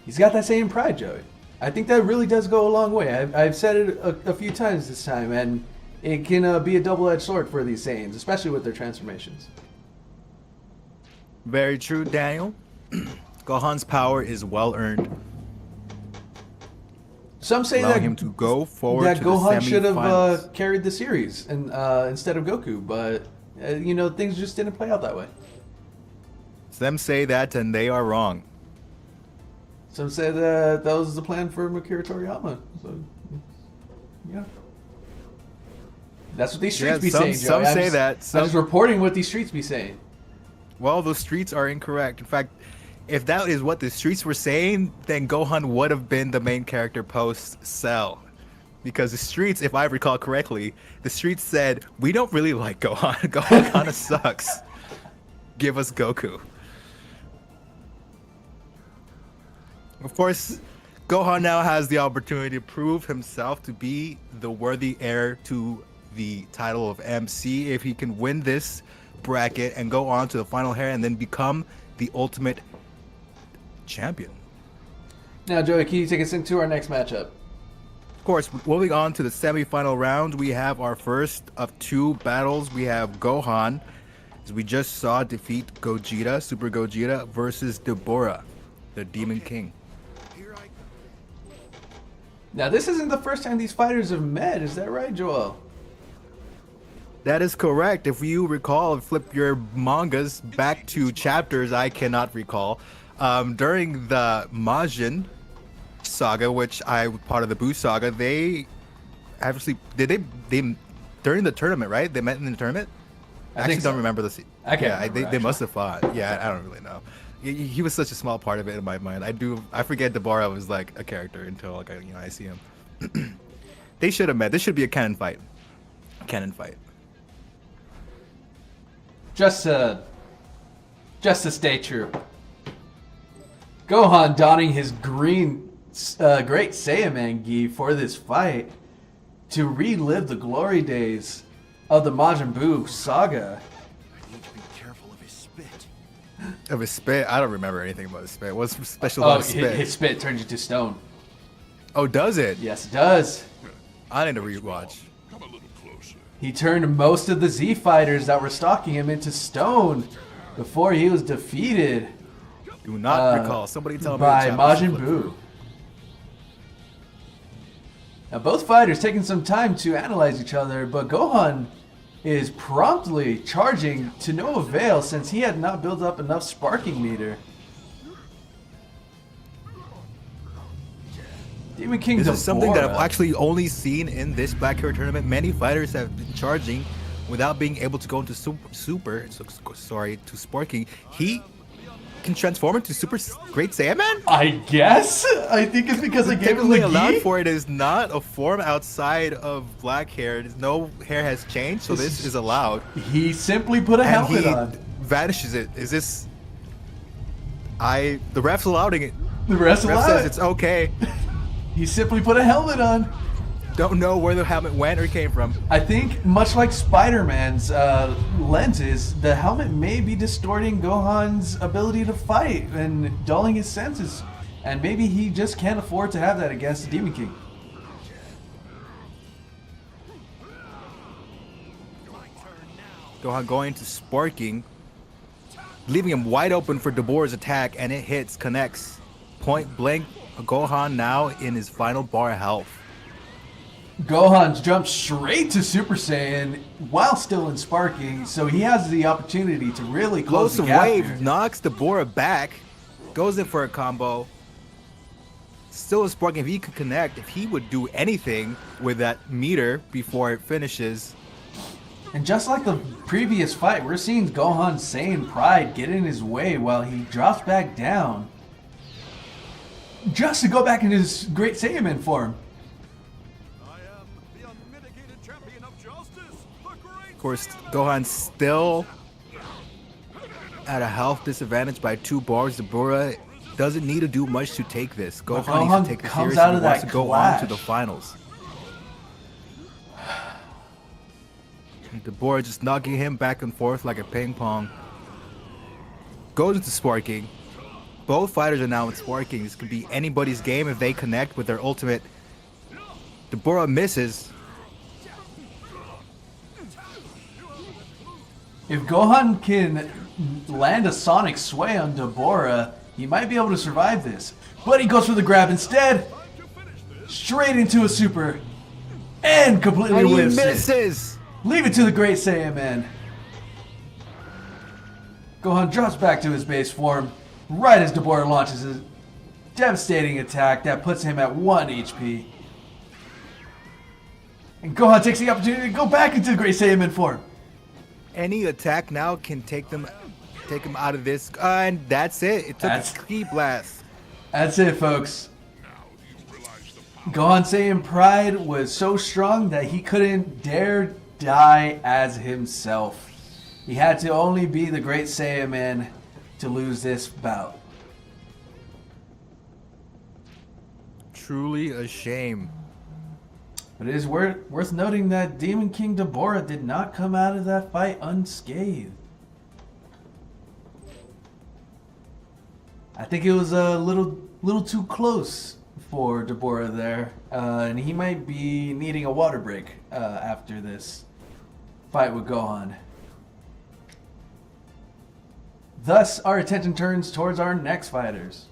he's got that same pride, Joey. I think that really does go a long way. I've said it a few times this time, and it can be a double-edged sword for these Saiyans, especially with their transformations. Very true, Daniel. Gohan's power is well earned. Some say Allowing that him to go forward that to Gohan the should have semifinals. carried the series and instead of Goku, but things just didn't play out that way. Some say that, and they are wrong. Some say that was the plan for Akira Toriyama. So, yeah. That's what these streets be saying, Joey. Some say that. I'm just reporting what these streets be saying. Well, the streets are incorrect. In fact, if that is what the streets were saying, then Gohan would have been the main character post-Cell. Because the streets, if I recall correctly, the streets said, we don't really like Gohan. Gohan kind of sucks. Give us Goku. Of course, Gohan now has the opportunity to prove himself to be the worthy heir to the title of MC if he can win this bracket and go on to the final hair and then become the ultimate champion. Now, Joey, can you take us into our next matchup? Of course, moving on to the semi-final round, we have our first of 2 battles. We have Gohan, as we just saw, defeat Gogeta, Super Gogeta, versus Deborah, the Demon King. Now, this isn't the first time these fighters have met. Is that right, Joel? That is correct. If you recall, flip your mangas back to chapters I cannot recall. During the Majin saga, which I was part of the Buu saga, they actually they during the tournament, right? They met in the tournament. I actually don't remember the scene. I can't remember, they actually. must have fought. Yeah, I don't really know. He was such a small part of it in my mind. I forget Deborah was like a character until I see him. They should have met. This should be a canon fight. Just to stay true. Gohan donning his green Great Saiyaman gi for this fight to relive the glory days of the Majin Buu saga. I need to be careful of his spit. Of his spit, I don't remember anything about his spit. What's special about his spit? His spit turns you to stone. Oh, does it? Yes, it does. I need to rewatch. Come a little closer. He turned most of the Z fighters that were stalking him into stone before he was defeated Do not recall. Somebody tell me. by the chapter Majin to flip Buu. through. Now, both fighters taking some time to analyze each other, but Gohan is promptly charging to no avail since he had not built up enough sparking meter. Demon King This is something that I've Deborah. actually only seen in this Black Hero tournament. Many fighters have been charging without being able to go into to Sparking, he can transform into Super Great Saiyaman? I guess. I think it's because I gave him Typically the allowed gi. for it is not a form outside of black hair. No hair has changed, so this is allowed. He simply put a And helmet he on. vanishes it. Is this... The ref's allowing it. The rest The ref allowed says it. it's okay. He simply put a helmet on. Don't know where the helmet went or came from. I think, much like Spider-Man's lenses, the helmet may be distorting Gohan's ability to fight and dulling his senses. And maybe he just can't afford to have that against the Demon King. Gohan going to Sparking, leaving him wide open for Deborah's attack, and it hits, connects. Point blank, Gohan now in his final bar of health. Gohan's jumped straight to Super Saiyan while still in Sparking, so he has the opportunity to really close the Explosive gap wave here. knocks Deborah back, goes in for a combo. Still is Sparking. If he could connect, if he would do anything with that meter before it finishes. And just like the previous fight, we're seeing Gohan's Saiyan pride get in his way while he drops back down. Just to go back into his Great Saiyaman form. I am the unmitigated champion of justice, the great. Of course, Gohan's still at a health disadvantage by 2 bars. Deborah doesn't need to do much to take this. Gohan Gohan needs to take it comes seriously out if of he wants that to go on to clash. the finals. Deborah just knocking him back and forth like a ping pong. Goes into Sparking. Both fighters are now in Sparking. This could be anybody's game if they connect with their ultimate. Deborah misses. If Gohan can land a Sonic Sway on Deborah, he might be able to survive this. But he goes for the grab instead. Straight into a super. And completely And he whiffs it. misses. Leave it to the Great Saiyaman. Gohan drops back to his base form right as Deborah launches a devastating attack that puts him at 1 HP. And Gohan takes the opportunity to go back into the Great Saiyaman form. Any attack now can take him out of this. And that's it. It took That's- a ki blast. That's it, folks. Gohan Saiyan Pride was so strong that he couldn't dare die as himself. He had to only be the Great Saiyaman to lose this bout. Truly a shame. But it is worth noting that Demon King Deborah did not come out of that fight unscathed. I think it was a little too close for Deborah there, and he might be needing a water break after this fight with Gohan. Thus, our attention turns towards our next fighters.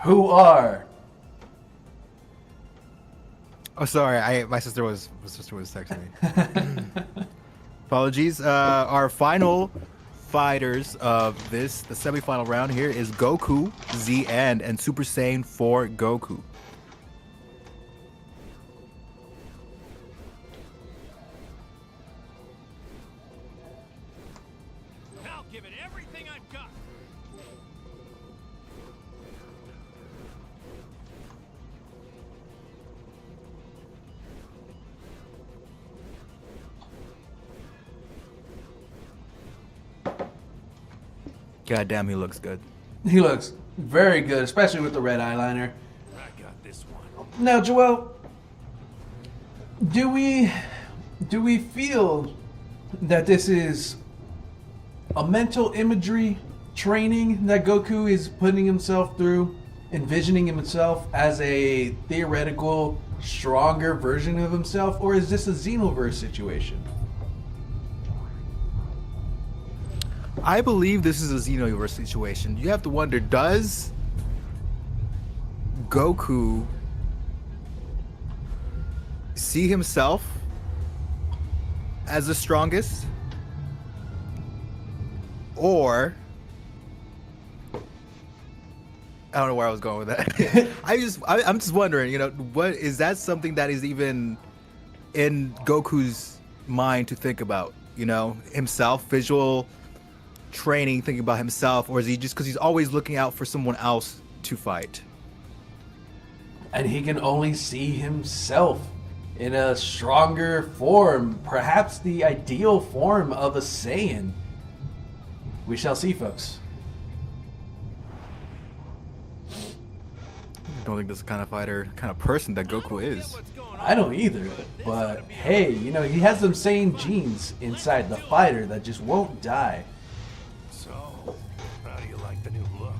Who are Oh, sorry. My sister was texting me. Apologies. Our final fighters of the semifinal round here is Goku, Z and Super Saiyan 4 Goku. I'll give it everything I've got. God damn, he looks good. He looks very good, especially with the red eyeliner. I got this one. Now, Joel, do we feel that this is a mental imagery training that Goku is putting himself through, envisioning himself as a theoretical, stronger version of himself, or is this a Xenoverse situation? I believe this is a Xenoverse situation. You have to wonder, does Goku see himself as the strongest? Or I don't know where I was going with that. I'm just wondering, you know, what is that something that is even in Goku's mind to think about? You know, himself, visual training, thinking about himself, or is he just because he's always looking out for someone else to fight? And he can only see himself in a stronger form, perhaps the ideal form of a Saiyan. We shall see, folks. I don't think this is the kind of fighter, kind of person that Goku is. I don't either, but hey, you know, he has some Saiyan genes inside the fighter that just won't die. So, how do you like the new look?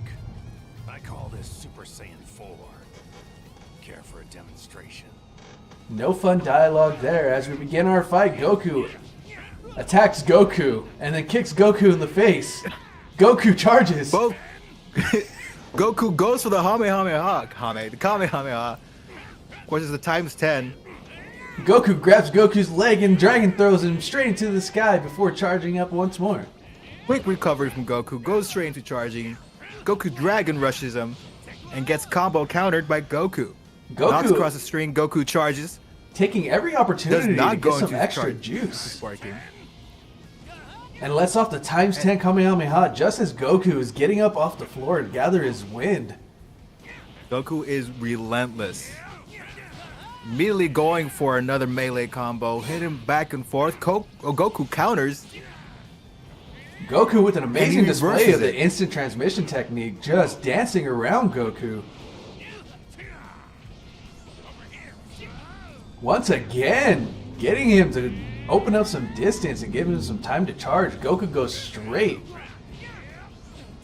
I call this Super Saiyan 4. Care for a demonstration? No fun dialogue there. As we begin our fight, Goku attacks Goku and then kicks Goku in the face. Goku charges. Both Goku goes for the the Kamehameha. Of course, it's the times 10. Goku grabs Goku's leg and dragon throws him straight into the sky before charging up once more. Quick recovery from Goku, goes straight into charging. Goku dragon rushes him and gets combo countered by Goku. Knocks across the string, Goku charges. Taking every opportunity Does not to go get some into extra charge. juice. Sparking. And lets off the times 10 Kamehameha just as Goku is getting up off the floor to gather his wind. Goku is relentless. Immediately going for another melee combo, hit him back and forth. Goku counters. Goku with an amazing And he display reverses of the it. instant transmission technique, just dancing around Goku. Once again, getting him to open up some distance and giving him some time to charge. Goku goes straight.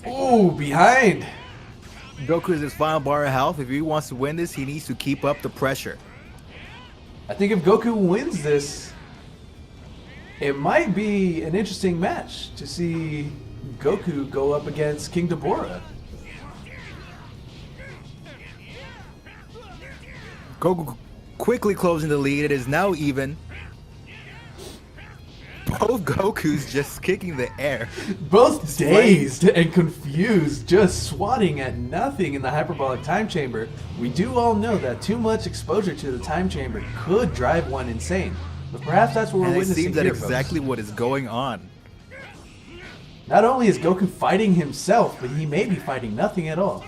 Ooh, behind. Goku is his final bar of health. If he wants to win this, he needs to keep up the pressure. I think if Goku wins this, it might be an interesting match to see Goku go up against King Deborah. Goku quickly closing the lead. It is now even. Both Gokus just kicking the air. Both dazed and confused, just swatting at nothing in the hyperbolic time chamber. We do all know that too much exposure to the time chamber could drive one insane. But perhaps that's what we're And it witnessing seems that here, exactly folks. what is going on. Not only is Goku fighting himself, but he may be fighting nothing at all.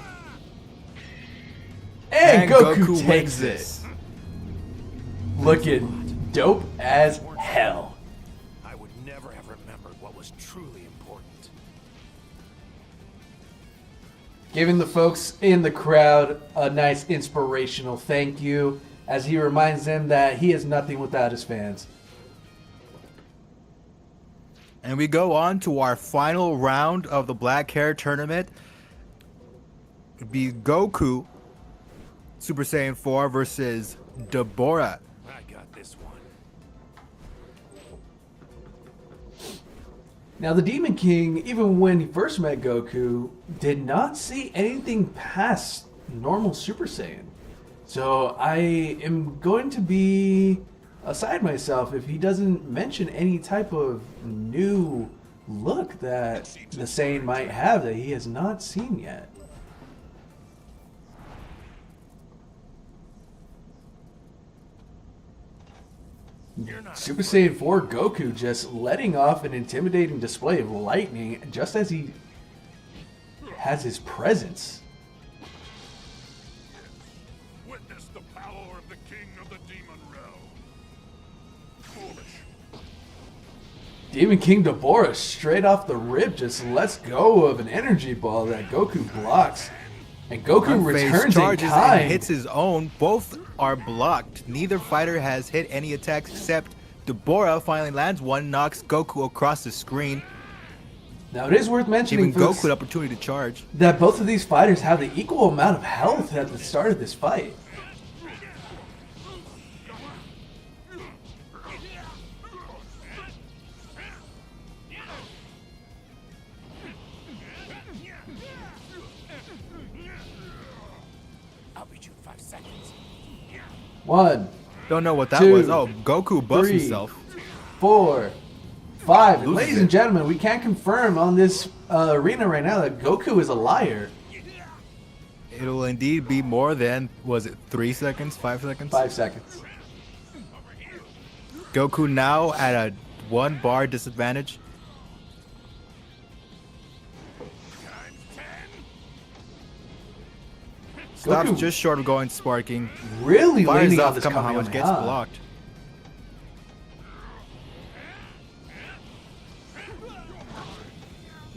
And Goku takes it. Looking dope as hell. I would never have remembered what was truly important. Giving the folks in the crowd a nice inspirational thank you as he reminds them that he is nothing without his fans. And we go on to our final round of the Black Hair Tournament. It'd be Goku, Super Saiyan 4 versus Deborah. I got this one. Now, the Demon King, even when he first met Goku, did not see anything past normal Super Saiyan. So I am going to be aside myself if he doesn't mention any type of new look that the Saiyan might have that he has not seen yet. Super Saiyan 4 Goku just letting off an intimidating display of lightning just as he has his presence. Witness the power of the king of the demon realm. Foolish. Demon King Deborah straight off the rip just lets go of an energy ball that Goku blocks. And Goku Unfazed returns in charges kind. and hits his own. Both are blocked. Neither fighter has hit any attacks except Deborah finally lands one, knocks Goku across the screen, Now it is worth mentioning, giving folks, Goku the opportunity to charge. that both of these fighters have the equal amount of health at the start of this fight. I'll beat you in 5 seconds. 1, Don't know what that 2, was. Oh, Goku buffs 3, himself. 4, 5. And Loses ladies it. and gentlemen, we can confirm on this arena right now that Goku is a liar. It'll indeed be more than, was it 3 seconds, 5 seconds? 5 seconds. Goku now at a 1 bar disadvantage. Stops Goku just short of going sparking. really Fires leaning on off this Kamehameha, Kamehameha. gets blocked.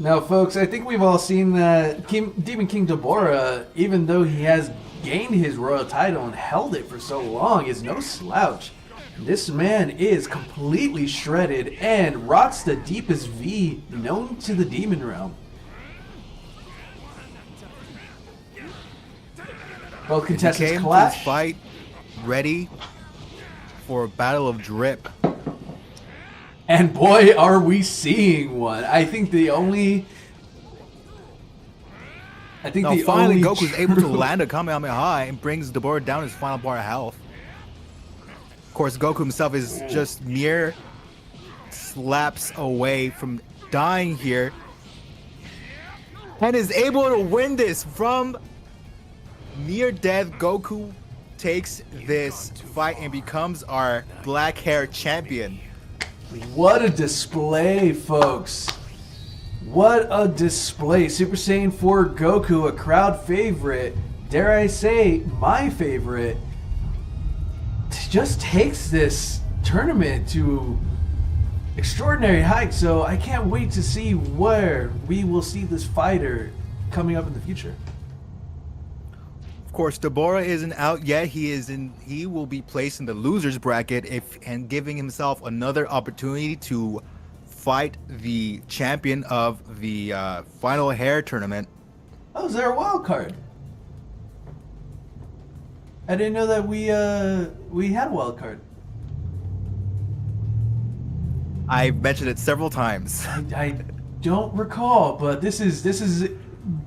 Now, folks, I think we've all seen that Demon King Deborah, even though he has gained his royal title and held it for so long, is no slouch. This man is completely shredded and rocks the deepest V known to the demon realm. Both He contestants came to clash. this fight ready for a battle of drip. And boy, are we seeing one. I think the only... Now finally Goku's able to land a Kamehameha and brings Deborah down his final bar of health. Of course, Goku himself is just mere slaps away from dying here. And is able to win this from near death. Goku takes this fight and becomes our black hair champion. What a display, folks. What a display. Super Saiyan 4 Goku, a crowd favorite, dare I say, my favorite, just takes this tournament to extraordinary heights. So I can't wait to see where we will see this fighter coming up in the future. Of course, Deborah isn't out yet. He will be placed in the losers bracket and giving himself another opportunity to fight the champion of the final hair tournament. Oh, is there a wild card? I didn't know that we had a wild card. I mentioned it several times. I don't recall, but this is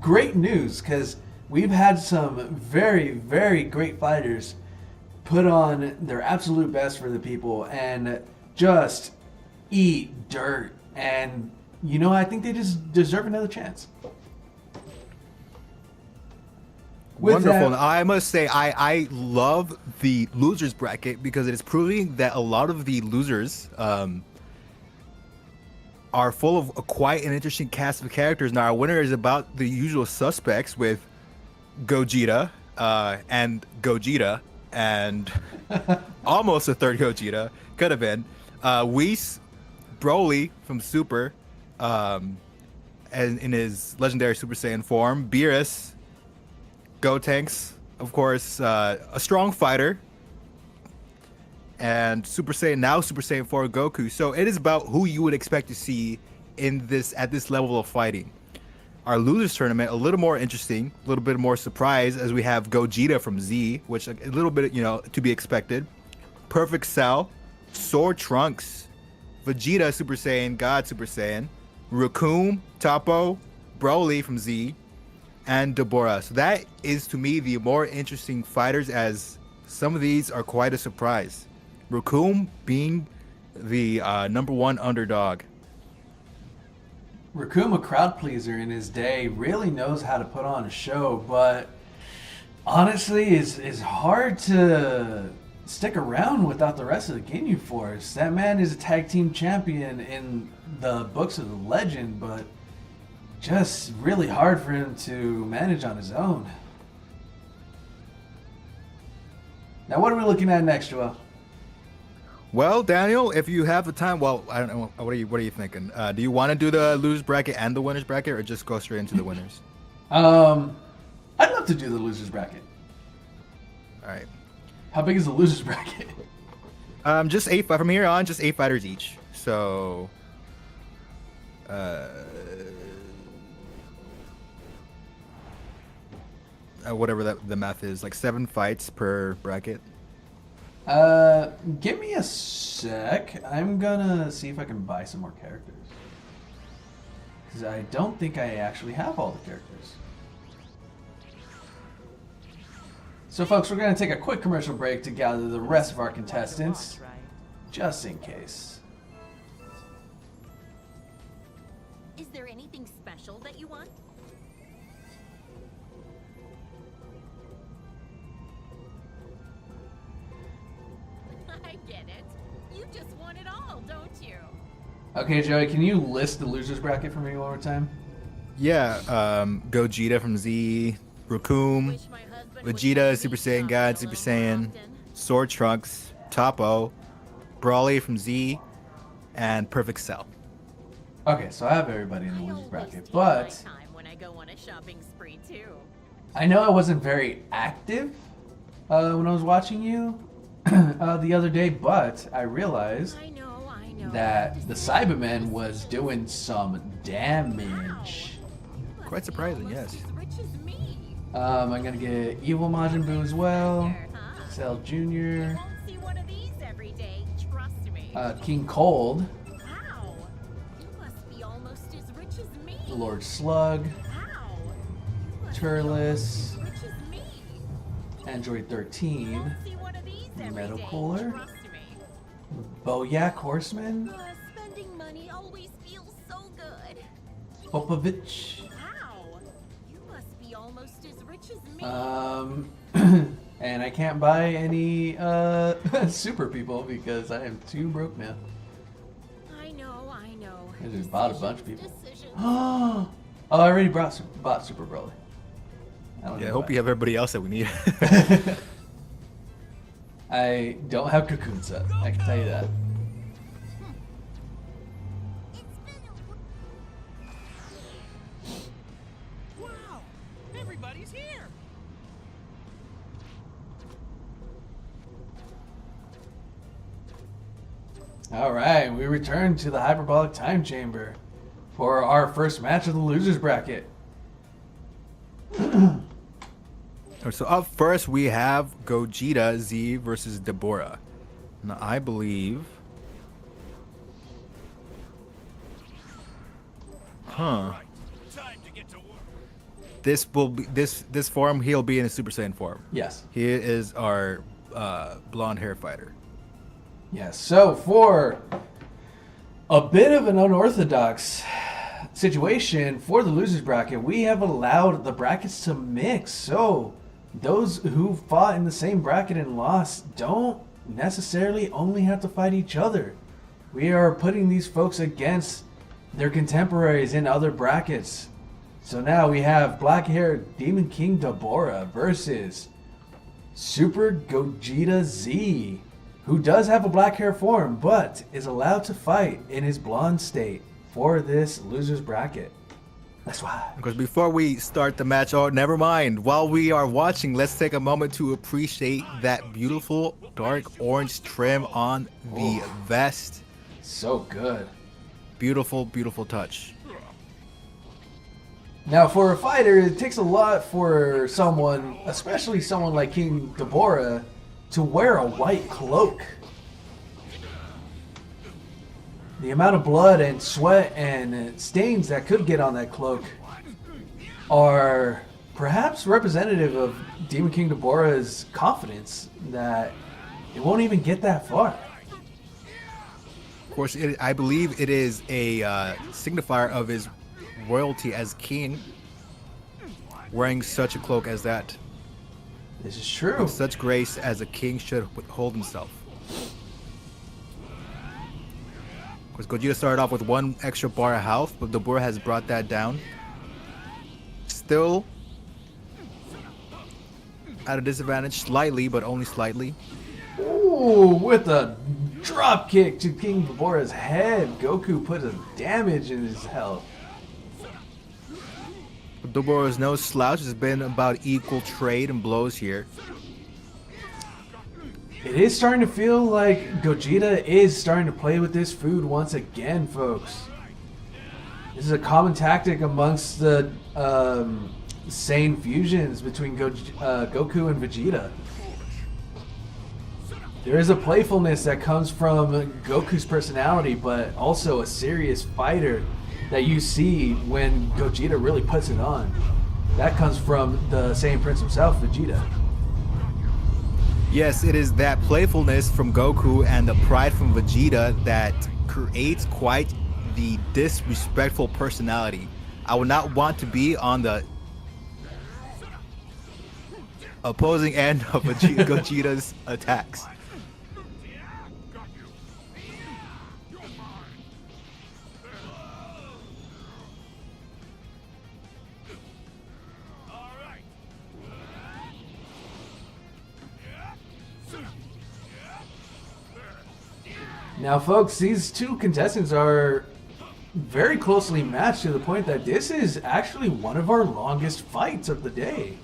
great news because we've had some very, very great fighters put on their absolute best for the people and just eat dirt. And, you know, I think they just deserve another chance. With Wonderful. that- I must say, I love the losers bracket because it is proving that a lot of the losers are full of quite an interesting cast of characters. Now, our winner is about the usual suspects with Gogeta and Gogeta and almost a third Gogeta. Could have been. Whis, Broly from Super and in his legendary Super Saiyan form. Beerus, Gotenks, of course, a strong fighter. And Super Saiyan 4 Goku. So it is about who you would expect to see in this at this level of fighting. Our losers tournament a little more interesting, a little bit more surprise as we have Gogeta from Z, which a little bit, you know, to be expected. Perfect Cell, Sword Trunks, Vegeta Super Saiyan, God Super Saiyan, Raccoon, Toppo, Broly from Z, and Deborah. So that is to me the more interesting fighters, as some of these are quite a surprise. Raccoon being the number one underdog. Raccoon, a crowd pleaser in his day, really knows how to put on a show, but honestly, it's hard to stick around without the rest of the Ginyu Force. That man is a tag team champion in the books of the legend, but just really hard for him to manage on his own. Now, what are we looking at next, Joel? Well, Daniel, if you have the time, well, I don't know. What are you thinking? Do you want to do the losers bracket and the winners bracket, or just go straight into the winners? I'd love to do the losers bracket. All right. How big is the losers bracket? Just 8 from here on, just 8 fighters each. So, whatever the math is, like 7 fights per bracket. Give me a sec. I'm gonna see if I can buy some more characters. Because I don't think I actually have all the characters. So folks, we're gonna take a quick commercial break to gather the rest of our contestants, just in case. Is there anything special that you want? just want it all, don't you? Okay, Joey, can you list the losers bracket for me one more time? Yeah, Gogeta from Z, Raccoon, Wish my husband would Vegeta, let Super me Saiyan shop God, a Super little more Saiyan, often. Sword Trunks, Topo, Brawly from Z, and Perfect Cell. Okay, so I have everybody in the I losers always bracket, take my but time when I go on a shopping spree too. I know I wasn't very active when I was watching you the other day, but I realized I know. that the Cyberman was doing some damage. Quite surprising, yes. As rich as me. I'm gonna get Evil Majin Buu as well, Huh? Cell Jr., You won't see one of these every day, trust me. King Cold, Wow. You must be almost as rich as me. Lord Slug, Wow. You must be Turles, almost as rich as me. Android You 13, won't see one of these every Metal day, Cooler? trust me. Boyak Horseman, Spending money always feels so good. Popovich, Wow. You must be almost as rich as me. and I can't buy any super people because I am too broke now. I know. I just bought a bunch of people. Decisions. Oh, I already bought Super Broly. Yeah, I hope you have everybody else that we need. I don't have Cocoon set. I can tell you that. It's been a Wow! Everybody's here! All right, we return to the hyperbolic time chamber for our first match of the losers bracket. So up first we have Gogeta Z versus Deborah. Now I believe. Huh. Time to get to work. This will be this form. He'll be in a Super Saiyan form. Yes. He is our blonde hair fighter. Yes. So for a bit of an unorthodox situation for the losers bracket, we have allowed the brackets to mix. So those who fought in the same bracket and lost don't necessarily only have to fight each other. We are putting these folks against their contemporaries in other brackets. So now we have black-haired Demon King Deborah versus Super Gogeta Z, who does have a black hair form, but is allowed to fight in his blonde state for this loser's bracket. That's why. Because before we start the match, oh, never mind. While we are watching, let's take a moment to appreciate that beautiful dark orange trim on the vest. So good. Beautiful, beautiful touch. Now, for a fighter, it takes a lot for someone, especially someone like King Deborah, to wear a white cloak. The amount of blood and sweat and stains that could get on that cloak are perhaps representative of Demon King Deborah's confidence that it won't even get that far. Of course, I believe it is a signifier of his royalty as king, wearing such a cloak as that. This is true. With such grace as a king should hold himself. Of course, Gogeta started off with one extra bar of health, but Deborah has brought that down. Still at a disadvantage, slightly, but only slightly. Ooh, with a drop kick to King Deborah's head, Goku put a damage in his health. Deborah is no slouch. It's been about equal trade and blows here. It is starting to feel like Gogeta is starting to play with this food once again, folks. This is a common tactic amongst the Saiyan fusions between Goku and Vegeta. There is a playfulness that comes from Goku's personality, but also a serious fighter that you see when Gogeta really puts it on. That comes from the Saiyan Prince himself, Vegeta. Yes, it is that playfulness from Goku and the pride from Vegeta that creates quite the disrespectful personality. I would not want to be on the opposing end of Gogeta's attacks. Now, folks, these two contestants are very closely matched to the point that this is actually one of our longest fights of the day.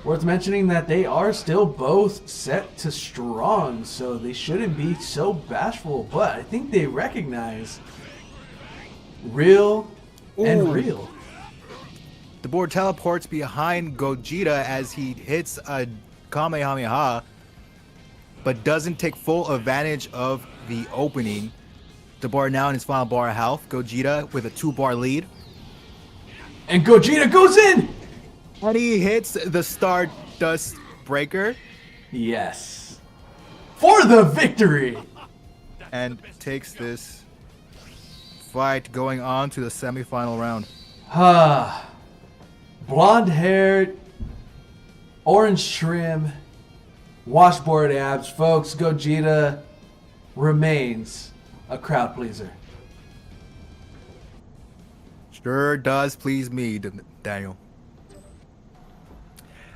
Worth mentioning that they are still both set to strong, so they shouldn't be so bashful, but I think they recognize real and real. The board teleports behind Gogeta as he hits a Kamehameha, but doesn't take full advantage of the opening. The board now in his final bar of health. Gogeta with a 2-bar lead. And Gogeta goes in! And he hits the Stardust Breaker. Yes. For the victory! And takes this fight going on to the semifinal round. Blonde hair, orange trim, washboard abs. Folks, Gogeta remains a crowd pleaser. Sure does please me, Daniel.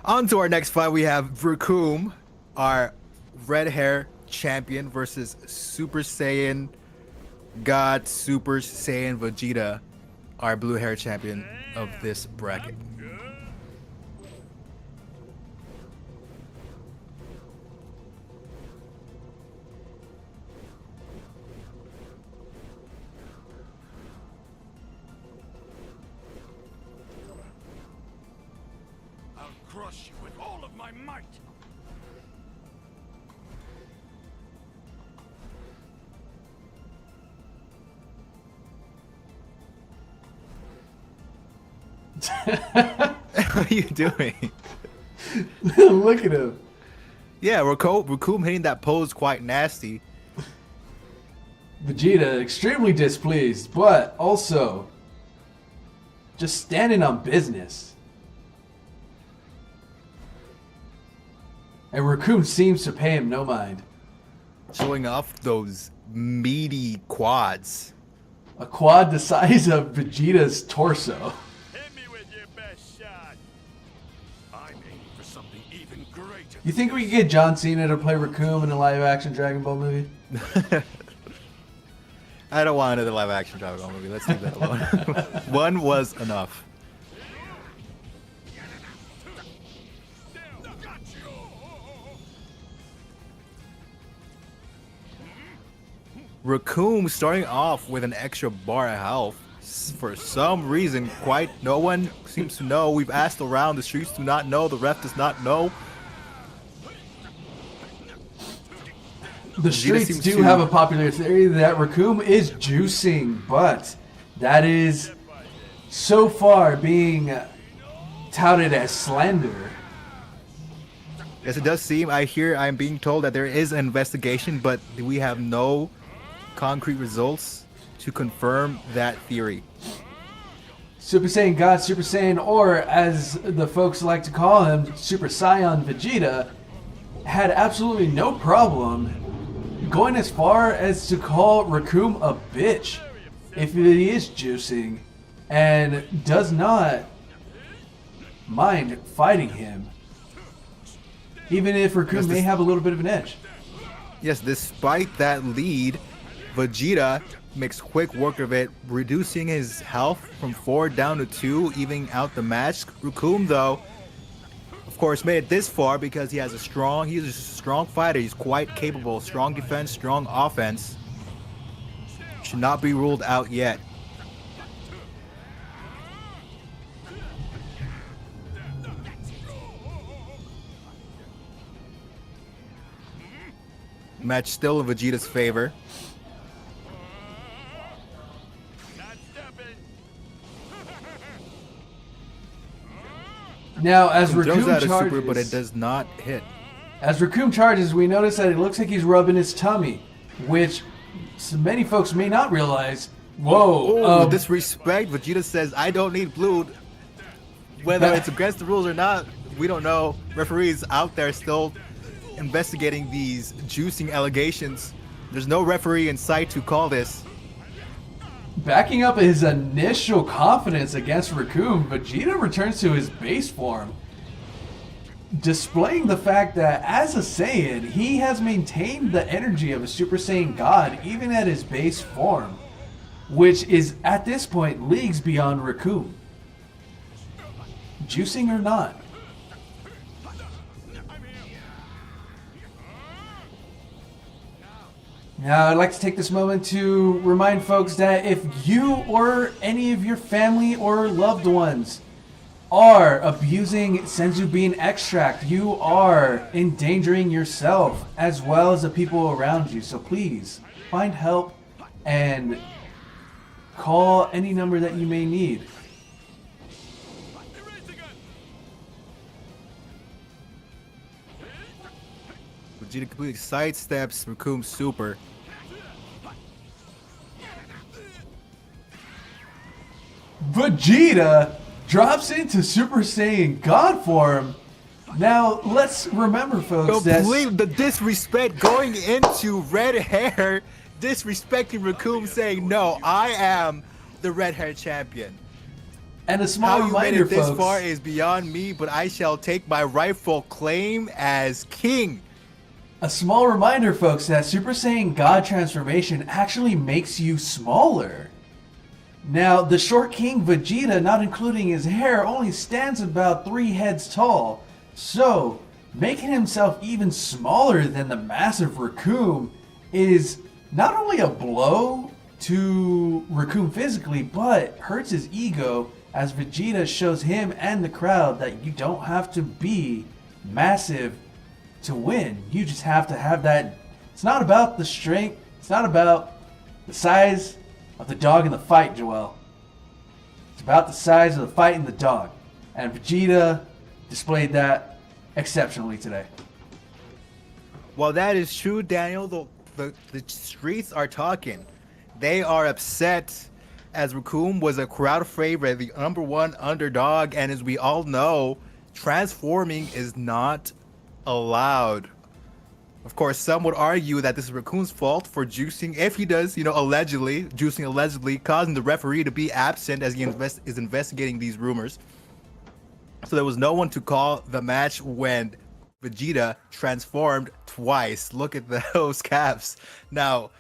On to our next fight, we have Vrookum, our red hair champion, versus Super Saiyan God Super Saiyan Vegeta, our blue hair champion of this bracket. I'll crush you with all of my might. What are you doing? Look at him. Yeah, Vrookum hitting that pose quite nasty. Vegeta extremely displeased, but also just standing on business. And Raccoon seems to pay him no mind. Showing off those meaty quads. A quad the size of Vegeta's torso. Hit me with your best shot. I'm aiming for something even greater. You think we could get John Cena to play Raccoon in a live-action Dragon Ball movie? I don't want another live action Dragon Ball movie. Let's leave that alone. One was enough. Raccoon starting off with an extra bar of health. For some reason, no one seems to know. We've asked around, the streets do not know, the ref does not know. The streets do have a popular theory that Raccoon is juicing, but that is so far being touted as slander. Yes, it does seem. I'm being told that there is an investigation, but we have no concrete results to confirm that theory. Super Saiyan God, Super Saiyan, or as the folks like to call him, Super Saiyan Vegeta, had absolutely no problem going as far as to call Raccoon a bitch if he is juicing and does not mind fighting him, even if Raccoon may have a little bit of an edge. Yes, despite that lead, Vegeta makes quick work of it, reducing his health from 4 down to 2, evening out the match. Raccoon, though, of course, made it this far because he's a strong fighter. He's quite capable. Strong defense, strong offense. Should not be ruled out yet. Match still in Vegeta's favor. Now, as He throws Raccoon out a charges, super, but it does not hit. As Raccoon charges, we notice that it looks like he's rubbing his tummy, which many folks may not realize. Whoa! Oh, disrespect. Vegeta says, I don't need blue. Whether it's against the rules or not, we don't know. Referees out there still investigating these juicing allegations. There's no referee in sight to call this. Backing up his initial confidence against Raccoon, Vegeta returns to his base form. displaying the fact that as a Saiyan, he has maintained the energy of a Super Saiyan God even at his base form, which is at this point leagues beyond Raccoon. Juicing or not. Now, I'd like to take this moment to remind folks that if you or any of your family or loved ones are abusing Senzu Bean extract, you are endangering yourself as well as the people around you. So please find help and call any number that you may need. Vegeta completely sidesteps Raccoon's super. Vegeta drops into Super Saiyan God form. Now, let's remember, folks, Complete the disrespect going into red hair, disrespecting Raccoon, saying, "No, I am the red hair champion. and a small How you made reminder, it this folks, far is beyond me, but I shall take my rightful claim as king." a small reminder, folks, that Super Saiyan God transformation actually makes you smaller. Now, the short king Vegeta, not including his hair, only stands about 3 heads tall. So, making himself even smaller than the massive Raccoon is not only a blow to Raccoon physically, but hurts his ego as Vegeta shows him and the crowd that you don't have to be massive to win. You just have to have that. It's not about the strength. It's not about the size of the dog in the fight, Joel. It's about the size of the fight in the dog. And Vegeta displayed that exceptionally today. Well, that is true, Daniel. The streets are talking. They are upset as Raccoon was a crowd favorite, the #1 underdog, and as we all know, transforming is not allowed. Of course, some would argue that this is Raccoon's fault for juicing, if he does, allegedly, causing the referee to be absent as he is investigating these rumors. So there was no one to call the match when Vegeta transformed twice. Look at those calves. Now,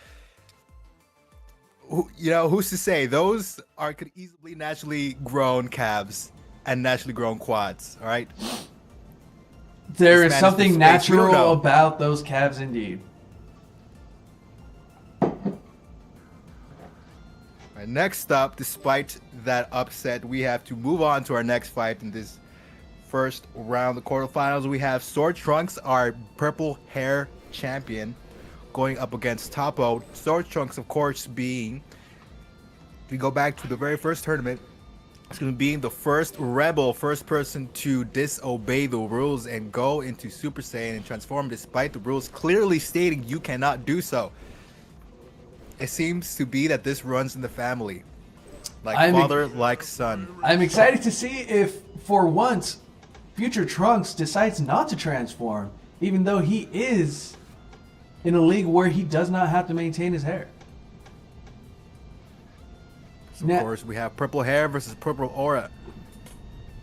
who's to say those could easily naturally grown calves and naturally grown quads, all right? There This is man something from space, we don't natural know. about those calves indeed. Right, next up, despite that upset, we have to move on to our next fight in this first round, the quarterfinals. We have Sword Trunks, our purple hair champion, going up against Toppo. Sword Trunks, of course, being, if we go back to the very first tournament, it's going to be the first person to disobey the rules and go into Super Saiyan and transform despite the rules clearly stating you cannot do so. It seems to be that this runs in the family. Like father, like son. I'm excited to see if, for once, future Trunks decides not to transform, even though he is in a league where he does not have to maintain his hair. So of course, we have purple hair versus purple aura.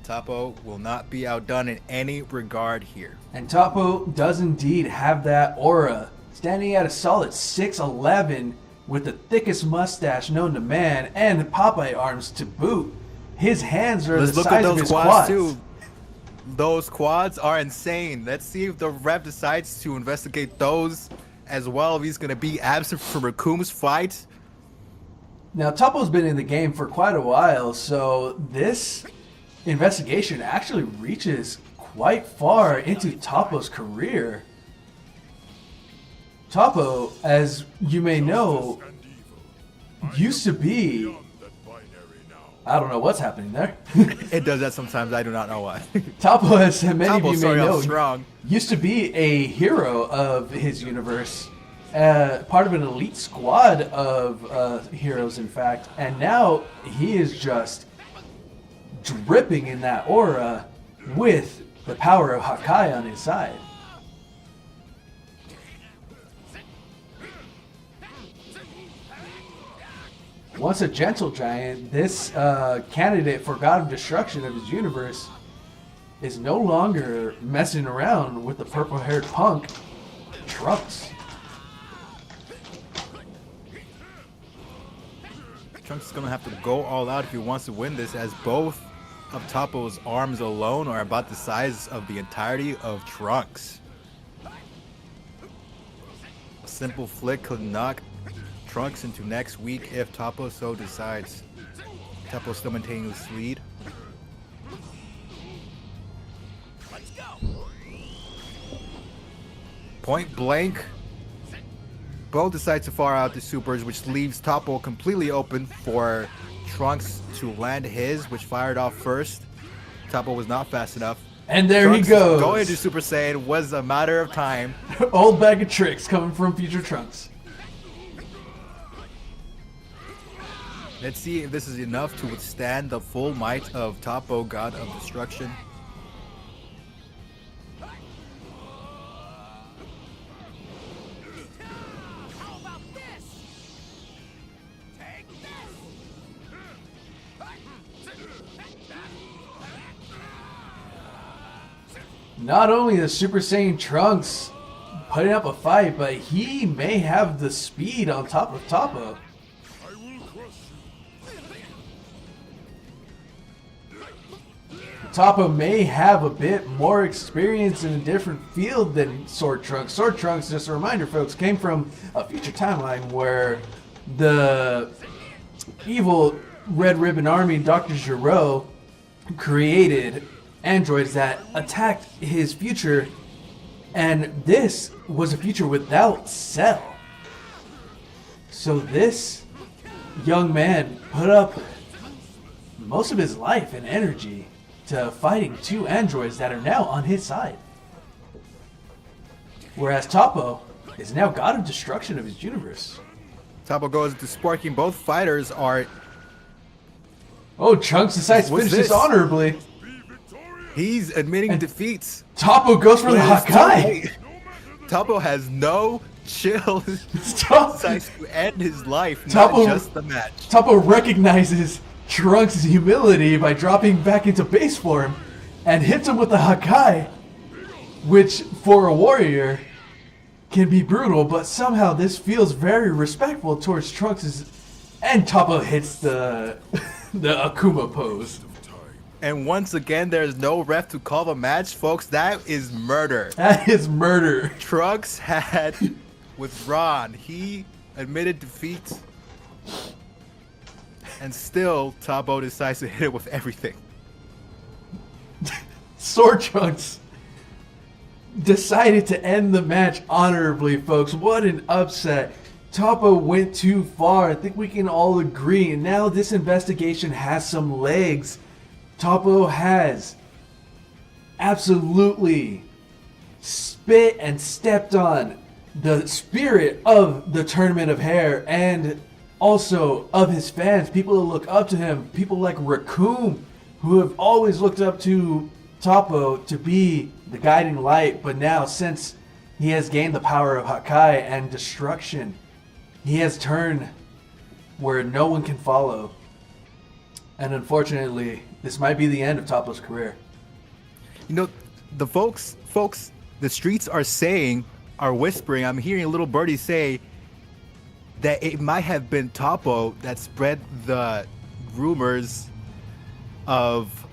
Toppo will not be outdone in any regard here. And Toppo does indeed have that aura, standing at a solid 6'11", with the thickest mustache known to man and Popeye arms to boot. His hands are Let's the look size at of those his quads quads. too. Those quads are insane. Let's see if the ref decides to investigate those as well. If he's going to be absent from Raccoon's fight. Now, Toppo's been in the game for quite a while, so this investigation actually reaches quite far into Toppo's career. Toppo, as you may know, used to be... I don't know what's happening there. It does that sometimes. I do not know why. Toppo, as many of Toppo you may started know, off strong. used to be a hero of his universe. Part of an elite squad of heroes, in fact. And now he is just dripping in that aura with the power of Hakai on his side. Once a gentle giant, this candidate for God of Destruction of his universe is no longer messing around with the purple-haired punk, Trunks. Trunks is gonna have to go all out if he wants to win this, as both of Topo's arms alone are about the size of the entirety of Trunks. A simple flick could knock Trunks into next week if Topo so decides. Topo still maintaining his lead. Let's go. Point blank. Both decide to fire out the supers, which leaves Topo completely open for Trunks to land his, which fired off first. Topo was not fast enough. And there Trunks he goes. Going to Super Saiyan was a matter of time. Old bag of tricks coming from future Trunks. Let's see if this is enough to withstand the full might of Topo, God of Destruction. How about this? Take this. Not only is Super Saiyan Trunks putting up a fight, but he may have the speed on top of Toppo. Toppo may have a bit more experience in a different field than Sword Trunks. Sword Trunks, just a reminder, folks, came from a future timeline where the evil Red Ribbon Army, Dr. Gero, created androids that attacked his future, and this was a future without Cell. So this young man put up most of his life and energy to fighting two androids that are now on his side. Whereas Toppo is now God of Destruction of his universe. Topo goes into sparking. Both fighters are. Oh, Trunks decides to What's finish this this? honorably. He's admitting And- defeats. Toppo goes for the But it's too Hakai. late. Topo has no chill. Top- Decides to end his life, Topo- not just the match. Toppo recognizes Trunks' humility by dropping back into base form and hits him with the Hakai, which for a warrior can be brutal, but somehow this feels very respectful towards Trunks'. And Toppo hits the the Akuma pose. And once again, there's no ref to call the match, folks. That is murder. That is murder. Trunks had withdrawn. He admitted defeat. And still, Topo decides to hit it with everything. Sword Trunks decided to end the match honorably, folks. What an upset. Toppo went too far. I think we can all agree. And now this investigation has some legs. Toppo has absolutely spit and stepped on the spirit of the Tournament of Hair and also of his fans, people who look up to him, people like Raccoon, who have always looked up to Toppo to be the guiding light, but now since he has gained the power of Hakai and destruction, he has turned where no one can follow. And unfortunately, this might be the end of Toppo's career. You know, the folks, the streets are whispering. I'm hearing a little birdie say that it might have been Toppo that spread the rumors of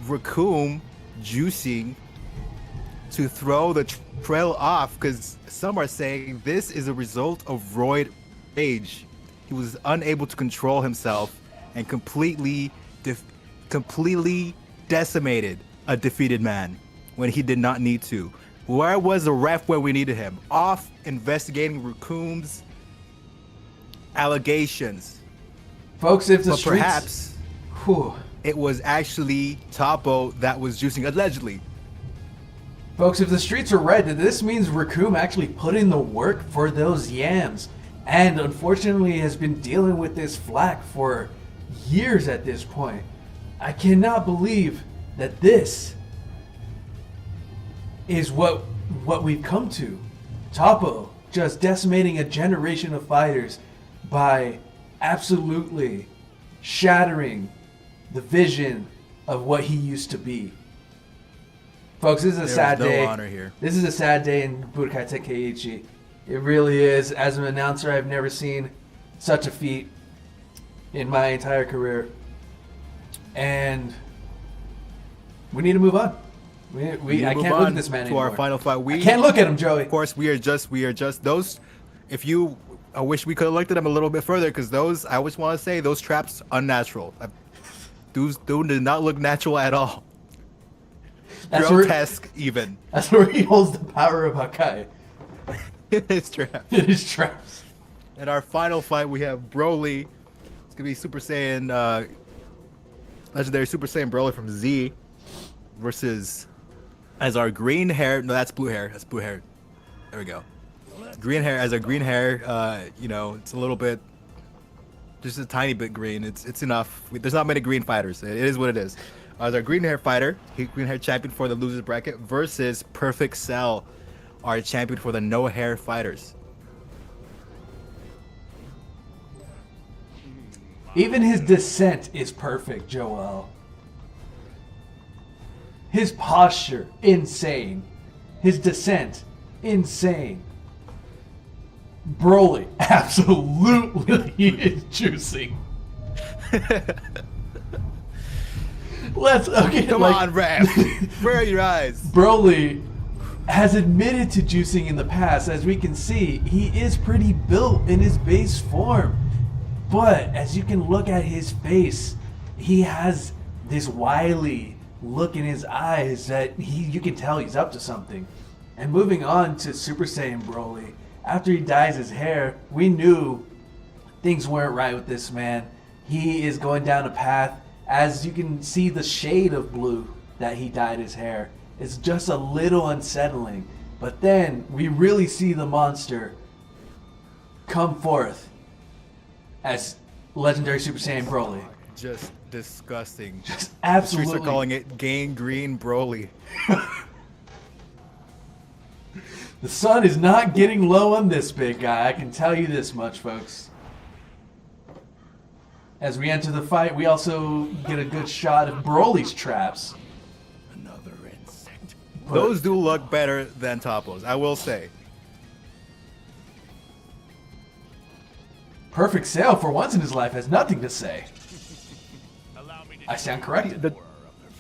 Raccoon juicing to throw the trail off, because some are saying this is a result of roid rage. He was unable to control himself and completely decimated a defeated man when he did not need to. Where was the ref when we needed him? Off investigating Raccoon's allegations. Folks, if the But streets... perhaps Whew. it was actually Toppo that was juicing, allegedly. Folks, if the streets are red, then this means Raccoon actually put in the work for those yams. And unfortunately has been dealing with this flack for years at this point. I cannot believe that this is what we've come to. Toppo just decimating a generation of fighters by absolutely shattering the vision of what he used to be. Folks, this is a sad no day. honor here. This is a sad day in Budokai Tenkaichi. It really is. As an announcer, I've never seen such a feat in my entire career. And we need to move on. I can't look at this man to anymore. our final fight. I can't look at him, Joey. Of course, we are just those. If you, I wish we could have looked at them a little bit further, because those, I always want to say, those traps unnatural. Those did not look natural at all. Grotesque, even. That's where he holds the power of Hakai. It's traps. It is traps. In our final fight, we have Broly. It's gonna be Super Saiyan, legendary Super Saiyan Broly from Z, versus as our green hair. No, that's blue hair. That's blue hair. There we go. Green hair as our green hair. You know, it's a little bit, just a tiny bit green. It's enough. There's not many green fighters. It is what it is. As our green hair fighter, green hair champion for the losers bracket, versus Perfect Cell, our champion for the no hair fighters. Even his descent is perfect, Joel. His posture, insane. His descent, insane. Broly, absolutely is juicing. Come on, Raph. Where are your eyes? Broly has admitted to juicing in the past. As we can see, he is pretty built in his base form. But as you can look at his face, he has this wily look in his eyes that you can tell he's up to something. And moving on to Super Saiyan Broly, after he dyes his hair, we knew things weren't right with this man. He is going down a path. As you can see, the shade of blue that he dyed his hair is just a little unsettling. But then we really see the monster come forth as legendary Super Saiyan Broly. Just disgusting. Just The absolutely. streets are calling it gangrene Broly. The sun is not getting low on this big guy. I can tell you this much, folks. As we enter the fight, we also get a good shot of Broly's traps. Another insect. Those do look better than Toppo's, I will say. Perfect Cell, for once in his life, has nothing to say. I stand corrected.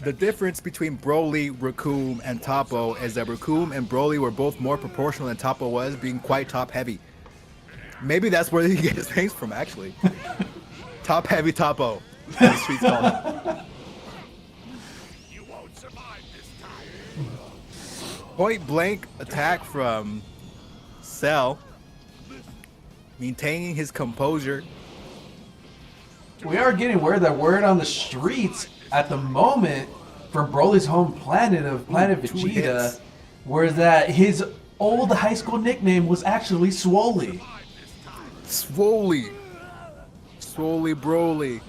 The difference between Broly, Raccoon, and Toppo is that Raccoon and Broly were both more proportional than Toppo was, being quite top heavy. Maybe that's where he gets his names from, actually. Top heavy Toppo. The streets call it. You won't survive this time. Point blank attack from Cell, maintaining his composure. We are getting word on the streets at the moment from Broly's home planet of Planet Two Vegeta, hits. where that his old high school nickname was actually Swoly. Swoly Broly.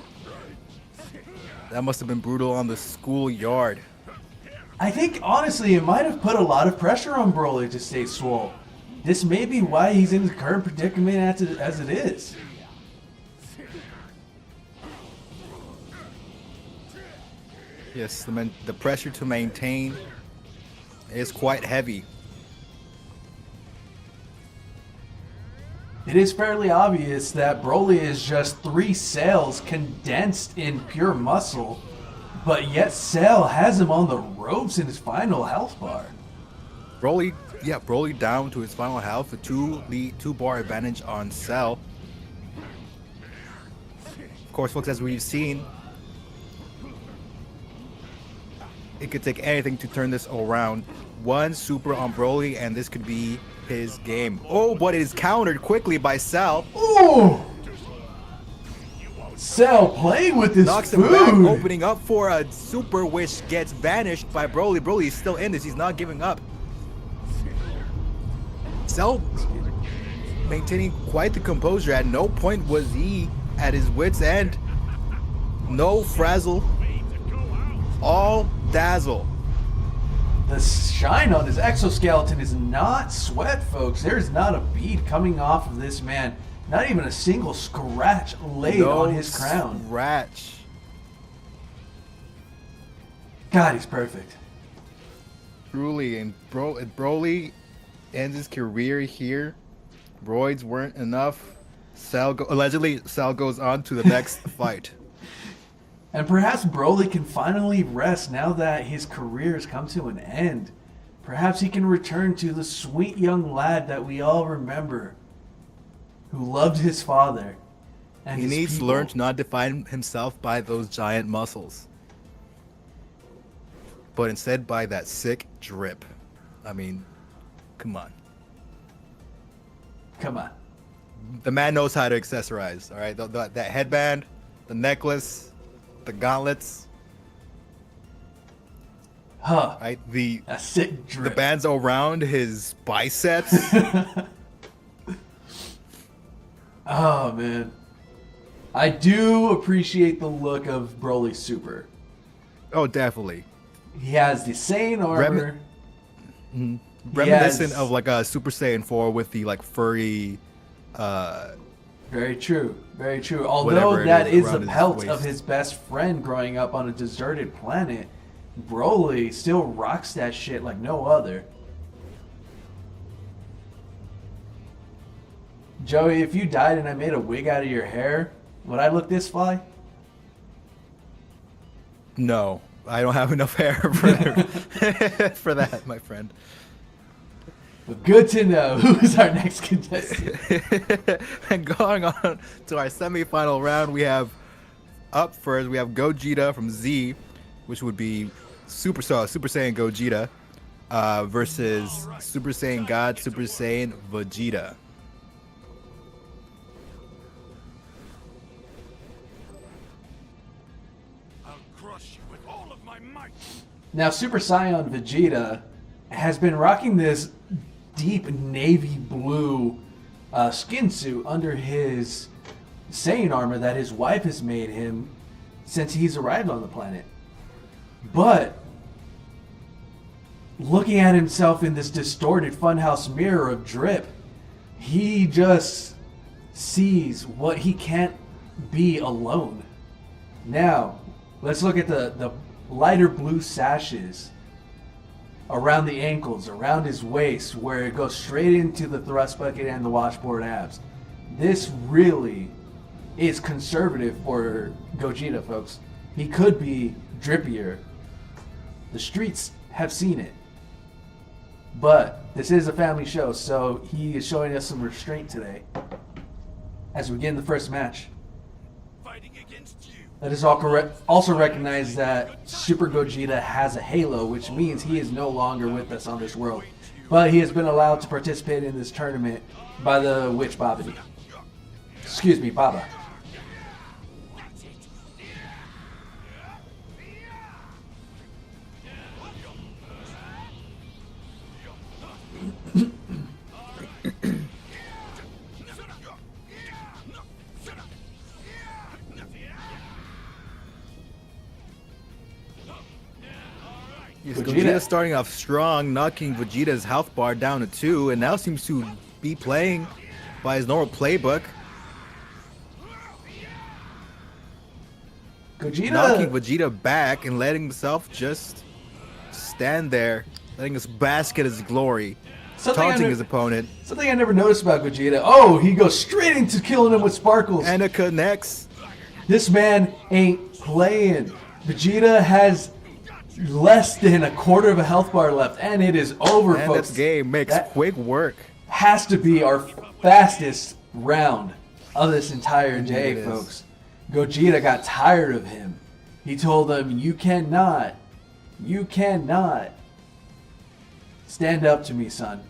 That must have been brutal on the schoolyard. I think, honestly, it might have put a lot of pressure on Broly to stay swole. This may be why he's in the current predicament as it is. Yes, the pressure to maintain is quite heavy. It is fairly obvious that Broly is just 3 cells condensed in pure muscle, but yet Cell has him on the ropes in his final health bar. Broly down to his final health, a 2-bar advantage on Cell. Of course, folks, as we've seen, it could take anything to turn this around. One super on Broly, and this could be his game. Oh, but it is countered quickly by Cell. Ooh! Cell playing with his Knocks food. him back, opening up for a super, which gets vanished by Broly. Broly is still in this. He's not giving up. Cell maintaining quite the composure. At no point was he at his wit's end. No frazzle. All dazzle. The shine on his exoskeleton is not sweat, folks. There's not a bead coming off of this man. Not even a single scratch laid on his crown. Scratch. God, he's perfect. Truly, and Broly ends his career here. Roids weren't enough. Allegedly, Cell goes on to the next fight. And perhaps Broly can finally rest now that his career has come to an end. Perhaps he can return to the sweet young lad that we all remember, who loved his father. And He his needs to people. learn to not define himself by those giant muscles, but instead by that sick drip. I mean, come on. Come on. The man knows how to accessorize, all right? That headband, the necklace, the gauntlets, Huh. right? The A sick drip. bands around his biceps. Oh, man. I do appreciate the look of Broly's super. Oh, definitely. He has the Saiyan armor. Reminiscent has- of like a Super Saiyan 4 with the like furry Very true. Very true. Although Whatever it that is is the around his pelt of waist. his best friend growing up on a deserted planet, Broly still rocks that shit like no other. Joey, if you died and I made a wig out of your hair, would I look this fly? No, I don't have enough hair for, for that, my friend. But good to know. Who is our next contestant? And going on to our semifinal round, we have up first, we have Gogeta from Z, which would be Super Saiyan Gogeta versus Super Saiyan God, Super Saiyan Vegeta. I'll crush you with all of my might. Now, Super Saiyan Vegeta has been rocking this deep navy blue skin suit under his Saiyan armor that his wife has made him since he's arrived on the planet. But looking at himself in this distorted funhouse mirror of drip, he just sees what he can't be alone. Now, let's look at the lighter blue sashes around the ankles, around his waist, where it goes straight into the thrust bucket and the washboard abs. This really is conservative for Gogeta, folks. He could be drippier. The streets have seen it. But this is a family show, so he is showing us some restraint today as we get in the first match. Fighting against you. Let us also recognize that Super Gogeta has a halo, which means he is no longer with us on this world. But he has been allowed to participate in this tournament by the witch Babidi. Excuse me, Baba. Gogeta starting off strong, knocking Vegeta's health bar down to 2, and now seems to be playing by his normal playbook. Knocking Vegeta back and letting himself just stand there, letting us bask in his glory, taunting his opponent. Something I never noticed about Gogeta. Oh, he goes straight into killing him with sparkles. And it connects. This man ain't playing. Vegeta has less than a quarter of a health bar left, and it is over, And folks. this game makes That quick work. has to be our fastest round of this entire day, it is. folks. Gogeta got tired of him. He told him, you cannot stand up to me, son.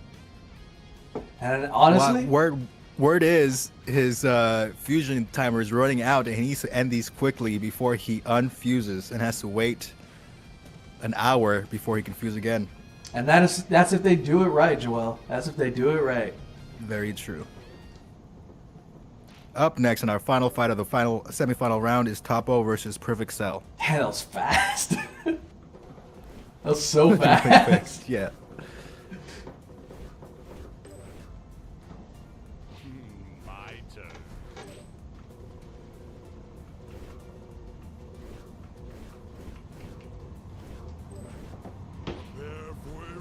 And honestly, Word is his fusion timer is running out, and he needs to end these quickly before he unfuses and has to wait an hour before he can fuse again. and that's if they do it right, Joel. That's if they do it right. Very true. Up next in our final fight of the final semifinal round is Topo versus Perfect Cell. Man, that was fast. That was so fast. Yeah. My turn. There for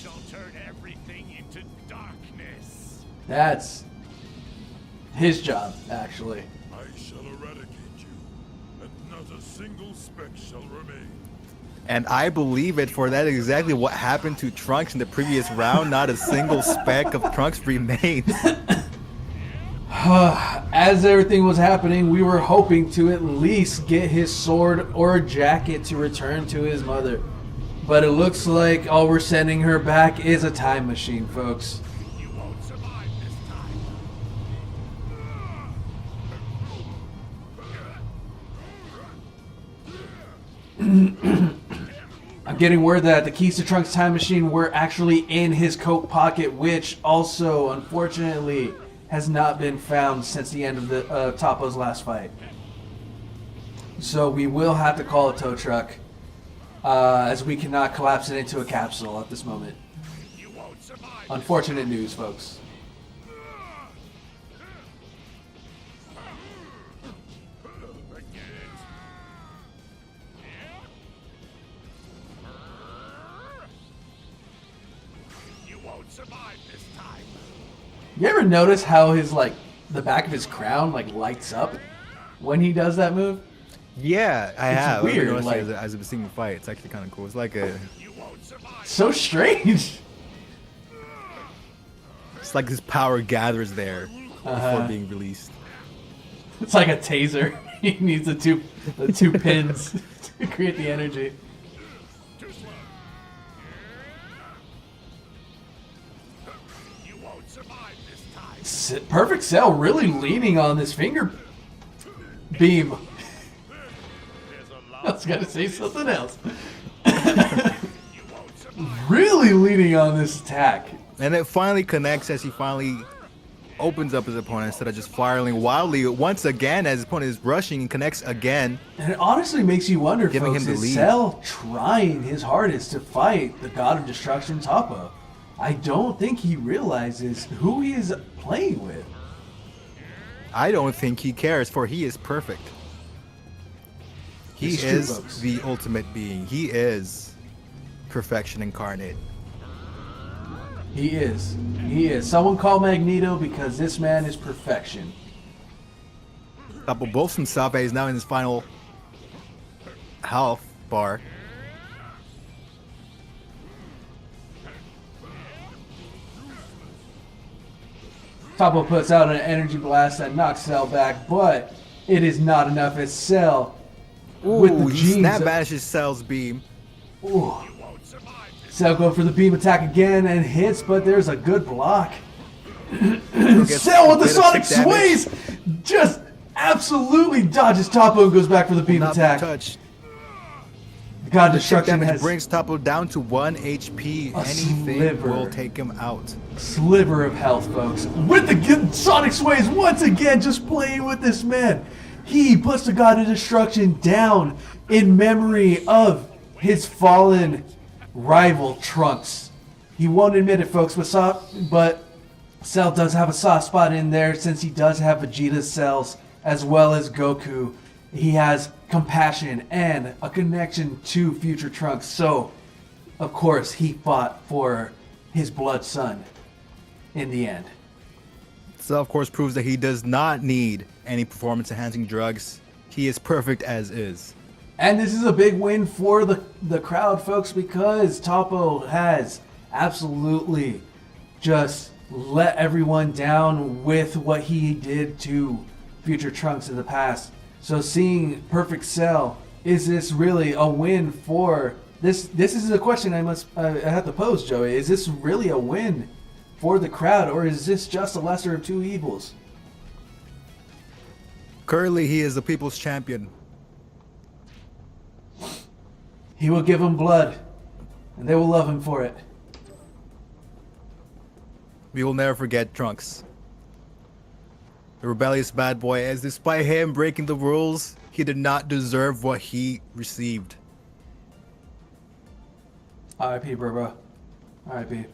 shall turn everything into darkness. That's his job, actually. I shall eradicate you, and not a single speck shall remain. And I believe it, for that is exactly what happened to Trunks in the previous round. Not a single speck of Trunks remains. As everything was happening, we were hoping to at least get his sword or jacket to return to his mother. But it looks like all we're sending her back is a time machine, folks. You won't survive this time. I'm getting word that the keys to Trunks' time machine were actually in his coat pocket, which also, unfortunately, has not been found since the end of the Toppo's last fight. So we will have to call a tow truck, as we cannot collapse it into a capsule at this moment. You won't survive. Unfortunate news, folks. You won't survive this time. You ever notice how his the back of his crown lights up when he does that move? Yeah, I It's have. weird, I've like- noticed as I've been seeing the fight. It's actually kind of cool. It's like a, You won't survive. So strange. it's like his power gathers there before being released. It's like a taser. He needs the two pins to create the energy. Too slow. You won't survive this time. Perfect Cell really leaning on this finger beam. There's a lot. I was gonna say something else. You won't survive. Really leaning on this attack. And it finally connects as he finally opens up his opponent instead of just firing wildly once again as his opponent is rushing and connects again. And it honestly makes you wonder, Giving folks, him the is lead. Cell trying his hardest to fight the God of Destruction, Toppo? I don't think he realizes who he is playing with. I don't think he cares, for he is perfect. He This is true, is folks. the ultimate being. He is perfection incarnate. He is. He is. Someone call Magneto because this man is perfection. Toppo boasts himself that he's now in his final health bar. Toppo puts out an energy blast that knocks Cell back, but it is not enough as Cell with the Ooh, he genes. snap banishes Cell's beam. Ooh. You won't survive this. Cell go for the beam attack again and hits, but there's a good block. Gets Cell with the a bit of sonic stick damage. sways just absolutely dodges Toppo and goes back for the beam Not be attack. touched. God Stick Destruction damage has brings Toppo down to 1 HP. A Anything sliver. will take him out. sliver of health, folks. With the sonic sways once again, just playing with this man. He puts the God of Destruction down in memory of his fallen rival Trunks. He won't admit it, folks, but Cell does have a soft spot in there since he does have Vegeta's cells as well as Goku. He has compassion and a connection to future Trunks. So, of course, he fought for his blood son in the end. Cell, of course, proves that he does not need any performance-enhancing drugs. He is perfect as is. And this is a big win for the crowd, folks, because Toppo has absolutely just let everyone down with what he did to future Trunks in the past. So seeing Perfect Cell, is this really a win for this? This is a question I have to pose, Joey. Is this really a win for the crowd, or is this just a lesser of two evils? Currently, he is the people's champion. He will give them blood, and they will love him for it. We will never forget Trunks. The rebellious bad boy, as despite him breaking the rules, he did not deserve what he received. R.I.P. bro. R.I.P.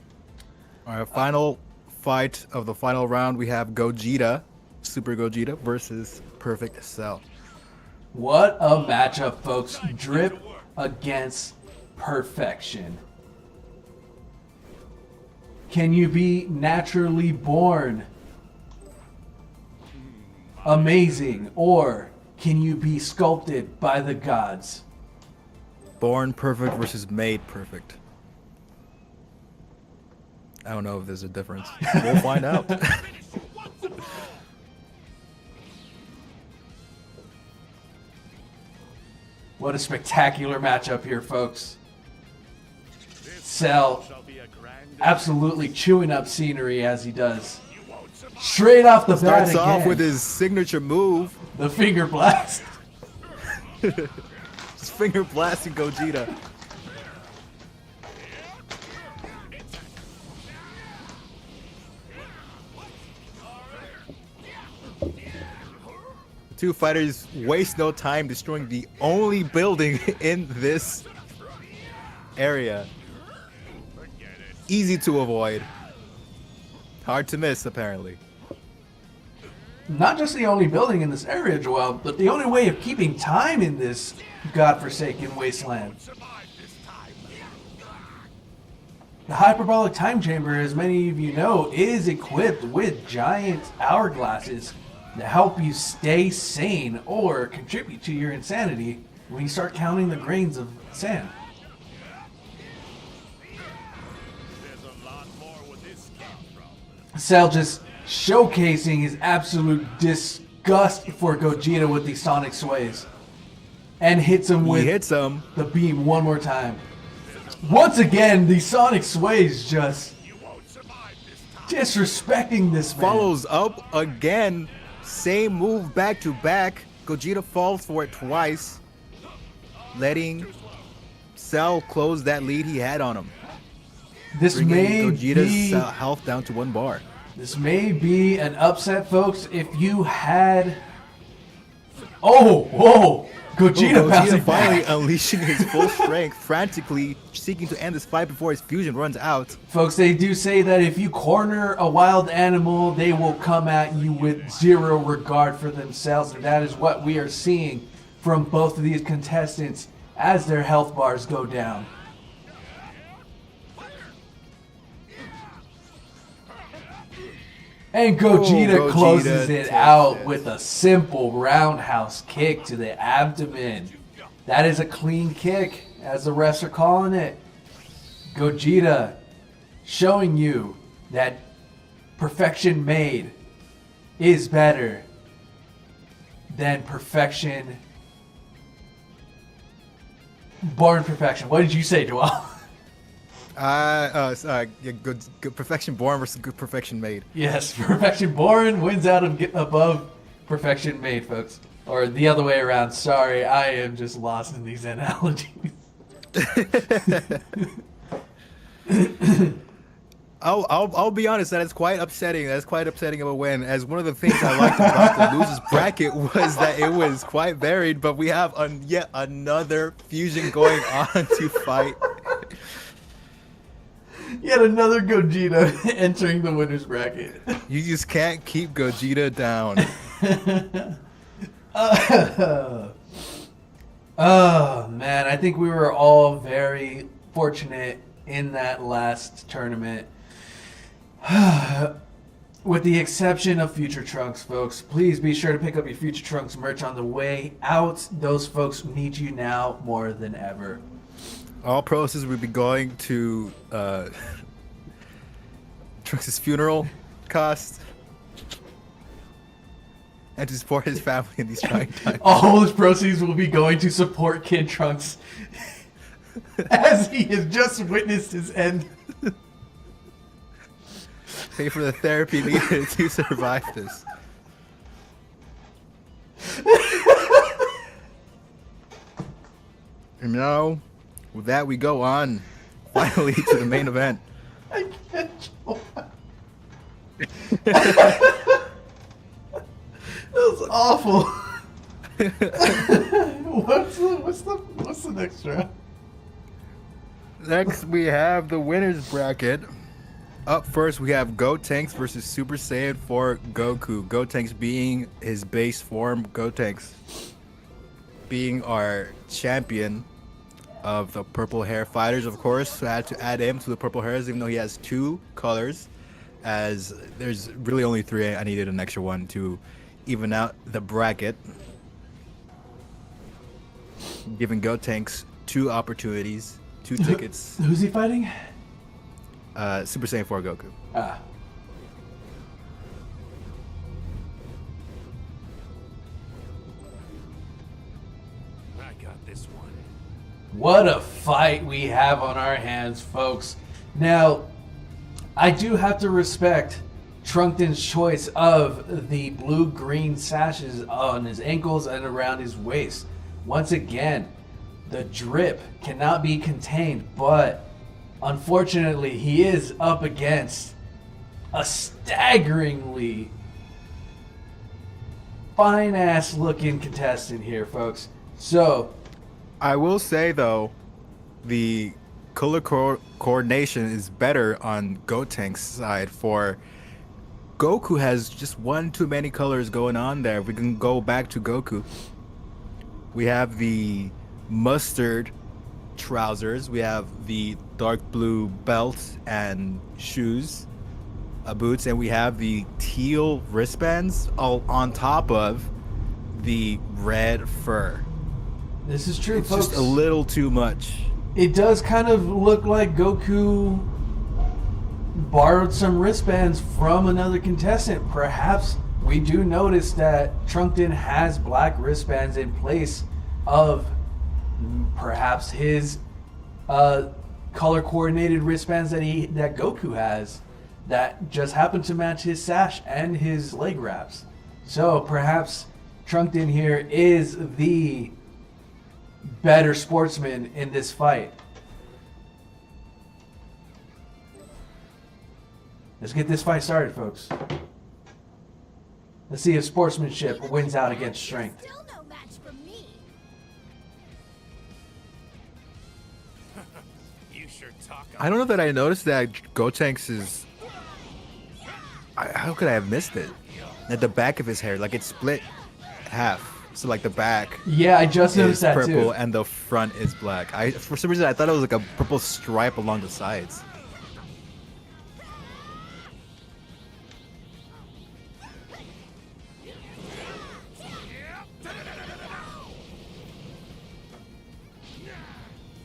Our final fight of the final round, we have Gogeta, Super Gogeta versus Perfect Cell. What a matchup, folks. Drip against perfection. can you be naturally born amazing, or can you be sculpted by the gods? Born perfect versus made perfect. I don't know if there's a difference. We'll find out. What a spectacular matchup here, folks. Cell absolutely chewing up scenery as he does. Straight off the bat Starts again. off with his signature move. The finger blast. His finger blasting Gogeta. The two fighters waste no time destroying the only building in this area. Easy to avoid. Hard to miss, apparently. Not just the only building in this area, Joel, but the only way of keeping time in this godforsaken wasteland. The hyperbolic time chamber, as many of you know, is equipped with giant hourglasses to help you stay sane or contribute to your insanity when you start counting the grains of sand. Cell just showcasing his absolute disgust for Gogeta with these sonic sways. And hits him with the beam one more time. Once again, the sonic sways just disrespecting this man. Follows up again. Same move back to back. Gogeta falls for it twice. Letting Cell close that lead he had on him. This may Gogeta's be health down to 1 bar. This may be an upset, folks. If you had, whoa, Gogeta bouncing finally back. unleashing his full strength, frantically seeking to end this fight before his fusion runs out. Folks, they do say that if you corner a wild animal, they will come at you with zero regard for themselves, and that is what we are seeing from both of these contestants as their health bars go down. And Gogeta closes it out with a simple roundhouse kick to the abdomen. That is a clean kick, as the refs are calling it. Gogeta showing you that perfection made is better than perfection born perfection. What did you say, Joel? Good perfection born versus good perfection made. Yes, perfection born wins out of above perfection made, folks. Or the other way around. Sorry, I am just lost in these analogies. I'll be honest, that is quite upsetting. That's quite upsetting of a win. As one of the things I liked about the losers bracket was that it was quite varied, but we have yet another fusion going on to fight. Yet another Gogeta entering the winner's bracket. You just can't keep Gogeta down. Oh, man. I think we were all very fortunate in that last tournament. With the exception of Future Trunks, folks. Please be sure to pick up your Future Trunks merch on the way out. Those folks need you now more than ever. All proceeds will be going to Trunks' funeral cost and to support his family in these trying times. All his proceeds will be going to support Kid Trunks as he has just witnessed his end. Pay for the therapy needed to survive this. And now, with that, we go on finally to the main event. I can't. That was awful. What's the next round? Next, we have the winners bracket. Up first, we have Gotenks versus Super Saiyan 4 Goku. Gotenks being his base form. Gotenks being our champion of the purple hair fighters, of course. So I had to add him to the purple hairs, even though he has 2 colors, as there's really only 3. I needed an extra one to even out the bracket, giving Gotenks 2 opportunities, 2 tickets. Who's he fighting? Super Saiyan 4 Goku. Ah. I got this one. What a fight we have on our hands, folks. Now, I do have to respect Trunkton's choice of the blue-green sashes on his ankles and around his waist. Once again, the drip cannot be contained, but unfortunately, he is up against a staggeringly fine-ass looking contestant here, folks. So, I will say though, the color coordination is better on Gotenk's side. For Goku has just one too many colors going on there. We can go back to Goku. We have the mustard trousers. We have the dark blue belt and shoes, boots, and we have the teal wristbands all on top of the red fur. this is true, It's folks. just a little too much. It does kind of look like Goku borrowed some wristbands from another contestant. Perhaps we do notice that Trunkton has black wristbands in place of perhaps his color coordinated wristbands that Goku has that just happen to match his sash and his leg wraps. So perhaps Trunkton here is the better sportsman in this fight. Let's get this fight started, folks. Let's see if sportsmanship wins out against strength. Still no match for me. You sure talk. I don't know that I noticed that Gotenks is. How could I have missed it? At the back of his hair, like it's split half. So like the back Yeah, I just noticed is that purple too. and the front is black. For some reason I thought it was like a purple stripe along the sides.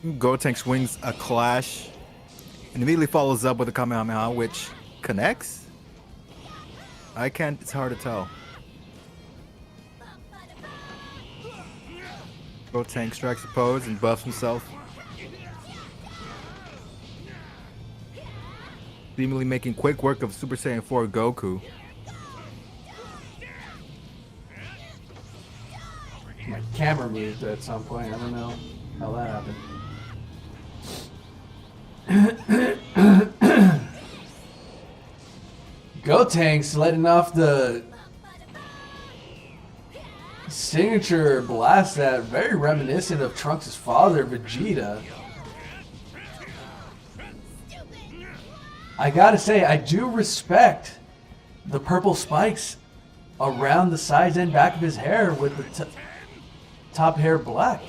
Gotenks wins a clash and immediately follows up with a Kamehameha, which connects? It's hard to tell. Gotenks strikes a pose and buffs himself, seemingly making quick work of Super Saiyan 4 Goku. My camera moved at some point. I don't know how that happened. Gotenks letting off the signature blast that very reminiscent of Trunks' father, Vegeta. I gotta say, I do respect the purple spikes around the sides and back of his hair with the top hair black.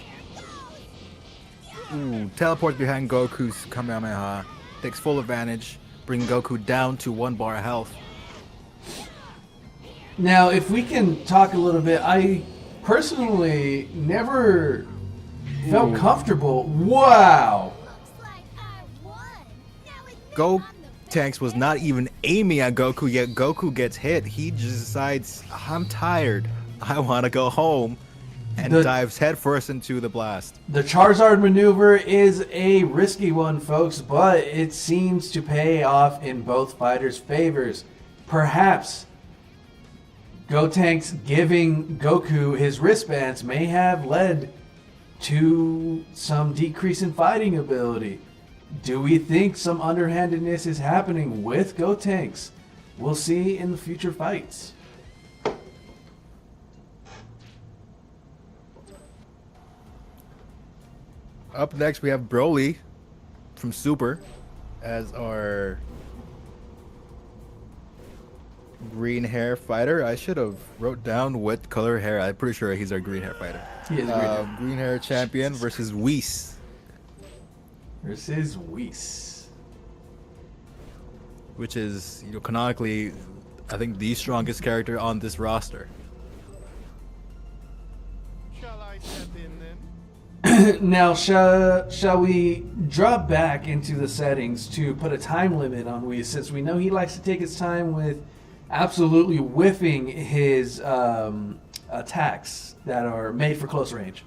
Ooh, teleports behind Goku's Kamehameha, takes full advantage, bringing Goku down to 1 bar health. Now, if we can talk a little bit, I personally never felt comfortable. Wow! Looks like I won. Now admit Gotenks was not even aiming at Goku, yet Goku gets hit. He just decides, I'm tired, I want to go home, and dives headfirst into the blast. The Charizard maneuver is a risky one, folks, but it seems to pay off in both fighters' favors. Perhaps Gotenks giving Goku his wristbands may have led to some decrease in fighting ability. Do we think some underhandedness is happening with Gotenks? We'll see in the future fights. Up next, we have Broly from Super as our green hair fighter. I should have wrote down what color hair. I'm pretty sure he's our green hair fighter. He is green hair. Green hair champion versus Whis. versus Whis. Which is, canonically, I think the strongest character on this roster. Shall I step in then? Now, shall we drop back into the settings to put a time limit on Whis, since we know he likes to take his time with absolutely whiffing his attacks that are made for close range?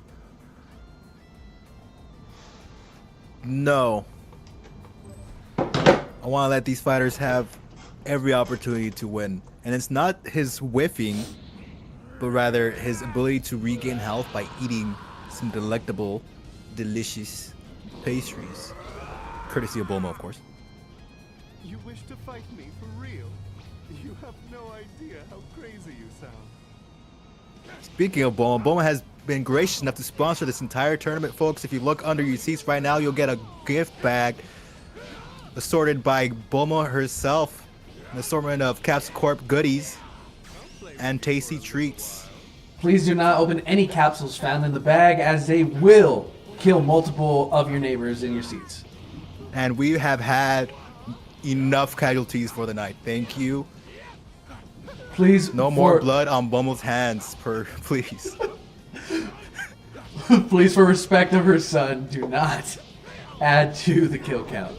No. I want to let these fighters have every opportunity to win. And it's not his whiffing, but rather his ability to regain health by eating some delectable, delicious pastries. Courtesy of Bulma, of course. You wish to fight me for real? You have no idea how crazy you sound. Speaking of Bulma, Bulma has been gracious enough to sponsor this entire tournament, folks. If you look under your seats right now, you'll get a gift bag assorted by Bulma herself. An assortment of Caps Corp goodies and tasty treats. Please do not open any capsules found in the bag, as they will kill multiple of your neighbors in your seats. And we have had enough casualties for the night. Thank you. Please, No more blood on Bulma's hands, please. Please, for respect of her son, do not add to the kill count.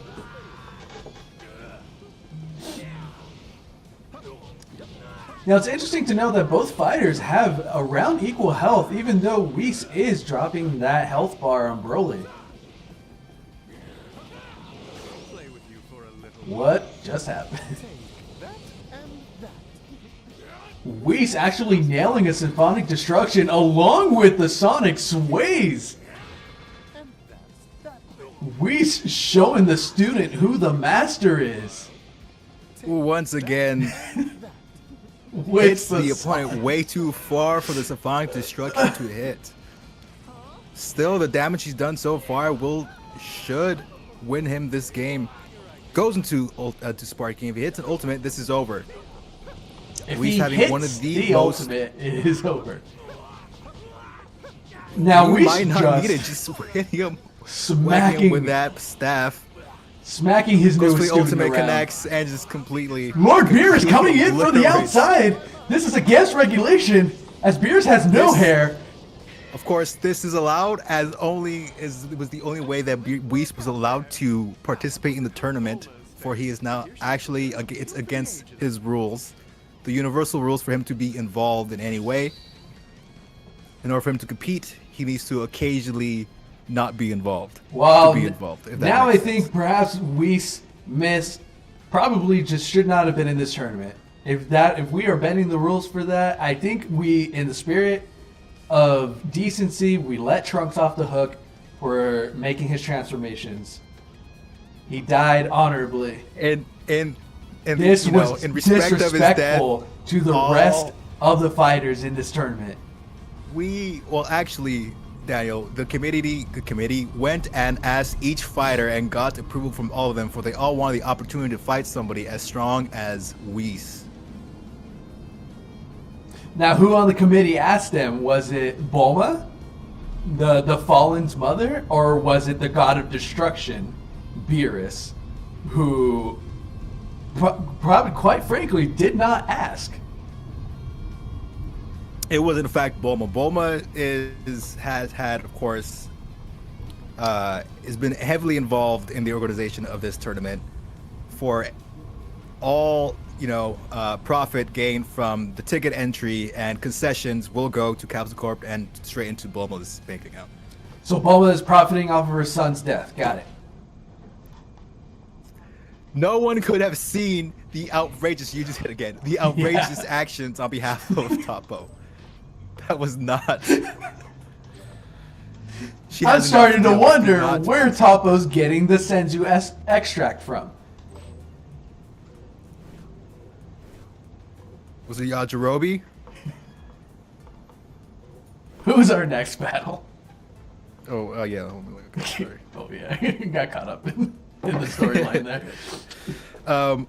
Now, it's interesting to know that both fighters have around equal health, even though Whis is dropping that health bar on Broly. Play with you for a little. What just happened? That and that. Whis actually nailing a symphonic destruction along with the sonic sways. And that's that. Whis showing the student who the master is. Once again, With hits the opponent way too far for the symphonic destruction to hit. Still, the damage he's done so far should win him this game. Goes into to Sparking. If he hits an ultimate, this is over. If Whis he having hits one of the the most- ultimate, it is over. Now You Whis might not need it, just just hitting him, whacking smacking him with that staff. smacking his Goes for newest the student ultimate, around. connects, and just completely. Lord Beer is coming in from the obliterates. outside. This is against regulation, as Beers has no This- hair. Of course, this is allowed as it was the only way that Whis was allowed to participate in the tournament. For he is now actually it's against his rules, the universal rules for him to be involved in any way. In order for him to compete, he needs to occasionally not be involved. Well, to be involved. If that now I makes think sense. perhaps Whis missed. Probably just should not have been in this tournament. If we are bending the rules for that, I think we, in the spirit of decency, we let Trunks off the hook for making his transformations. He died honorably. And This you know, was in respect of his death, disrespectful to the all- rest of the fighters in this tournament. Actually, Daniel, the committee went and asked each fighter and got approval from all of them, for they all wanted the opportunity to fight somebody as strong as Whis. Now, who on the committee asked them? Was it Bulma, the Fallen's mother, or was it the god of destruction, Beerus, who probably, quite frankly, did not ask? It was in fact Bulma. Bulma has had, of course, has been heavily involved in the organization of this tournament. For all profit gained from the ticket entry and concessions will go to Capsule Corp and straight into Bulma's bank account. So Bulma is profiting off of her son's death. Got it. No one could have seen the outrageous, you just hit again, the outrageous actions on behalf of Topo. That was not. I'm starting to wonder not- where Topo's getting the Senzu extract from. Was it Yajirobe? Who's our next battle? Oh, yeah. Okay, sorry. Oh yeah, got caught up in the storyline there.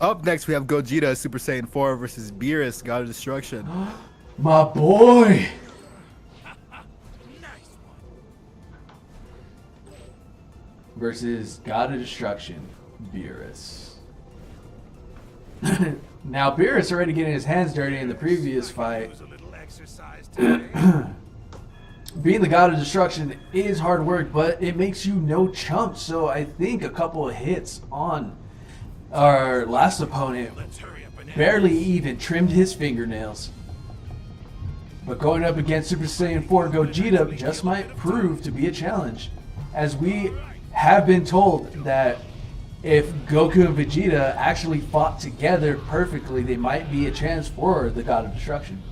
Up next, we have Gogeta Super Saiyan 4 versus Beerus, God of Destruction. My boy. versus God of Destruction, Beerus. Now, Beerus already getting his hands dirty in the previous fight. Use a little exercise today. Being the God of Destruction is hard work, but it makes you no chump. So I think a couple of hits on our last opponent Let's hurry up and barely even trimmed his fingernails. But going up against Super Saiyan 4 Gogeta just might prove to be a challenge, as we have been told that if Goku and Vegeta actually fought together perfectly, they might be a chance for the God of Destruction.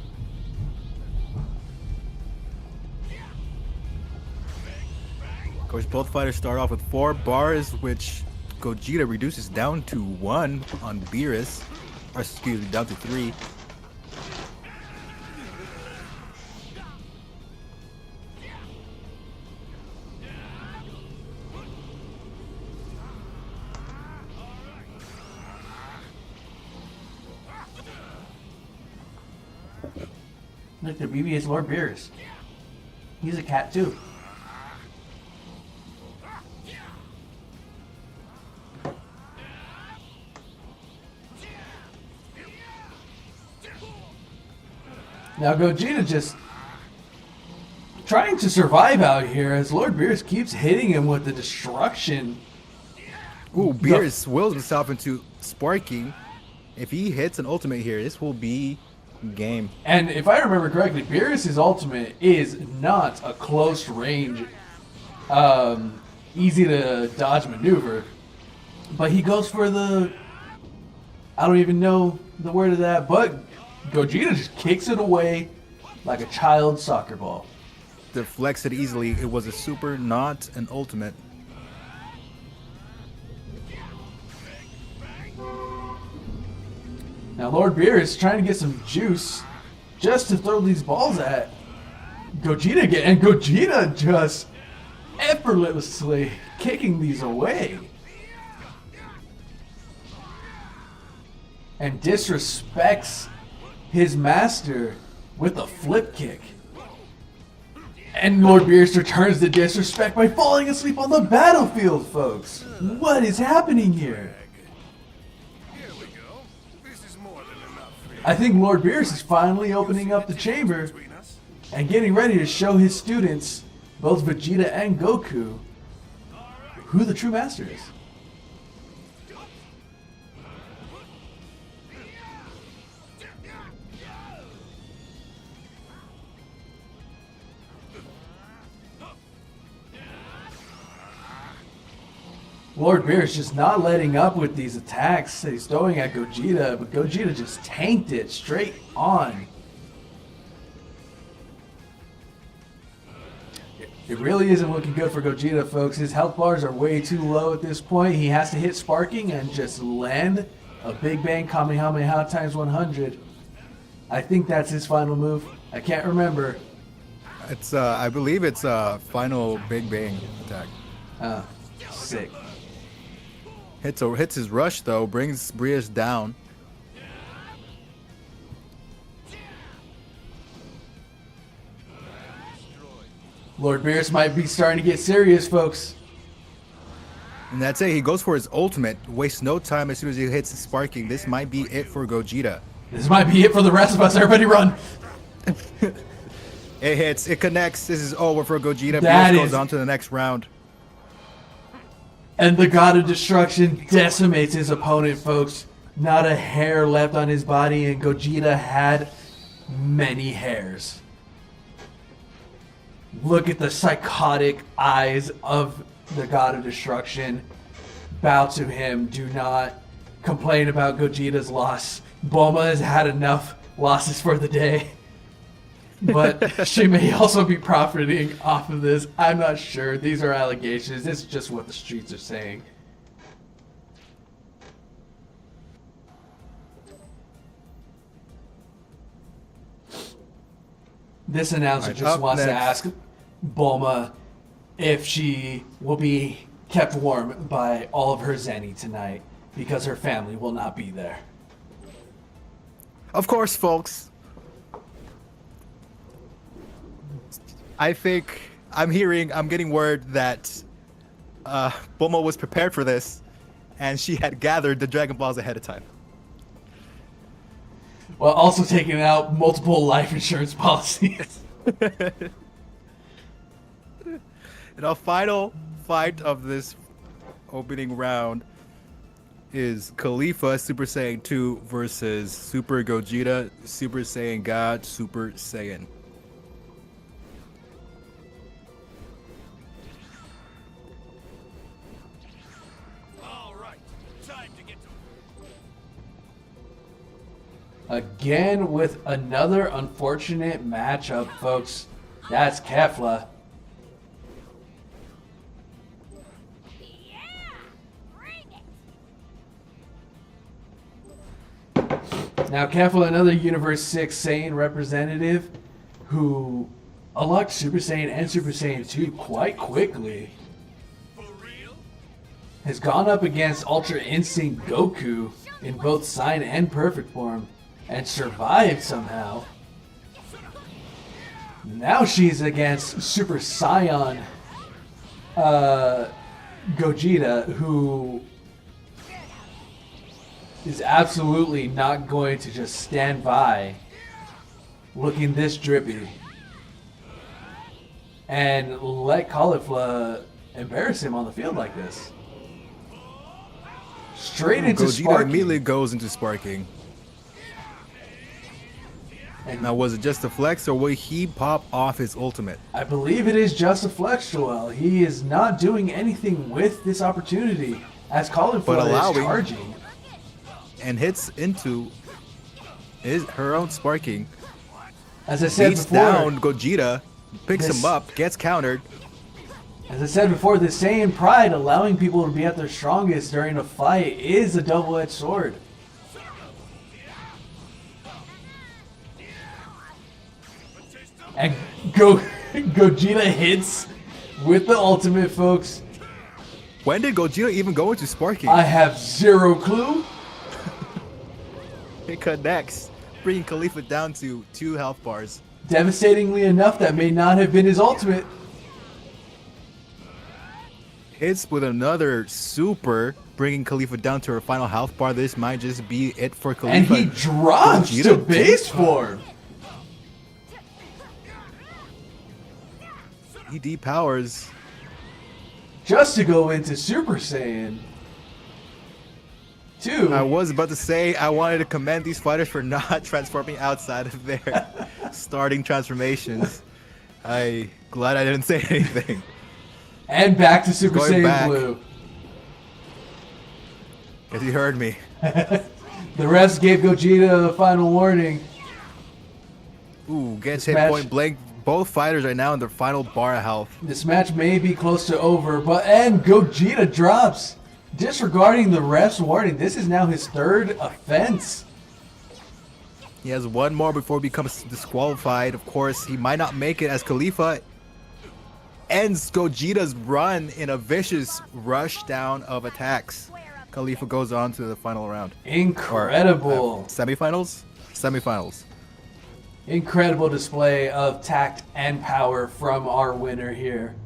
Of course, both fighters start off with 4 bars, which Gogeta reduces down to 1 on Beerus. Or excuse me, down to 3. Look, the BB is Lord Beerus. He's a cat too. Now Gogeta just trying to survive out here as Lord Beerus keeps hitting him with the destruction. Ooh, Beerus wills himself into sparking. If he hits an ultimate here, this will be game. And if I remember correctly, Beerus' ultimate is not a close range, easy to dodge maneuver. But he goes for the, I don't even know the word of that, but Gogeta just kicks it away like a child's soccer ball. Deflects it easily. It was a super, not an ultimate. Now Lord Beerus is trying to get some juice just to throw these balls at Gogeta again, and Gogeta just effortlessly kicking these away. And disrespects his master with a flip kick. And Lord Beerus returns the disrespect by falling asleep on the battlefield, folks. What is happening here? Here we go. This is more than enough for you. I think Lord Beerus is finally opening up the chamber Between us. and getting ready to show his students, both Vegeta and Goku, who the true master is. Lord Beerus just not letting up with these attacks that he's throwing at Gogeta, but Gogeta just tanked it straight on. It really isn't looking good for Gogeta, folks. His health bars are way too low at this point. He has to hit sparking and just land a Big Bang Kamehameha times 100. I think that's his final move. I can't remember. It's I believe it's final Big Bang attack. Oh, sick. Hits his rush though, brings Beerus down. Lord Beerus might be starting to get serious, folks. And that's it. He goes for his ultimate. Wastes no time as soon as he hits the sparking. This might be it for Gogeta. This might be it for the rest of us. Everybody run. It hits. It connects. This is over for Gogeta. That Beerus is- goes on to the next round. And the God of Destruction decimates his opponent, folks. Not a hair left on his body, and Gogeta had many hairs. Look at the psychotic eyes of the God of Destruction. Bow to him. Do not complain about Gogeta's loss. Bulma has had enough losses for the day. But she may also be profiting off of this. I'm not sure. These are allegations. This is just what the streets are saying. This announcer Alright, just up wants to next. ask Bulma if she will be kept warm by all of her Zenny tonight because her family will not be there. Of course, folks. I think I'm getting word that Bulma was prepared for this, and she had gathered the Dragon Balls ahead of time. While also taking out multiple life insurance policies. And our final fight of this opening round is Khalifa Super Saiyan 2 versus Super Gogeta Super Saiyan God Super Saiyan. All right, time to get to Again with another unfortunate matchup, folks. That's Kefla. Now, Kefla, another Universe 6 Saiyan representative who unlocked Super Saiyan and Super Saiyan 2 quite quickly, has gone up against Ultra Instinct Goku in both Sign and Perfect form and survived somehow. Now she's against Super Saiyan Gogeta, who is absolutely not going to just stand by looking this drippy and let Caulifla embarrass him on the field like this. Straight into Gogeta sparking. immediately goes into sparking. And Now, was it just a flex, or will he pop off his ultimate? I believe it is just a flex, Joel. He is not doing anything with this opportunity as Caulifla But is allowing- charging. And hits into her own sparking. As I said Beats before, down Gogeta, picks This- him up, gets countered. As I said before, the Saiyan pride, allowing people to be at their strongest during a fight, is a double-edged sword. And Gogeta hits with the ultimate, folks. When did Gogeta even go into sparking? I have zero clue. It connects, bringing Khalifa down to 2 health bars. Devastatingly enough, that may not have been his ultimate. Hits with another super, bringing Khalifa down to her final health bar. This might just be it for And Khalifa. he drops Gogeta to base form. He depowers. Just to go into Super Saiyan 2. I was about to say I wanted to commend these fighters for not transforming outside of their starting transformations. I glad I didn't say anything. And back to Super Going Saiyan back. Blue. Because he heard me. The refs gave Gogeta a final warning. Ooh, gets This hit match- point blank. Both fighters are now in their final bar of health. This match may be close to over, and Gogeta drops. Disregarding the ref's warning, this is now his 3rd offense. He has one more before he becomes disqualified. Of course, he might not make it as Khalifa ends Gogeta's run in a vicious rush down of attacks. Khalifa goes on to the final round. Incredible. Semifinals? Semifinals. Incredible display of tact and power from our winner here.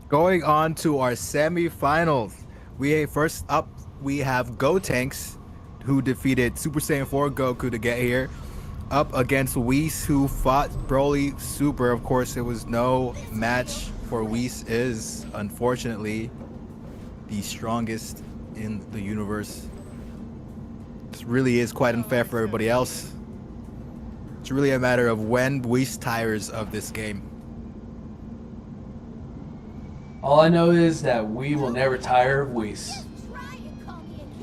Going on to our semifinals. First up, we have Gotenks, who defeated Super Saiyan 4 Goku to get here. Up against Whis, who fought Broly Super. Of course, it was no match for Whis is, unfortunately, the strongest in the universe. This really is quite unfair for everybody else. It's really a matter of when Whis tires of this game. All I know is that we will never tire of Whis.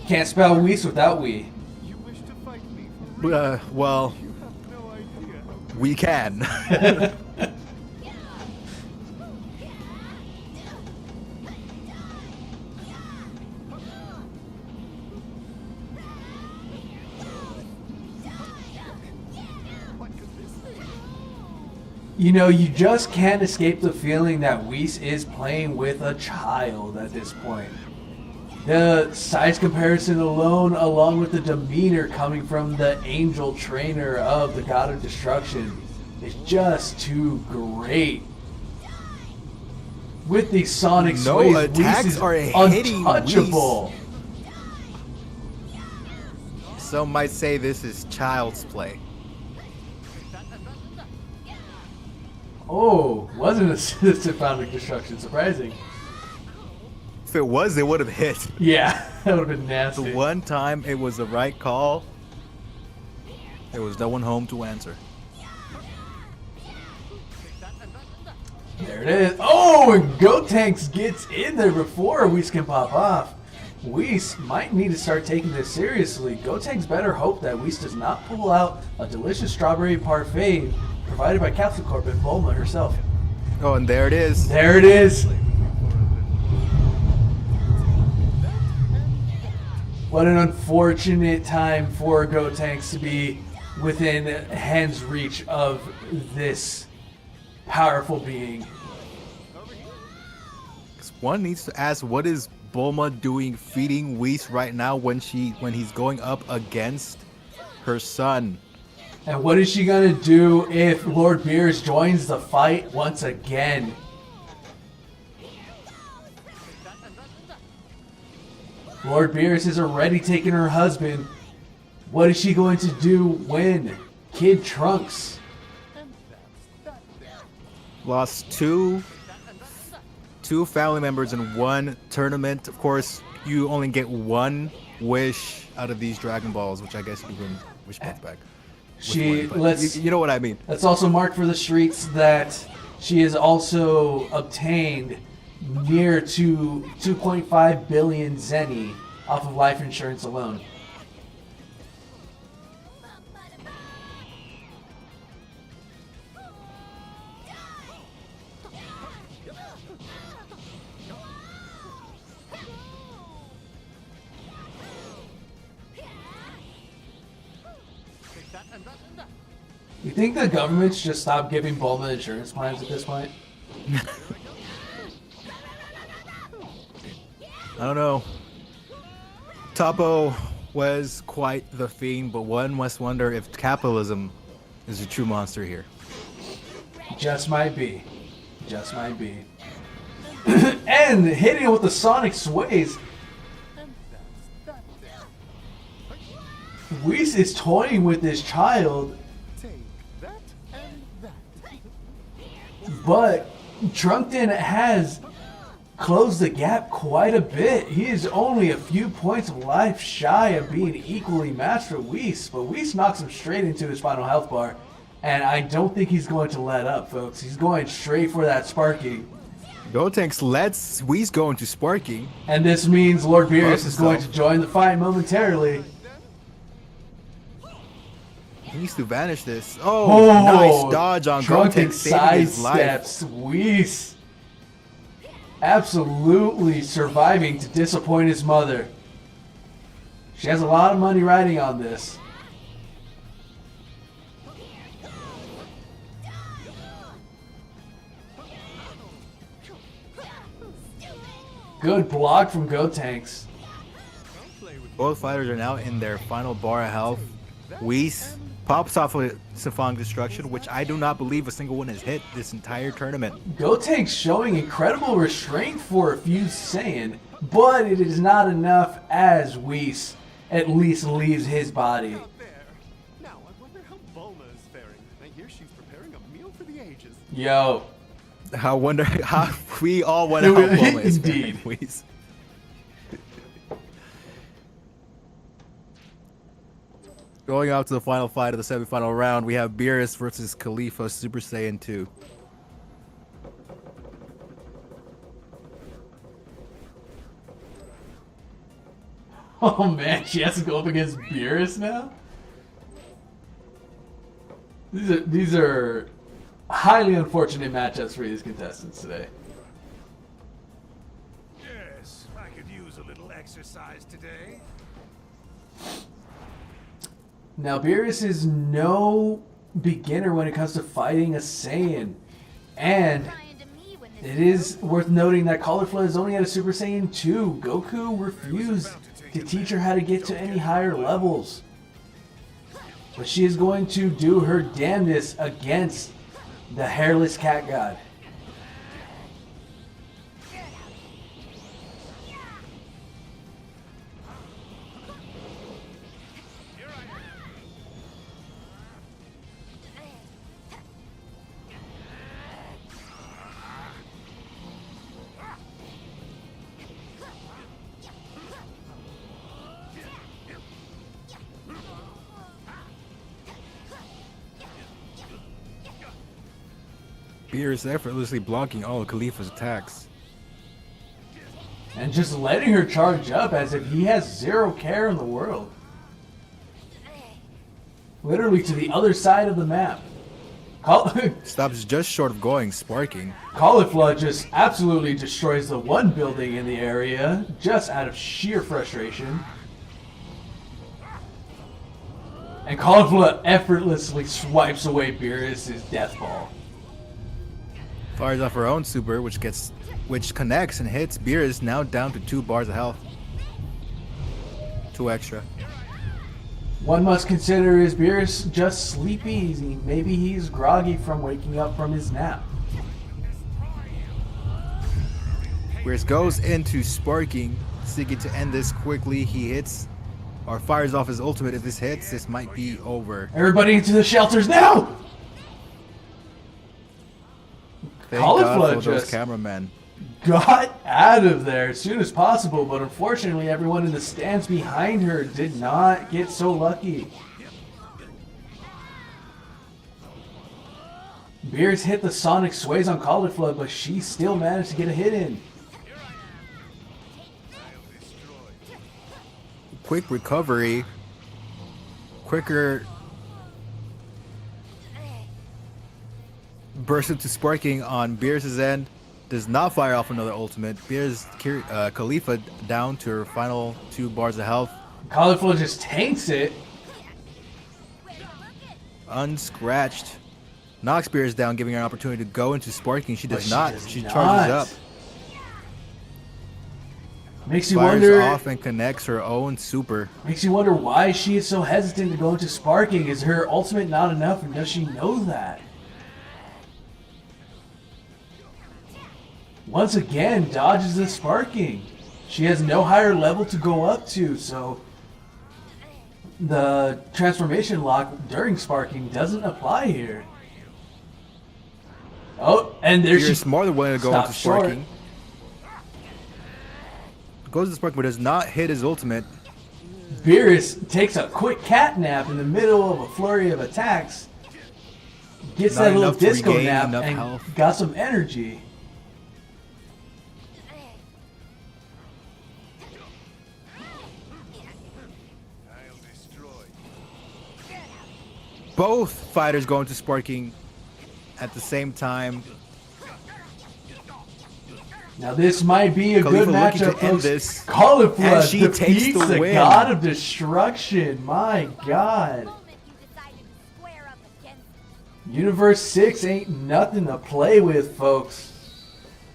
Can't spell Whis without we. You wish to fight me for real? Well, You have no idea. we can. What could this be? You know, you just can't escape the feeling that Whis is playing with a child at this point. The size comparison alone, along with the demeanor coming from the angel trainer of the God of Destruction, is just too great. with these Sonic No sways, attacks Whis is are hitting untouchable. Some might say this is child's play. Oh, wasn't assisted founding destruction. Surprising. If it was, it would have hit. Yeah, that would have been nasty. The one time it was the right call, there was no one home to answer. There it is. Oh, and Gotenks gets in there before Whis can pop off. Whis might need to start taking this seriously. Gotenks better hope that Whis does not pull out a delicious strawberry parfait provided by Capsule Corp and Bulma herself. Oh, and there it is. There it is. What an unfortunate time for Gotenks to be within hand's reach of this powerful being. One needs to ask, what is Bulma doing feeding Whis right now when he's going up against her son? And what is she gonna do if Lord Beerus joins the fight once again? Lord Beerus has already taken her husband. What is she going to do when Kid Trunks Lost two family members in one tournament? Of course, you only get one wish out of these Dragon Balls, which I guess you can wish both back. You know what I mean. Let's also mark for the streets that she has also obtained near to 2.5 billion zenny off of life insurance alone. You think the government should just stop giving Bulma insurance plans at this point? I don't know. Toppo was quite the fiend, but one must wonder if capitalism is a true monster here. Just might be. Just might be. And hitting it with the Sonic sways. Whis is toying with this child. But Trunkton has closed the gap quite a bit. He is only a few points of life shy of being equally matched with Whis, but Whis knocks him straight into his final health bar. And I don't think he's going to let up, folks. He's going straight for that sparking. Gotenks lets Whis go into sparking. And this means Lord Beerus is going to join the fight momentarily. He needs to vanish this. Oh, nice dodge on Gotenks, saving his life. Sidesteps Whis. Absolutely surviving to disappoint his mother. She has a lot of money riding on this. Good block from Gotenks. Both fighters are now in their final bar of health. Whis pops off with Symphonic Destruction, which I do not believe a single one has hit this entire tournament. Gotenks showing incredible restraint for a Fused Saiyan, but it is not enough as Whis at least leaves his body. Now I wonder how Bulma is faring. I hear she's preparing a meal for the ages. Yo. I wonder how we all wonder how Bulma is faring, Whis. Going out to the final fight of the semifinal round, we have Beerus versus Khalifa Super Saiyan 2. Oh man, she has to go up against Beerus now? These are highly unfortunate matchups for these contestants today. Yes, I could use a little exercise today. Now, Beerus is no beginner when it comes to fighting a Saiyan. And it is worth noting that Colorflood is only at a Super Saiyan 2. Goku refused to teach her how to get to any higher levels. But she is going to do her damnedest against the Hairless Cat God. Beerus effortlessly blocking all of Khalifa's attacks. And just letting her charge up as if he has zero care in the world. Literally to the other side of the map. Stops just short of going sparking. Caulifla just absolutely destroys the one building in the area, just out of sheer frustration. And Caulifla effortlessly swipes away Beerus' death ball. Fires off her own super, which connects and hits Beerus, now down to 2 bars of health. 2 extra. One must consider, is Beerus just sleepy? Maybe he's groggy from waking up from his nap. Beerus goes into sparking, seeking to end this quickly. He hits or fires off his ultimate. If this hits, this might be over. Everybody into the shelters now! Thank Caulifla God for those just cameramen. got out of there as soon as possible, but unfortunately everyone in the stands behind her did not get so lucky. Beerus hit the sonic sways on Caulifla, but she still managed to get a hit in. Quick recovery. Quicker burst into sparking on Beerus' end. Does not fire off another ultimate. Beerus Khalifa down to her final 2 bars of health. Caulifla just tanks it. Unscratched. Knocks Beerus down, giving her an opportunity to go into sparking. She does But not. does She not. charges up. Makes you Fires wonder. off and connects her own super. Makes you wonder why she is so hesitant to go into sparking. Is her ultimate not enough, and does she know that? Once again, dodges the sparking. She has no higher level to go up to, so the transformation lock during sparking doesn't apply here. Oh, and there Beerus she more than willing to go stopped into short. sparking. Goes to sparking, but does not hit his ultimate. Beerus takes a quick cat nap in the middle of a flurry of attacks. Gets Not that little enough to disco regain nap enough and health. got some energy. Both fighters go into sparking at the same time. Now this might be a Khalifa good looking to matchup, end folks. this, Caulifla and she takes defeats the the win. god of destruction. My god. Moment you decided to square up against Universe 6 ain't nothing to play with, folks.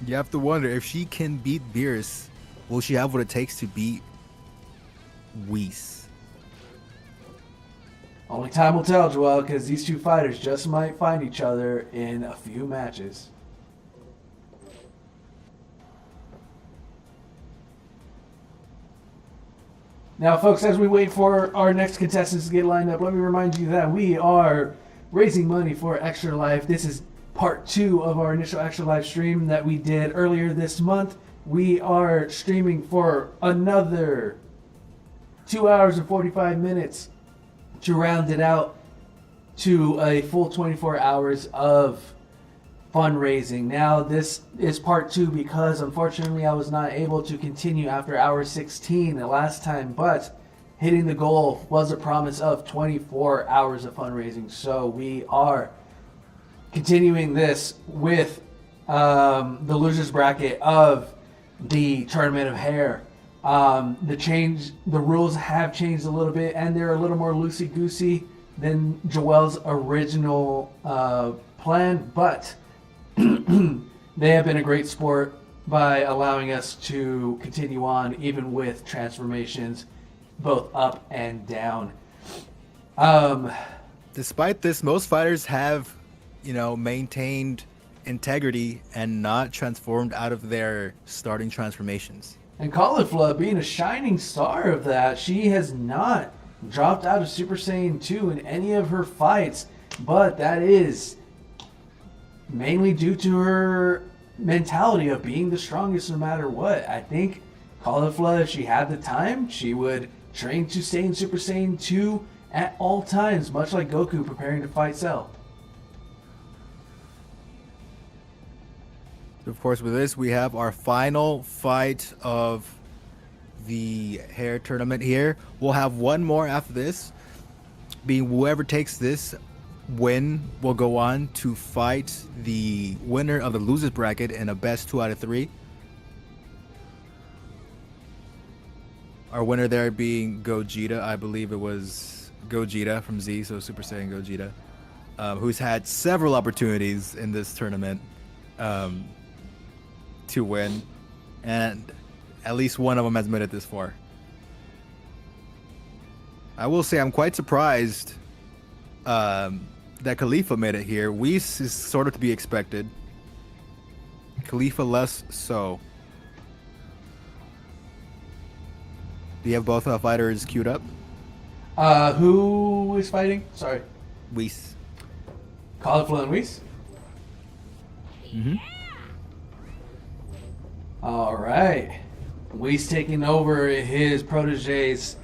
You have to wonder, if she can beat Beerus, will she have what it takes to beat Whis? Only time will tell, Joel, because these two fighters just might find each other in a few matches. Now, folks, as we wait for our next contestants to get lined up, let me remind you that we are raising money for Extra Life. This is part 2 of our initial Extra Life stream that we did earlier this month. We are streaming for another 2 hours and 45 minutes to round it out to a full 24 hours of fundraising. Now, this is part 2 because unfortunately I was not able to continue after hour 16 the last time, but hitting the goal was a promise of 24 hours of fundraising. So we are continuing this with the losers bracket of the Tournament of Hair. The rules have changed a little bit, and they're a little more loosey-goosey than Joel's original plan, but they have been a great sport by allowing us to continue on, even with transformations both up and down. Despite this, most fighters have, maintained integrity and not transformed out of their starting transformations. And Caulifla being a shining star of that, she has not dropped out of Super Saiyan 2 in any of her fights, but that is mainly due to her mentality of being the strongest no matter what. I think Caulifla, if she had the time, she would train to stay in Super Saiyan 2 at all times, much like Goku preparing to fight Cell. Of course, with this, we have our final fight of the hair tournament here. We'll have one more after this, being whoever takes this win will go on to fight the winner of the losers bracket in a best 2 out of 3. Our winner there being Gogeta. I believe it was Gogeta from Z, so Super Saiyan Gogeta, who's had several opportunities in this tournament to win, and at least one of them has made it this far. I will say I'm quite surprised that Khalifa made it here. Whis is sort of to be expected. Khalifa less so. Do you have both fighters queued up? Who is fighting? Sorry. Whis. Cauliflower and Whis? Mm-hmm. All right. Whis taking over his protege's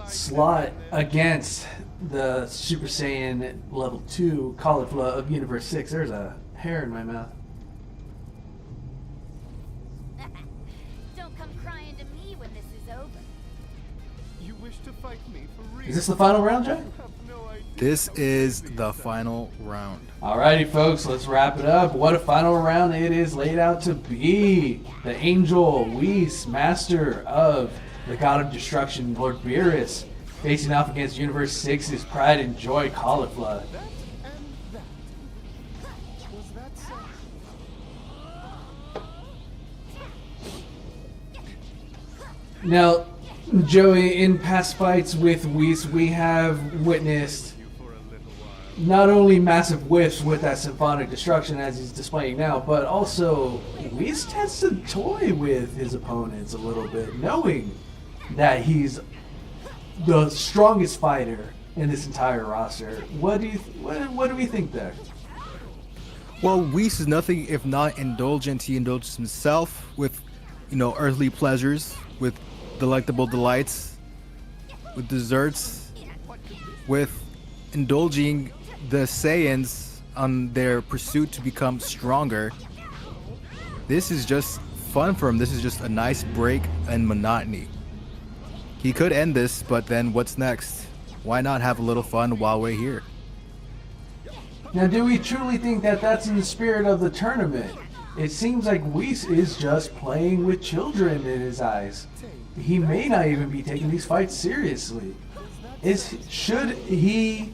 slot against the Super Saiyan level 2 Cauliflower of Universe 6. There's a hair in my mouth. Don't come crying to me when this is over. You wish to fight me for real? Is this the final round, Jack? You have no idea This how is crazy the I final round. Alrighty, folks, let's wrap it up. What a final round it is laid out to be. The Angel Whis, master of the God of Destruction, Lord Beerus, facing off against Universe 6's Pride and Joy Cauliflower. That and that. Was that so? Now, Joey, in past fights with Whis, we have witnessed You for a little while. not only massive whiffs with that symphonic destruction as he's displaying now, but also Whis tends to toy with his opponents a little bit, knowing that he's the strongest fighter in this entire roster. What do we think there? Well, Whis is nothing if not indulgent. He indulges himself with, earthly pleasures, with delectable delights, with desserts, with indulging the Saiyans on their pursuit to become stronger. This is just fun for him. This is just a nice break in monotony. He could end this, but then what's next? Why not have a little fun while we're here? Now, do we truly think that that's in the spirit of the tournament? It seems like Whis is just playing with children in his eyes. He may not even be taking these fights seriously. Should he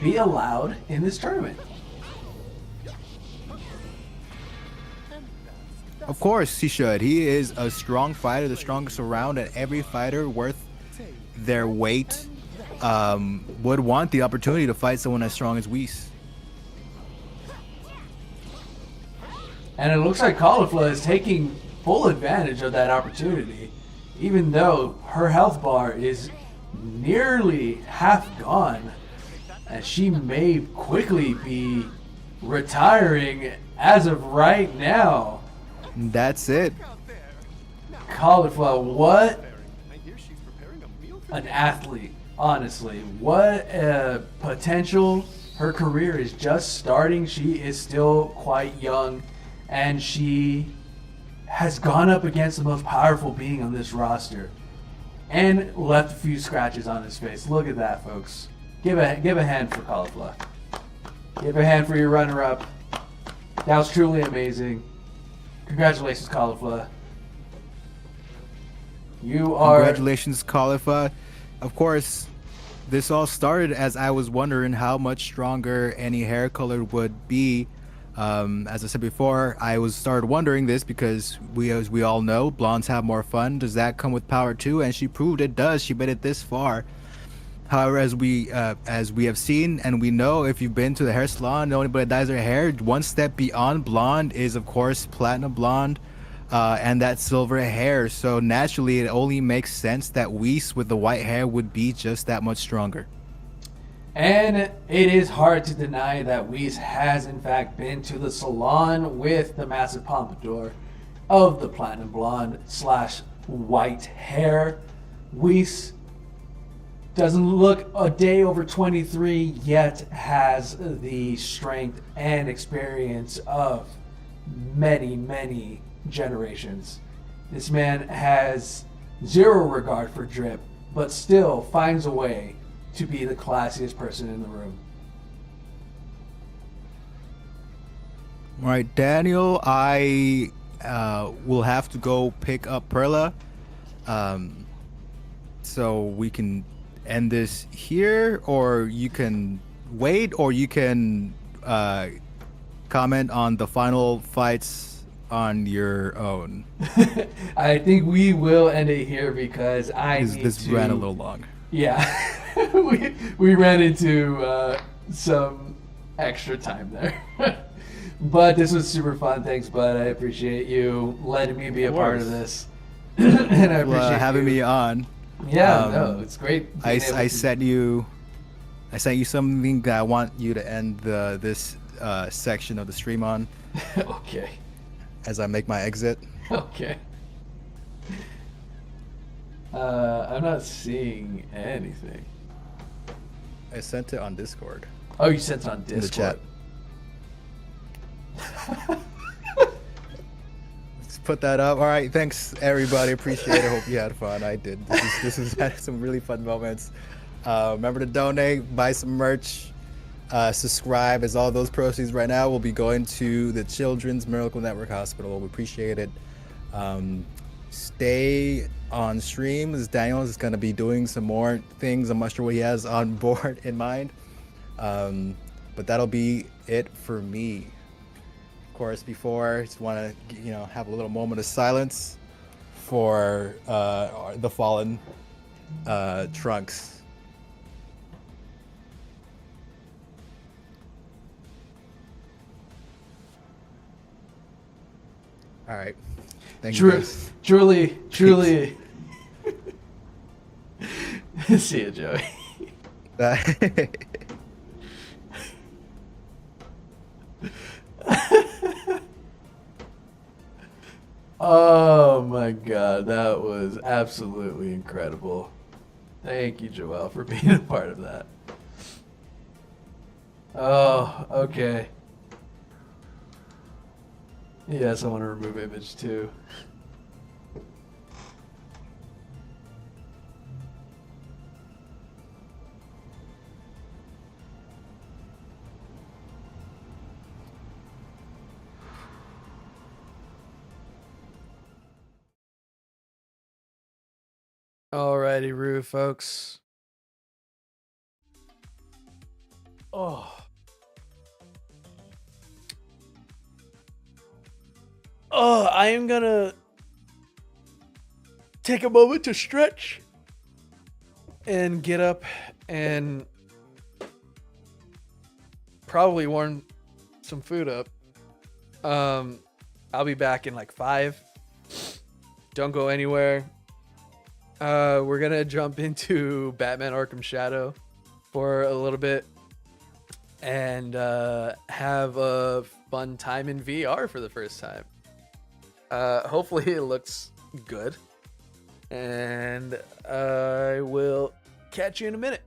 be allowed in this tournament? Of course he should. He is a strong fighter, the strongest around, and every fighter worth their weight would want the opportunity to fight someone as strong as Whis. And it looks like Cauliflower is taking full advantage of that opportunity, even though her health bar is nearly half gone, and she may quickly be retiring as of right now. That's it. Cauliflower, what I hear she's preparing a meal for an athlete, honestly. What a potential. Her career is just starting. She is still quite young, and she has gone up against the most powerful being on this roster and left a few scratches on his face. Look at that, folks. Give a hand for Cauliflower. Give a hand for your runner-up. That was truly amazing. Congratulations, Cauliflower. You are... Congratulations, Khalifa. Of course, this all started as I was wondering how much stronger any hair color would be. As I said before, I started wondering this because as we all know, blondes have more fun. Does that come with power too? And she proved it does. She made it this far. However, as we have seen and we know, if you've been to the hair salon, know anybody that dyes their hair, one step beyond blonde is of course platinum blonde, and that silver hair. So naturally, it only makes sense that Whis with the white hair would be just that much stronger. And it is hard to deny that Whis has in fact been to the salon with the massive pompadour of the platinum blonde / white hair. Whis doesn't look a day over 23, yet has the strength and experience of many, many generations. This man has zero regard for drip, but still finds a way to be the classiest person in the room. All right, Daniel, I will have to go pick up Perla. So we can end this here, or you can wait, or you can comment on the final fights on your own. I think we will end it here because I need This to. ran a little long. Yeah, we ran into some extra time there. But this was super fun. Thanks, bud. I appreciate you letting me be a part of this. And I appreciate having you. me on. Yeah, no, it's great. I being able to- sent you something that I want you to end this section of the stream on Okay. as I make my exit. Okay. I'm not seeing anything. I sent it on Discord. Oh, you sent it on Discord. In the chat. Let's put that up. All right, thanks everybody. Appreciate it. Hope you had fun. I did. This has had some really fun moments. Remember to donate, buy some merch, subscribe, as all those proceeds right now will be going to the Children's Miracle Network Hospital. We appreciate it. Stay on stream, as Daniel is going to be doing some more things. I'm not sure what he has on board in mind, but that'll be it for me. Of course, before, I just want to have a little moment of silence for the fallen Trunks. All right. Thank you, guys. Truly. See you, Joey. Oh my god, that was absolutely incredible. Thank you, Joel, for being a part of that. Oh, okay. Yes, I want to remove image too. Alrighty, Rue, folks. Oh. Oh, I am gonna take a moment to stretch and get up and probably warm some food up. I'll be back in like 5. Don't go anywhere. We're gonna jump into Batman Arkham Shadow for a little bit and have a fun time in VR for the first time. Hopefully it looks good, and I will catch you in a minute.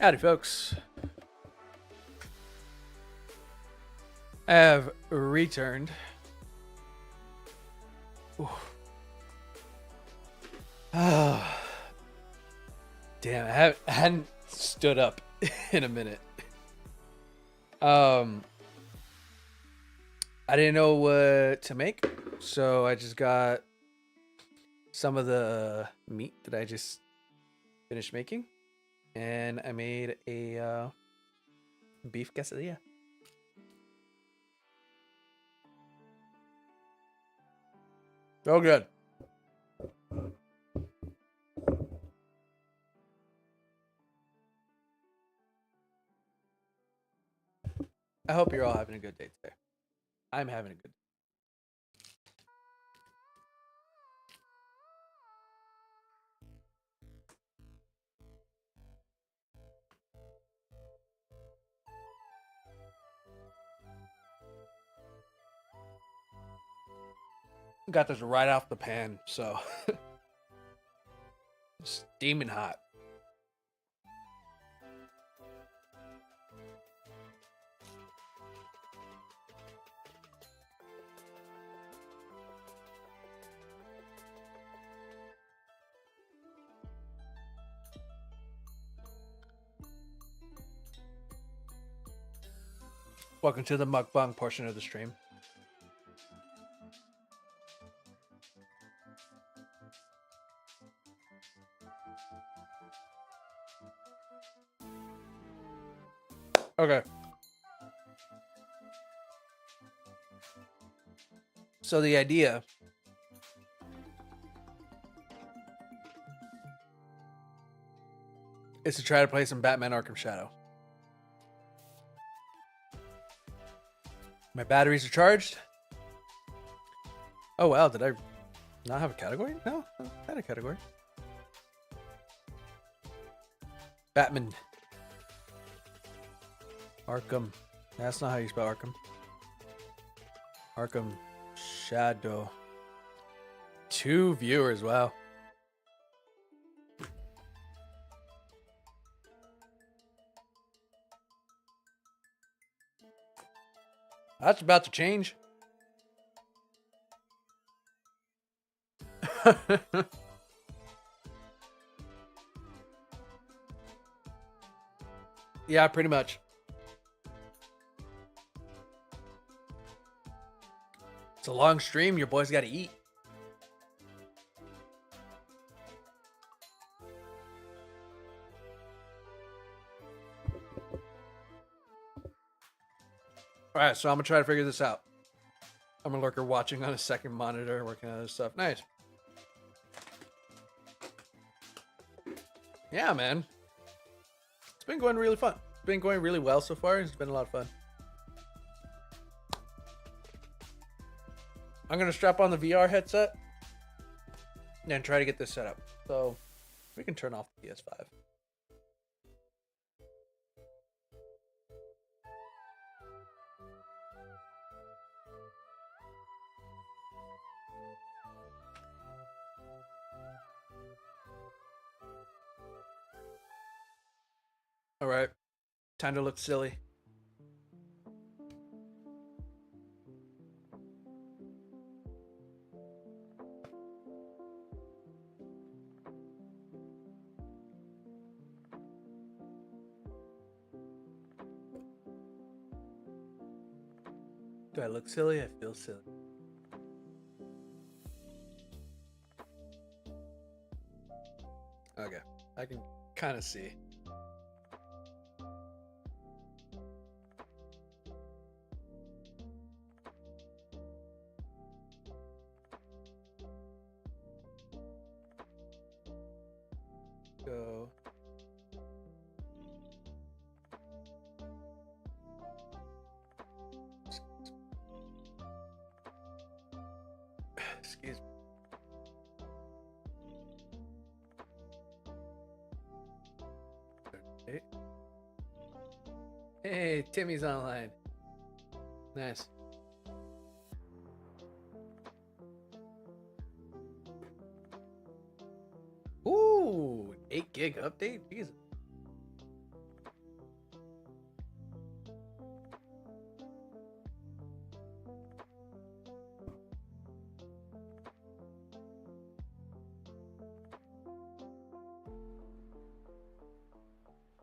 Howdy, folks. I have returned. Oh, damn, I hadn't stood up in a minute. I didn't know what to make, so I just got some of the meat that I just finished making, and I made a beef quesadilla. Oh, good. I hope you're all having a good day today. I'm having a good day. Got this right off the pan, so steaming hot. Welcome to the mukbang portion of the stream. Okay. So the idea is to try to play some Batman Arkham Shadow. My batteries are charged. Oh wow, did I not have a category? No, I had a category. Batman. Arkham. That's not how you spell Arkham. Arkham Shadow. 2 viewers, wow. That's about to change. Yeah, pretty much. It's a long stream. Your boys got to eat. All right, so I'm going to try to figure this out. I'm a lurker watching on a second monitor, working on this stuff. Nice. Yeah, man. It's been going really fun. It's been going really well so far. It's been a lot of fun. I'm going to strap on the VR headset and try to get this set up. So we can turn off the PS5. All right. Time to look silly. Do I look silly? I feel silly. Okay. I can kind of see. Go. Excuse me. update. Hey, Timmy's online. Nice. Ooh, 8 gig update? Jesus.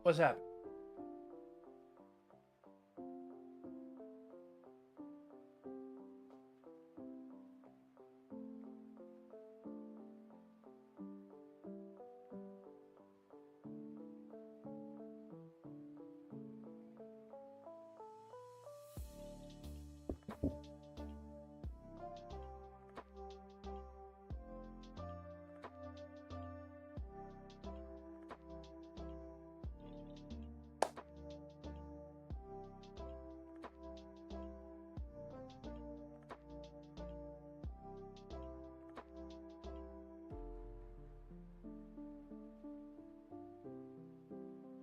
What's happening?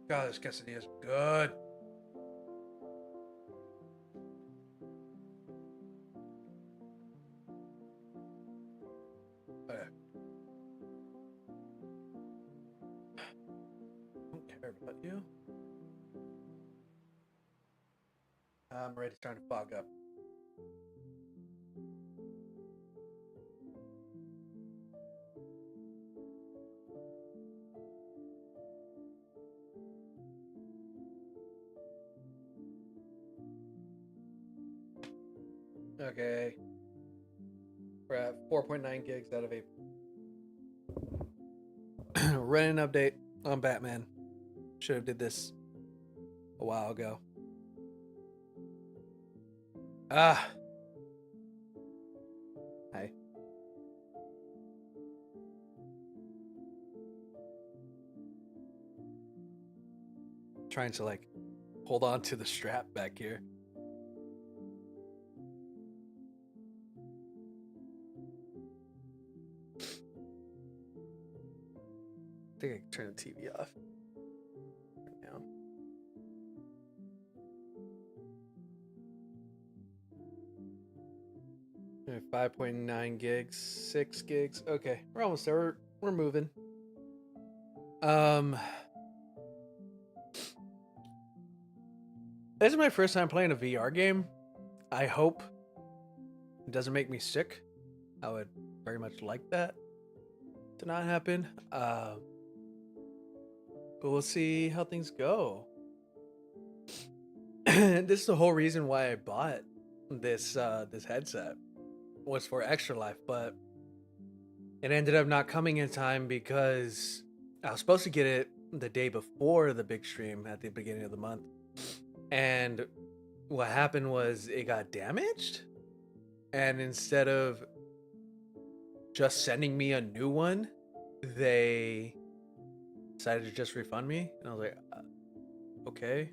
God, this quesadilla is good. Okay. Don't care about you. I'm ready, starting to fog up. Okay. We're at 4.9 gigs out of 8. Running an update on Batman. Should have did this a while ago. Ah. Hi. Trying to like hold on to the strap back here. I think I can turn the TV off. Turn it down. 5.9 gigs, 6 gigs. Okay, we're almost there. We're moving. This is my first time playing a VR game. I hope it doesn't make me sick. I would very much like that to not happen. But we'll see how things go. This is the whole reason why I bought this this headset was for Extra Life, but it ended up not coming in time because I was supposed to get it the day before the big stream at the beginning of the month. And what happened was it got damaged. And instead of just sending me a new one, they decided to just refund me. And I was like, okay.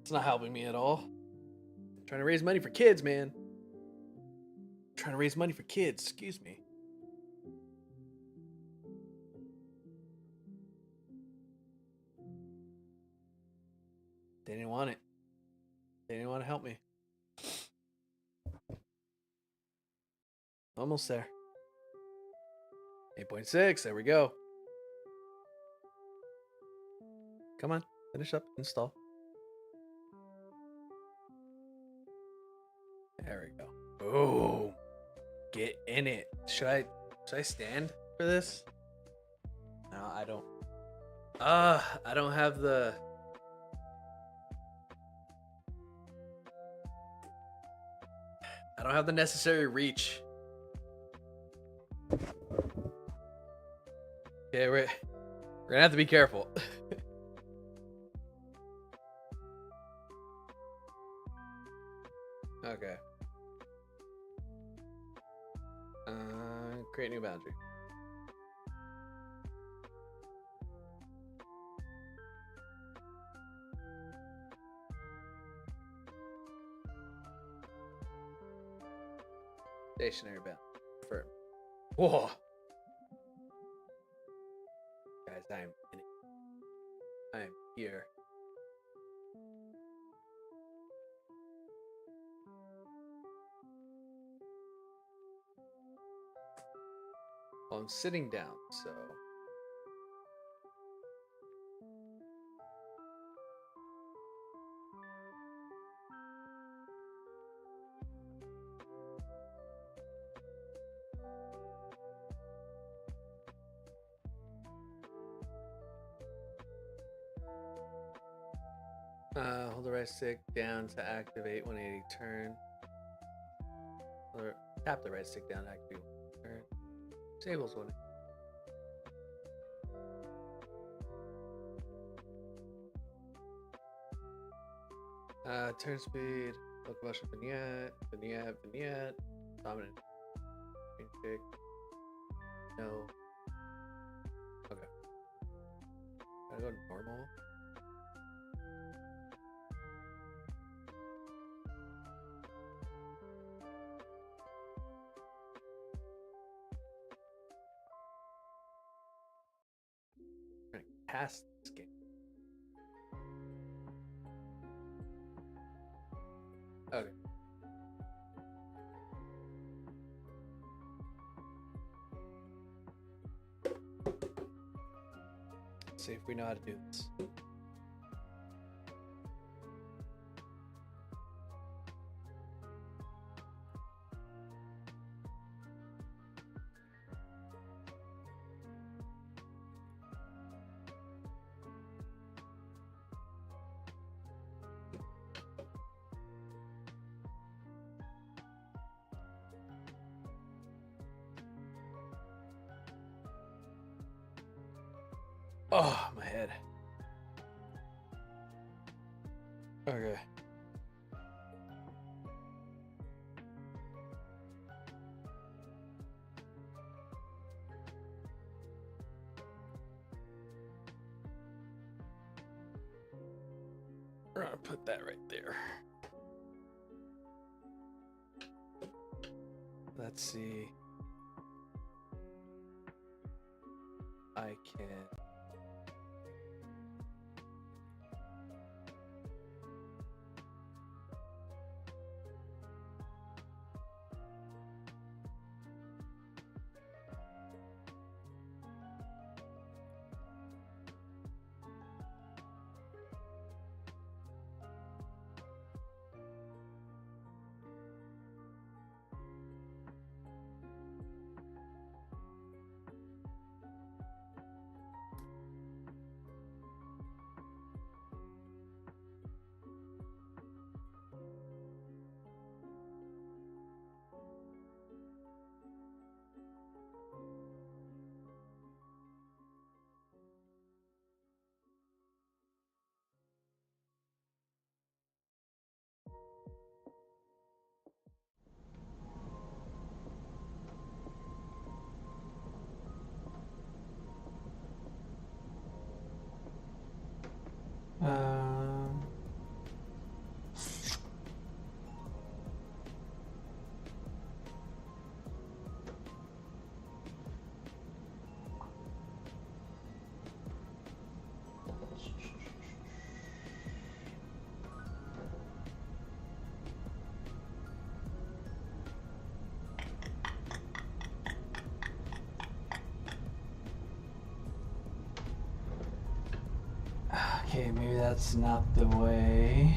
It's not helping me at all. I'm trying to raise money for kids, man. I'm trying to raise money for kids, excuse me. They didn't want it. They didn't want to help me. Almost there. 8.6, there we go. Come on, finish up, install. There we go. Boom. Get in it. Should I stand for this? No, I don't. I don't have the necessary reach. Okay, we're gonna have to be careful. Okay. Create new boundary. Stationary bound. Firm. Whoa. Guys, I'm in it. I'm here. Well, I'm sitting down, so. Hold the right stick down to activate 180 turn. Or tap the right stick down to activate 180 turn. Disables 180. Turn speed, locomotion vignette, dominant. Green tick. No. Okay. Gotta go to normal. I'm gonna cast this game. Okay. Let's see if we know how to do this. Oh, my head. Okay. We're gonna put that right there. Let's see. I can. Um, okay, maybe that's not the way.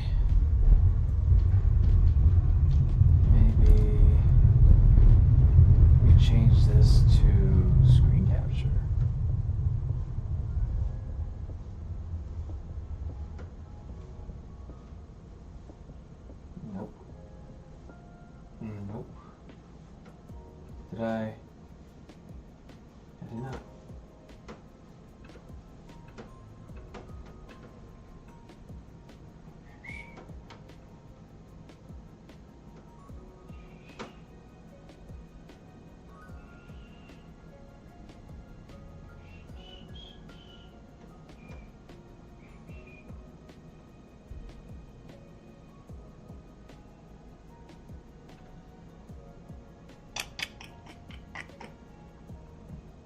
Maybe we change this to screen capture. Nope. Nope. Did I? I did not.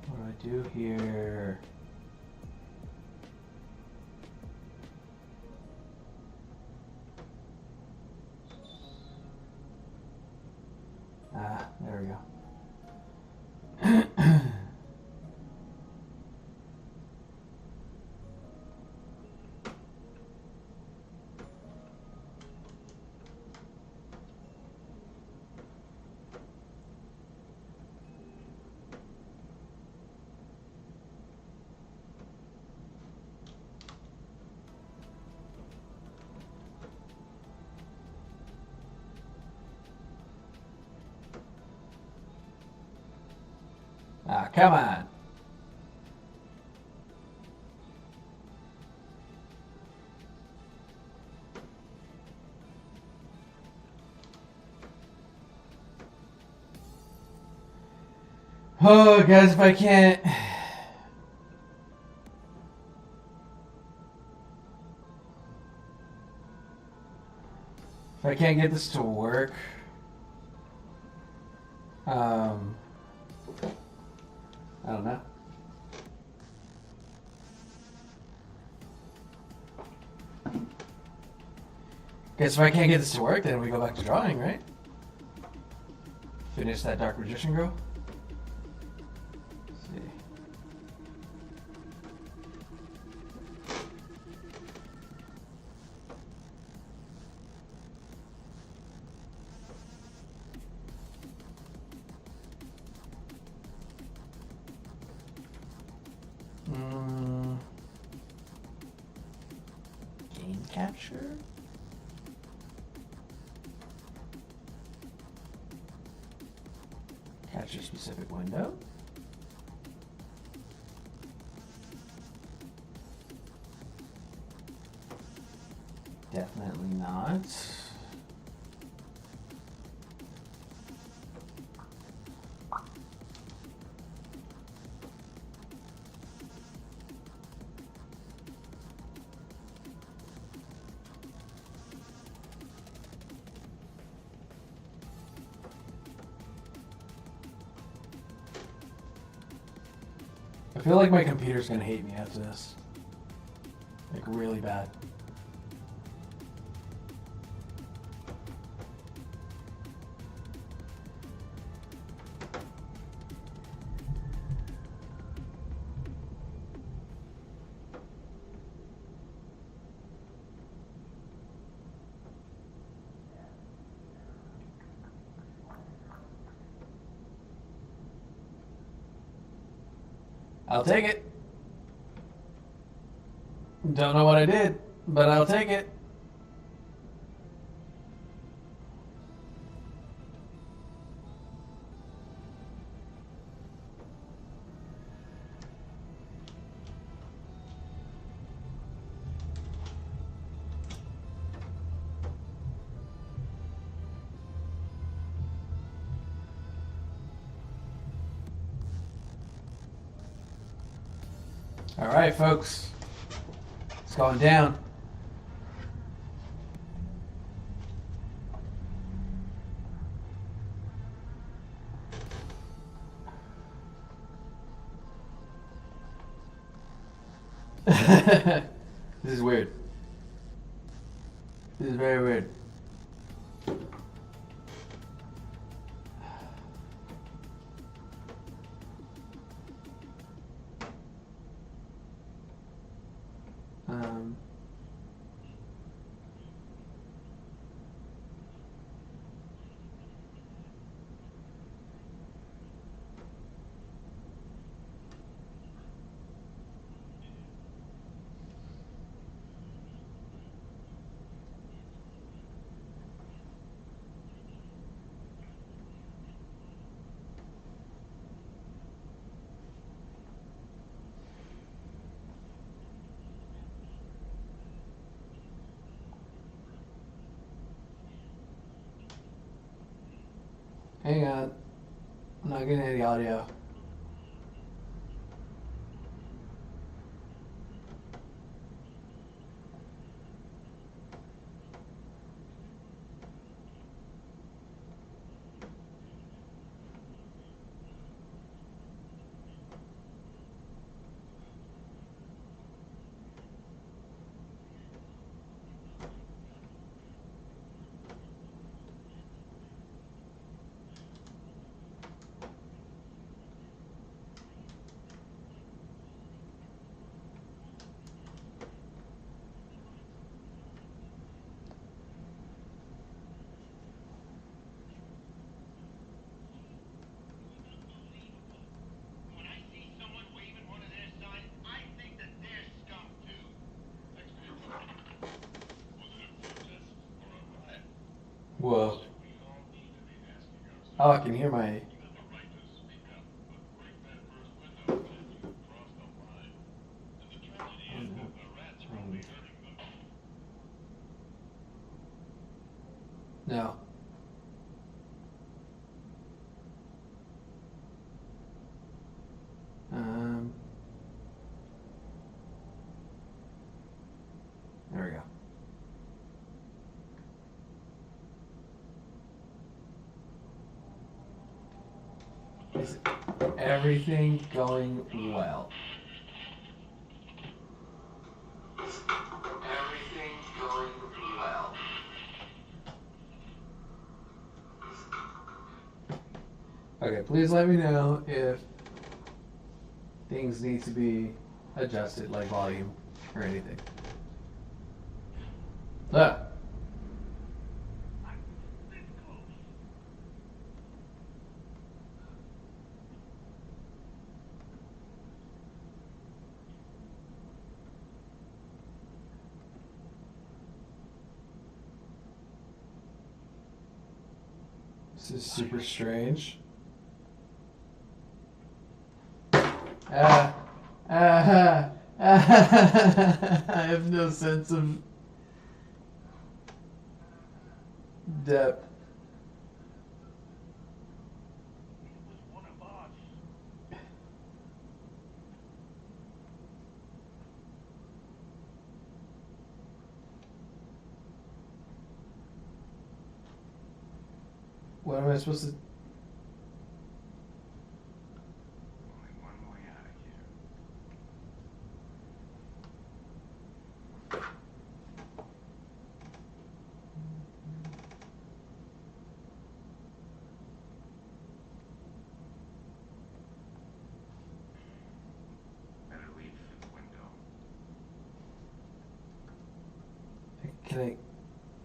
What do I do here? Ah, there we go. Ah, come on. Oh, guys, if I can't. If I can't get this to work, I don't know. Guess if I can't get this to work, then we go back to drawing, right? Finish that Dark Magician girl. Let's see. Game capture? Capture specific window? Definitely not. I feel like my computer's gonna hate me after this. Like, really bad. I'll take it. Don't know what I did, but I'll take it. All right, folks. It's going down. This is weird. This is very weird. Um, Hang on. I'm not getting any audio. Oh, I can hear my. No. Um. There we go. Is everything going well? Everything going well. Okay, please let me know if things need to be adjusted, like volume or anything. Ah. This is super strange. I have no sense of depth. What am I supposed to? Can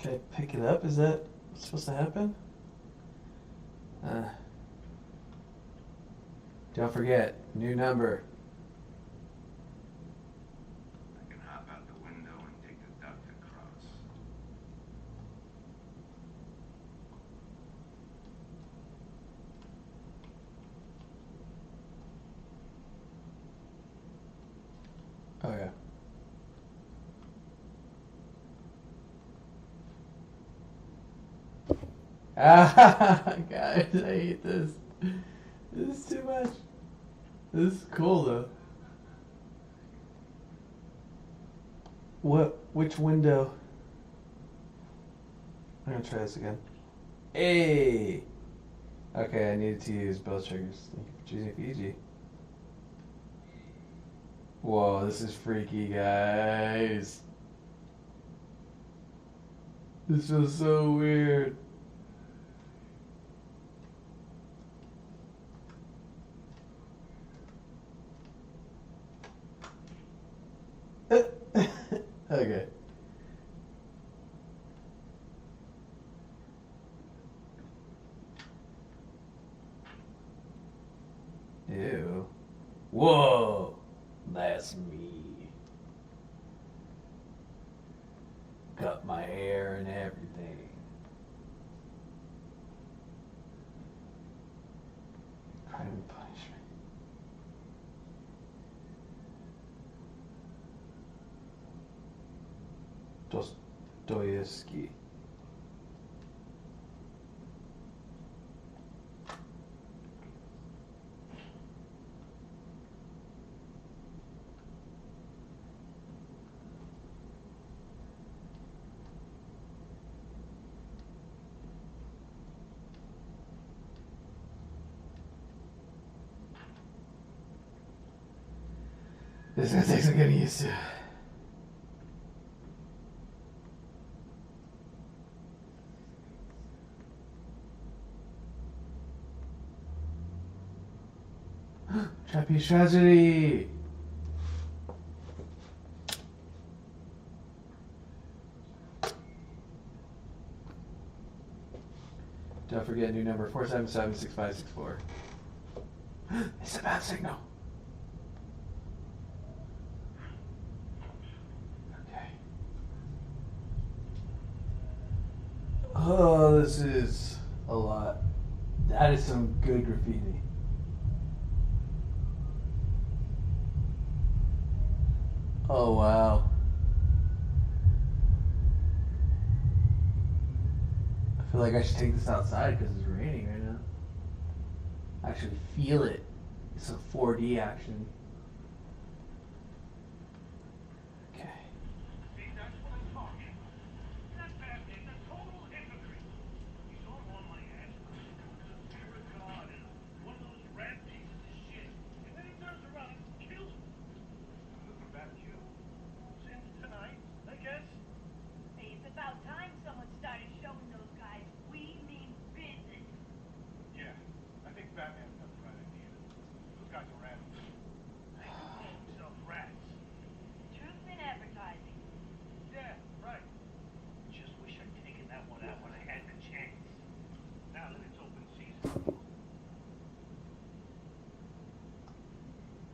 I pick it up? Is that what's supposed to happen? Don't forget, new number. I can hop out the window and take the duct across. Oh yeah. Ah, guys, I hate this. This is too much. This is cool though. What? Which window? I'm gonna try this again. Hey. Okay, I needed to use both triggers. Thank you for choosing Fiji. Whoa, this is freaky, guys. This feels so weird. Okay. Ew. Whoa. That's me. Cut my hair and everything. Crime and punishment. Dostoevsky. This is gonna take some getting used to. Trapeze tragedy. Don't forget new number 477-6564. It's a bad signal. Okay. Oh, this is a lot. That is some good graffiti. Oh, wow. I feel like I should take this outside because it's raining right now. I actually feel it. It's a 4D action. Okay. See, that's what I'm talking about. That Batman's a total hypocrite. He's all on my ass because of Paragon and one of those rat pieces of shit. And then he turns around and kills me. Look about you. Since tonight, I guess. Hey, it's about time someone started showing those guys we mean business. Yeah, I think Batman's got the right idea. Those guys are rats. They do call themselves rats. Truth in advertising. Yeah, right. Just wish I'd taken that one out when I had the chance. Now that it's open season.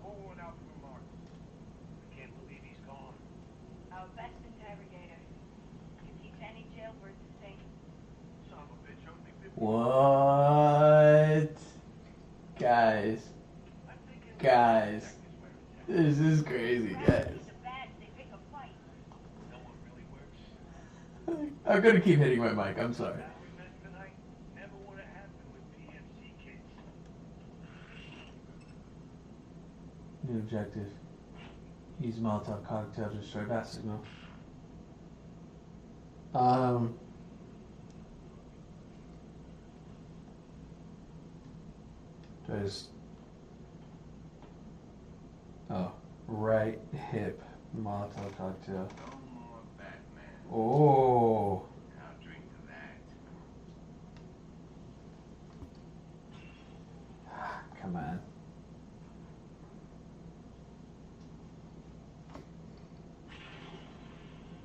Forward out for Mark. I can't believe he's gone. Our best interrogator. Can teach any jailbird to sing. Son of a bitch owed me 50. What? Guys. I'm thinking Guys. is where it's at. This is crazy, guys. Rats are bad, they pick a fight. No one really works. I'm gonna keep hitting my mic, I'm sorry. That we met tonight never would have happened with PMC kids. New objective. Use Molotov cocktail to destroy bat signal. Do I just... Oh, right hip Molotov cocktail. No more Batman. Oh, I'll drink to that. come on.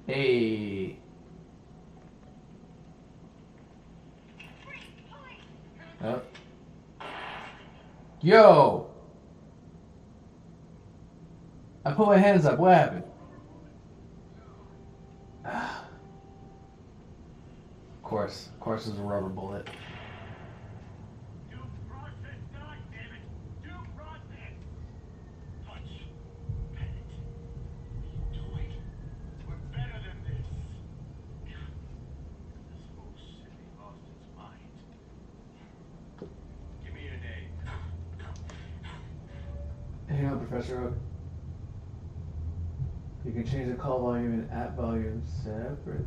Hey. Oh. Yo! I put my hands up. What happened? Of course, it's a rubber bullet. Due process, goddammit! Due process! Touch. Pat it. Do it. We're better than this. This whole city lost its mind. Give me your name. Hang on, Professor Oak. You can change the call volume and app volume separately.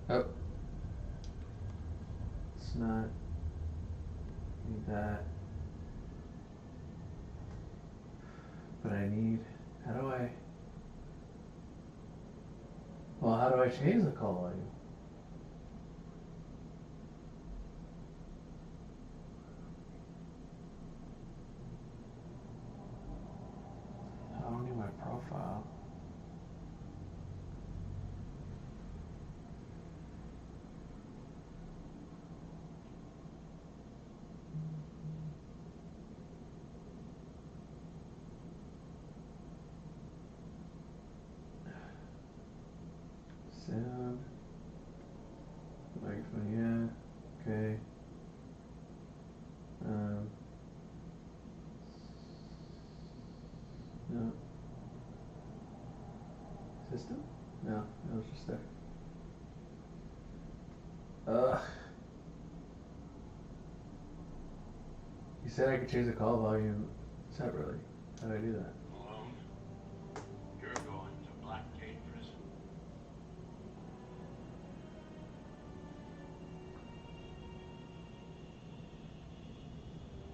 Nice. Oh. It's not. Need that. But I need. How do I. Well, how do I change the call volume? I don't need my profile. Sound. Microphone, yeah. Okay. No. System? No, it was just there. Ugh. You said I could change the call volume separately. How do I do that? Malone, you're going to Blackgate Prison.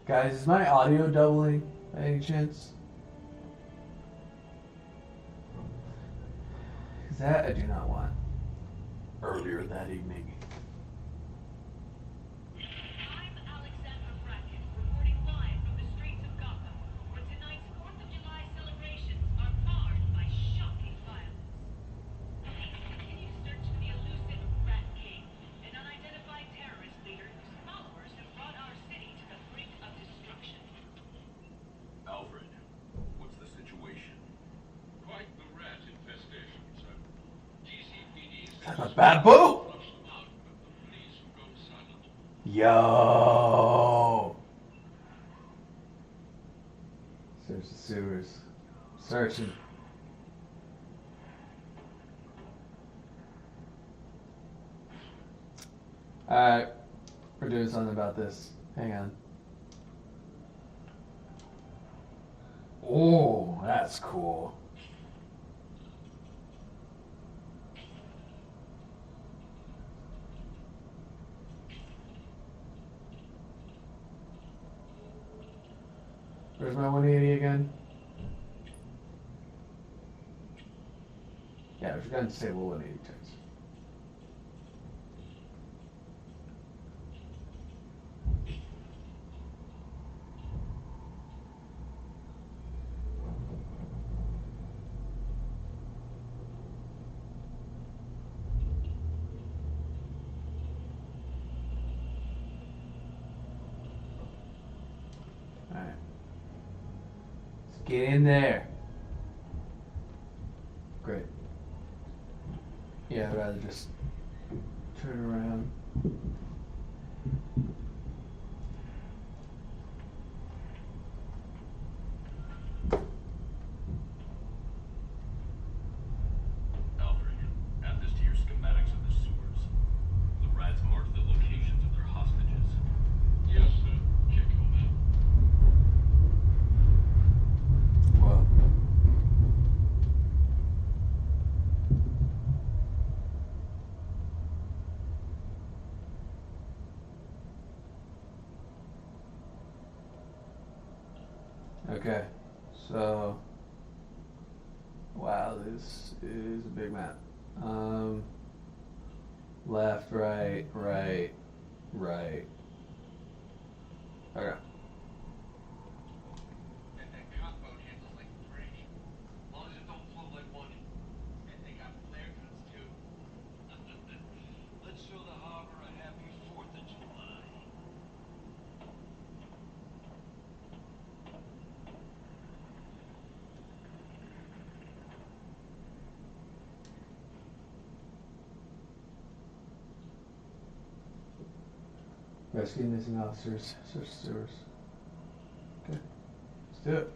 Guys, is my audio doubling by any chance? Because that I do not want. Earlier that evening. I'm Alexandra Brackett, reporting live from the streets of Gotham, where tonight's 4th of July celebrations are marred by shocking violence. Police continue to search for the elusive Rat King, an unidentified terrorist leader whose followers have brought our city to the brink of destruction. Alfred, what's the situation? Quite the rat infestation, sir. That's a bad boat! Yo! Search the sewers. Searching. Alright. We're doing something about this. Hang on. Oh, that's cool. Where's my 180 again? Yeah, I forgot to disable 180 turns. Alright. Let's get in there. Great. Yeah, I'd rather just turn around. Alfred, add this to your schematics of the sewers. The rats marked the locations of their hostages. Yes, sir. Can't kill that. Whoa. Okay, so wow, this is a big map. Left, right, right, right. Okay. That compound handles like a brick. As long as it don't float like one. And they got flare guns too. Let's show the harbor a happy 4th of July. Rescue missing officers, search sewers. Okay, let's do it.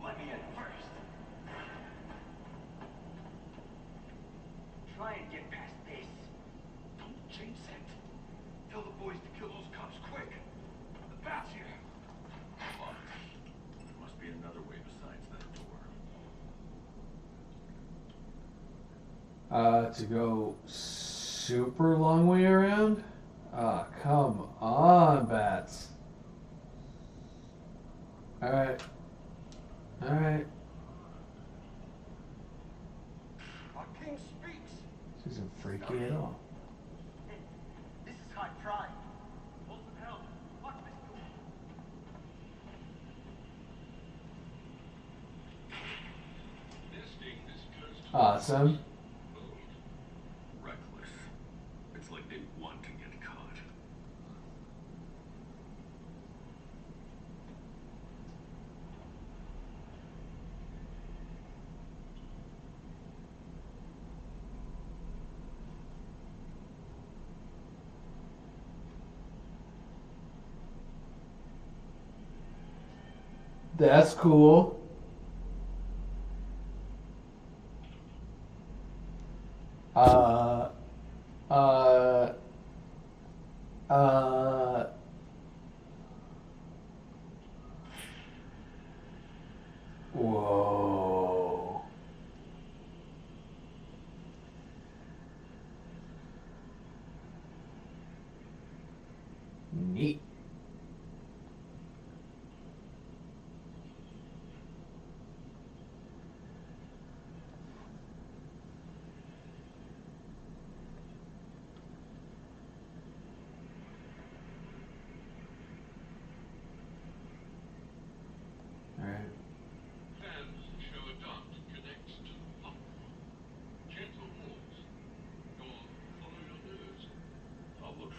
Let me in first. Try and get past this. Don't chase it. Tell the boys to kill those cops quick. The bat's here. Come on. There must be another way besides that door. To go super long way around? Ah, come on, bats. Alright. Alright. Our king speaks. This isn't freaky at all. This is high pride. Hold some help. Watch this door. Nesting this goes to Awesome. mode. Reckless. It's like they want to get caught. That's cool. Uh, uh, uh, whoa. Neat.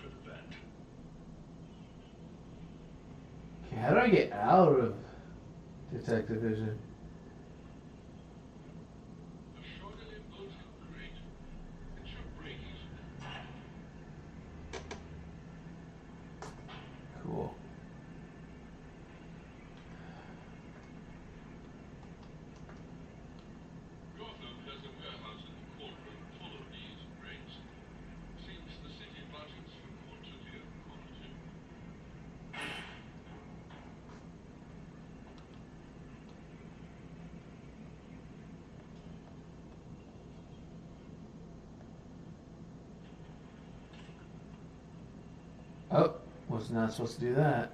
to defend. Okay, how do I get out of detective vision? A shoddily built upgrade. It should break easily. Cool. Gotham has a warehouse in the courtroom full of these crates. Seems the city budgets for quantity and quality. Oh, was not supposed to do that.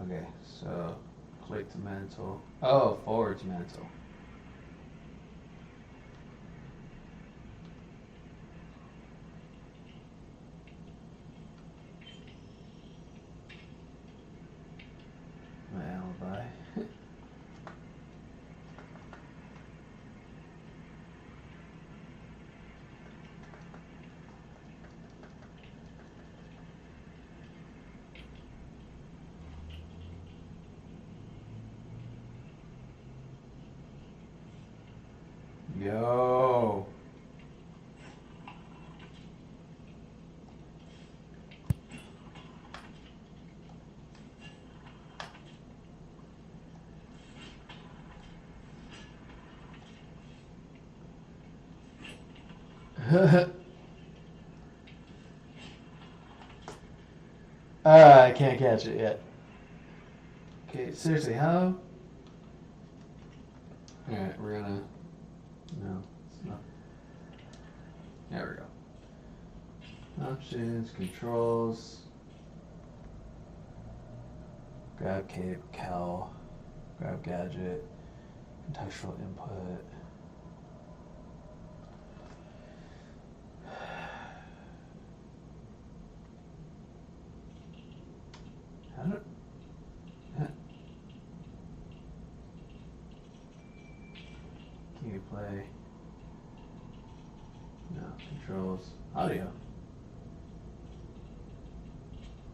Okay, so plate to mantle. Oh, forward to mantle. My alibi. Yo. I can't catch it yet. Okay, seriously, how? Alright, we're gonna. No, it's not. There we go. Options, controls. Grab cape, cal. Grab gadget. Contextual input. How do. Can you play? No, controls. Audio.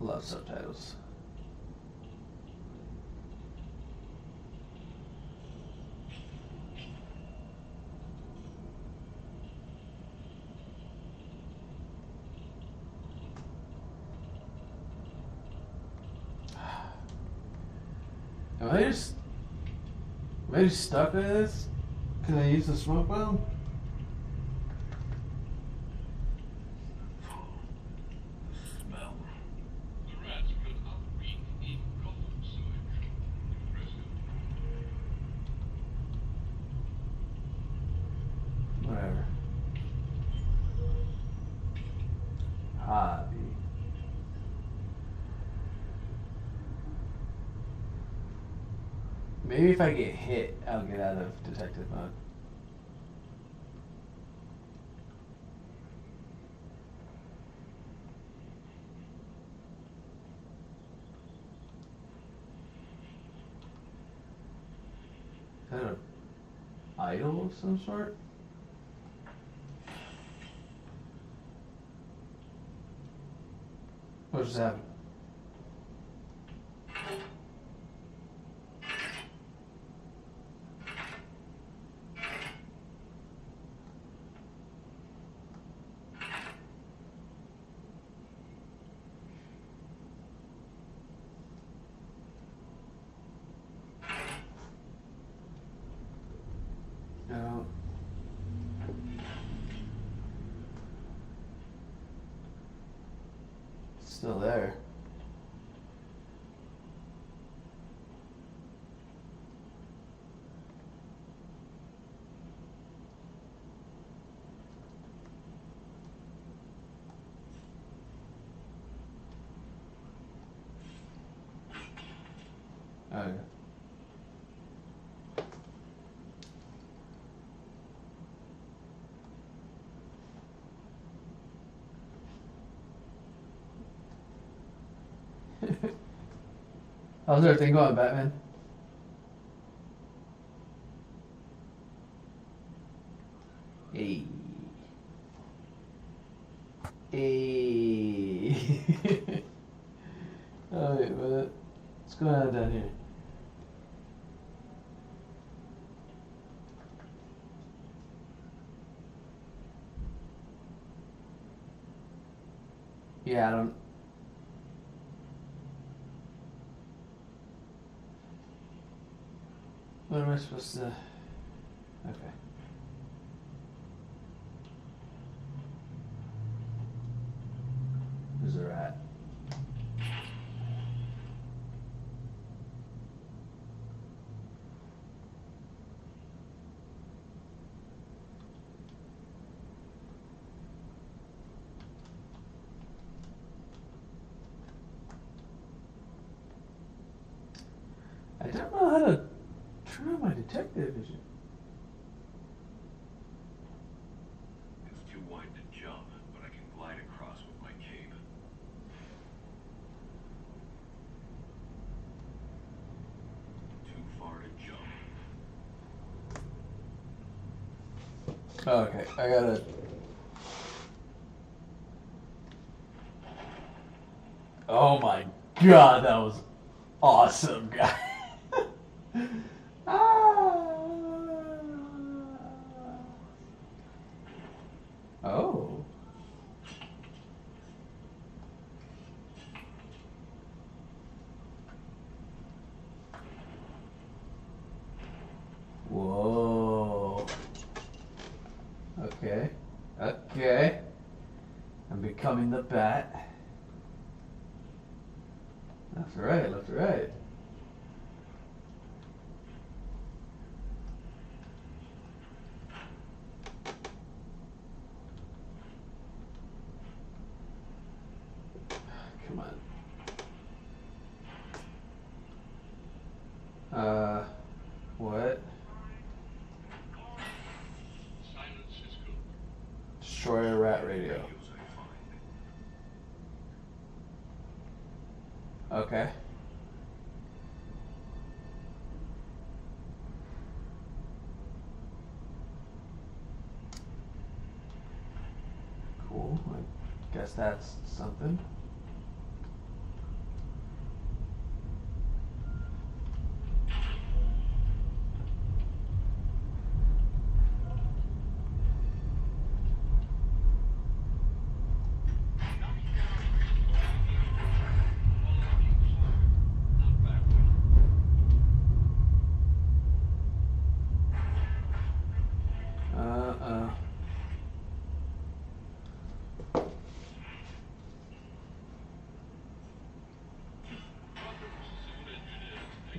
Love subtitles. Am I just stuck with this? Can I use the smoke bomb? Smell. The rats could outreach in Gotham sewage. Impressive. Whatever. Hobby. Maybe if I get hit, I'll get out of detective mode. Is that an idol of some sort? What just happened? No. It's still there. Okay. How's everything going, Batman? Hey. Hey. Oh, wait, what's going on down here? Yeah, I don't. What am I supposed to? Okay. Who's the rat? I don't know how to turn on my detective vision. It's too wide to jump, but I can glide across with my cape. Too far to jump. Okay, I gotta. Oh my god, that was awesome, guy. Oh. Whoa. Okay. Okay. I'm becoming the bat. Left to right, left to right. Come on. What? Silence is good. Destroy a rat radio. Radios I find. Okay. Cool. I guess that's something.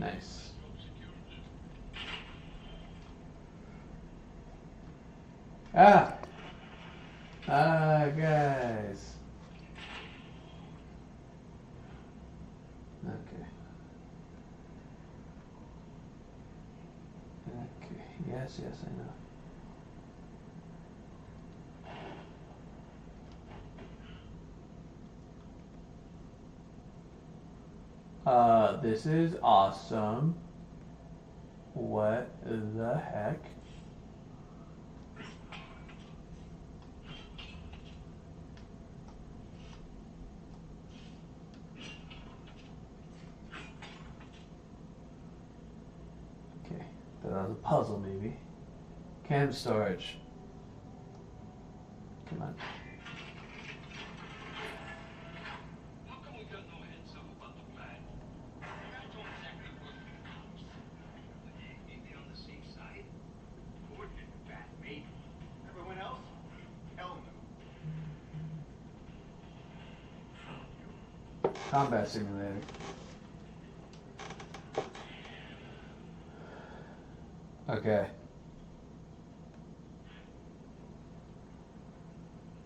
Nice. Ah! Ah, guys. Okay. Okay. Yes, yes, I know. This is awesome. What the heck? Okay, that was a puzzle maybe. Cam storage. Come on. How come we got no heads up about the bat? The guy don't exactly work for the cops. Maybe on the safe side? Coordinated bat, maybe. Everyone else? Hell no. Combat simulator. Okay.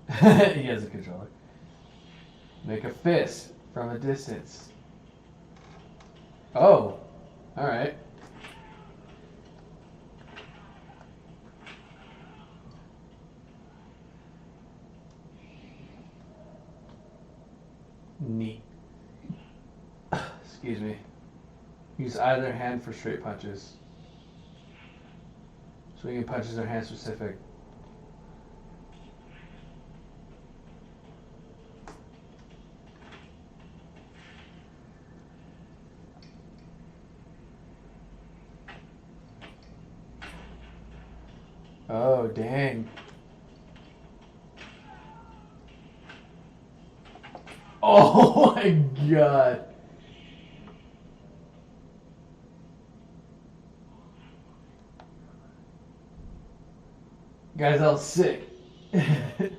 He has a controller. Make a fist from a distance. Oh, all right. Neat. Excuse me. Use either hand for straight punches. Swinging punches are hand specific. Oh, dang. Oh my god. Guys, that was sick. Training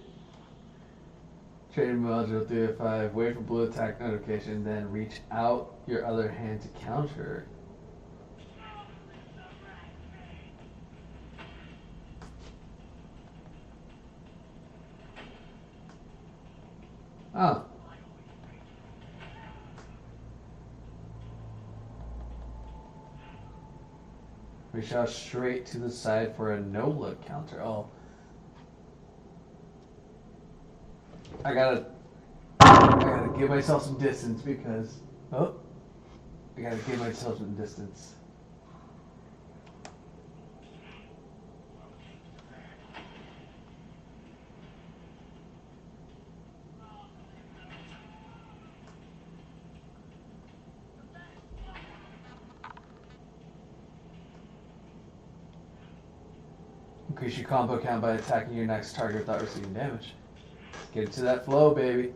module 3 of 5. Wait for blue attack notification, then reach out your other hand to counter. Oh. Reach out straight to the side for a no-look counter. Oh. I gotta give myself some distance because... Oh. I gotta give myself some distance. Increase your combo count by attacking your next target without receiving damage. Get into that flow, baby.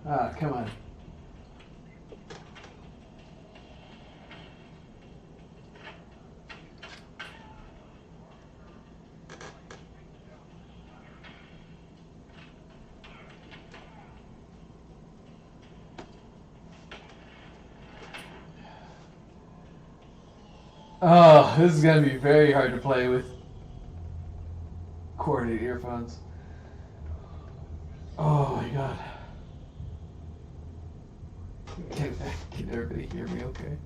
Ah, come on. Oh, this is gonna be very hard to play with corded earphones. Oh my god. Can everybody hear me okay?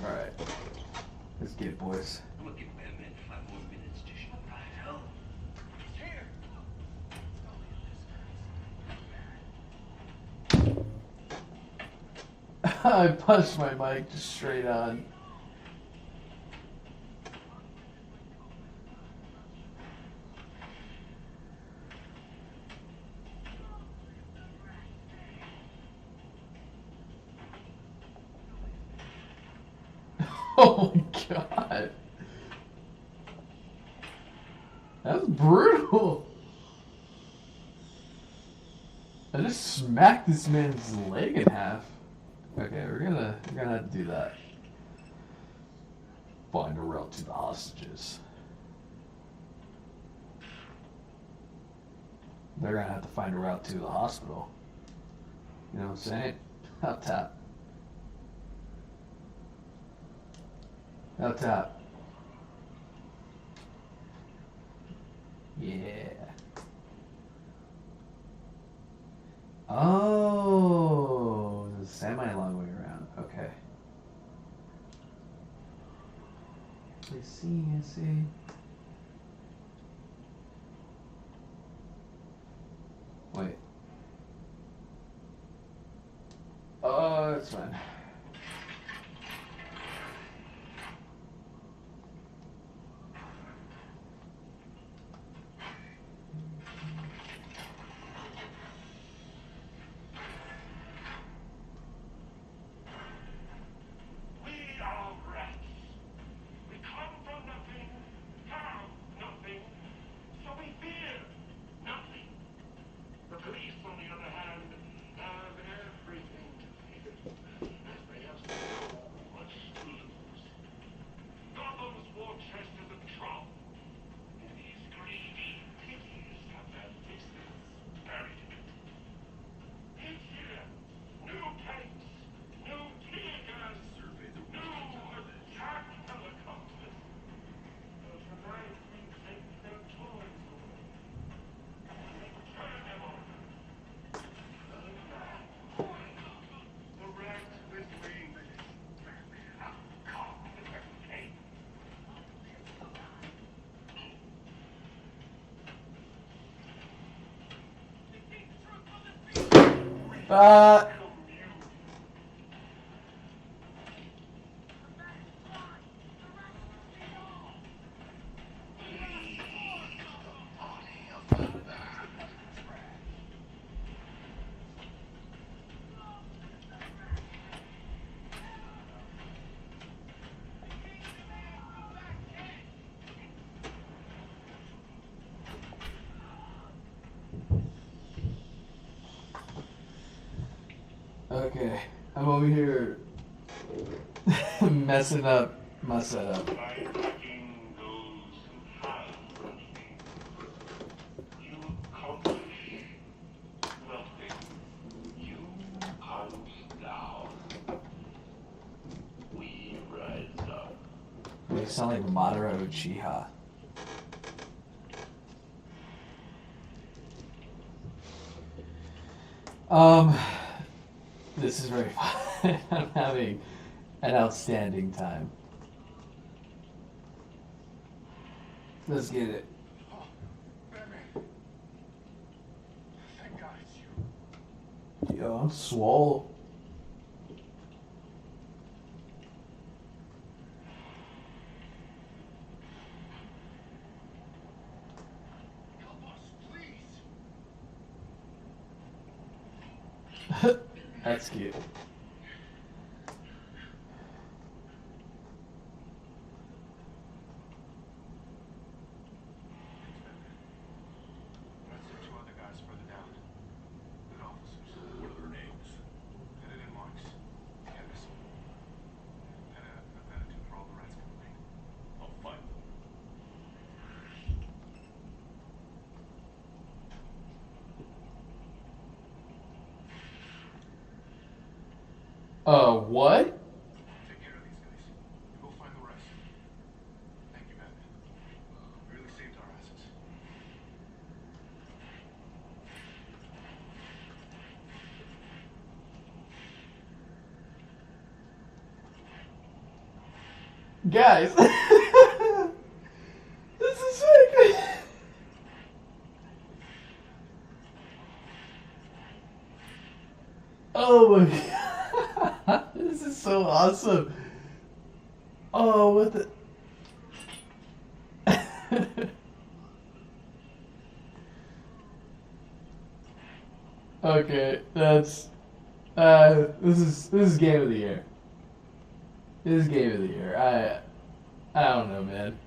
Alright. Let's get it, boys. I'm gonna give Batman 5 more minutes to show what the hell. He's here. I punched my mic just straight on. Oh my god. That was brutal. I just smacked this man's leg in half. Okay, we're gonna have to do that. Find a route to the hostages. They're gonna have to find a route to the hospital. You know what I'm saying? Up top. Up top. Yeah. Oh, it's a semi-long way around. Okay. I see. Wait. Oh, that's fine. We are rats. We come from nothing, have nothing, so we fear nothing. The police, on the other hand, have everything to fear. Uh, okay, I'm over here messing up my setup. By attacking those who have nothing, you accomplish nothing. You hunt down. We rise up. They sound like Madara Uchiha. This is very fun. I'm having an outstanding time. Let's get it. Oh, Batman. Thank God it's you. Yo, I'm swole. Help us, please. That's cute. Let's send two other guys further down. Good officers. What are their names? Lieutenant and Marks. Henderson. Lieutenant has enough attitude for all the rats combined. I'll find them. What? Take care of these guys. You go find the rest. Thank you, Batman. You really saved our asses. Guys. This is fake. Oh my god. This is so awesome. Oh, what the... Okay, that's... this is game of the year. This is game of the year. I don't know, man.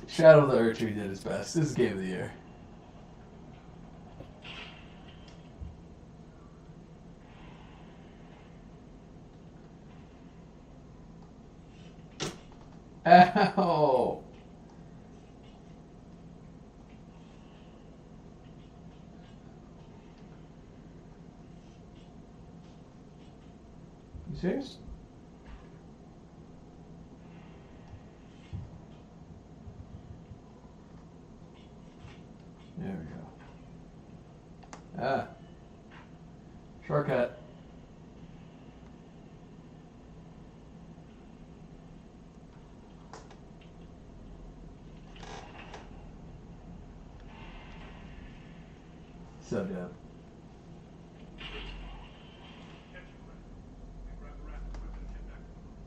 Shadow of the Urchin did his best. This is game of the year. Ow! You serious? There we go. Ah. Shortcut. So dope. Catch your breath. We grab the rat equipment and head back to the room.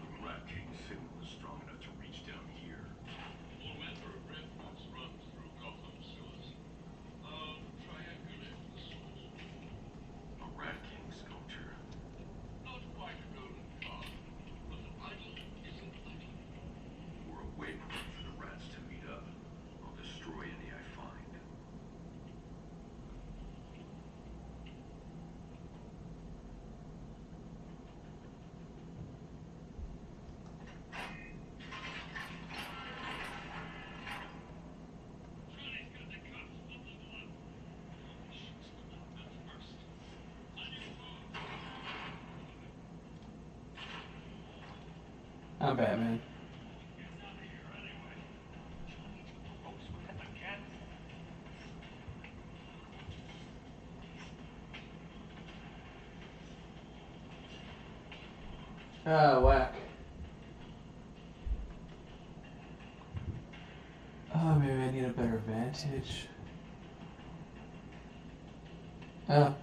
The Rat King's signal is strong enough to reach down here. All manner of red roots run through Gotham sewers. I'll triangulate the source. A Rat King sculpture. Not quite a golden calf, but the idol isn't idle. Or a waypoint for the rats to meet up. I'll destroy any I find. Johnny's got the cops bubbled up. Shit's gonna happen first. On your move. I'm Batman. Gets out of here anyway. Johnny to propose with him again? Ah, whack. Oh, maybe I need a better vantage. Oh,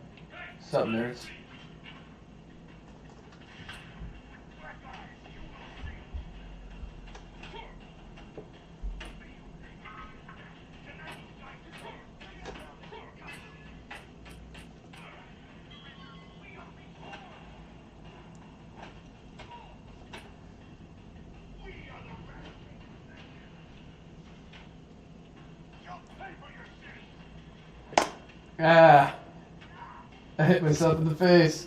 what's up, nerds? Ah! I hit myself in the face.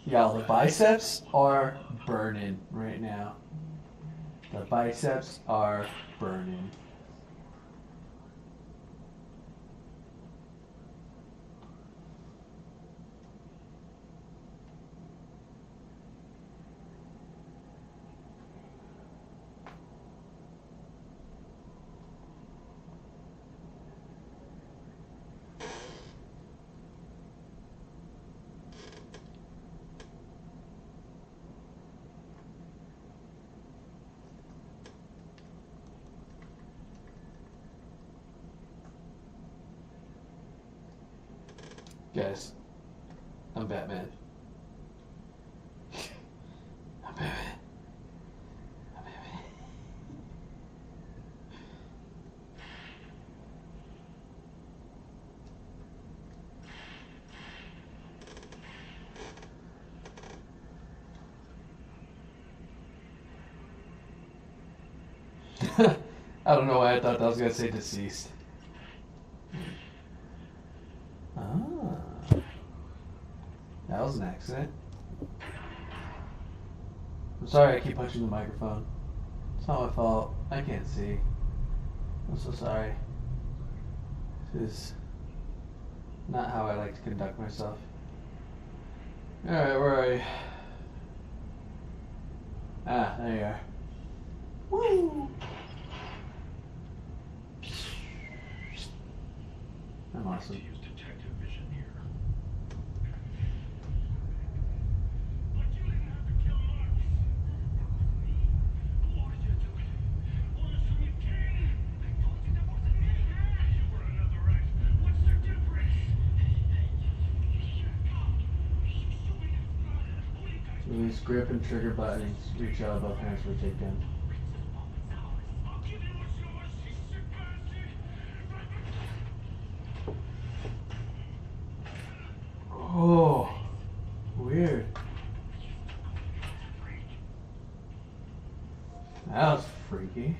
Y'all, the biceps are burning right now. The biceps are burning. Guys, I'm Batman. I'm Batman. I'm Batman. I don't know why I thought that was gonna say deceased. Ah, that was an accident. I'm sorry I keep punching the microphone. It's not my fault. I can't see. I'm so sorry. This is not how I like to conduct myself. Alright, where are you? Ah, there you are. Woo! I'm awesome. Use detective vision here. But you didn't have to kill Marcus. Me? What did you do? Orders from your king. I told you that wasn't me. You were another rat. What's the difference? Release grip and trigger buttons. Reach out both hands for takedown. I'll give you what's yours, you sick bastard. Oh, weird. That was freaky.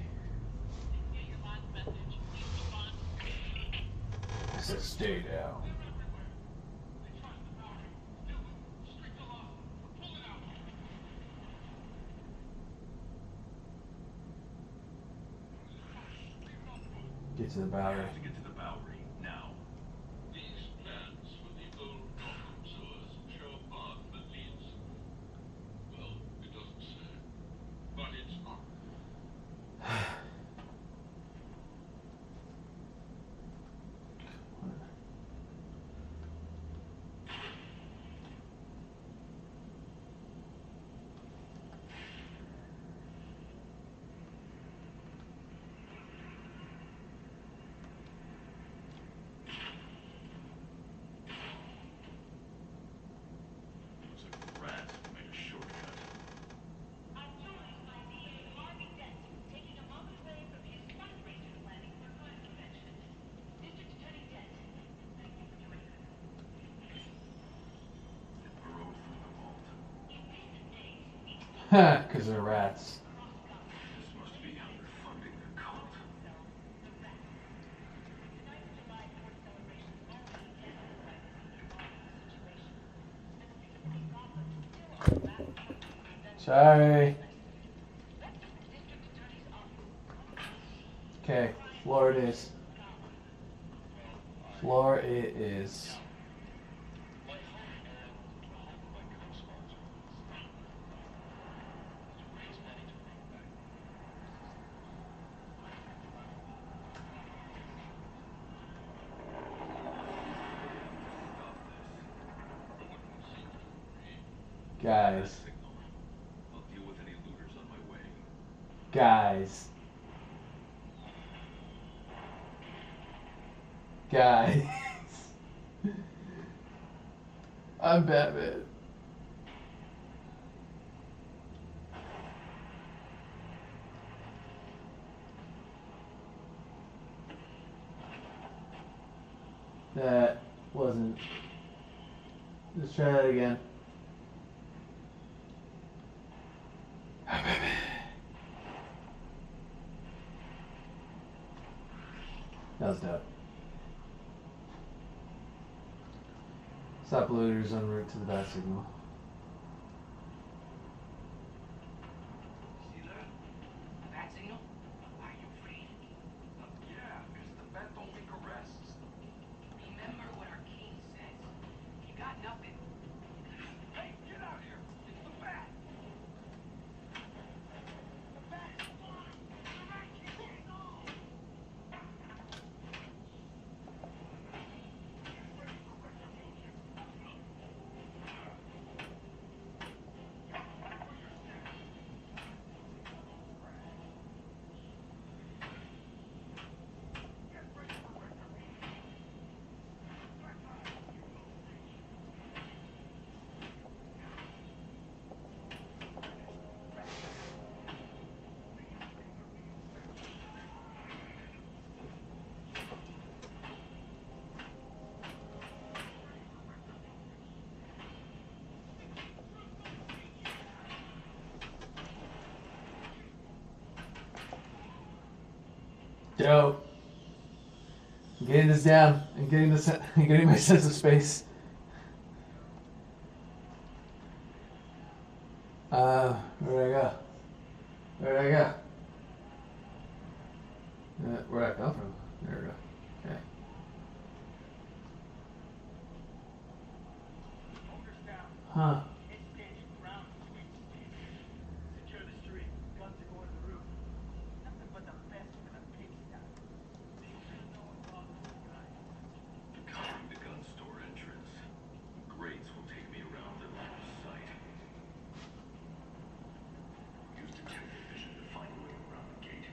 I said stay down. Get to the We Bowery. have to get to the Bowery now. These plans for the old Gotham sewers show a path that leads. Well, it doesn't say. But it's not. Looks like the rats made a shortcut. I'm joined by DA Harvey Dent, taking a moment away from his fundraiser planning for crime prevention. District Attorney Dent, thank you for joining us. It burrowed through the vault. In recent days, we've seen Ha, because they're rats. across Gotham This must be how they're funding the cult. themselves the rats. Tonight's July 4th celebrations are being canceled by this evolving situation. And the people of Gotham still are wrapped up in prevention. Sorry. That's what the district attorney's office. Okay, floor it is. Floor it is. My hope and the hope of my co-sponsor is to raise money to bring back. Stop this. No one will see you, me. Guys. Signal. I'll deal with any looters on my way. Guys. Guys. I'm Batman. That wasn't. Let's try that again. That was dope. Stop looters en route to the bat signal. See that? A bat signal? Are you afraid? Yeah, because the bat don't make arrests. Remember what our king says. If you got nothing. Hey, get out here! It's the bat! The bat is flying! The bat can't get on! Dope. I'm getting this down. I'm getting this. I'm getting my sense of space. Where'd I go? Where'd I go? Where'd I come from? There we go. Okay. Holders down. Huh. Hit station, ground sweep station. Secure the street. Guns are going to the roof. Nothing but the best for the pigsty. They should know what wrong with you guys. Covering the gun store entrance. Grates will take me around their line of sight. Use detective vision to find a way around the gate.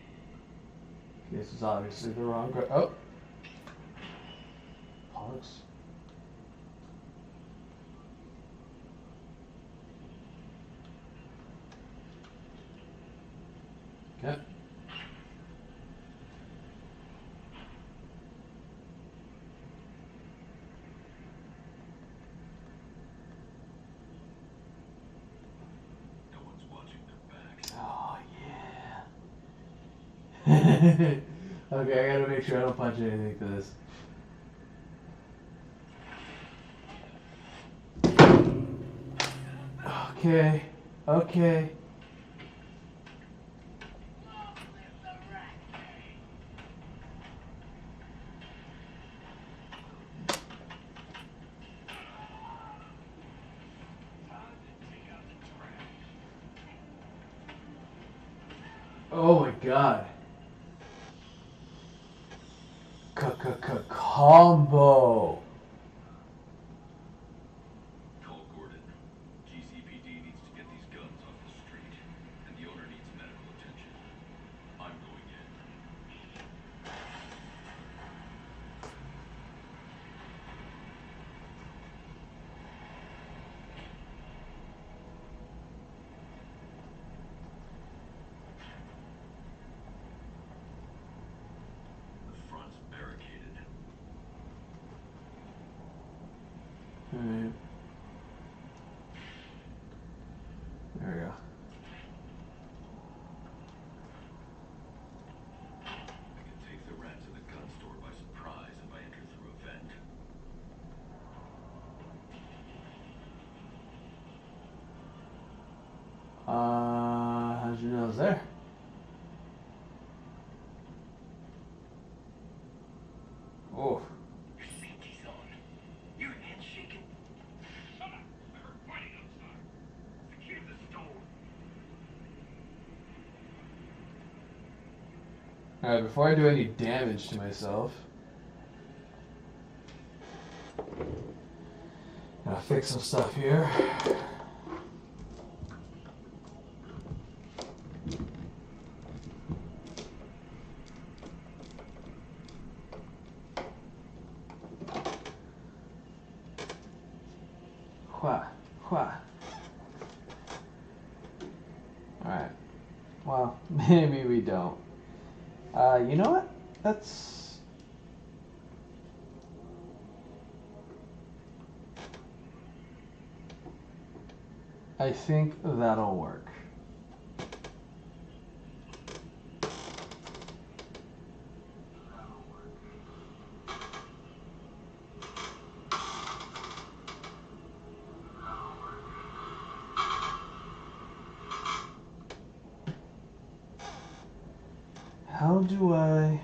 This is obviously the wrong. Oh. Parks. Okay. No one's watching their backs. Oh yeah. Okay, I gotta make sure I don't punch anything for this. Okay. Okay. Oh my god. Combo. Call Gordon. GCPD needs to get these guns off the street, and the owner needs medical attention. I'm going in. The front's barricaded. Alright. There we go. I can take the rats in the gun store by surprise if I enter through a vent. How'd you know it was there? Oh. Your safety's on. Your head shaking. Shut up! I heard fighting outside. Secure the store. Alright, before I do any damage to myself, gotta fix some stuff here. Alright. Well, maybe we don't. You know what? That's... I think that'll work. How do I...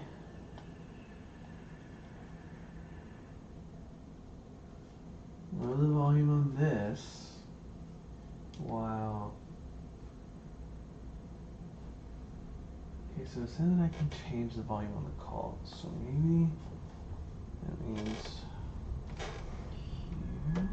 lower the volume on this? Wow. Okay, so it says that I can change the volume on the call. So maybe that means here.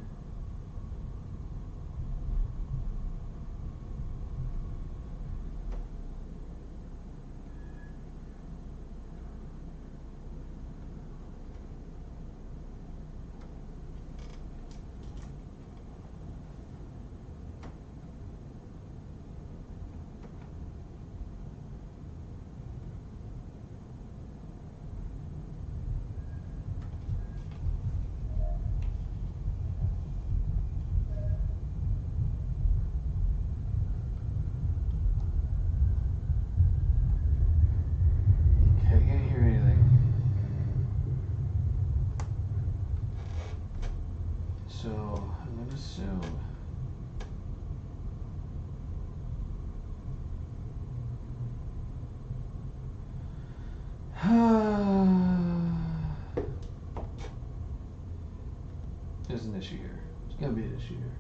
Okay, I can't hear anything. So I'm gonna assume. There's an issue here. There's gonna be an issue here.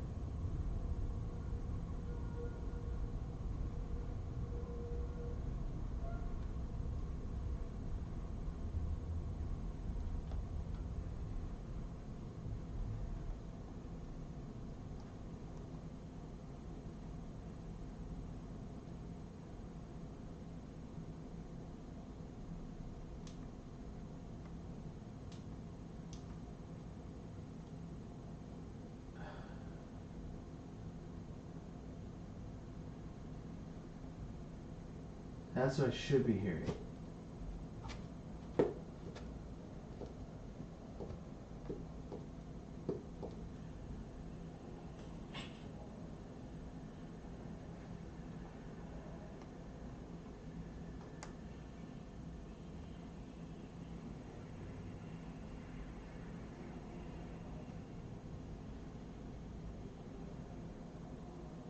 That's what I should be hearing.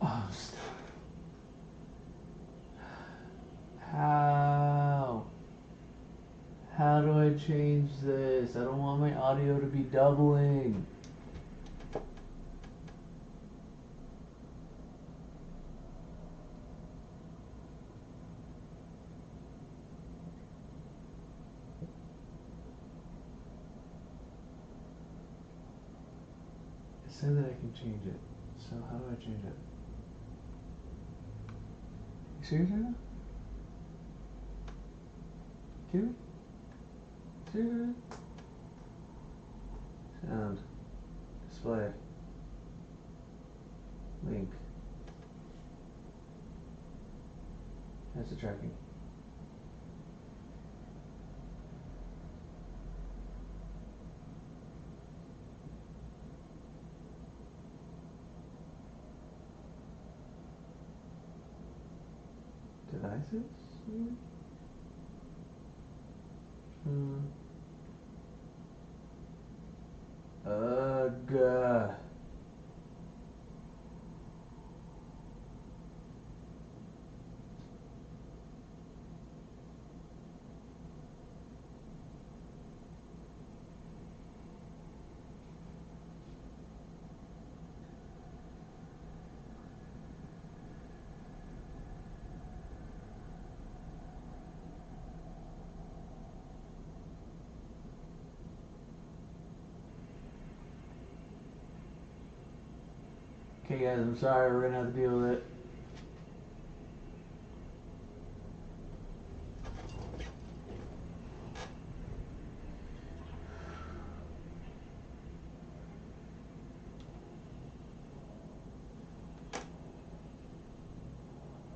Oh, stop. How? How do I change this? I don't want my audio to be doubling. It said that I can change it. So how do I change it? You serious right now? Kidding me? Serious right now? Sound. Display. Link. That's the tracking. Devices? Ugh. Okay, guys, I'm sorry. We're gonna have to deal with it.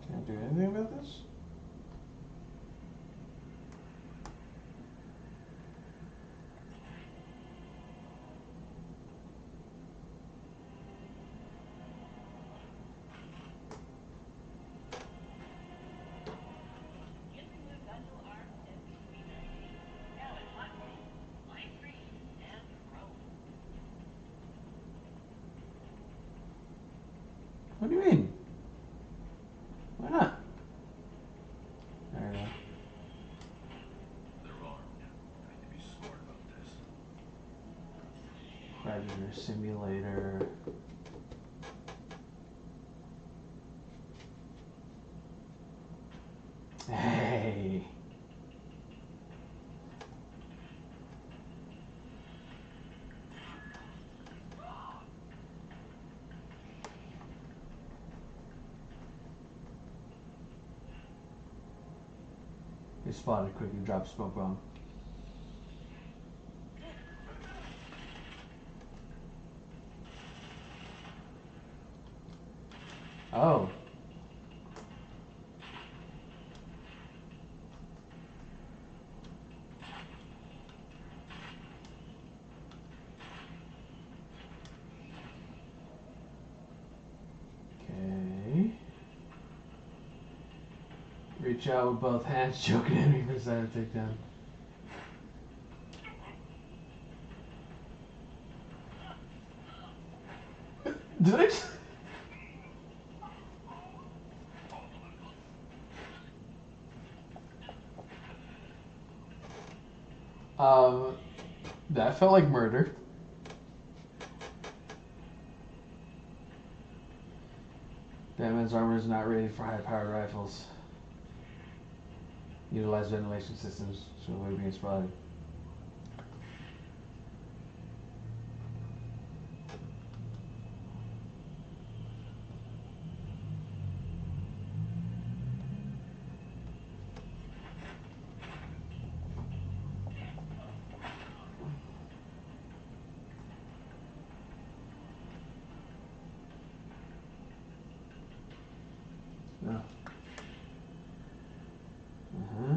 Can't do anything about this? Using the bundle arms MP390. Now in hot mode. Line free and rolling. What do you mean? Why not? There we go. They're armed. I need to be smart about this. Predator Simulator. Hey. They spotted, quickly drop smoke bomb. Oh. Okay. Reach out with both hands, choke an enemy for side takedown. Did I just... That felt like murder. That man's armor is not rated for high-powered rifles. Utilize ventilation systems to avoid being spotted. No. Uh-huh.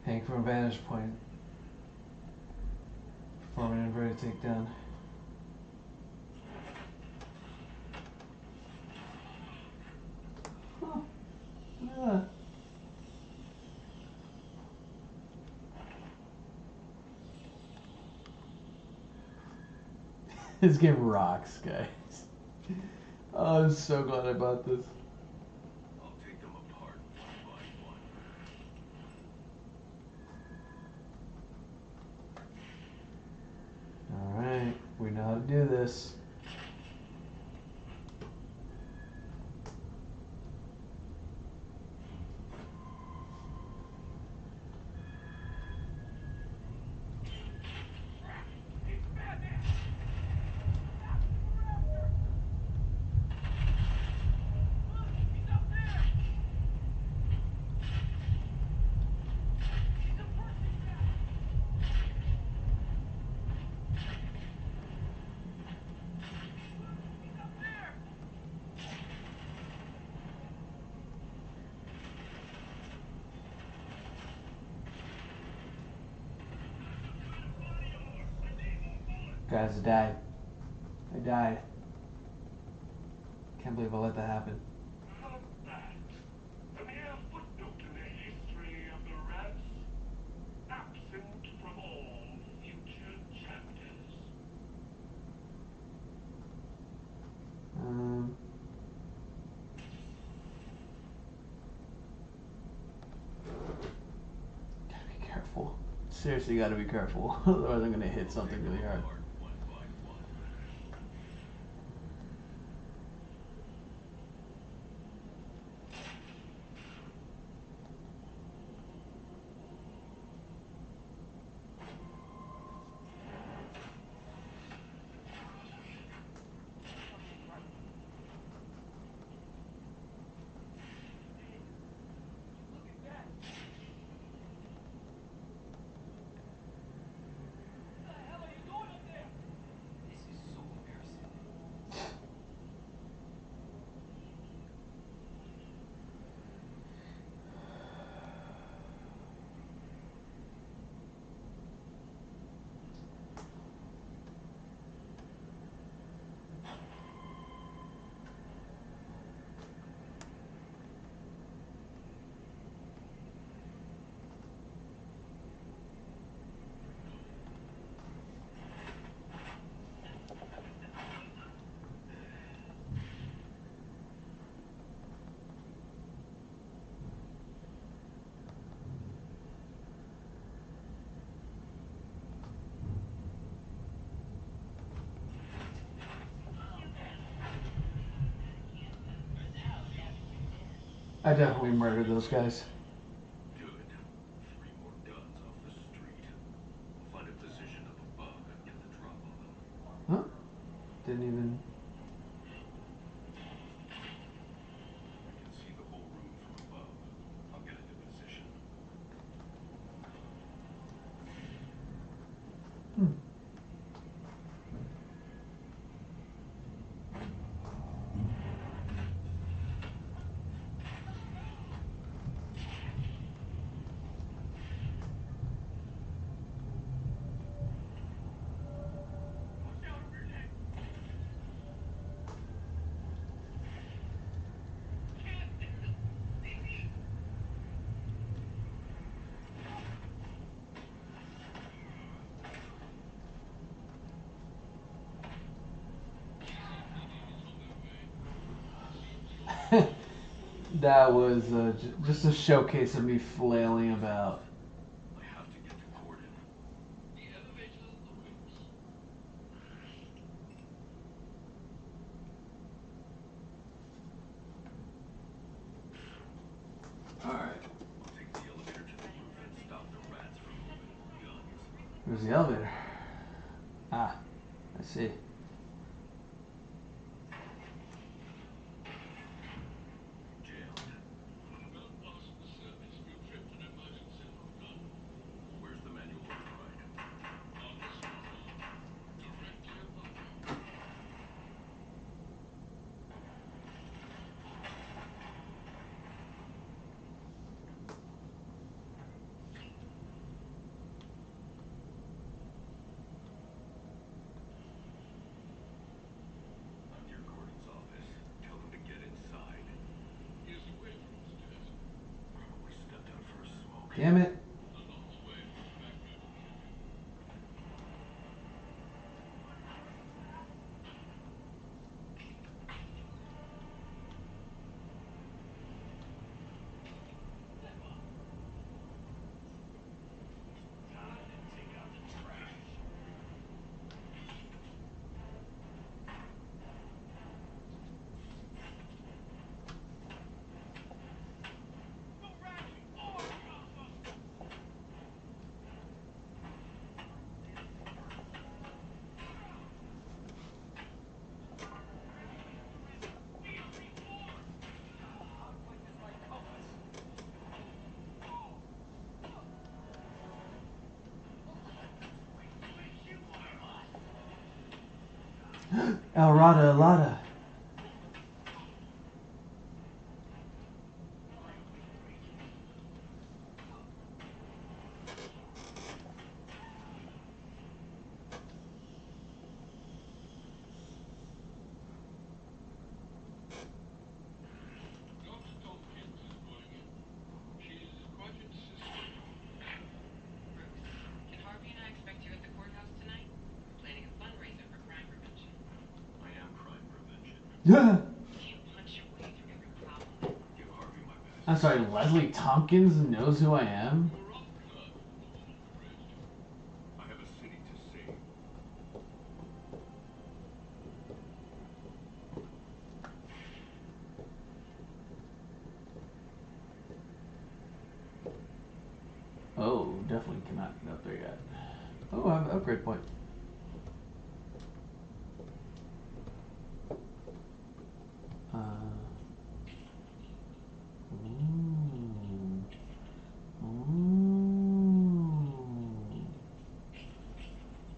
Hang from a vantage point. Perform an inverted takedown. Huh. Yeah. This game rocks, guys. Oh, I'm so glad I bought this. I'll take them apart one by one. Alright, we know how to do this. He's up there! He's approaching now! He's up there! Guys, I died. I died. Can't believe I let that happen. Not bad. A mere footnote in the history of the rats. Absent from all future chapters. Um, gotta be careful. seriously got to be careful, otherwise I'm gonna hit something really hard. Apart one by one. Look at that. What the hell are you doing up there? This is so embarrassing. I definitely murdered those guys. Good. 3 more guns off the street. We'll find a position up above and get the drop on them. Huh? Didn't even. I can see the whole room from above. I'll get into position. Watch out over your neck. That was just a showcase of me flailing about. I have to get to Corden. The elevator awaits. Alright, I'll take the elevator to the roof and stop the rats from opening guns. where's the elevator? Ah, I see. Jammed. Gun possible service. You tripped an emergency alarm gun. Where's the manual override? On this floor. Directly above you. I'm near Gordon's office. Tell them to get inside. He is away from his desk. Probably stepped out for a smoke. Damn it. A long way from the backyard kitchen. Time to take out the trash. No rats or Gotham! We are reborn! How to fight this light compass? Which you are us! Elrada, Elada. Dr. Tompkins is calling in. She's quite insistent. Brooks, can Harvey and I expect you at the courthouse tonight? We're planning a fundraiser for crime prevention. I am crime prevention. Yeah. You can't punch your way through every problem. Give Harvey my best. I'm sorry, Leslie Tompkins knows who I am? You're off, Kurt, for the woman who raised you. definitely cannot get up there yet. Oh, I have an upgrade point.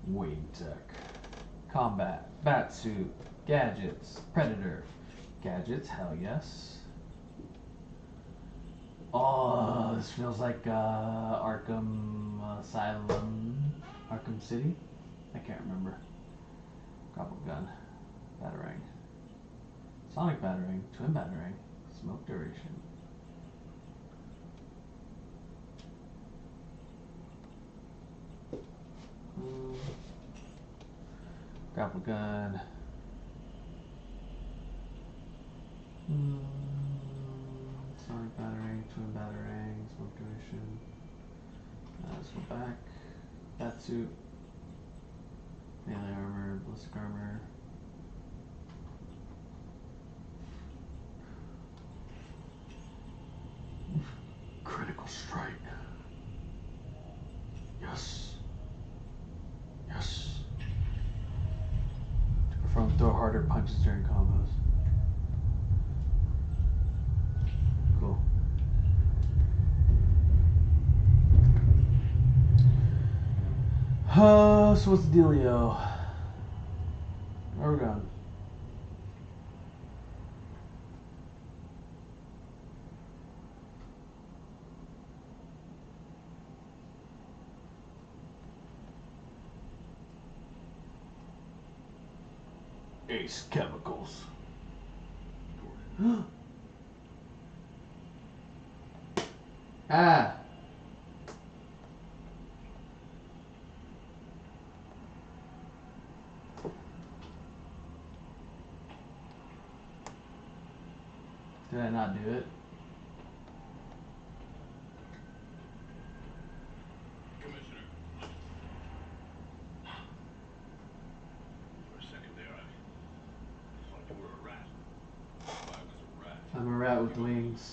Wing tech. Combat. Batsuit. Gadgets. Predator. Gadgets, hell yes. Oh, this feels like Arkham Asylum. Arkham City? I can't remember. Grapple gun. Batarang. Sonic batarang. Twin batarang. Smoke duration. Grapple gun. Sonic batarang, twin batarang, smoke duration. Let's go back. Batsuit. Melee armor, ballistic armor. Critical strike. Yes. Yes. To perform throw harder punches during combos. Cool. So what's the dealio? Where are we going? Ace Chemicals. Ah! Did I not do it? Commissioner. For a second there, I thought you were a rat. If I was a rat, I'm a rat with wings.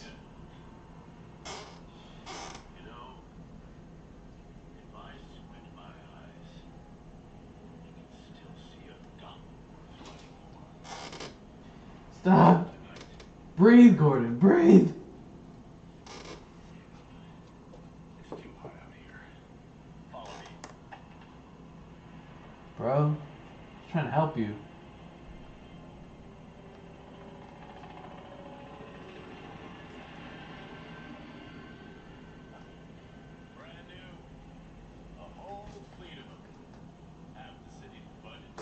You know, if I squint my eyes, I can still see a Gotham worth fighting for. Stop! Tonight, Breathe, Gordon, breathe! it's too hot out here. Follow me. Bro, just trying to help you. Brand new. A whole fleet of them. Half the city's budget.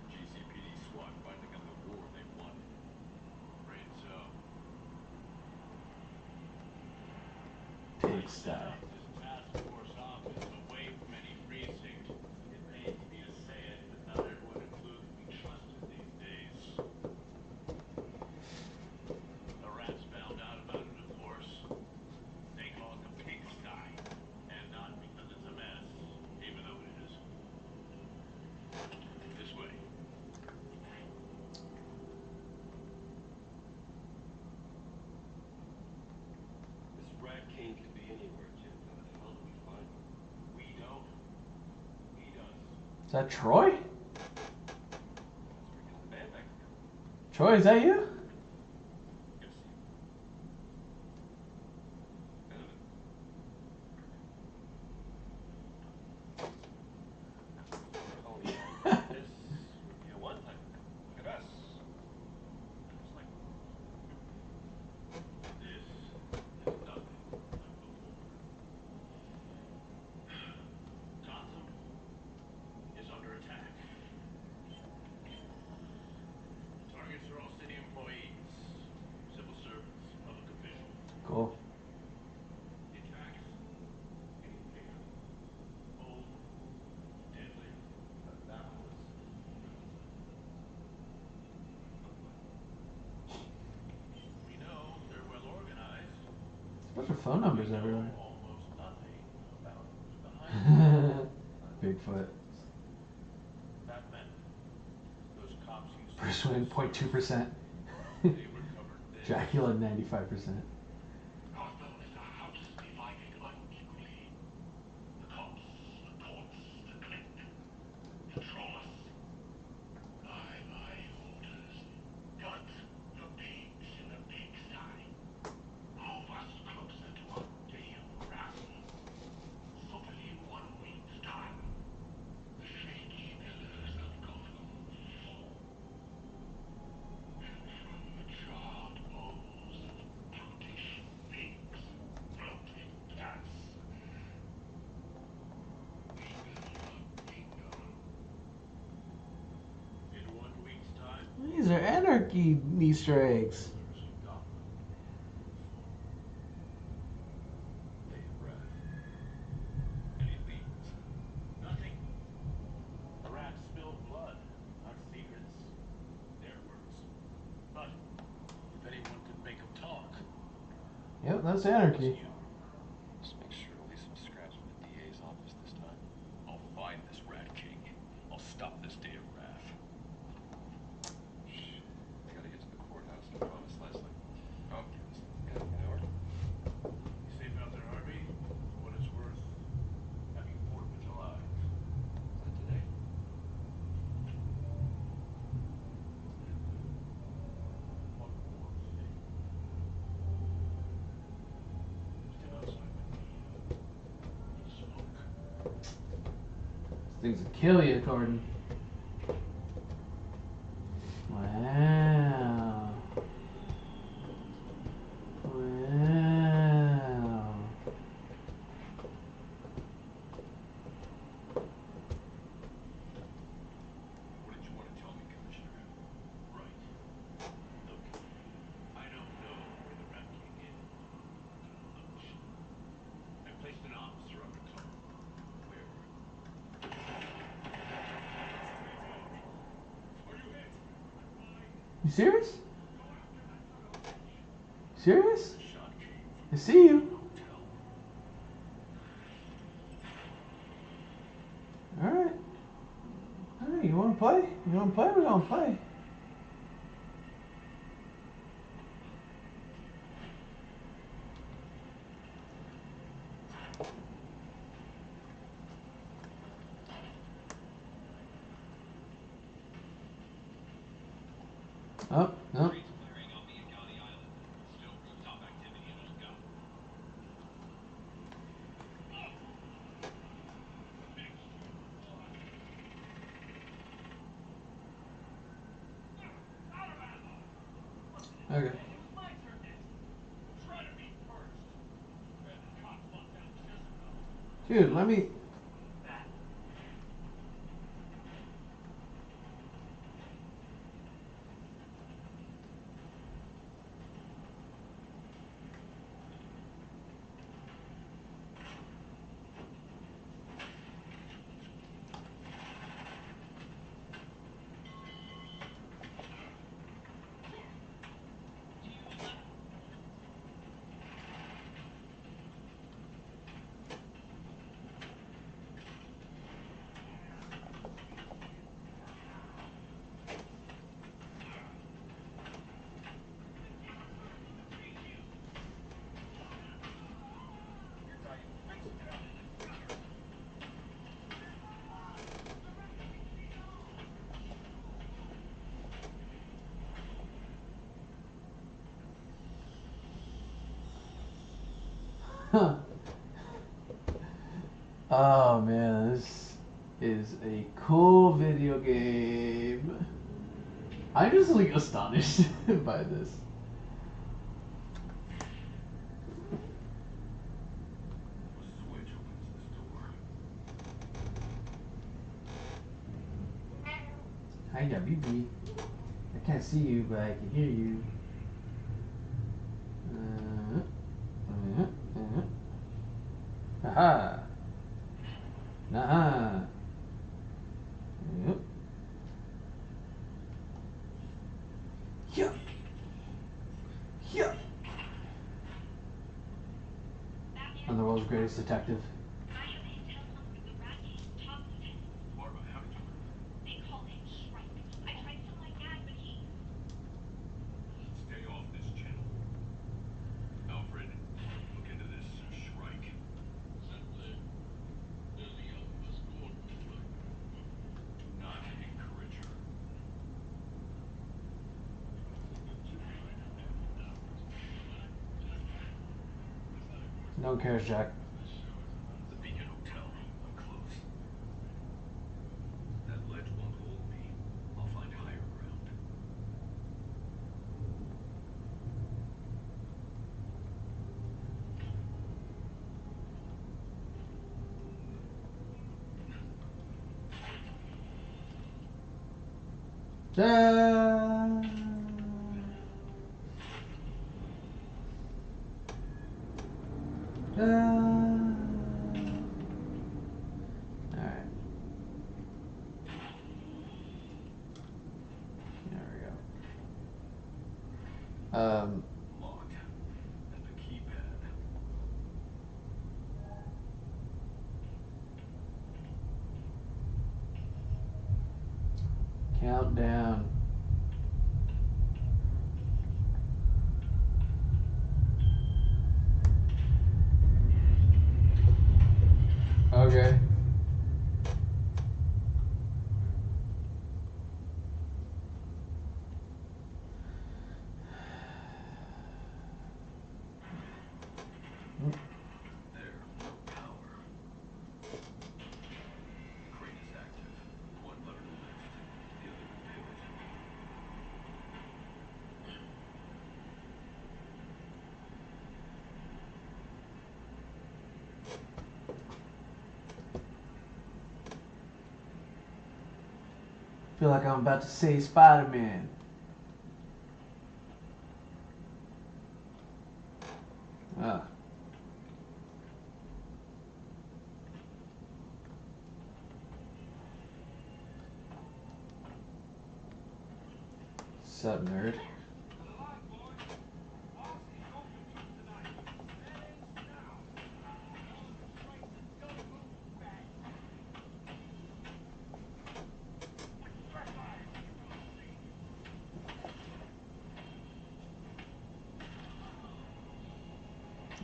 GCPD SWAT finally got the war they wanted. Afraid so. Pigsty. Set up this task force office away from any precinct. It pains me to say it, but not everyone includes can be trusted these days. The rats found out about it, of course. They call it the pigsty. And not because it's a mess, even though it is. This way. This rat king could be anywhere, Jim. How the hell do we find him? We don't. He does. Is that Troy? That's where he got the band back together. Troy, is that you? Yes. Kind of it. Oh yeah. This would be a one-time event. Look at us. Just like This is nothing like before. Gotham is under attack. Targets are all city employees, civil servants, public officials. Cool. The attacks getting bigger, bolder, deadlier. that was. We know they're well organized. There's a bunch of phone numbers We know everywhere. almost nothing about who's behind it. Bigfoot. Batman. Those cops you see. Bruce Wayne, 0.2%. They recovered this. Dracula, 95%. Gotham is a house divided unequally. Anarchy Easter eggs. Day of Wrath. Any leads? Nothing. The rats spilled blood, not secrets. Their words. But if anyone could make them talk, Yep, that's it's anarchy. you. Just make sure to leave some scraps with the DA's office this time. I'll find this Rat King. I'll stop this Day of Wrath. Shh. I gotta get to the courthouse. I promised Leslie. Oh, this got an hour. You safe out there, Harvey? For what it's worth, happy 4th of July. Is that today? What more mistake? Step outside with me. Need a smoke. These things will kill you, Gordon. Wow. Wow. What did you want to tell me, Commissioner? Right. Look, I don't know where the Rat King is, but I have a hunch. I placed an officer undercover. Where? Are you hit? I'm fine. You serious? Go after that son of a bitch. Serious? The shot came from I see you. hotel. Alright. Alright, you wanna play? You wanna play? We're gonna play. Oh, no. Streets clearing on Miagani Island. Still rooftop activity in Old Gotham. Out of ammo. Okay. It was my turn next. Try to be first. Had the cops locked down Jezebel. Dude, let me. That. Oh man, this is a cool video game. I'm just like astonished by this. What switch opens this door? Hi, BB. I can't see you, but I can hear you. Aha. Nah. Yep. Yep. Yep. I'm the world's greatest detective. I have intel on one of the Rat King's top lieutenants. Barbara, how did you learn that? They call him Shrike. I tried to tell my dad, but he... Stay off this channel. Alfred, look into this Shrike. Simply, there's a young Miss Gordon. Do not encourage her. No one cares, Jack. The Beacon Hotel. I'm close. That ledge won't hold me. I'll find higher ground. Ta-da! Alright. There we go. Locked. And the keypad. Countdown. Okay. There, no power. Crane is active. One button to lift, the other to pivot. Feel like I'm about to say Spider-Man. Ah. Sup, nerd?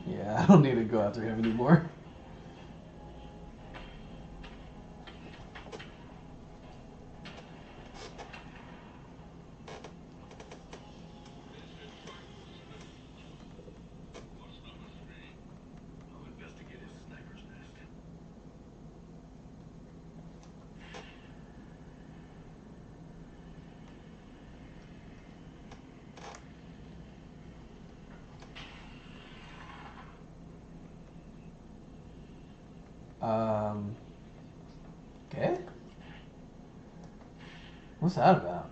Yeah, I don't need to go after him anymore. I'll investigate his sniper's nest. Okay. What's that about?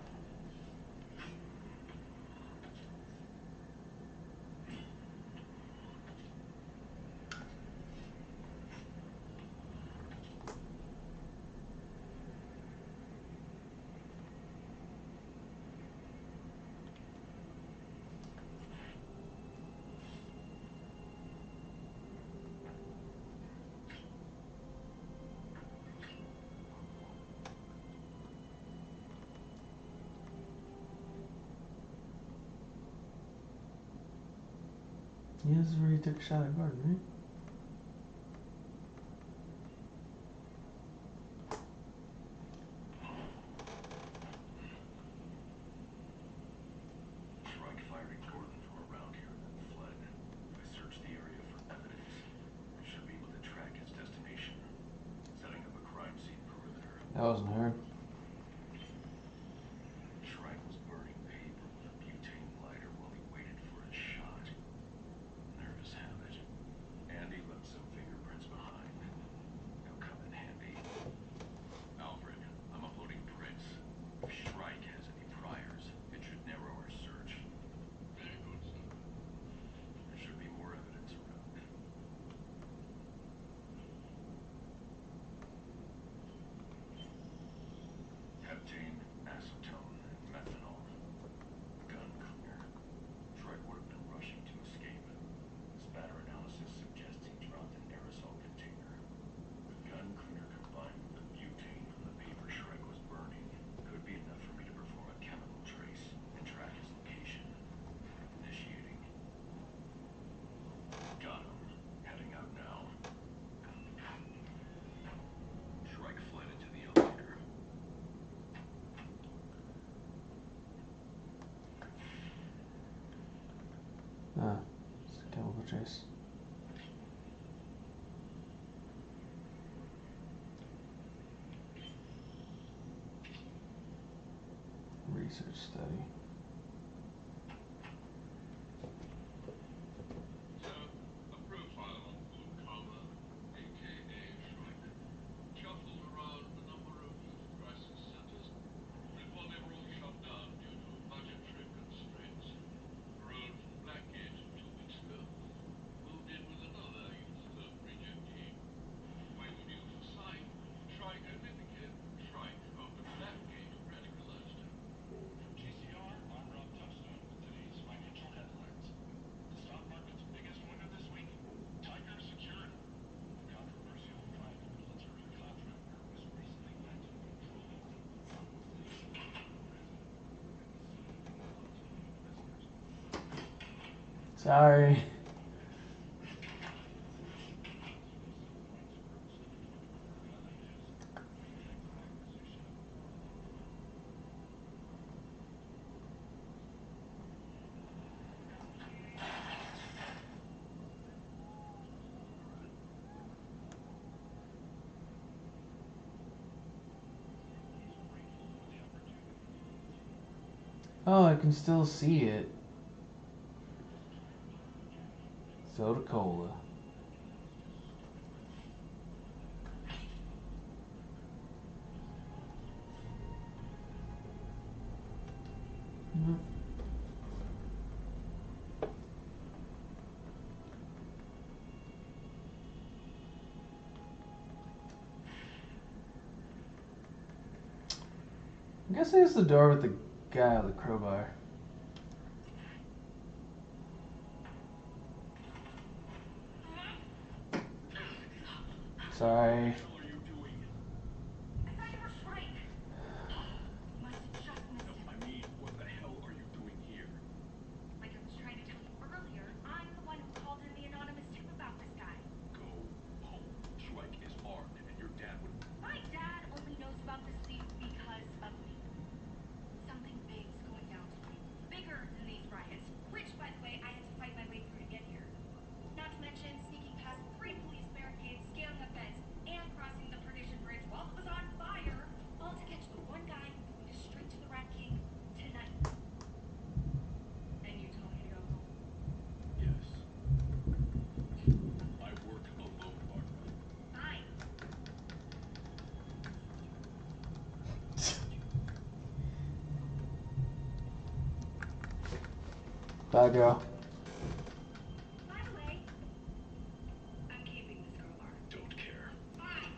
Yeah, this is where you took a shot at Gordon, right? Shrike fired at Gordon from around here and then fled. I searched the area for evidence. I should be able to track his destination. Setting up a crime scene perimeter. That wasn't her. Shrike was burning paper with a butane lighter while he waited for his shot. Nervous habit. And he left some fingerprints behind. They'll come in handy. Alfred, I'm uploading prints. If Shrike has any priors, it should narrow our search. Very good, sir. There should be more evidence around. Heptane, acetone, and methanol. Gun cleaner. Shrike would have been rushing to escape. Spatter analysis suggests he dropped an aerosol container. The gun cleaner combined with the butane from the paper Shrike was burning could be enough for me to perform a chemical trace and track his location. Initiating. Got him. Heading out now. Shrike fled into the elevator. Ah, it's a chemical trace. Research study. A profile on Good Karma, aka Shrike. Shuffled around a number of youth crisis centers before they were all shut down due to budgetary constraints. Paroled from Blackgate 2 weeks ago. Moved in with another youth Sorry. Oh, I can still see it. Soda Cola. Mhm. I'm guessing it's the door with the guy with the crowbar. Sorry. What the hell are you doing? I thought you were Shrike. You must have just missed No, him. I mean, what the hell are you doing here? Like I was trying to tell you earlier, I'm the one who called in the anonymous tip about this guy. Go home. Shrike is armed, and your dad would. My dad only knows about this lead because of me. Something big's going down tonight. Bigger than these riots, which, by the way, I had to fight my way through to get here. Not to mention sneaking past 3 police barricades, scaling a fence, and crossing the Perdition Bridge while it was on fire, all to catch the one guy going to straight to the Rat King tonight. And you told me to go home. Yes. I work alone, Barbara. Fine. Bye, girl. By the way, I'm keeping this crowbar. Don't care. Fine.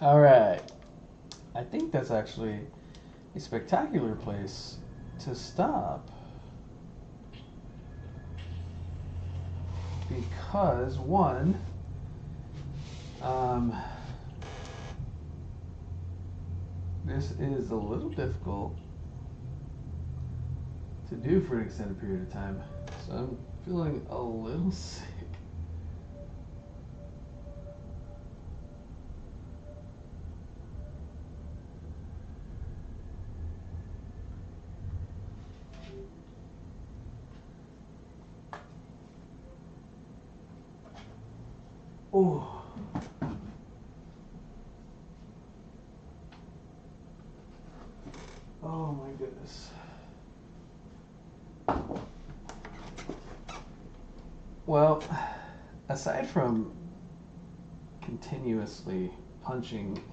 Alright. I think that's actually a spectacular place to stop. Because, one, this is a little difficult to do for an extended period of time. So I'm feeling a little sick. Oh. Oh my goodness. Well, aside from continuously punching.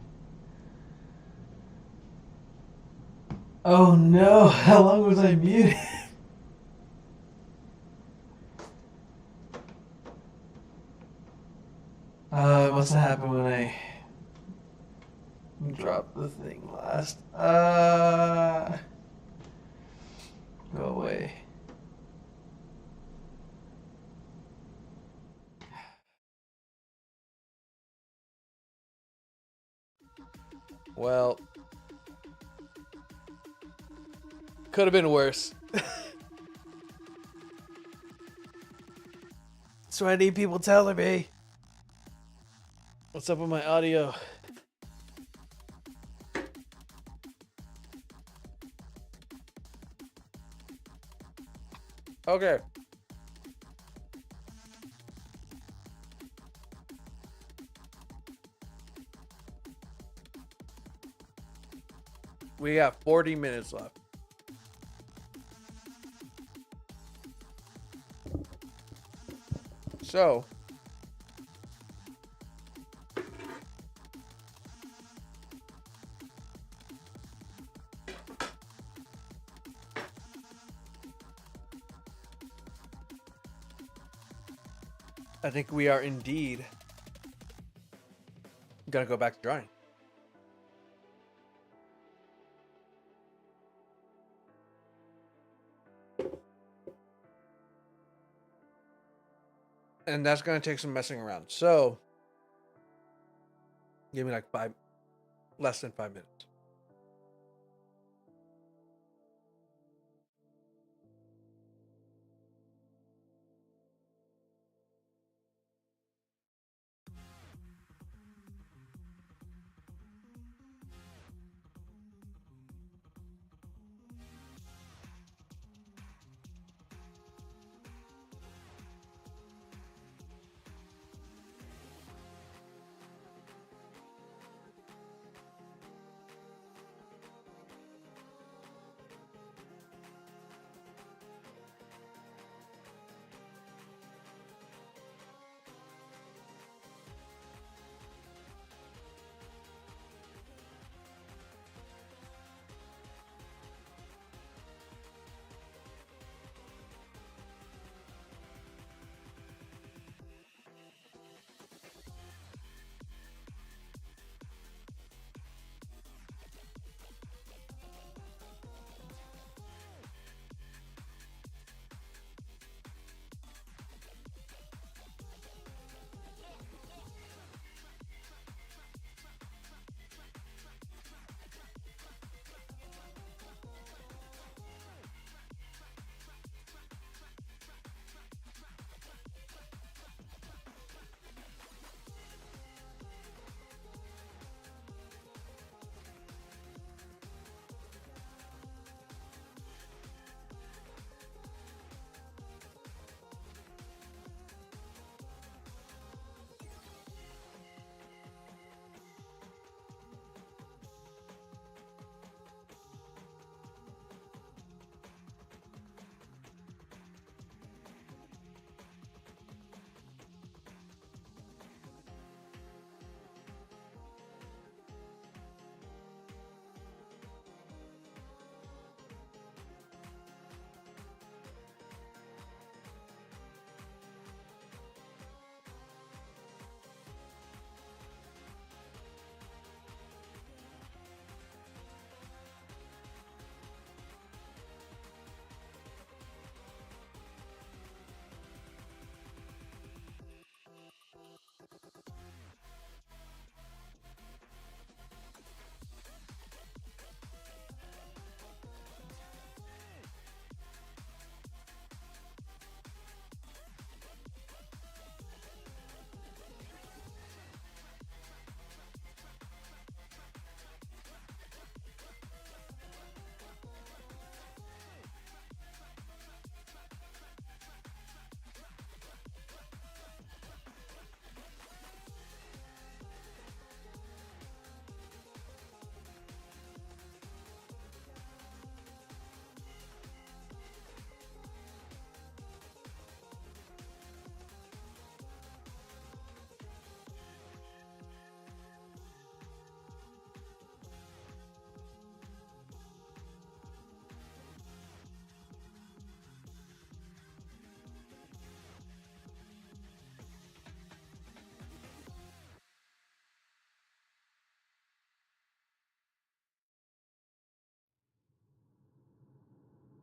Oh no, how long was I muted? It must have happened when I dropped the thing last. Go away. Well, could have been worse. So I need people telling me what's up with my audio. Okay. We got 40 minutes left. So, I think we are indeed gonna go back to drawing. And that's gonna take some messing around. So, give me like less than 5 minutes.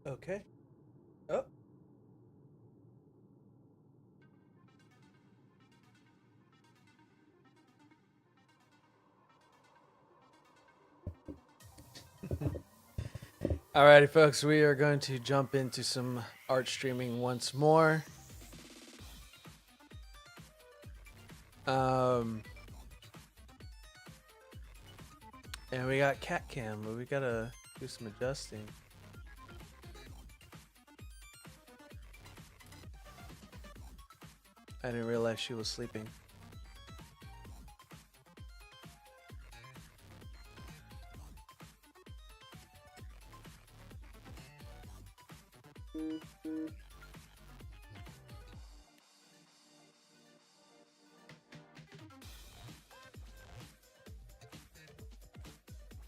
Okay. Oh. Alrighty, folks, we are going to jump into some art streaming once more. And we got cat cam, but we gotta do some adjusting. I didn't realize she was sleeping.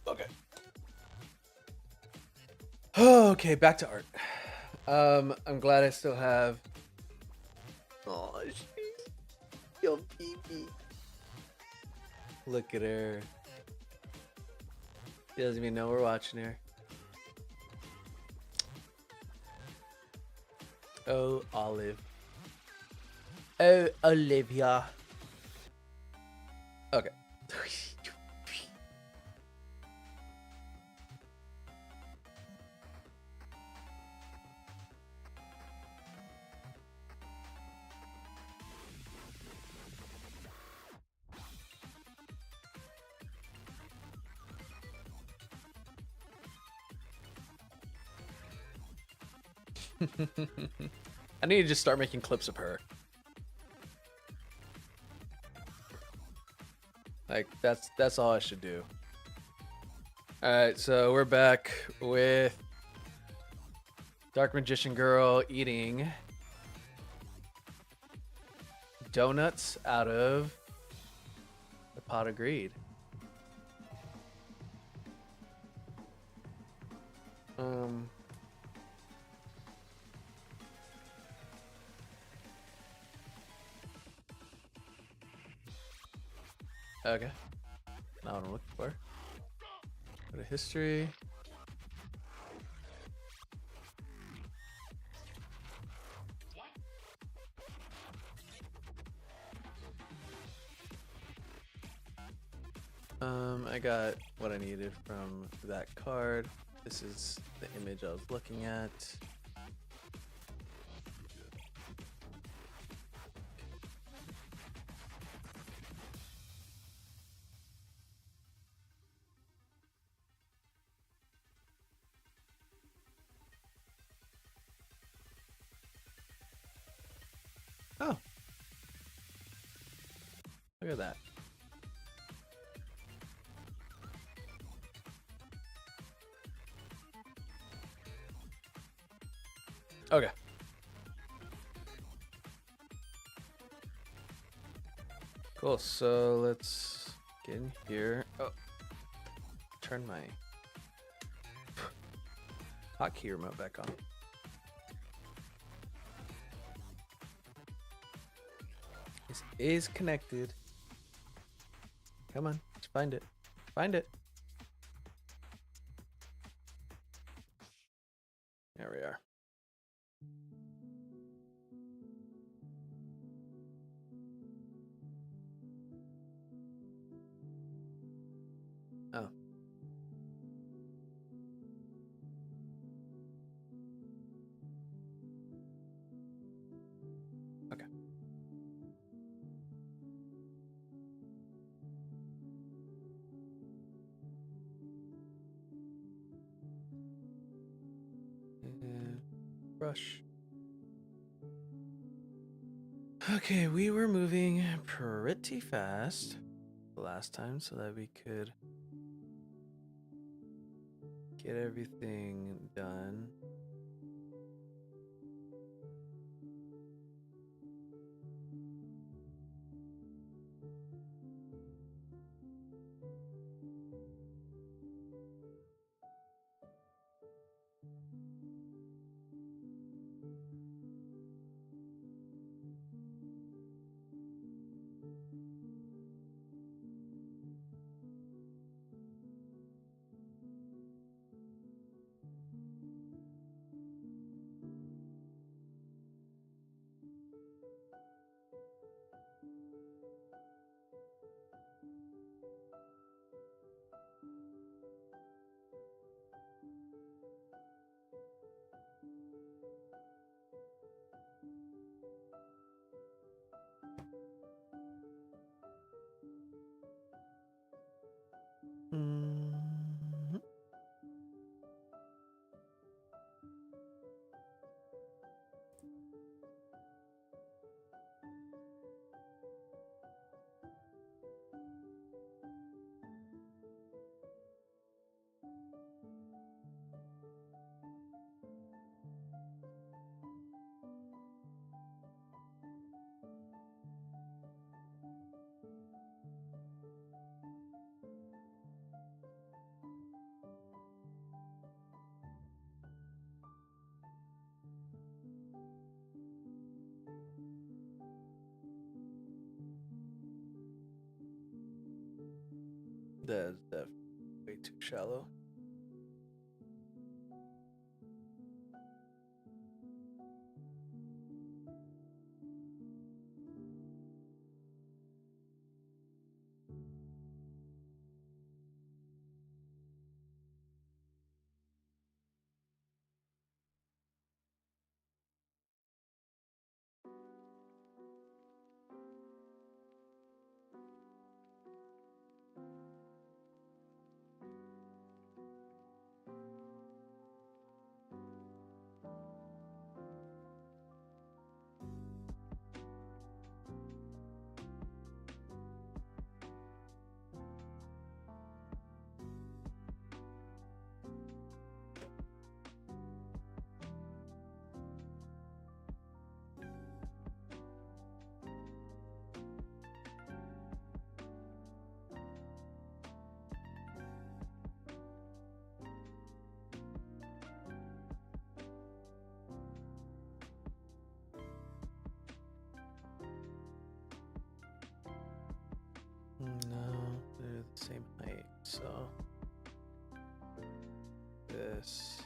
Okay. Okay, back to art. I'm glad I still have. Oh, she's your baby. Look at her. She doesn't even know we're watching her. Oh, Olive. Oh, Olivia. Okay. I need to just start making clips of her. Like that's all I should do. All right, so we're back with Dark Magician Girl eating donuts out of the pot of greed. Okay. Not what I'm looking for. Go to history. I got what I needed from that card. This is the image I was looking at. Oh. Look at that. Okay. Cool. So let's get in here. Oh. Turn my hotkey remote back on. This is connected. Come on, let's find it. Find it. There we are. Oh. Okay. And brush. Okay, we were moving pretty fast last time so that we could get everything done. The way too shallow. No, they're the same height. So this.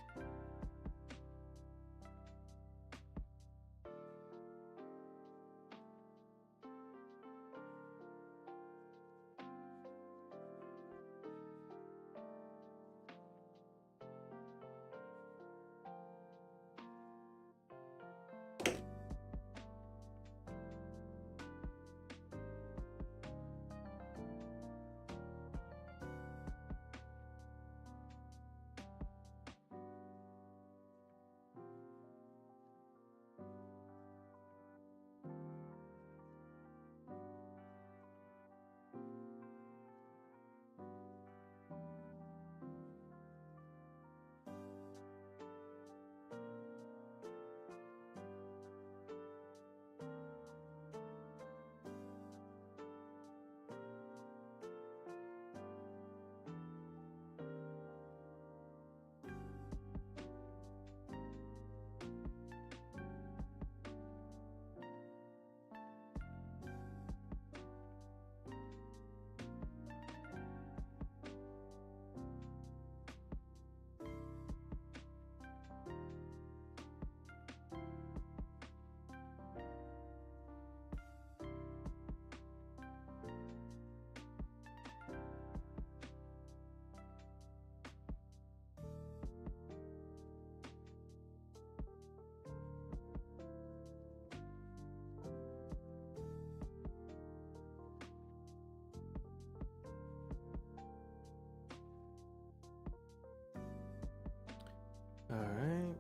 All right.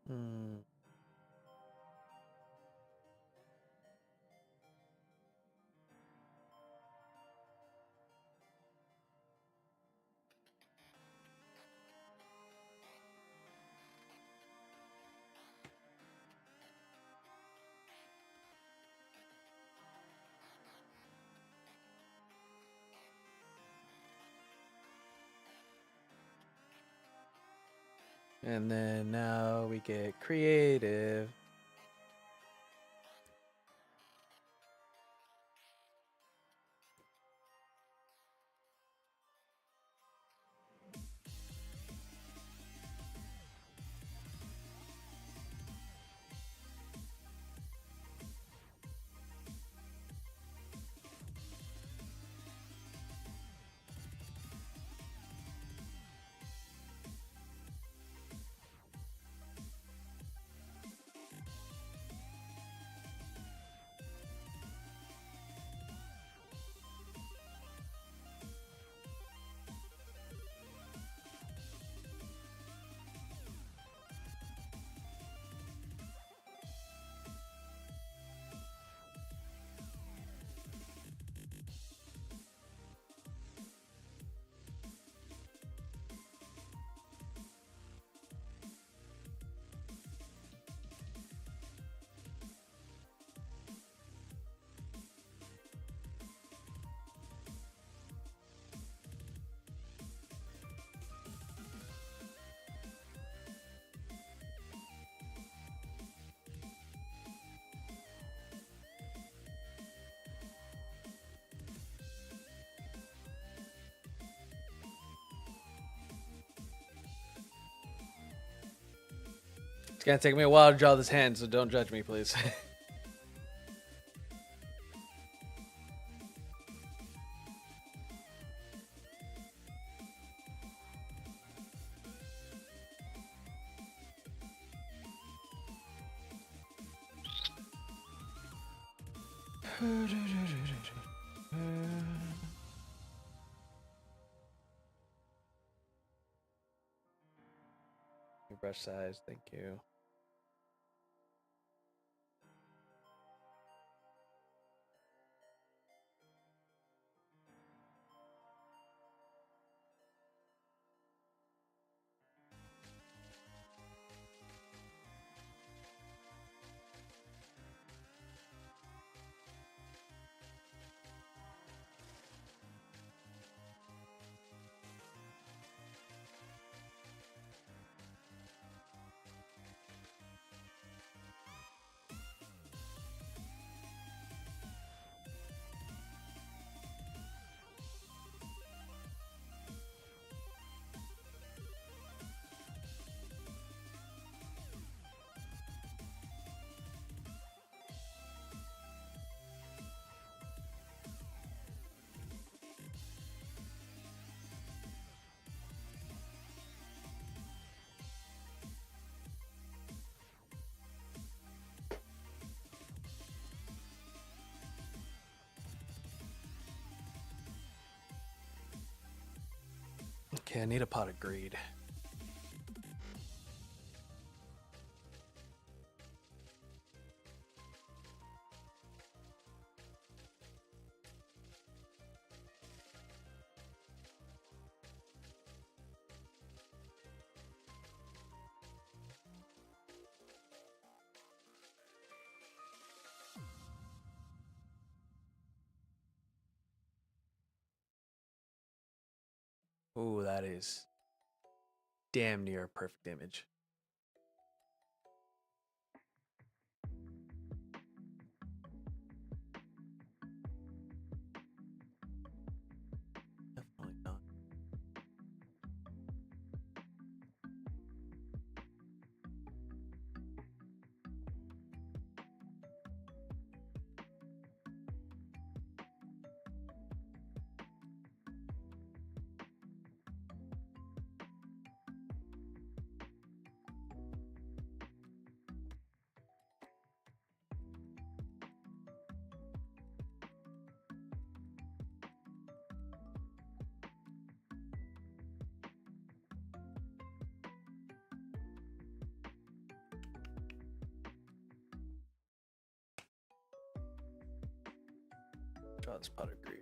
Hmm. And then now we get creative. It's gonna take me a while to draw this hand, so don't judge me, please. Brush size, thank you. Okay, I need a pot of greed. Ooh, that is damn near a perfect image. Definitely not. Draw this pot of greed.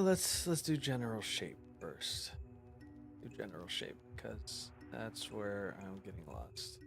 let's do general shape first. Do general shape because that's where I'm getting lost.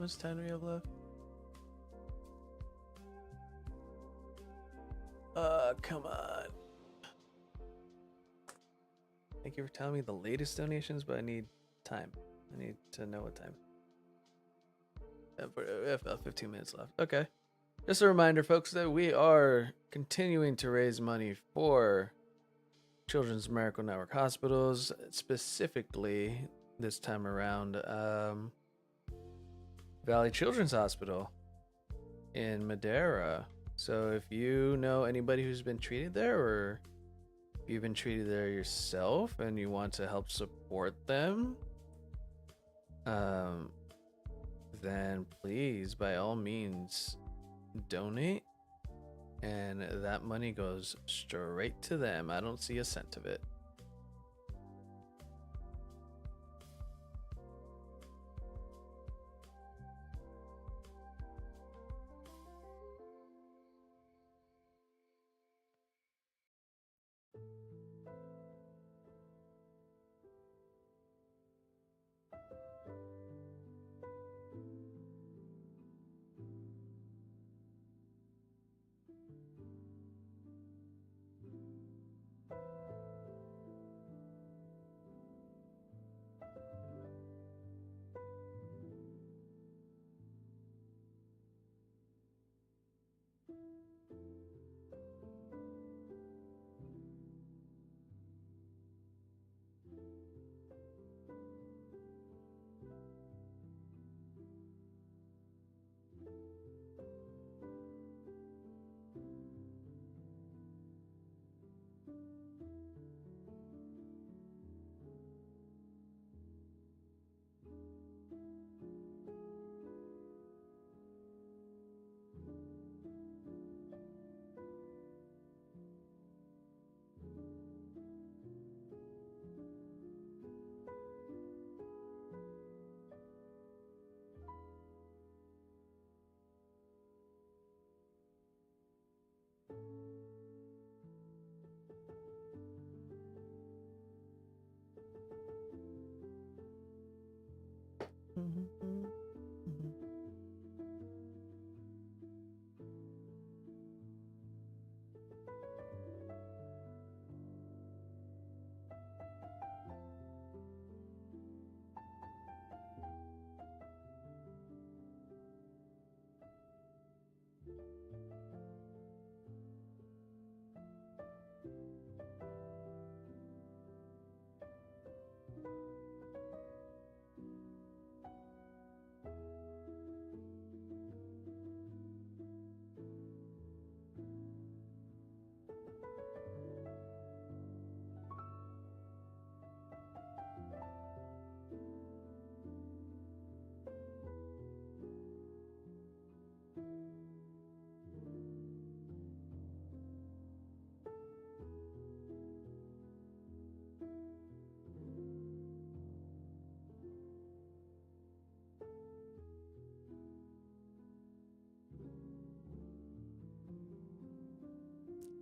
How much time do we have left? Come on. Thank you for telling me the latest donations, but I need time. I need to know what time. We have about 15 minutes left. Okay. Just a reminder, folks, that we are continuing to raise money for Children's Miracle Network hospitals, specifically this time around Valley Children's Hospital in Madeira. So if you know anybody who's been treated there, or if you've been treated there yourself and you want to help support them, then please, by all means, donate, and that money goes straight to them. I don't see a cent of it.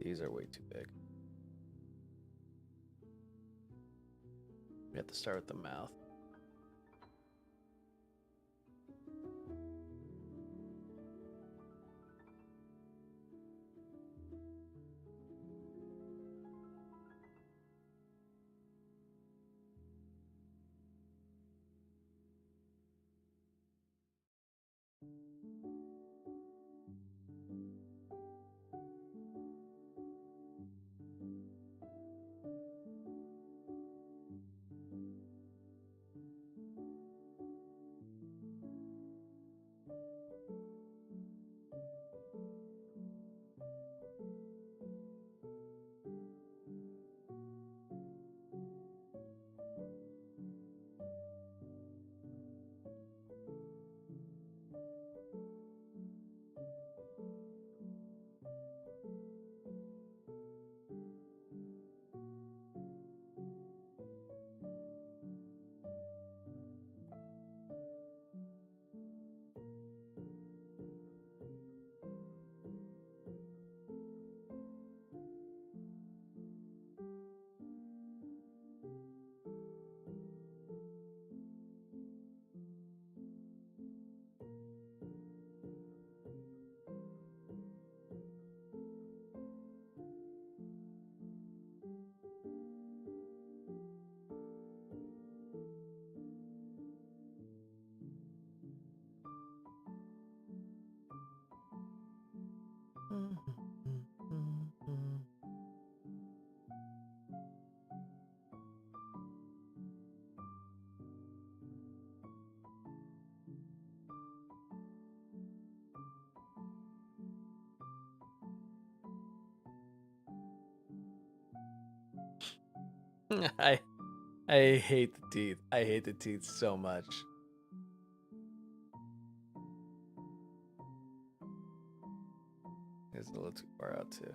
these are way too big. We have to start with the mouth. I I hate the teeth. I hate the teeth so much. It's a little too far out too.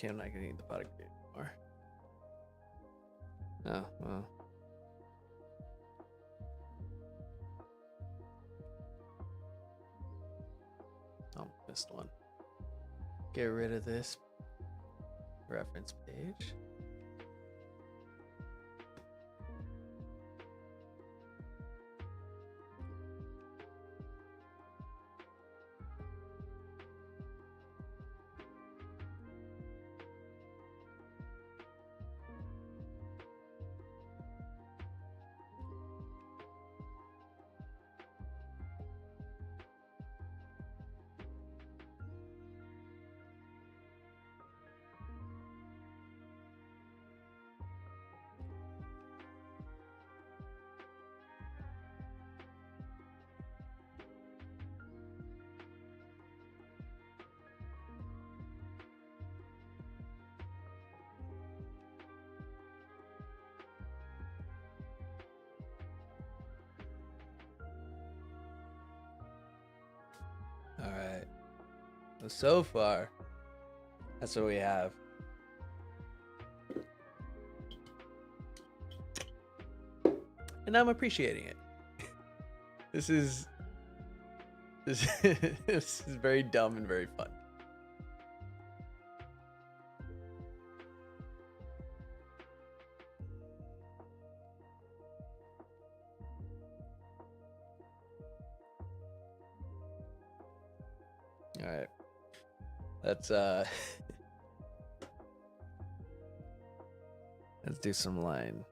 okay, I'm not gonna need the product anymore. Oh, well. Oh, missed one. Get rid of this reference page. All right. So far, that's what we have. And I'm appreciating it. This is this is very dumb and very fun. All right. Let's let's do some line.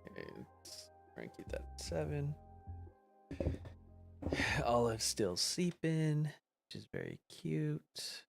Okay, we're gonna keep that at 7. Olive's still sleeping, which is very cute.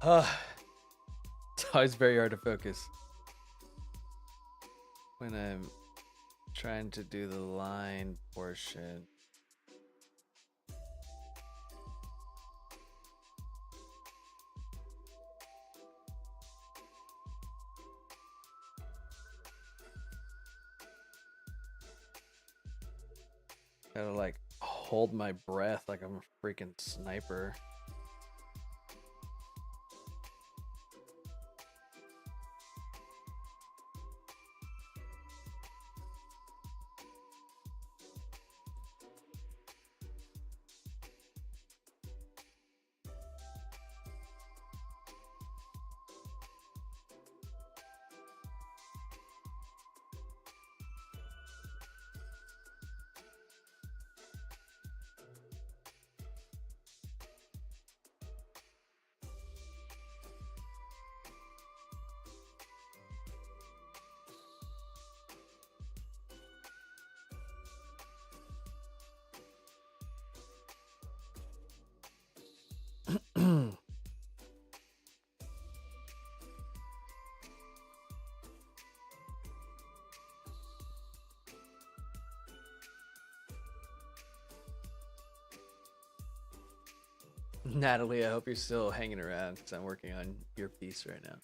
It's always very hard to focus when I'm trying to do the line portion. Gotta like hold my breath like I'm a freaking sniper. Natalie, I hope you're still hanging around because I'm working on your piece right now.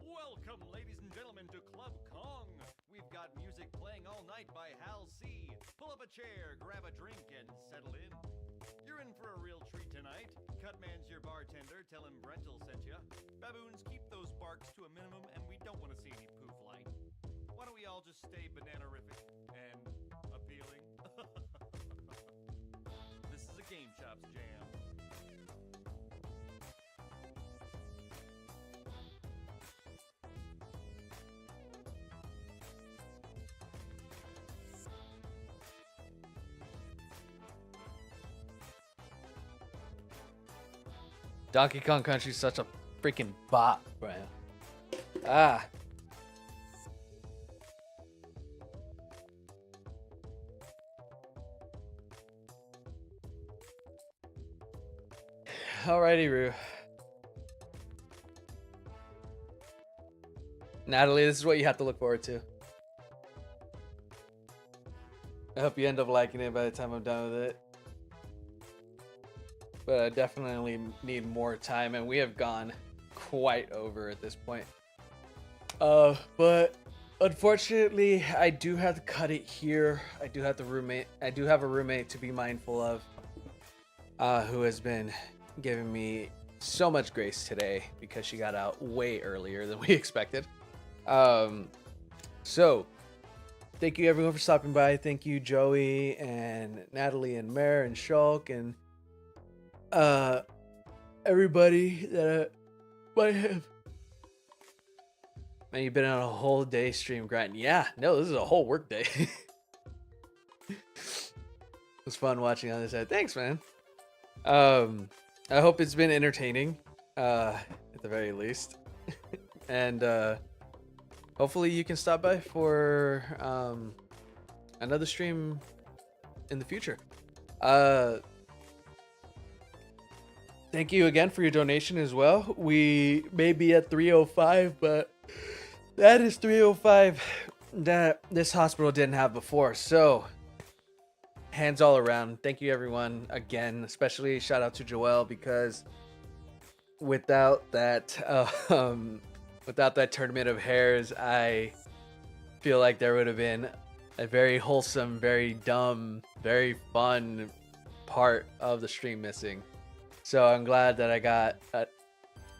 Welcome, ladies and gentlemen, to Club Kong. We've got music playing all night by Hal C. Pull up a chair, grab a drink, and settle in. You're in for a real treat tonight. Cutman's your bartender. Tell him Brentel sent you. Baboons, keep those barks to a minimum, and we don't want to see any poof light. Why don't we all just stay bananarific and appealing? This is a Game Chops jam. Donkey Kong Country is such a freaking bop, Brian. Ah. Alrighty, Rue. Natalie, this is what you have to look forward to. I hope you end up liking it by the time I'm done with it. But I definitely need more time, and we have gone quite over at this point. But unfortunately, I do have to cut it here. I do have a roommate to be mindful of, who has been giving me so much grace today because she got out way earlier than we expected. So thank you everyone for stopping by. Thank you, Joey and Natalie and Mare and Shulk and everybody that might have. Man, you've been on a whole day stream grinding. Yeah, no, this is a whole work day. It was fun watching on this side. Thanks, man. I hope it's been entertaining, at the very least. And hopefully you can stop by for another stream in the future. Thank you again for your donation as well. We may be at 305, but that is 305 that this hospital didn't have before. So, hands all around. Thank you, everyone. Again, especially shout out to Joelle because without that tournament of hairs, I feel like there would have been a very wholesome, very dumb, very fun part of the stream missing. So I'm glad that I got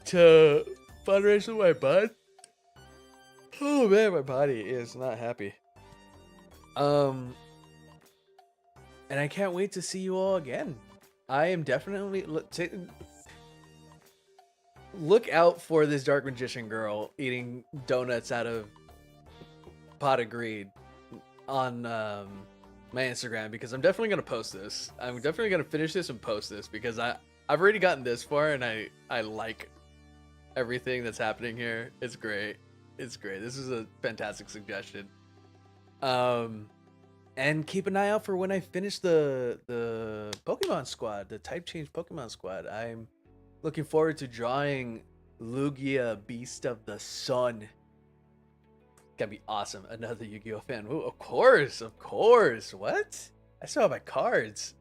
to fundraise with my bud. Oh man, my body is not happy. And I can't wait to see you all again. I am definitely look out for this dark magician girl eating donuts out of pot of greed on my Instagram because I'm definitely gonna post this. I'm definitely gonna finish this and post this because I've already gotten this far and I like everything that's happening here. It's great. It's great. This is a fantastic suggestion. And keep an eye out for when I finish the Pokemon squad, the type change Pokemon squad. I'm looking forward to drawing Lugia, Beast of the Sun. Gonna be awesome. Another Yu-Gi-Oh fan. Ooh, of course, of course. What? I still have my cards.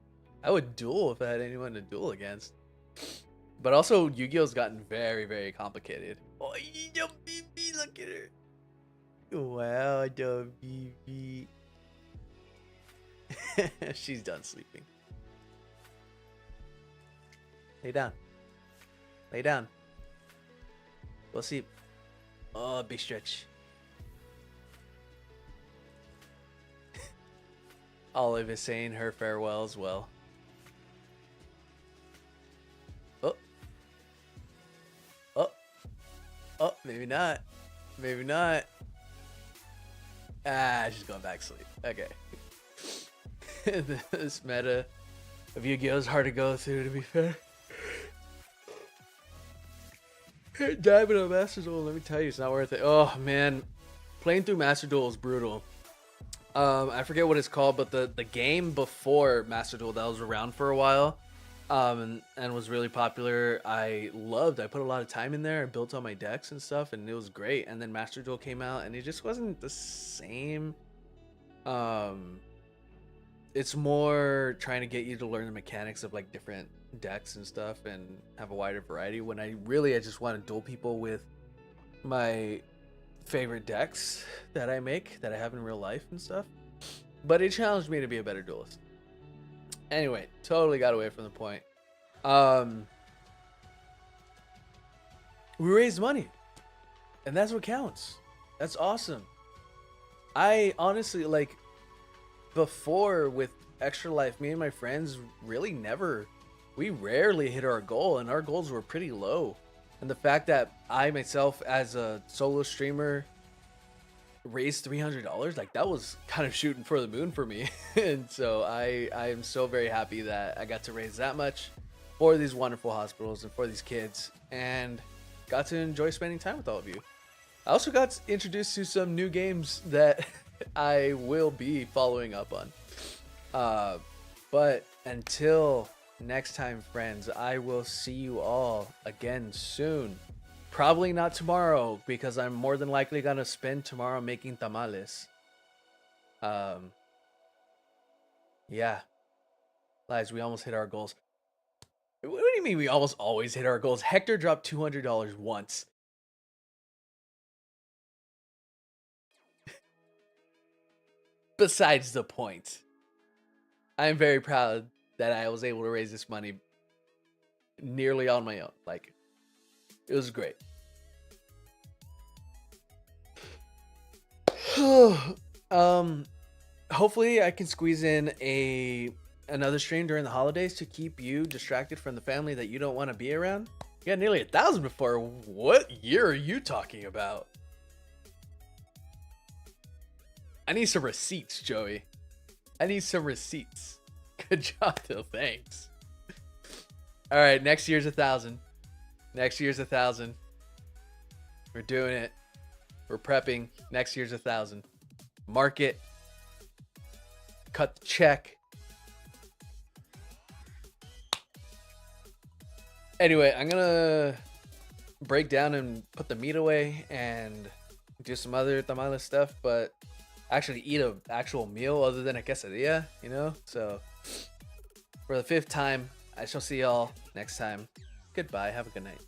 I would duel if I had anyone to duel against. But also, Yu-Gi-Oh's gotten very, very complicated. Oh, the BB, look at her. Wow, the BB. She's done sleeping. Lay down. Lay down. Go sleep. Oh, big stretch. Olive is saying her farewell as well. Oh. Oh. Oh, maybe not. Maybe not. Ah, she's going back to sleep. Okay. This meta of Yu-Gi-Oh is hard to go through, to be fair. Diving on Master Duel, let me tell you, it's not worth it. Oh, man. Playing through Master Duel is brutal. I forget what it's called, but the game before Master Duel that was around for a while, and was really popular. I put a lot of time in there. I built all my decks and stuff, and it was great. And then Master Duel came out, and it just wasn't the same. It's more trying to get you to learn the mechanics of like different decks and stuff, and have a wider variety. When I just want to duel people with my favorite decks that I make, that I have in real life and stuff. But it challenged me to be a better duelist. Anyway, totally got away from the point. We raised money, and that's what counts. That's awesome. I honestly, like, before with Extra Life, me and my friends we rarely hit our goal, and our goals were pretty low. And the fact that I myself, as a solo streamer, raised $300, like, that was kind of shooting for the moon for me. And so I am so very happy that I got to raise that much for these wonderful hospitals and for these kids, and got to enjoy spending time with all of you. I also got introduced to some new games that I will be following up on. But until next time, friends, I will see you all again soon. Probably not tomorrow, because I'm more than likely gonna spend tomorrow making tamales. Yeah. Lies, we almost hit our goals. What do you mean we almost always hit our goals? Hector dropped $200 once. Besides the point. I am very proud that I was able to raise this money nearly on my own. Like, it was great. Hopefully I can squeeze in another stream during the holidays to keep you distracted from the family that you don't want to be around. You got nearly 1,000 before. What year are you talking about? I need some receipts, Joey. I need some receipts. Good job, Phil. Thanks. All right, next year's 1,000. Next year's 1,000. We're doing it. We're prepping. Next year's 1,000. Mark it. Cut the check. Anyway, I'm gonna break down and put the meat away and do some other tamale stuff, but actually eat an actual meal other than a quesadilla, you know? So for the 5th time, I shall see y'all next time. Goodbye. Have a good night.